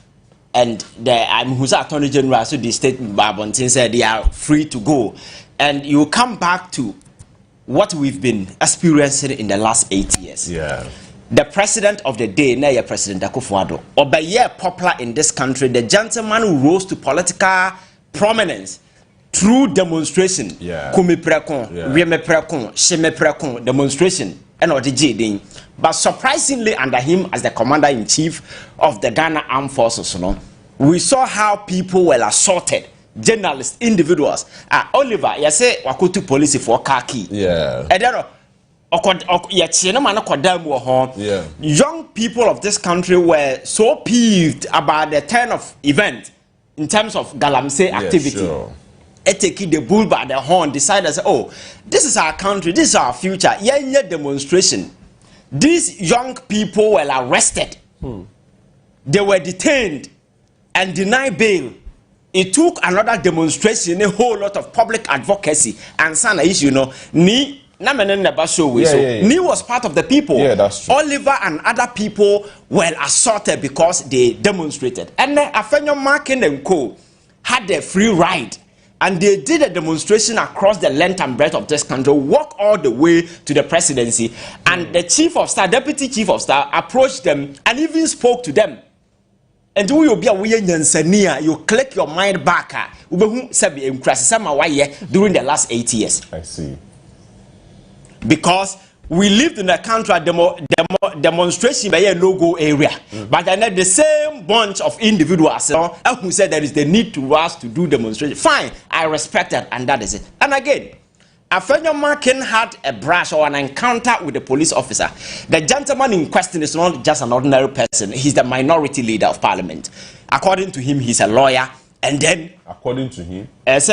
[SPEAKER 14] and the who's Attorney General, so the state Babontin said they are free to go. And you come back to what we've been experiencing in the last 8 years. The president of the day, Naya President Akufo-Addo, or popular in this country, the gentleman who rose to political prominence through demonstration, demonstration, and but surprisingly under him as the commander-in-chief of the Ghana Armed Forces, we saw how people were assaulted. Journalists, individuals. Oliver, you say wakutu police for car key.
[SPEAKER 11] Yeah.
[SPEAKER 14] And then young people of this country were so peeved about the turn of event in terms of galamsey activity. Sure. Taking the bull by the horn, decided, oh, this is our country, this is our future. Yeah, demonstration. These young people were arrested. They were detained and denied bail. It took another demonstration, a whole lot of public advocacy, and some issue, Ni was part of the people.
[SPEAKER 11] Yeah, that's true.
[SPEAKER 14] Oliver and other people were assaulted because they demonstrated. And then Afenyo Maakye and Co had a free ride. And they did a demonstration across the length and breadth of this country, walk all the way to the presidency. And the chief of staff, deputy chief of staff, approached them and even spoke to them. And you be you click your mind back during the last 8 years.
[SPEAKER 11] I see.
[SPEAKER 14] Because we lived in a country demonstration by a no-go area. But then the same bunch of individuals who said there is the need to us to do demonstration. Fine, I respect that, and that is it. And again, Afenyo Maakye had a brush or an encounter with a police officer. The gentleman in question is not just an ordinary person. He's the minority leader of parliament. According to him, he's a lawyer. And then,
[SPEAKER 11] according to him,
[SPEAKER 14] he's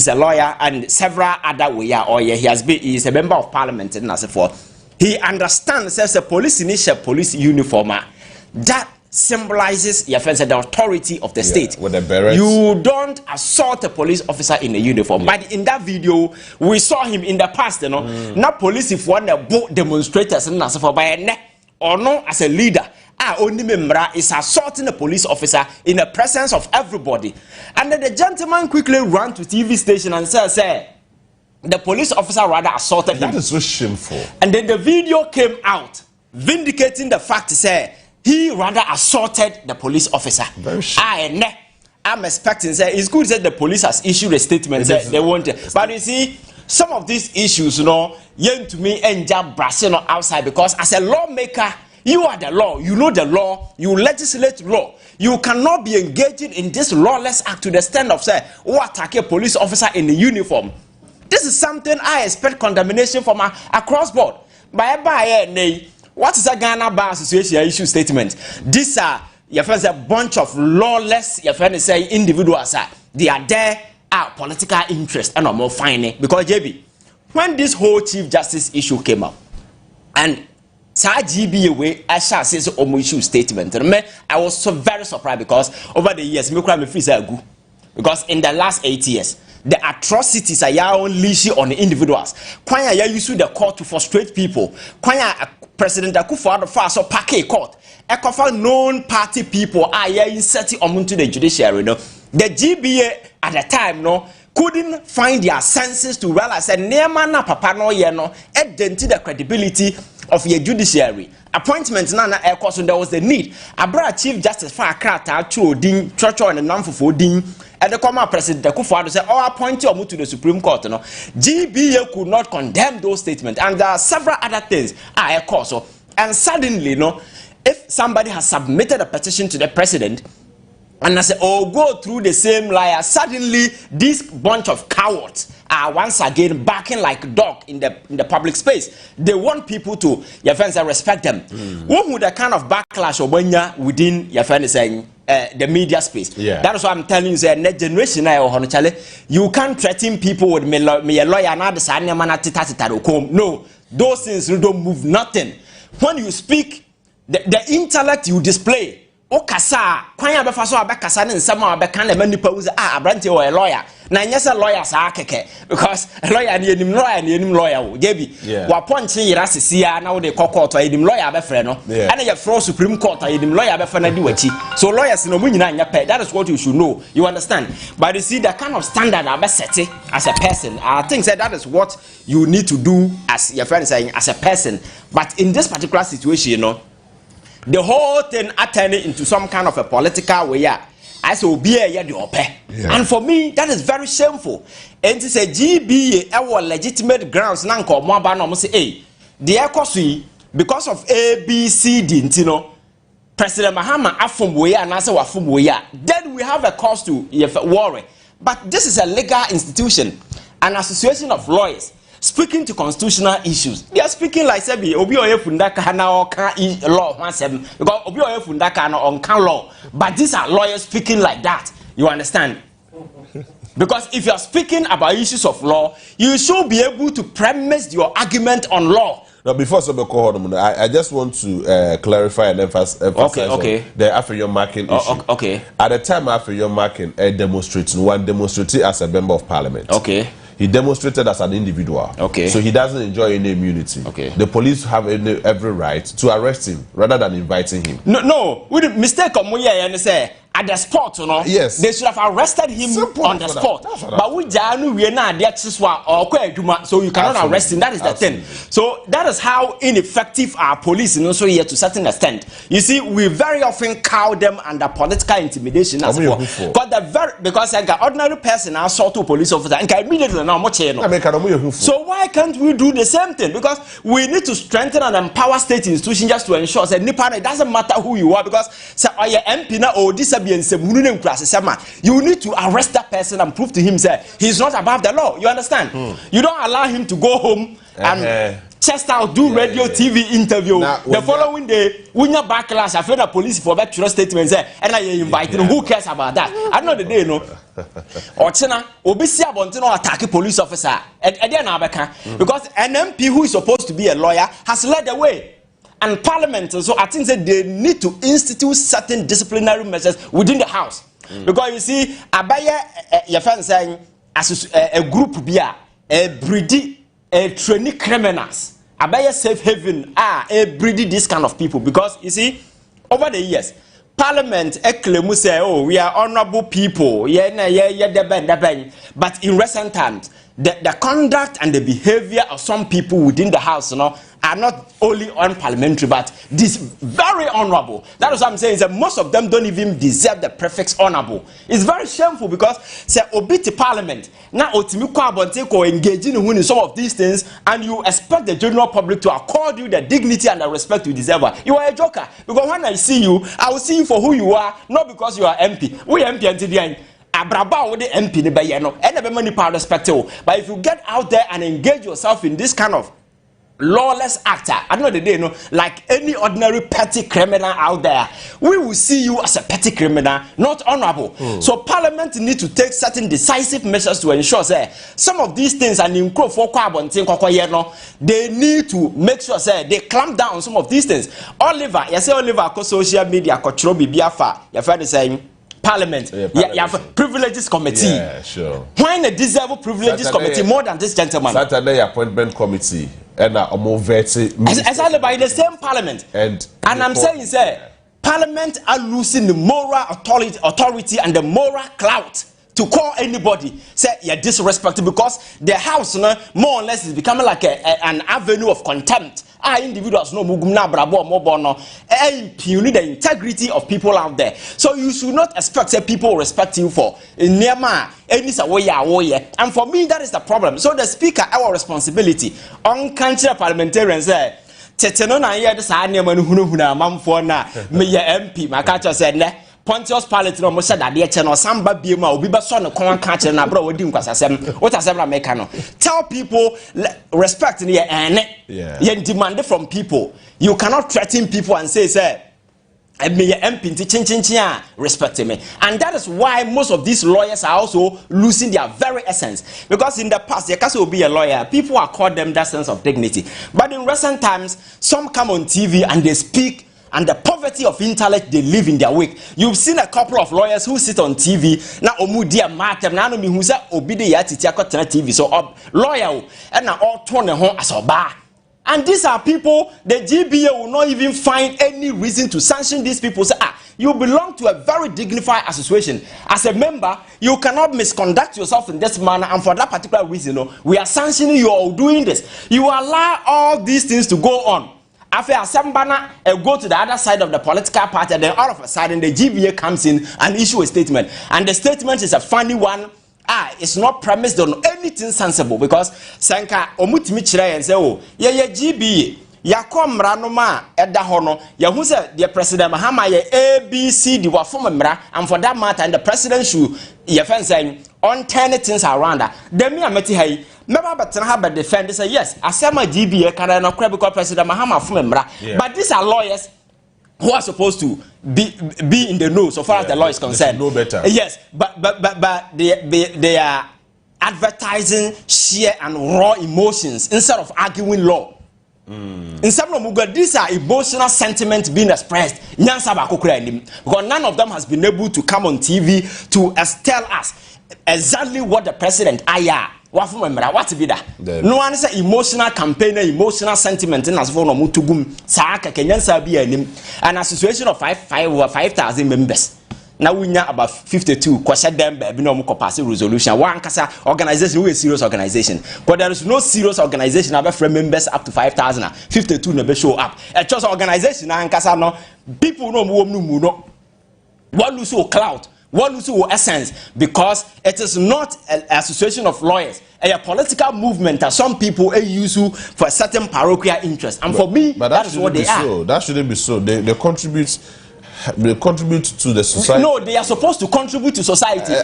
[SPEAKER 14] a lawyer and several other he is a member of parliament. And as for he understands as a police initial police uniform that symbolizes the authority of the state.
[SPEAKER 11] With the berets.
[SPEAKER 14] You don't assault a police officer in a uniform. But in that video, we saw him in the past. Not police if one demonstrators and as for by a neck or no as a leader. Only member is assaulting a police officer in the presence of everybody. And then the gentleman quickly ran to TV station and said, the police officer rather assaulted him.
[SPEAKER 11] That is so shameful.
[SPEAKER 14] And then the video came out vindicating the fact he rather assaulted the police officer.
[SPEAKER 11] Very shameful.
[SPEAKER 14] I'm expecting it's good that the police has issued a statement that they want it. But you see, some of these issues, yen to me end up brushing outside because as a lawmaker, you are the law. You know the law. You legislate law. You cannot be engaging in this lawless act to the extent of attack a police officer in a uniform. This is something I expect condemnation from across board. What is a Ghana Bar Association issue statement? These are a bunch of lawless individuals. They are there political interest and more fine because JB, when this whole Chief Justice issue came up and GBA way I shall say so issue statement. I was so very surprised because over the years, because in the last 8 years, the atrocities are unleashed on the individuals. Kwanya ya use the court to frustrate people. Kwanya President Akufo-Addo so pack a court. Ekofa known party people are inserting onto the judiciary. The GBA at the time couldn't find their senses to realize that Neemana Papa no dented the credibility of your judiciary. Appointments nana air course there was the need. Abra Chief Justice for Accra to Ding Church and the Namfo Ding and the former President Akufo-Addo said, appoint you to the Supreme Court. GBA could not condemn those statements, and there are several other things. Air course. And suddenly, if somebody has submitted a petition to the president, and I say, go through the same liar. Suddenly, this bunch of cowards are once again barking like dog in the public space. They want people to, your friends, respect them. What would the kind of backlash or within your friends saying the media space?
[SPEAKER 11] Yeah.
[SPEAKER 14] That is why I'm telling you, next generation, you can't threaten people with me a lawyer and no, those things don't move nothing. When you speak, the intellect you display. Okasa kwanya befa so abekasa ne nsema abeka na manipa wuze abrante o a lawyer na nyesa lawyer sa akeke because a lawyer ne enim lawyer wo jebi wa ponche yira sesia na wo de court enim lawyer abefre no and ye from Supreme Court enim lawyer abefa na di wachi so lawyers no munyina anya pe. That is what you should know, you understand. But you see the kind of standard abesete as a person, I think that is what you need to do as your friend saying as a person. But in this particular situation, the whole thing turning into some kind of a political way. I say, be a and for me, that is very shameful. And to say, GBA, our legitimate grounds, Nanko, Mwaba, no, say, the Ekosi, because of A, B, C, D, President Mahama afumboya and answer wafumboya, then we have a cause to worry. But this is a legal institution, an association of lawyers speaking to constitutional issues. They are speaking like Sebi Obi Oye Fundaka now can law once because Obi Oye Fundaka no on can law. But these are lawyers speaking like that. You understand? Because if you are speaking about issues of law, you should be able to premise your argument on law.
[SPEAKER 11] Now, before I just want to clarify and emphasize on the African marking issue.
[SPEAKER 14] Okay.
[SPEAKER 11] At the time African marking one demonstrated as a member of parliament.
[SPEAKER 14] Okay.
[SPEAKER 11] He demonstrated as an individual.
[SPEAKER 14] Okay.
[SPEAKER 11] So he doesn't enjoy any immunity.
[SPEAKER 14] Okay.
[SPEAKER 11] The police have every right to arrest him rather than inviting him.
[SPEAKER 14] No. With the mistake of Muya and say at the spot, you know.
[SPEAKER 11] Yes.
[SPEAKER 14] They should have arrested him on the spot. But we are not there so you cannot arrest him. That is the thing. So that is how ineffective our police is also here to a certain extent. You see, we very often cow them under political intimidation as well. Because like an ordinary person assault to a police officer and immediately now much. So why can't we do the same thing? Because we need to strengthen and empower state institutions just to ensure that it doesn't matter who you are, because say are you MP na or this you need to arrest that person and prove to him that he's not above the law. You understand? You don't allow him to go home and chest out, do radio, TV interview. The following day, when you're backlash, I feel the police for that trust statement and I invite him. Who cares about that? I know the day, no. Or China, obviously, I want to attack a police officer because an MP who is supposed to be a lawyer has led the way. And parliament, so I think that they need to institute certain disciplinary measures within the house. Because you see, your friend saying, as a group beer, a breedy, a trainee criminals, a safe haven, a breedy this kind of people. Because you see, over the years, Parliament say, oh, we are honorable people, but in recent times, the conduct and the behavior of some people within the house, are not only unparliamentary, but this very honorable. That is what I'm saying, is that most of them don't even deserve the prefix honorable. It's very shameful because say obey parliament. Now engaging in some of these things, and you expect the general public to accord you the dignity and the respect you deserve. You are a joker. Because when I see you, I will see you for who you are, not because you are MP. We MP until the end. Abraba with the MP ni bayano. And the money power respect. But if you get out there and engage yourself in this kind of lawless actor, I know the day, like any ordinary petty criminal out there, we will see you as a petty criminal, not honorable. So parliament need to take certain decisive measures to ensure that some of these things and they need to make sure that they clamp down on some of these things. Oliver, you say Oliver ko social media ko chro bibia fa, you find saying Parliament, you have a privileges committee.
[SPEAKER 11] Yeah, sure.
[SPEAKER 14] Why a deserve privileges committee more than this gentleman?
[SPEAKER 11] Saturday appointment committee and
[SPEAKER 14] exactly by the same parliament. And I'm saying, sir, Parliament are losing the moral authority and the moral clout to call anybody say you're disrespected, because the house more or less is becoming like an avenue of contempt. Individuals no mugumna brabo mobono impugn the integrity of people out there. So you should not expect that people respect you for nema any way. And for me, that is the problem. So the speaker, our responsibility on country parliamentarians there. Teteno na ye de sa nema no hunahuna mamfo na me ye MP makacha said ne Pontius Pilate no mo said that the channel samba biema obi be so no kon ka kire na bro wadi nkwasasem what asem na make no. Tell people respect in you demand it from people. You cannot threaten people and say me MP respect me. And that is why most of these lawyers are also losing their very essence, because in the past they can be a lawyer, people are called them that sense of dignity, but in recent times some come on TV and they speak, and the poverty of intellect they live in their wake. You've seen a couple of lawyers who sit on TV now. Omudia Maakye now no me who say obide ya titi akotena TV so lawyer and now all turn home as oba. And these are people the GBA will not even find any reason to sanction these people. Say you belong to a very dignified association. As a member, you cannot misconduct yourself in this manner, and for that particular reason, we are sanctioning you or doing this. You allow all these things to go on. After Asambana go to the other side of the political party, and then all of a sudden the GBA comes in and issue a statement. And the statement is a funny one. It's not premised on anything sensible, because Sanka omutimi chire and say, oh, yeah, GBA. yakɔ mmara no ma ɛda hɔ no yahu sɛ the president Mahama ye ABCD wa form mmara and for that matter and the president should ye say on turn things around that then me ameti hay meba betena ha be defend say yes asema GBA can no credit because president Mahama form mmara but these are lawyers who are supposed to be in the know so far as the law is concerned.
[SPEAKER 11] Know better.
[SPEAKER 14] Yes, but they are advertising sheer and raw emotions instead of arguing law. In some of these are emotional sentiments being expressed. Because none of them has been able to come on TV to tell us exactly what the president what be that? No one say emotional campaign, emotional sentiment in as for no mutugum saka Kenyan sabi an association of 5,000 members. Now we know about 52 question them be no mo pass resolution. One kasa organization we a serious organization. But there is no serious organization have friend members up to 5,000. 52 never show up. A just organization and kasa no people no no one lose clout. What lose essence because it is not an association of lawyers, a political movement that some people use for a certain parochial interest. And for me, that is what they are.
[SPEAKER 11] That shouldn't be so. They contribute to the society.
[SPEAKER 14] No, they are supposed to contribute to society.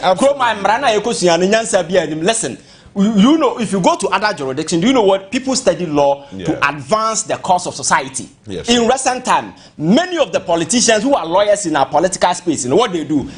[SPEAKER 14] Listen, you know, if you go to other jurisdictions, do you know what people study law to advance the cause of society?
[SPEAKER 11] Yes.
[SPEAKER 14] In recent time, many of the politicians who are lawyers in our political space, and what they do,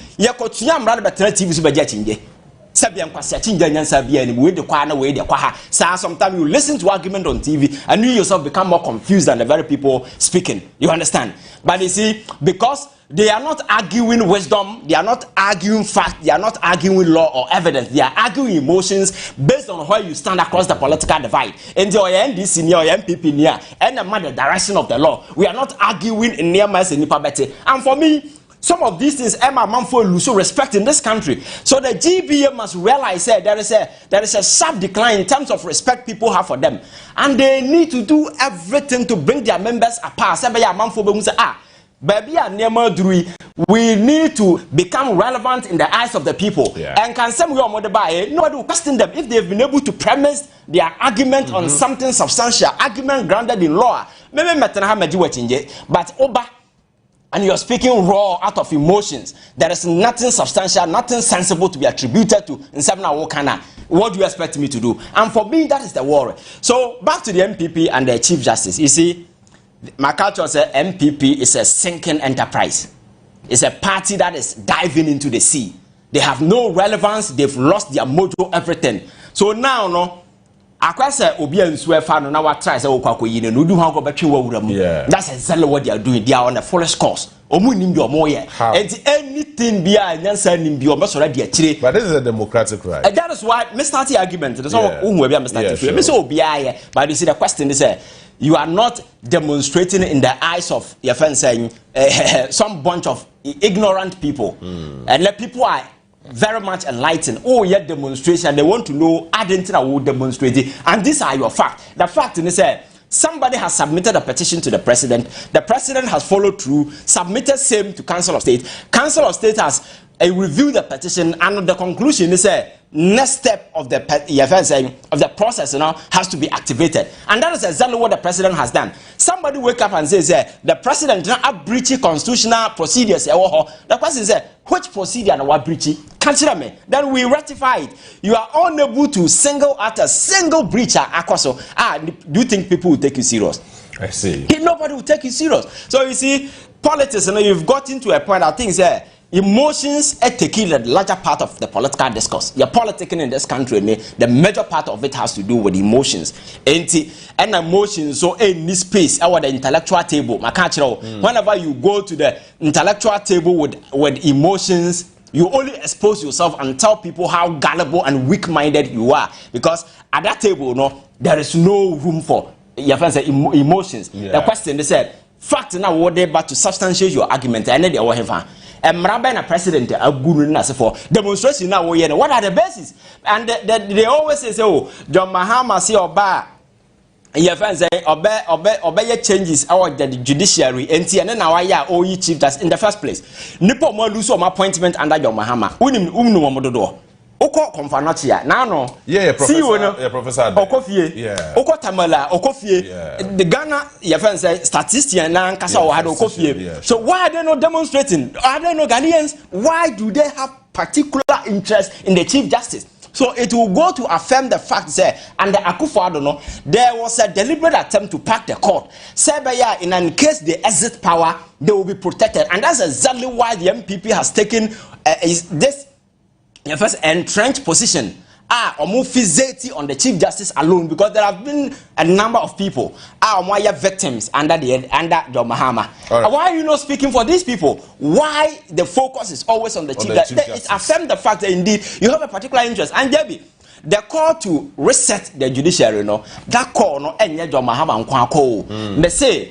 [SPEAKER 14] sometimes you listen to argument on TV and you yourself become more confused than the very people speaking. You understand? But you see, because they are not arguing wisdom, they are not arguing fact, they are not arguing law or evidence, they are arguing emotions based on where you stand across the political divide. And the NDC near MPP near and the direction of the law. We are not arguing in near mass and Nipabete. And for me, some of these things Emma Manfo lose respect in this country. So the GBA must realize that there is a sharp decline in terms of respect people have for them. And they need to do everything to bring their members apart. We need to become relevant in the eyes of the people. And can some nobody will question them if they've been able to premise their argument on something substantial, argument grounded in law. But Oba, and you're speaking raw out of emotions. There is nothing substantial, nothing sensible to be attributed to Nsabna Wokana. What do you expect me to do? And for me, that is the worry. So back to the MPP and the Chief Justice. You see, my culture says MPP is a sinking enterprise. It's a party that is diving into the sea. They have no relevance. They've lost their mojo, everything. So now, no. That's exactly what they are doing. They are on a foolish course. Anything be but this
[SPEAKER 11] is a democratic right.
[SPEAKER 14] And that is why Mr. T argument. But you see, the question is you are not demonstrating in the eyes of your friend saying some bunch of ignorant people. And let people are very much enlightened. Oh, yeah, demonstration. They want to know identity will demonstrate it. And these are your facts. The fact is somebody has submitted a petition to the president. The president has followed through, submitted same to Council of State. Council of State has reviewed the petition, and the conclusion is next step of the process has to be activated. And that is exactly what the president has done. Somebody wake up and says the president did not breach constitutional procedures. The question is which procedure was breached? Then we rectify it. You are unable to single out a single breacher. Do you think people will take you serious?
[SPEAKER 11] I see.
[SPEAKER 14] Nobody will take you serious. So you see, politics, you've got into a point. I think emotions are taking the larger part of the political discourse. You're politicking in this country, the major part of it has to do with emotions. And emotions, so in this space, our the intellectual table, whenever you go to the intellectual table with emotions, you only expose yourself and tell people how gullible and weak-minded you are. Because at that table, there is no room for your friends emotions. The question is fact now what they about to substantiate your argument. I need your and Mraba and president are good for demonstration now. What are the bases? And they always say, oh, John Mahama say Oba. Your friends say obey changes our the judiciary and then now I chief justice in the first place. Nipo mo lose my appointment under John Mahama. Oko Konfanotia, Nano,
[SPEAKER 11] Professor
[SPEAKER 14] Okofie, Oko Tamala, Okofie, the Ghana, your friend say, statistician, and Kasa had Okofie. So why are they not demonstrating? Are there no Ghanaians? Why do they have particular interest in the Chief Justice? So it will go to affirm the fact that under Akufo-Addo, there was a deliberate attempt to pack the court. Say, in case they exit power, they will be protected. And that's exactly why the MPP has taken this first entrenched position. Omufizeti on the Chief Justice alone, because there have been a number of people victims under John Mahama. Right. Why are you not speaking for these people? Why the focus is always on the Chief Justice? It affirms the fact that indeed you have a particular interest. And Debbie, the call to reset the judiciary, that call John Mahama they say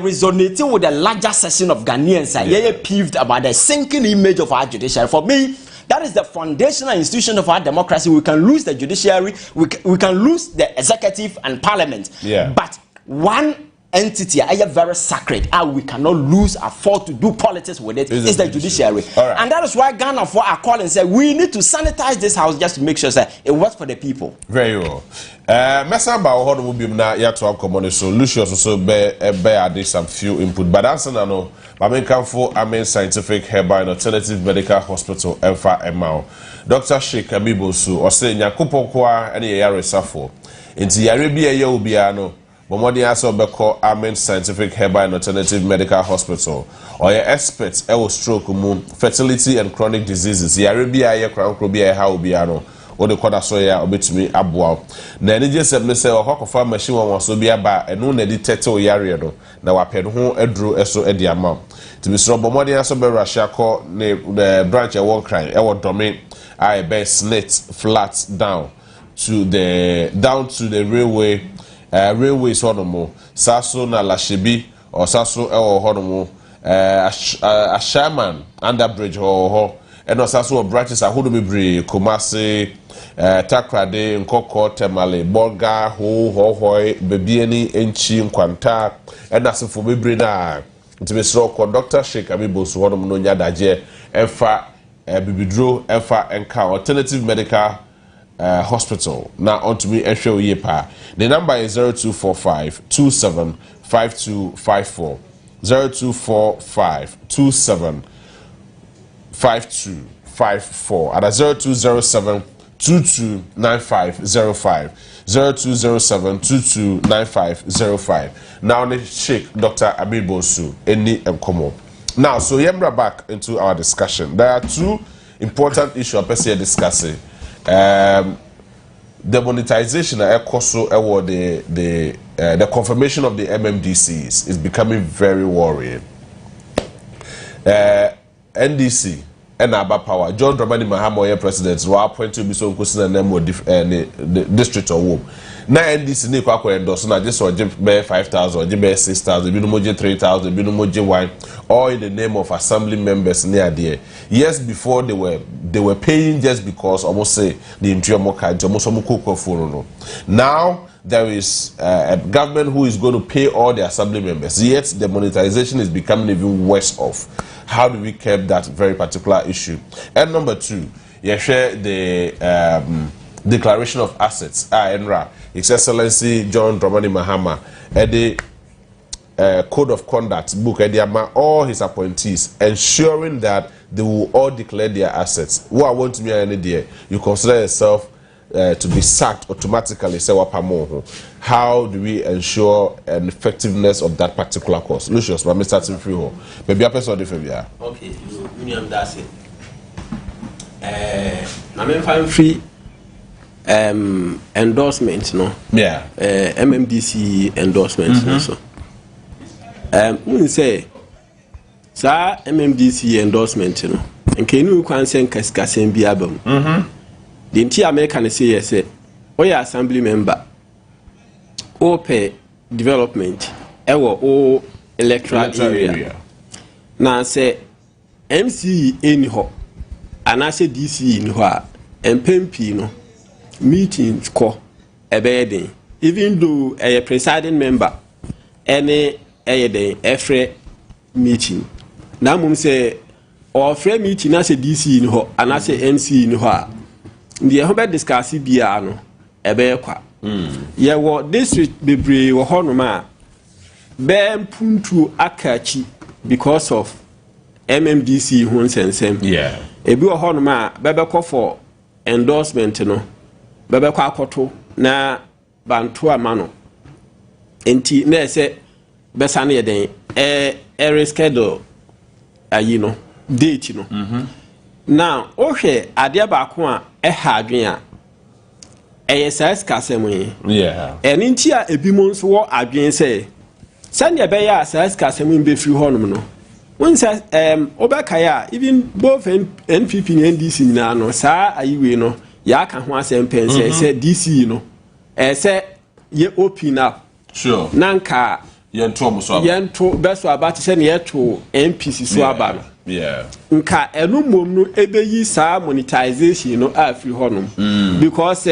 [SPEAKER 14] resonating with the larger section of Ghanaians, peeved about the sinking image of our judiciary. For me, that is the foundational institution of our democracy. We can lose the judiciary, we can lose the executive and parliament. But one entity, very sacred, we cannot afford to do politics with it, is the judiciary. Right. And that is why Ghana are calling and say we need to sanitize this house just to make sure that it works for the people. Very well. Mesamba Ohodo will be now yet to have common solutions, so bear some few input. But answer no. Mamen Scientific Herbal and Alternative Medical Hospital Emfa Emao. Dr. Sheikh Abibosu or say Nyakupo kwa any area suffer. Into Arabia Yobiano, Momodi Aso Beko Amen Scientific Herbal and Alternative Medical Hospital. Or your experts stroke fertility and chronic diseases. Arabia crown crobia haubiano. Or the quarter soya obit me abwao. Na any just said, Mr. Hokofa machine was so be about and no detector yariano. Now I paid home a drew eso at the amount. To Mr. Bomodi Asobe Russia call the branch a war crime, our domain, I bear slit flat down to the railway sonomo, Sasso na Lashibi or Sasso or Honomo, a shaman under bridge or and also branches are Hudumibri, Kumasi. Takrade, Nkoko, Temale, Borga, Hoy, Bebieni, Enchi, Nkwanta, and that's for me, Brina. To be so, Dr. Sheikh Abibosu, one of Nonya Daje, Enfa, Bibidro, Enfa, Enka, Alternative Medical Hospital. Now, on to me, Esho Yepa. The number is 0245 27 5254. 0245 27 5254. At 0207 229505 0207-229505. Now let's shake Dr. Abibosu any komo. Now, so yembra back into our discussion. There are two important issues I'm discussing. The monetization of the confirmation of the MMDCs is becoming very worrying. NDC and Aba Power, John Dramani Mahama, president, were appointed to be so Kusi and Nemo the district of Wom. Now NDC ni kwa endorse na just or 5,000, or 6,000, binumoje 3,000, binumoje 1, all in the name of assembly members near there. Years before they were paying just because almost say the interior kind, almost no. Now there is a government who is going to pay all the assembly members. Yet the monetization is becoming even worse off. How do we curb that very particular issue? And number two, you share the Declaration of Assets, ENRA, His Excellency John Dramani Mahama, and the Code of Conduct book, and all his appointees, ensuring that they will all declare their assets. Who I want to be any day, you consider yourself to be sacked automatically. How do we ensure an effectiveness of that particular course? Lucius, but Mr. Timfriho, maybe a person different.
[SPEAKER 13] Okay, you that's it. I'm fine free endorsement, no?
[SPEAKER 11] Yeah.
[SPEAKER 13] MMDC endorsement, also. We say, sir, MMDC endorsement, you know, and can you consent Kaskasen be album? The entire American say yes, or assembly member, or pay development, or electoral area. Now say MC in ho, and I say DC in ho, and Pempino meetings call a bedding, even though a presiding member, any day every meeting. Now, mum say, or free meeting, I say DC in ho, and I say MC in ho. the ho be discuss bia no ebe kwa ye wo district bebre wo ho no ma be mpuntu akachi because of MMDC ho nsensem ebi wo ho no ma be ko for endorsement no be kwa akoto na bantu amano enti na ese be sane ye den reschedule ayi no date no now ohwe ade ba ko a ha adwen a ASS kasem eni nti a ebi mo nso wo adwen se sane be ya ASS kasem be free honum no won say obekaya even both NPP and NDC na no sa ayiwe no ya ka ho asem pense say DC no say ye open up
[SPEAKER 11] sure
[SPEAKER 13] nanka
[SPEAKER 11] yento mo so
[SPEAKER 13] yento beso abati se ne yeto MPC so aba no nka enu mom no ebeyi sa monetization no afri honum because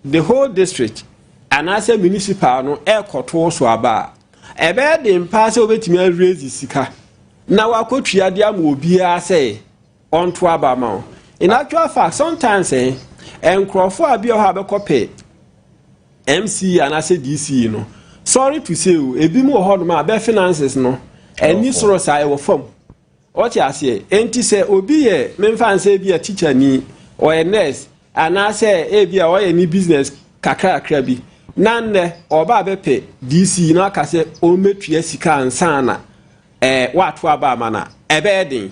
[SPEAKER 13] the whole district and as a municipal no ekoto so aba ebe de mpasse obetimi raise sika na wakotua de am obi a say onto aba ma in actual fact sometimes enkrofo abi o ha be kope MC and as a DC no sorry to say ebi mo ho ma be finances no eni soro sai wo fam what you say enti say obi ye memfa say bi a teacher ni or a nurse and I say e bi a or any business kakra bi nanne oba be pe DC no aka say o metua sika ansa na what aba mana e be din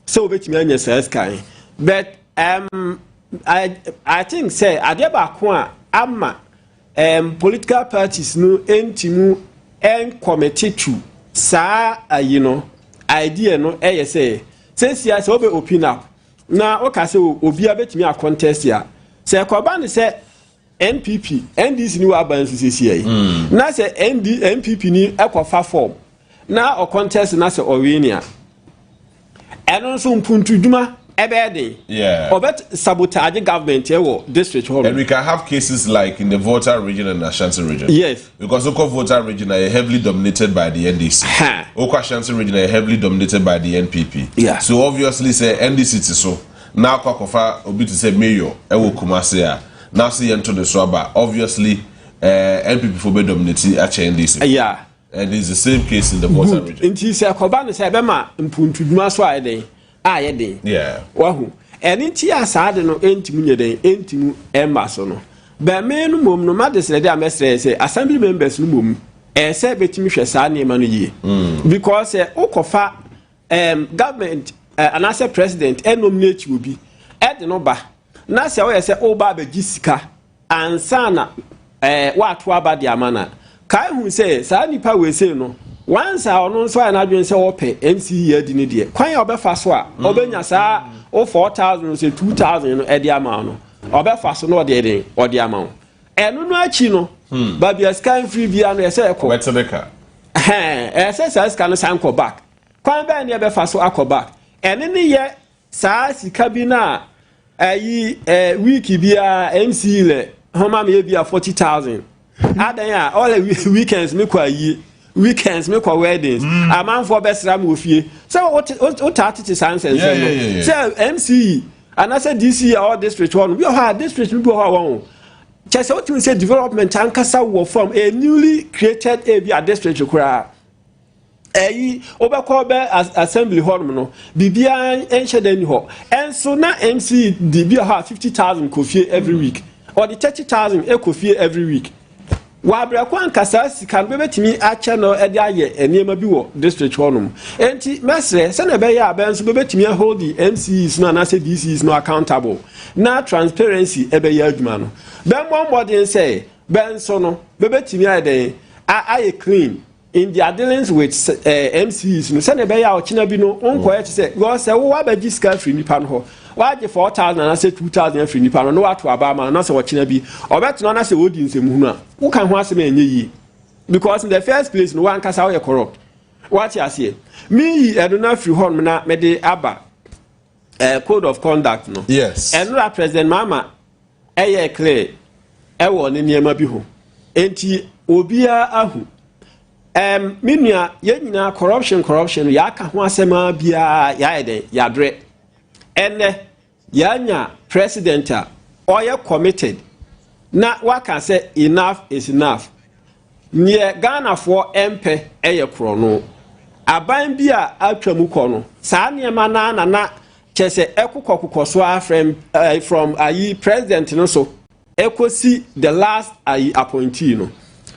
[SPEAKER 13] so obetimi anya sales kan but I think say ade ba ko a ama political parties no entimu committee to sa you know idea no say siyasa obe open up na o ka say obi abetimi a contest ya say koba ne say NPP NDC ni wa ban sisi na say NPP ni ekofa form na o contest na say Owenia eno so mpuntu duma ebede obet sabotage government here district hall.
[SPEAKER 11] And we can have cases like in the Volta region and Ashanti region.
[SPEAKER 13] Yes,
[SPEAKER 11] because Oko Volta region are heavily dominated by the NDC. Oko Ashanti region are heavily dominated by the NPP.
[SPEAKER 13] Yeah,
[SPEAKER 11] so obviously say NDC so now Kofa obi to say mayor ewo Kumasi now see into the swaba obviously NPP for be dominating at NDC.
[SPEAKER 13] Yeah,
[SPEAKER 11] and it's the same case in the Volta region.
[SPEAKER 13] Inti say Koba say bema mpuntu duma so ayede ayede wahu enti asade no entimu nyeden entimu emba so no be me no mom no madesre de amesre say assembly members no mom say betimi hwe sa na ema no yie because ukofa government and as a president nominate will be de no ba na say we say oba ba gisika ansa na watu aba de amana kai hu say sa nipa we say no once I no so na dwen say ope MC ya di ne de kwan obefa so a obenya sa o 4000 say 2000 no e de ama no obefa so no de ama eno no achi no babia scan free bia no say ekọ
[SPEAKER 11] wetebeka
[SPEAKER 13] say scan no san ko back kwan ba ne obefa so akọ back ene ne ye sa sika bi na ayi week bia MC le homa me bia 40000 adan ya all weekends me kwa yi weekends me kwa weddings a man for best ram ofie so what attitude sense so MC and I said DC or district one we have district we go one just what you say development and kasa wo from a newly created area district kura obekọ be assembly hall no bibia enche den ho enso na MC di bi ha 50000 kofie every week or the 30000 ekofie every week wabra kwa nkasa sika bebetimi ache no ede aye enema bi wo district honum enti mesre se na be ya benso bebetimi hold the MCs no na say DCs no accountable na transparency ebe ya adwuma no ben modern say benso no bebetimi ade aye clean in their dealings with MCs no se na be ya ochina bi no onko ya say go say wo abaji sika free nipa no ho waje 4000 na say 2000 free nipa no wato abama na say ochina bi obeto na say wodi nsemu a wo kan ho asem enye yi because in the first place no one kasa we corrupt what you say me edo na free home na me de aba code of conduct no
[SPEAKER 11] yes
[SPEAKER 13] and president mama clear wo ne niema bi ho enti obia ahu minua ye nyina corruption ya ka ho asema bia ya eden ya dre enne ya nya president ɔyɛ committed na waka say enough is enough near Ghana for MP ɛyɛ krono aban bi a atwamu kɔ no saa nneɛma na kyese ekukɔ so from ayi president no so ekosi the last ayi appointee no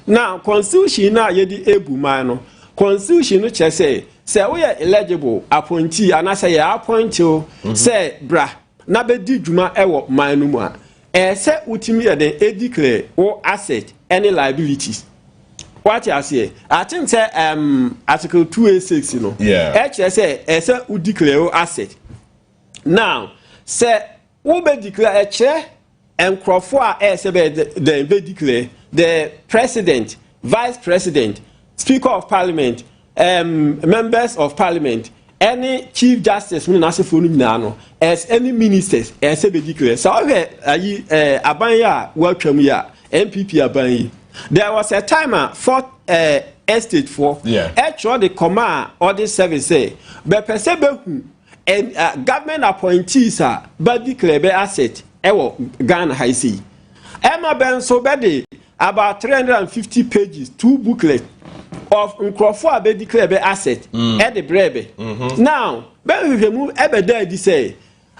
[SPEAKER 13] now constitution na yedi ebuman no constitution no kyese say we are eligible appointee anase ya appoint o say bra na be di dwuma ewo man no mu a say utimi ye den declare o asset any liabilities. What you say? I think say article 286 you know. Yeah. Say u declare asset. Now say u be declare and Crawford say be declare the president, vice president, speaker of parliament, members of parliament, any chief justice as any ministers say be declare. So abanya welcome ya MPP abanya. There was a timer for estate for actually the command or the service say but perceive and government appointees are but declare asset ewo Ghana High Sea. Emma Ben so bad about 350 pages, 2 booklets of Crawford be declare asset at the brebe. Now, Ben we remove ever there say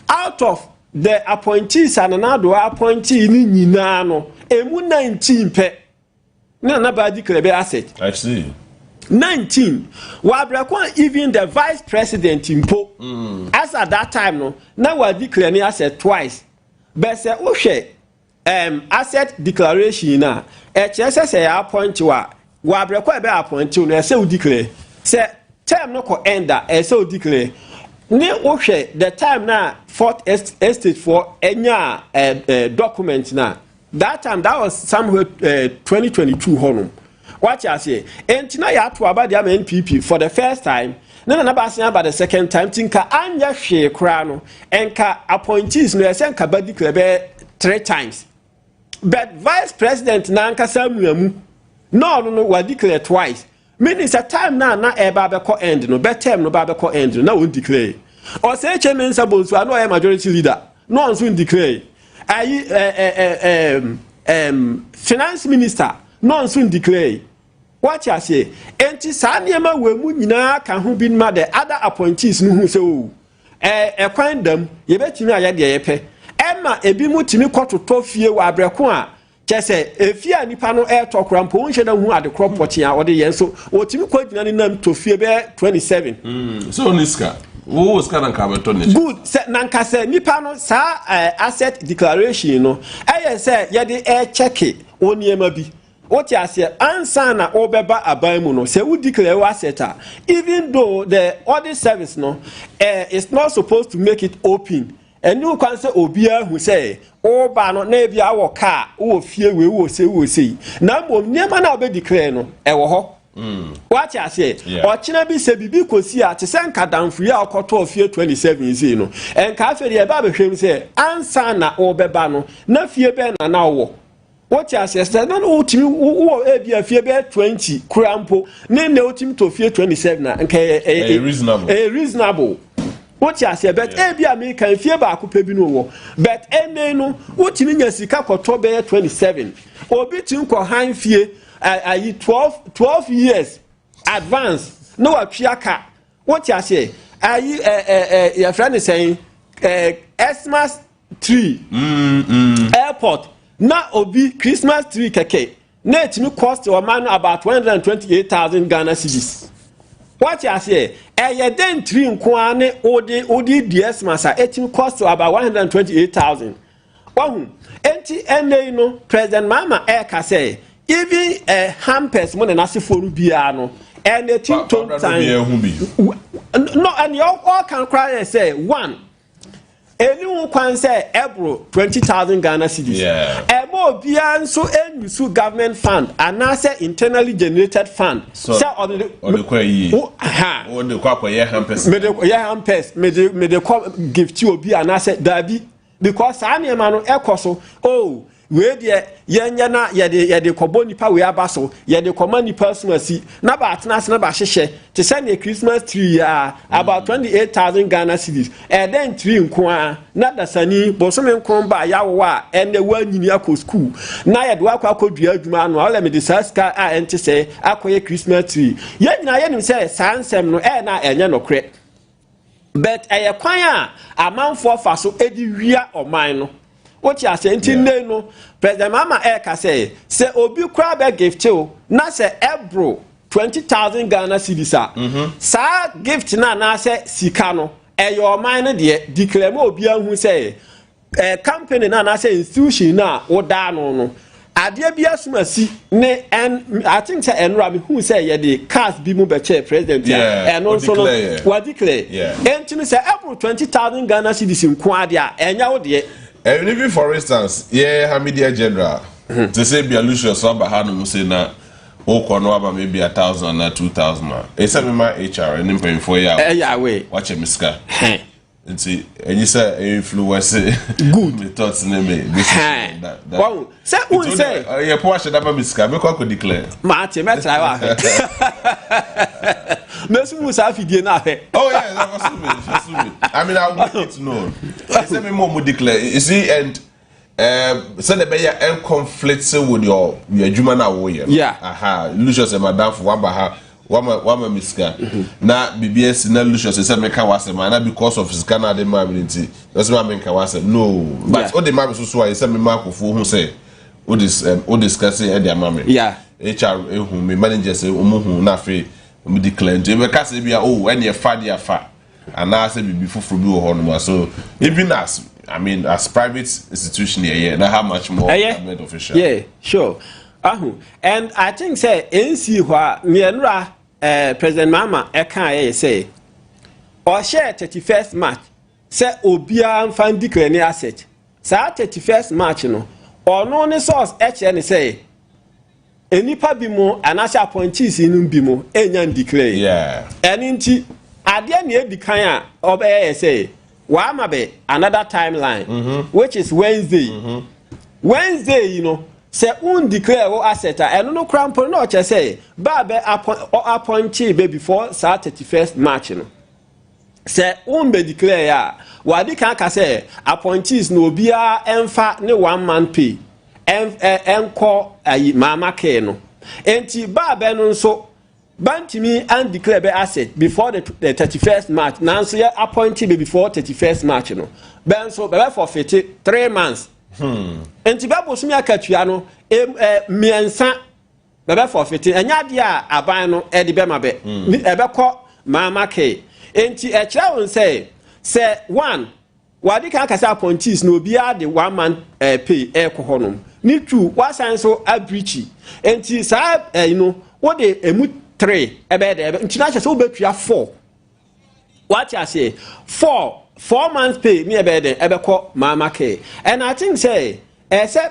[SPEAKER 13] out of the appointees and another appointee in Ninano, emu 19 pe. No, declare asset. I see. 19. Wabrakwan even the vice president in Po. As at that time, no, now we declare asset twice. But say, okay, asset declaration na. HSS say appoint to Wabrakwan be appoint to. Say we declare. Say term no ko ender. Say we declare. Ne okay the time na fourth estate for any document na. That time, that was somewhere 2022 honum. What you say? And now you have to about the NPP for the first time. No, about the second time. Tinka anya share crown and ka appointees no send kabadi klebe 3 times. But vice president nanka samuamu no wa declare twice. Meaning it's a time now na eba be ko end no bet term no ba be ko end no won declare. Or say chairman sabonso I know a majority leader. No one soon declare. Finance minister non soon declare what you say enti saa niema we mu nyina ka ho bi ma the other appointees no hu say o kwan dam ye betimi aye de ye pe emma ebi mu timi kwototo fie wa abreko a kyese efie anipa no tokora mpo unhye da hu ade crop pot ya ode ye so o timi kwagina ni nam to fie be 27
[SPEAKER 11] so niska wo scan ka beto ne
[SPEAKER 13] good se nanka se nipa no sa asset declaration no say ye de check oniema bi what you say answer na obeba aban mu no say we declare asset even though the audit service no is not supposed to make it open and you can say obia who say oba no na bia wo car wo fie we wo say na mo niema na obe declare no wo ho. What you say? Or China be say bibi kosi a te senka danfo ya okoto ofie 27 say no. En ka fe de ba be hwem say ansa na obeba no na fie be na wo. What you say? Na no utimi wo e bia fie be 20 krampo. Ne na utimi to fie 27 na nka
[SPEAKER 11] reasonable.
[SPEAKER 13] Reasonable. What you say? But e bia me kan fie ba ko pe bi no wo. But ene no utimi nya sika koto be 27. Obi tin ko han fie 12 years advance no atwiaka what you say your friend is saying Xmas tree airport na obi Christmas tree keke na etimi cost o man about 128,000 Ghana cedis. What you say den tree nko ane odi Xmas etimi cost about 128,000. Wahu enti ene no president mama ka say even hampers mo na se foru bia no and the time no and you all can cry and say one anyone can say ebro 20,000 Ghana cedis ebo bia so enyusu government fund and na say internally generated fund
[SPEAKER 11] so on the kwai on the kwakwa hampers
[SPEAKER 13] me de gift you obi and na say dabi because ane ma no ekoso oh we de yenya na ye de kobo nipa we aba so ye de koma nipa so asi na ba atena se na ba hyehyɛ te sɛ ne Christmas tree about 28,000 Ghana cedis then tree nko a na dasani bosome nko ba yawo a ene wa nyini akɔ school na ye de akɔ akɔdua adwuma no ole me de saska a ente sɛ akɔyɛ Christmas tree ye nyina ye nim sɛ sansɛm no na enye nokre but kwan a amanfo fa so edi wia oman no what you are saying no President Mama Eka say obi kura be gift o na say ebro 20,000 Ghana cedis sa gift na say sika no your mind de declare mo obi ahu say company na say institution na oda no ade bia sumasi ne and I think say enra me who say ye the cast bi mu be chair president and also no what declare entimi say ebro 20,000 Ghana cedis nko ade a enya wo de
[SPEAKER 11] even for instance, Hamidia General, to say be a Lucius Sabahano say na Okono maybe 1,000 or 2,000. It's a my HR and then paying for you. Watch a miska. And see, and you say influence good the thoughts in me.
[SPEAKER 13] Wow, say who say
[SPEAKER 11] you watch a double miska, because could declare.
[SPEAKER 13] Maakye, Mesu Musa fidie na he.
[SPEAKER 11] Oh yeah, that was so. I mean, I would like to know. I say me more declare. You see, and so the be en conflicts with your adwuma na wo ye.
[SPEAKER 13] Yeah.
[SPEAKER 11] Aha, Lucius e madam for wama miska. Na BBS na Lucius say make wase man na because of his Canada ability. That's why make wase. No. But all the man so I say me makofo hu say o discuss e dia mama.
[SPEAKER 13] Yeah.
[SPEAKER 11] HR hu me manager say omuhu na fe we declare to we case bia when you fa dia fa and now say be fufu bi wo hono so even as I mean as private institution here now how much more government official.
[SPEAKER 13] Yeah, sure. And I think say NC hwa nyenra President Mama eka say or share 31st March say obia mfa declare ni asset sa 31st March no or no ne source HN say enipa bi mo anasha appointees inu bi mo enya declare eninti ade na edikan a obeye say wa ma be another timeline which is Wednesday. Wednesday say declare o asset eno no krampo na o che say ba be appointee be before 31st March no say be declare ya wa di kan ka say appointees no bia emfa ne 1 month pay enko ayi Maakye no enti ba no nso bantimi and declare be asset before the 31st March nanso ya appointee be before 31st March no ben so be forfeit 3 months enti ba bosumi akatua no miensa be forfeit enya de a aban no e de be ma be ebe ko Maakye enti e kire won say 1 wadi kan kasa appointees no bia de 1 month pay ko honom ni tu wasan so abrichi enti sa wo de emu 3 ebe de enti na so betua 4 what you say 4 months pay ni ebe de ebe ko Maakye and I think say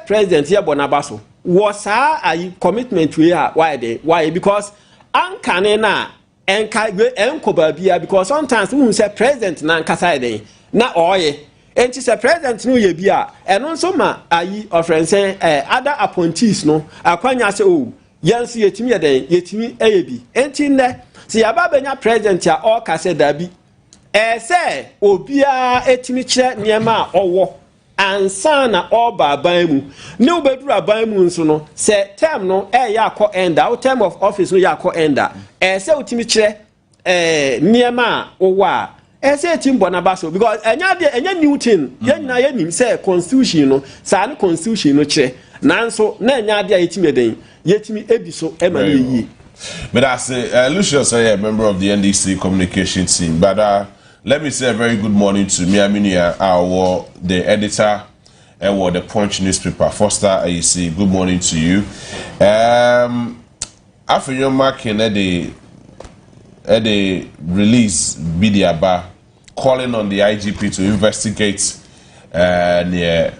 [SPEAKER 13] president here Bonabaso was a commitment we are why because ankane na enkoba bia because sometimes we say president na nkasa dey na oye enti say president no ye bia eno nso ma ayi offense other appointees no akwanya say yansi yetimi yetimi eyebi enti ne se yaba benya president ya all ka say dabi say obia etimi kire niema owo ansa na oba ban mu ne obeduru aban mu nso no say term no yakọ end out term of office no yakọ end say otimi kire niema owo a say timbo na baso because enya Newton yenya yenim say constitution no sa ne constitution no kire nanso na enya ade a yetimi eden yetimi edi so emane yi.
[SPEAKER 11] But I say Lucius a member of the NDC communication team, but let me say a very good morning to Miaminia, the editor, and the Punch newspaper. Foster, I say good morning to you. After your marking at the release Bidiaba calling on the IGP to investigate near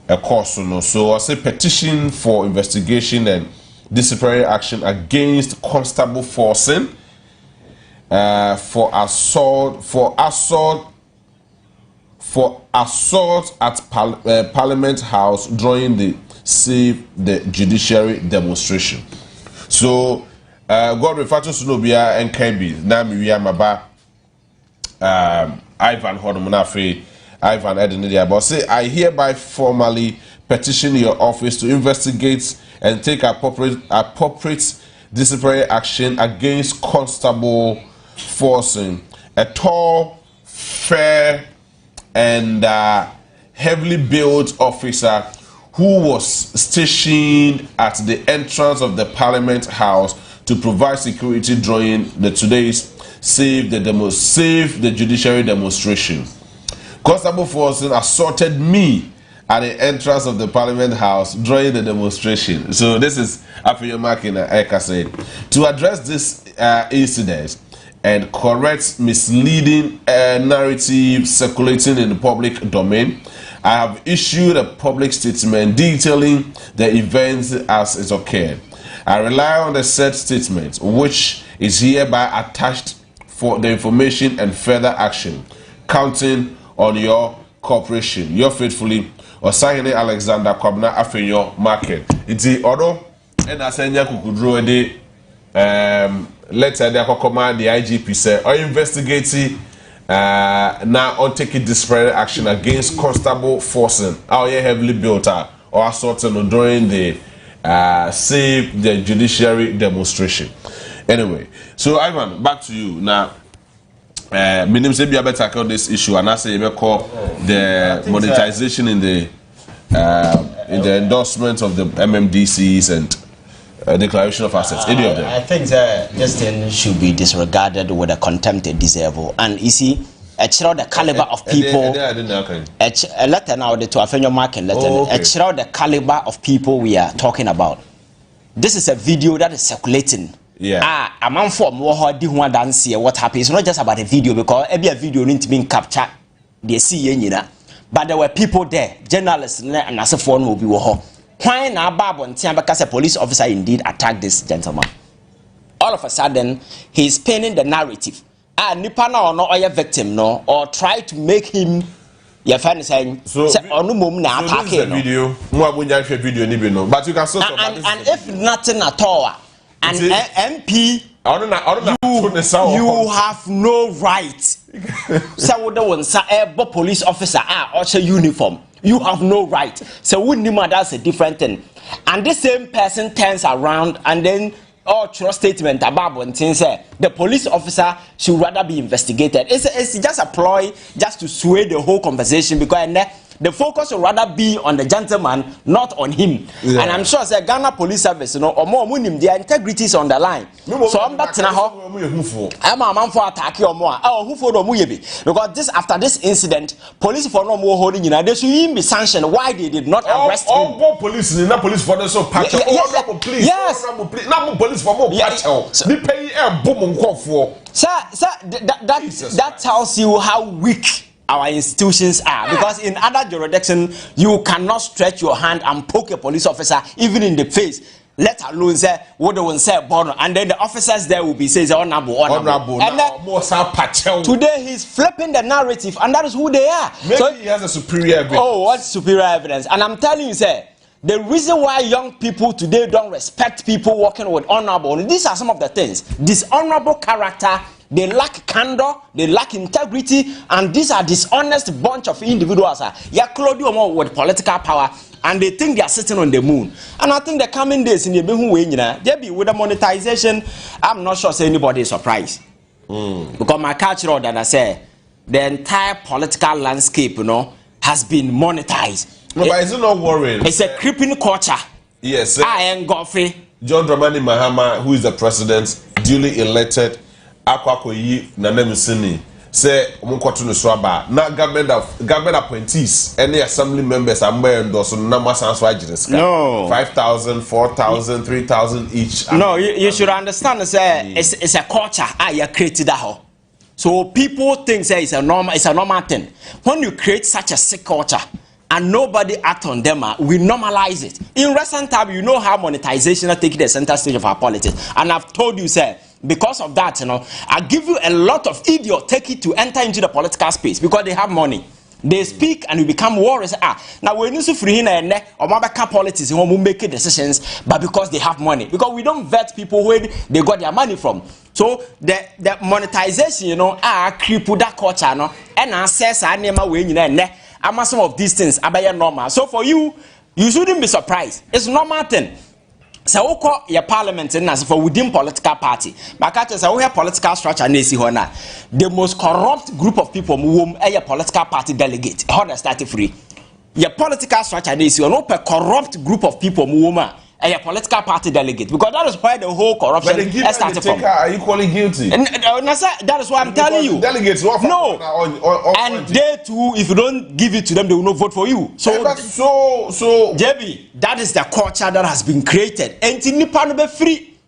[SPEAKER 11] a course. So I say petition for investigation and disciplinary action against Constable Forcing for assault at Parliament House during the Save the Judiciary demonstration. So, God refer to Sunobia and KB, Nami Maba, Ivan Hodomunafe, Ivan Edenidia. But say, I hereby formally petition your office to investigate and take appropriate disciplinary action against Constable Forcing, a tall, fair, and heavily built officer who was stationed at the entrance of the Parliament House to provide security during today's Save the Judiciary demonstration. Constable Forcing assaulted me at the entrance of the Parliament House during the demonstration. So this is Afiyo Maakye Eka said. To address this incident and correct misleading narrative circulating in the public domain, I have issued a public statement detailing the events as it occurred. I rely on the said statement, which is hereby attached for the information and further action, counting on your cooperation. Yours faithfully, Osahene Alexander Kwabena Afiyo Maakye. Iti odo ena senya kukudro ede letter de command the IGP say or investigate now on taking disciplinary action against Constable Forcing, our heavily built or assaulted during the Save the Judiciary demonstration. Anyway, so Ivan, back to you now. Minim say be able to tackle this issue, and I say you call the monetization in the endorsement of the MMDCs and declaration of assets. Any of them?
[SPEAKER 14] I think this thing should be disregarded with a contempt it deserves. And you see, the caliber of people. A letter now to Afiyo Maakye letter. The caliber of people we are talking about. This is a video that is circulating.
[SPEAKER 11] Yeah.
[SPEAKER 14] A man for more di who dance here. What happens? It's not just about a video because every video needs to be captured. They see you, but there were people there, journalists, and as a phone will be wo. Why now, Bob because a police officer indeed attacked this gentleman. All of a sudden, he's painting the narrative. Nipa na or no or victim no or try to make him. Your friend is saying so. This is a
[SPEAKER 11] video. But you can still
[SPEAKER 14] and if nothing at all. And MP, you have no right. So the one say police officer also uniform. You have no right. So we know that's a different thing. And the same person turns around and then trust statement about one thing say the police officer should rather be investigated. It's just a ploy just to sway the whole conversation because the focus will rather be on the gentleman, not on him. Yeah. And I'm sure as a Ghana Police Service, or more winning, their integrity is on the line. So I'm back to now. I'm a man for attack or more. Oh, who for Muyebi? Because this after this incident, police for no more holding they should even be sanctioned. Why they did not arrest him?
[SPEAKER 11] All police, not police for the so patch.
[SPEAKER 14] Yes,
[SPEAKER 11] not police for more patch. They pay a boom for.
[SPEAKER 14] Sir, that tells you how weak our institutions are, because in other jurisdictions you cannot stretch your hand and poke a police officer even in the face, let alone say what they will say bono, and then the officers there will be saying honorable. And then, today he's flipping the narrative, and that is who they are.
[SPEAKER 11] Maybe so, he has a superior evidence.
[SPEAKER 14] Oh, what superior evidence? And I'm telling you, sir, the reason why young people today don't respect people working with honorable, these are some of the things. Dishonorable character. They lack candor, they lack integrity, and these are dishonest bunch of individuals. Yeah, Claudio with political power, and they think they are sitting on the moon. And I think the coming days in the Behu with the monetization, I'm not sure anybody is surprised. Because my culture, that I say, the entire political landscape, has been monetized.
[SPEAKER 11] No, but is it not worrying?
[SPEAKER 14] It's a creeping culture.
[SPEAKER 11] Yes.
[SPEAKER 14] I am Godfrey.
[SPEAKER 11] John Dramani Mahama, who is the president, duly elected. Akwakoyi nanemusini say omunkwatu no swaba na government appointees any assembly members are more endorse na masanso agiriska.
[SPEAKER 14] No,
[SPEAKER 11] 5,000, 4,000, 3,000 each.
[SPEAKER 14] No, you should understand say it's a culture you created that. So people think say it's a normal thing. When you create such a sick culture and nobody act on them, we normalize it. In recent time, you know how monetization is taking the center stage of our politics, and I've told you, sir. Because of that, I give you a lot of idiots take it to enter into the political space because they have money. They speak and you become warriors. Now we need to free in and or mabaka politics who make decisions, but because they have money. Because we don't vet people where they got their money from. So the monetization, cripple that culture, no, and access and nema way some of these things are normal. So for you shouldn't be surprised. It's normal thing. So we call your parliament and for within political party. But we have political structure the most corrupt group of people who are your political party delegate. How they start free. Your political structure is a corrupt group of people who a political party delegate, because that is where the whole corruption started from.
[SPEAKER 11] Are equally guilty?
[SPEAKER 14] That is what I'm telling you.
[SPEAKER 11] Delegates
[SPEAKER 14] no, and they too, if you don't give it to them, they will not vote for you. So JB, that is the culture that has been created. And in Nippon be free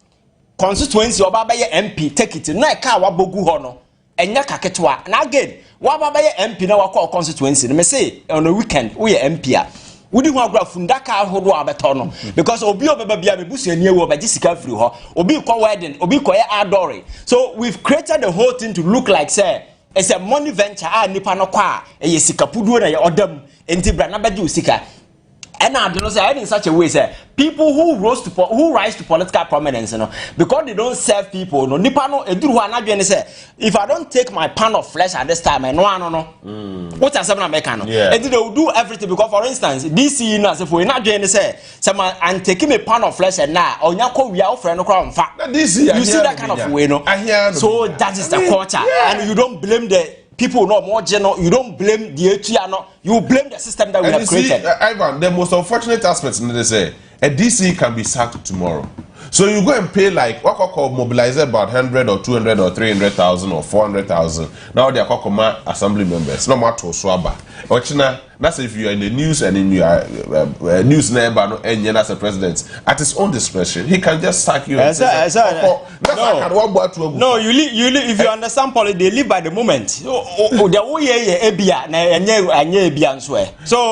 [SPEAKER 14] constituency or Baba MP take it. Na ka wabogu hono. Enya kaketwa. And again, Wababa MP na wako constituency. They may say on the weekend we MP. Wudi ho agura fundaka ahodo abetono because obi obeba bia mebusu anie wo baji sika free ho obi kwa wedding obi kwa adore. So we've created the whole thing to look like say it's a money venture nipa no kwa e sika puduo na ye odam enti bra na baji usika. And I don't say in such a way, say people who rise to political prominence, because they don't serve people. No, if I don't take my pound of flesh at this time, no. What are some American? And they will do everything because, for instance, DC now, if we're not doing say, someone and taking a pound of flesh and now, or Yako, we are friend of fact. You see that kind of way, no? So that is the culture, and you don't blame the people no more general. You don't blame the ATR, you blame the system that we have created.
[SPEAKER 11] Ivan, the most unfortunate aspects they say a DC can be sacked tomorrow. So you go and pay like what call mobilize about 100 or 200 or 300,000 or 400,000. Now they are called assembly members. No matter swaba. That's if you are in the news and in your news neighbor and you're as a president at his own discretion, he can just sack you. No,
[SPEAKER 14] you live. If you understand politics, they live by the moment. So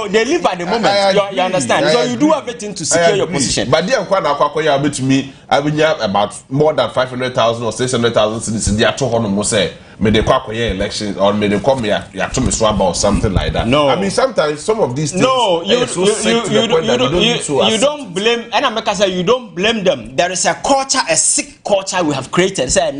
[SPEAKER 14] they live by the moment. You understand? So you do everything to secure your position.
[SPEAKER 11] But I mean, about more than 500,000 or 600,000 citizens. They are talking say, may they call elections or may they come here to me swab or something like that.
[SPEAKER 14] No,
[SPEAKER 11] I mean sometimes some of these things.
[SPEAKER 14] No, you don't blame. And I'm say you don't blame them. There is a culture, a sick culture we have created. Say,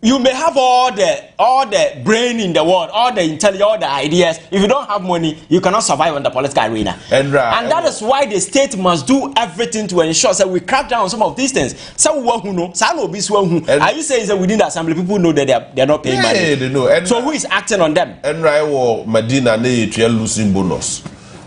[SPEAKER 14] you may have all the brain in the world, all the intelligence, all the ideas. If you don't have money, you cannot survive in the political arena. And that is why the state must do everything to ensure that we crack down on some of these things. Are you saying that within the assembly people know that they are not paying money?
[SPEAKER 11] Yeah, they know.
[SPEAKER 14] So who is acting on them?
[SPEAKER 11] And Medina losing bonus.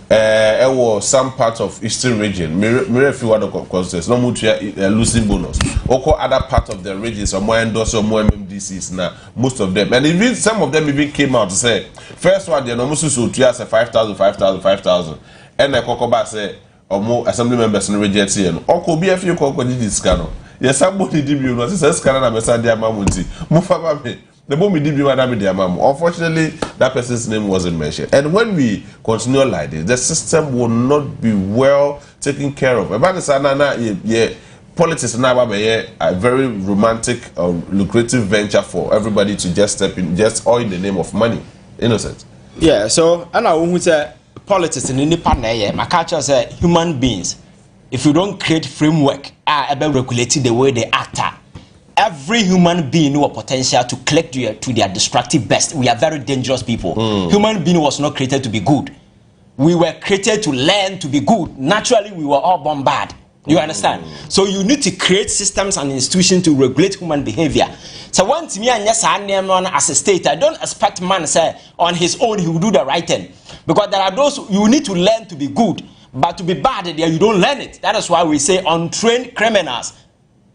[SPEAKER 11] Was some part of Eastern region. If you want to consider, no much losing bonus. Or other part of the regions, or more endorse or more MMDCs now. Most of them, and even some of them even came out to say, first one they almost so to us 5,000, and the Kokoba say, or more assembly members in the region. Or could be a few Kokodi discano. Yes, somebody did you know. This is Canada, Messadia Mamunti. Mufama. The moment unfortunately, that person's name wasn't mentioned. And when we continue like this, the system will not be well taken care of. Politics now a very romantic or lucrative venture for everybody to just step in, just all in the name of money. Innocent.
[SPEAKER 14] Yeah, so I know who say politics in any partner, my culture say human beings, if you don't create framework, about regulating the way they act. Every human being who has potential to click to their destructive best. We are very dangerous people. Human being was not created to be good. We were created to learn to be good. Naturally, we were all born bad. You understand? So you need to create systems and institutions to regulate human behavior. So once me and yes, as a state, I don't expect man say on his own he will do the right thing, because there are those you need to learn to be good, but to be bad there you don't learn it. That is why we say untrained criminals.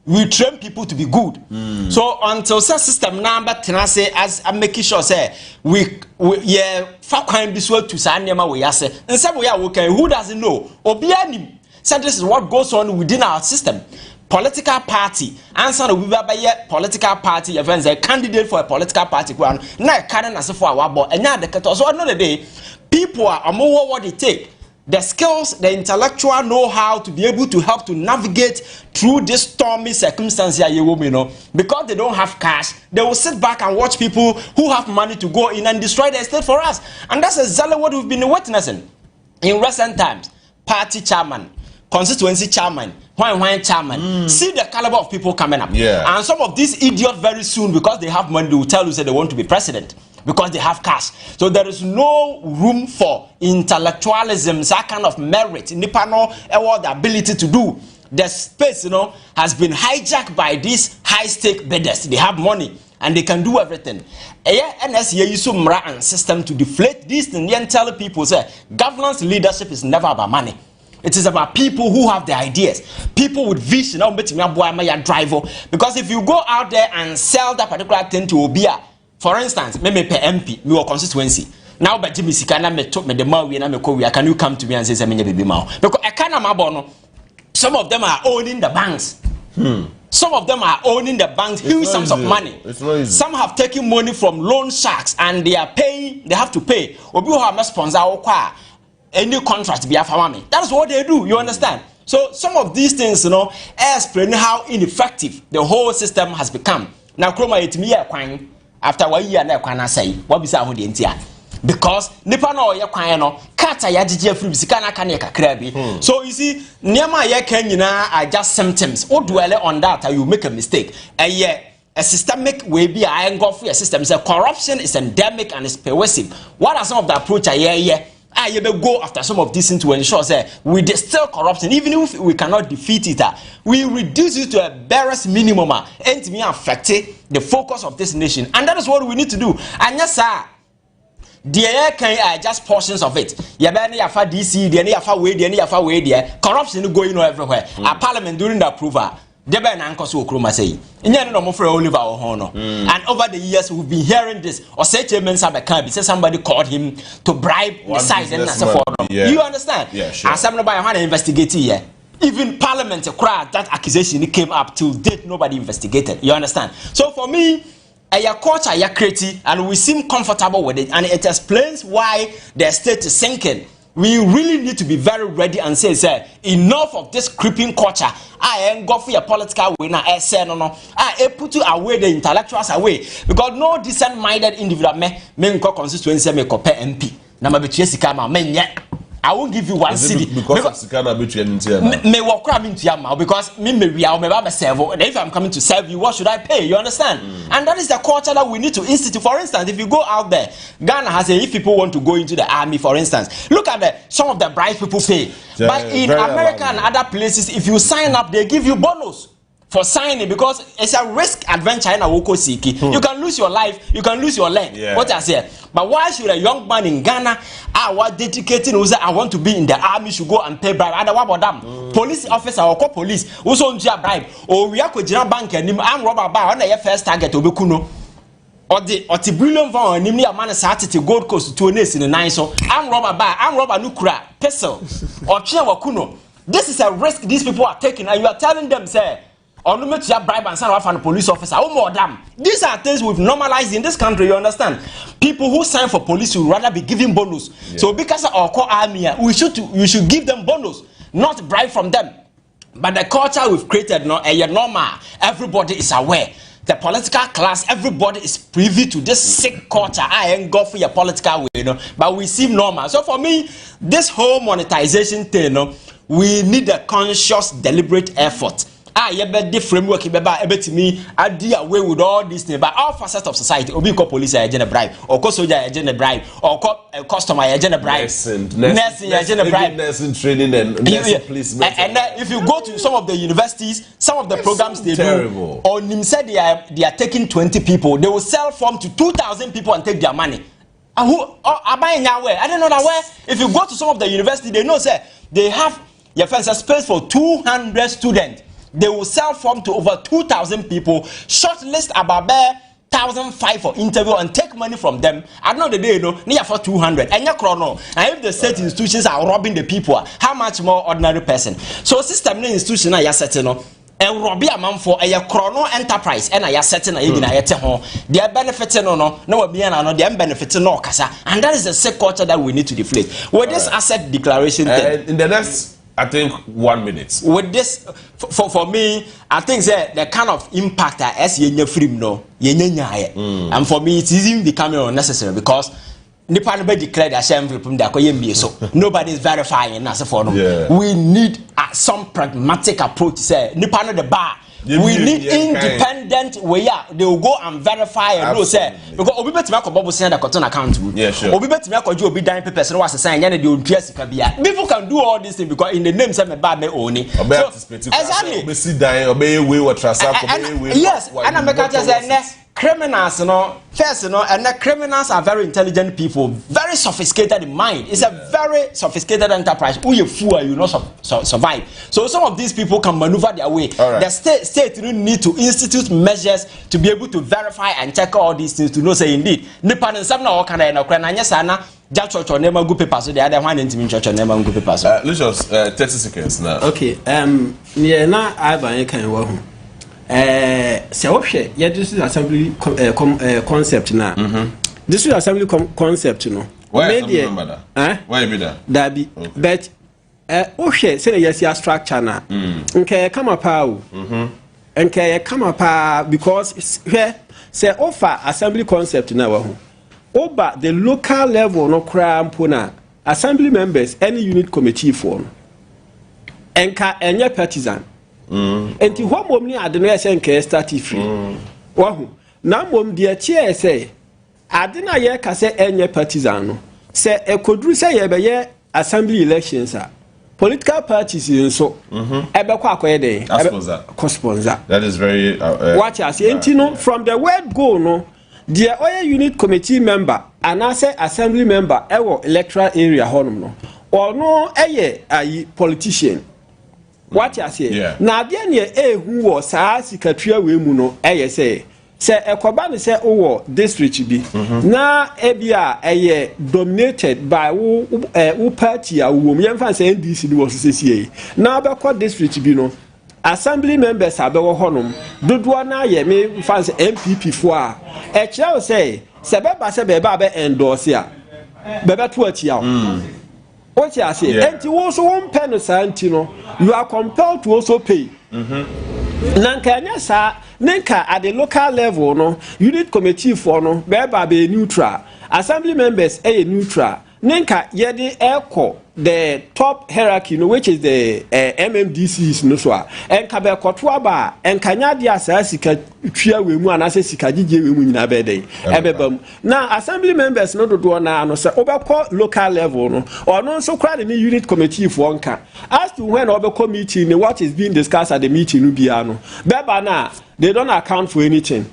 [SPEAKER 14] We train people to be good. So until such system number say as I'm making sure say we find this way to say we say and some way who doesn't know obianim. So this is what goes on within our system. Political party answer the we political party events a candidate for a political party na can as for our board and now the so another day people are more what they take. the skills, the intellectual know-how to be able to help to navigate through this stormy circumstance here, you know, because they don't have cash, they will sit back and watch people who have money to go in and destroy the estate for us. And that's exactly what we've been witnessing in recent times. Party chairman, constituency chairman, wine chairman. See the caliber of people coming up.
[SPEAKER 11] Yeah.
[SPEAKER 14] And some of these idiots very soon, because they have money, they will tell you that they want to be president. Because they have cash. So there is no room for intellectualism, that kind of merit. Nipa no the ability to do. The space, you know, has been hijacked by these high-stake bidders. They have money and they can do everything. NSA use and system to deflate this and then tell people say governance leadership is never about money. It is about people who have the ideas, people with vision. Because if you go out there and sell that particular thing to Obia, for instance, me pay MP, me constituency. Now, but Jimmy Sikana me talk me the man we na me ko. Can you come to me and say me baby ma? Because I can't mabono. Some of them are owning the banks. Some of them are owning the banks, huge sums of money. Some have taken money from loan sharks and they are paying. They have to pay. Obi who have sponsor or any contract be a family. That's what they do. You understand? So some of these things, you know, explain how ineffective the whole system has become. Now, Chroma it me a quine. After 1 year na kwana say what be say ho de ntia because nipa na oye kwan no kata ya gigi afiri bisika na kan ye kakra bi so you see niema ye kan nyina are just symptoms o dwell on that you make a mistake a systemic way be I engulf your system. So corruption is endemic and it's pervasive. What are some of the approach you may go after some of these things to ensure say we distill corruption, even if we cannot defeat it, we reduce it to a barest minimum and to me affect the focus of this nation, and that is what we need to do. And yes, sir, there can just portions of it. DC, corruption going on everywhere. Our parliament during the approval. And over the years we've been hearing this or say somebody called him to bribe the side and so you understand?
[SPEAKER 11] Yeah, sure.
[SPEAKER 14] And somebody by investigating here. Even parliament that accusation came up till date nobody investigated. You understand? So for me, a culture creative and we seem comfortable with it and it explains why the state is sinking. We really need to be very ready and say, enough of this creeping culture. I ain't go for your political winner. I say no. I put you away the intellectuals away because no decent-minded individual me constituency me compare MP. Na ma betue sika ma men yet. I won't give you one city
[SPEAKER 11] because
[SPEAKER 14] me walk around into your because me serve. And if I'm coming to serve you, what should I pay? You understand? And that is the culture that we need to institute. For instance, if you go out there, Ghana has if people want to go into the army, for instance, look at some of the bribes people pay. But in America and other places, if you sign up, they give you bonus for signing because it's a risk adventure in a woko siki. You can lose your life, you can lose your leg. What I say. But why should a young man in Ghana was dedicating who say I want to be in the army should go and pay bribe? And what about them? Police officer or call police also on bribe or we are going bank and I'm robber bar on your first target to be kuno. Or the brilliant van nimni a man started to Gold Coast to a nest in the nine so I'm robber bar, I'm robber nukra, pistol or chia kuno. This is a risk these people are taking and you are telling them say or no to your bribe and sign off on a police officer. Oh more damn. These are things we've normalized in this country, you understand? People who sign for police would rather be given bonus. So because of our core army, we should give them bonus, not bribe from them. But the culture we've created no normal. Everybody is aware. The political class, everybody is privy to this sick culture. I ain't go for your political way, you know, but we seem normal. So for me, this whole monetization thing, you know, we need a conscious, deliberate effort. The framework to me I deal away with all these things but all facets of society obi call police agent a bribe or call soldier agent a bribe or call customer agent a bribe nursing agent a bribe
[SPEAKER 11] nursing training and policemen
[SPEAKER 14] and if you go to some of the universities some of the programs they do or Nim said they are taking 20 people they will sell form to 2,000 people and take their money and who are buying away I don't know that way if you go to some of the university they know say they have your fancy space for 200 students. They will sell form to over 2,000 people, shortlist about 1,005 for interview and take money from them. At the end of the day, you know, near for 200. And if the state institutions are robbing the people, how much more ordinary person? So system institution are setting Robbie Amanfo a chrono enterprise and I setting a unit home. They are benefiting or no be no, they are benefiting no casa. And that is the same culture that we need to deflate. With this asset declaration
[SPEAKER 11] in the next, I think 1 minute.
[SPEAKER 14] With this, for me, I think that the kind of impact that as you free no, and for me it's even becoming unnecessary because Nipa no declared a shame from the Koyembi, so nobody is verifying us for them. We need some pragmatic approach. Say Nipa no the bar. We need independent way. They will go and verify and know say because obi betimi akobo send the cotton account.
[SPEAKER 11] Yeah, sure.
[SPEAKER 14] Obi betimi akojo obi dan papers no was sign yana the ontua sika bia. People can do all these things because in the name say me ba me oni. So exactly.
[SPEAKER 11] Obi si dan obi we what transact obi we.
[SPEAKER 14] Yes, and I make say criminals, first, and the criminals are very intelligent people, very sophisticated in mind. It's a very sophisticated enterprise. Who you fool, you not survive. So some of these people can maneuver their way.
[SPEAKER 11] Right.
[SPEAKER 14] The state need to institute measures to be able to verify and check all these things to know say indeed. Nipa and some now can I just church or never good papers. So the other one in church or never good papers.
[SPEAKER 11] Let's 30 seconds now.
[SPEAKER 13] Okay. Yeah, now I buy can work. Se this is assembly concept now. This is assembly concept, you know.
[SPEAKER 11] Why remember that? Why be that?
[SPEAKER 13] That be, but say yes, your structure now. Okay, come up how. Okay, come up because here say offer assembly concept now. Over the local level, no crime puna assembly members any unit committee form. Enka any partisan. Enti ho mom ni ade no yese nke start free wahu na mom de tie say ade na ye ka se enye partisan no se ekoduru se ye be ye assembly elections a political parties nso ebe kwa akoye dey co-sponsor.
[SPEAKER 11] That is very
[SPEAKER 13] watch as enti no from the word go no the oil unit committee member and I say assembly member ewo electoral area honum no or no eye ayi politician. What you say? Now, the who was Sikatria Wimuno, say Ekobani say, oh, district be now Ebia a dominated by who party a woman fancy NDC was CCA. Now, Bako district be no assembly members are better honum. Do one ye may fancy MPP for a child say, Sababa Sababa endorse ya. Beba to a what you say? And you also won't pen a santino, you are compelled to also pay. Nankanya sa, Nenka at the local level, no unit committee for no, be neutral, assembly members a neutral. Nenka yedi echo the top hierarchy, no, which is the MMDCs no so. And kabe kotwaba and kanya dia sika tria we mu anase sika gige we mu nyina bede ebebam. Now assembly members no do na no say obekọ local level no or no so crowd the unit committee for nka. As to when obekọ meeting what is being discussed at the meeting no bia no. Beba na they don't account for anything.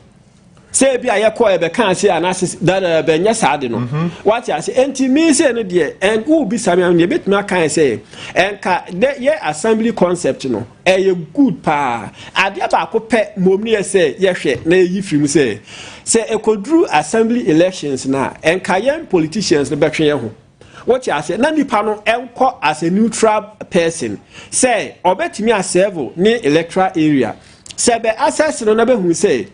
[SPEAKER 13] Say be a call a can say analysis that be nyasade no. What you say enti me say no de and who be Samuel ye bit me can say and the ye assembly concept no e good pa ade ba ko pe mom ne say ye hwe na yi firi mu say e kodru assembly elections na and kayen politicians no betwe ye ho. What you say na nipa no enko as a neutral person say obetimi a serve ni electoral area say be access no na be hu say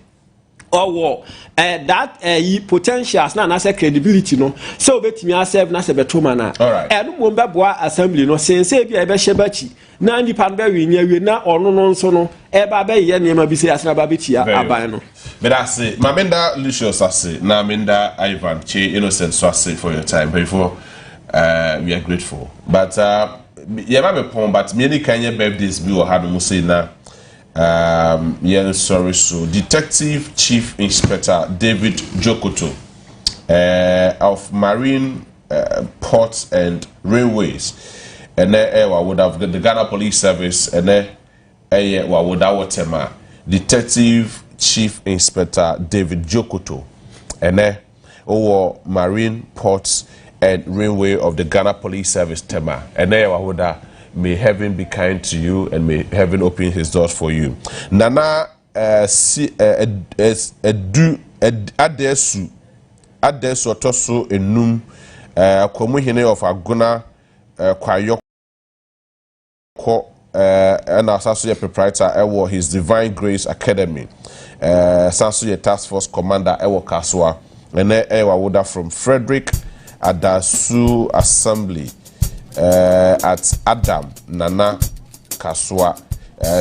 [SPEAKER 13] or that potentials na say credibility no so betimi accept na say betoma na enu mo mbeboa assembly no sense bia ebe shebachi na nipa no be wi na ono no nso no eba be ye nema bi say asna ba betia aban no
[SPEAKER 11] but I say Mamenda Lucius ase na Mamenda Ivan Che Innocent so ase for your time before we are grateful but yeah ma be pon but me any kind birthdays bi o ha no say na yeah, sorry, so Detective Chief Inspector David Jokoto of Marine Ports and Railways, and would have the Ghana Police Service, and would our tema Detective Chief Inspector David Jokoto, and Marine Ports and Railway of the Ghana Police Service tema, and would may heaven be kind to you and may heaven open his doors for you. Nana adesu otoso enum kwamuhene of Aguna kwayoko and also proprietor ewo His Divine Grace Academy. Sanso Task Force Commander ewo Kaswa. And ewa woda from Frederick Adasu Assembly at Adam Nana Kaswa.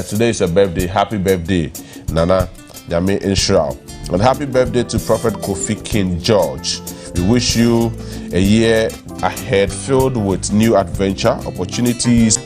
[SPEAKER 11] Today is a birthday. Happy birthday, Nana Yami Inshral. And happy birthday to Prophet Kofi King George. We wish you a year ahead filled with new adventure, opportunities,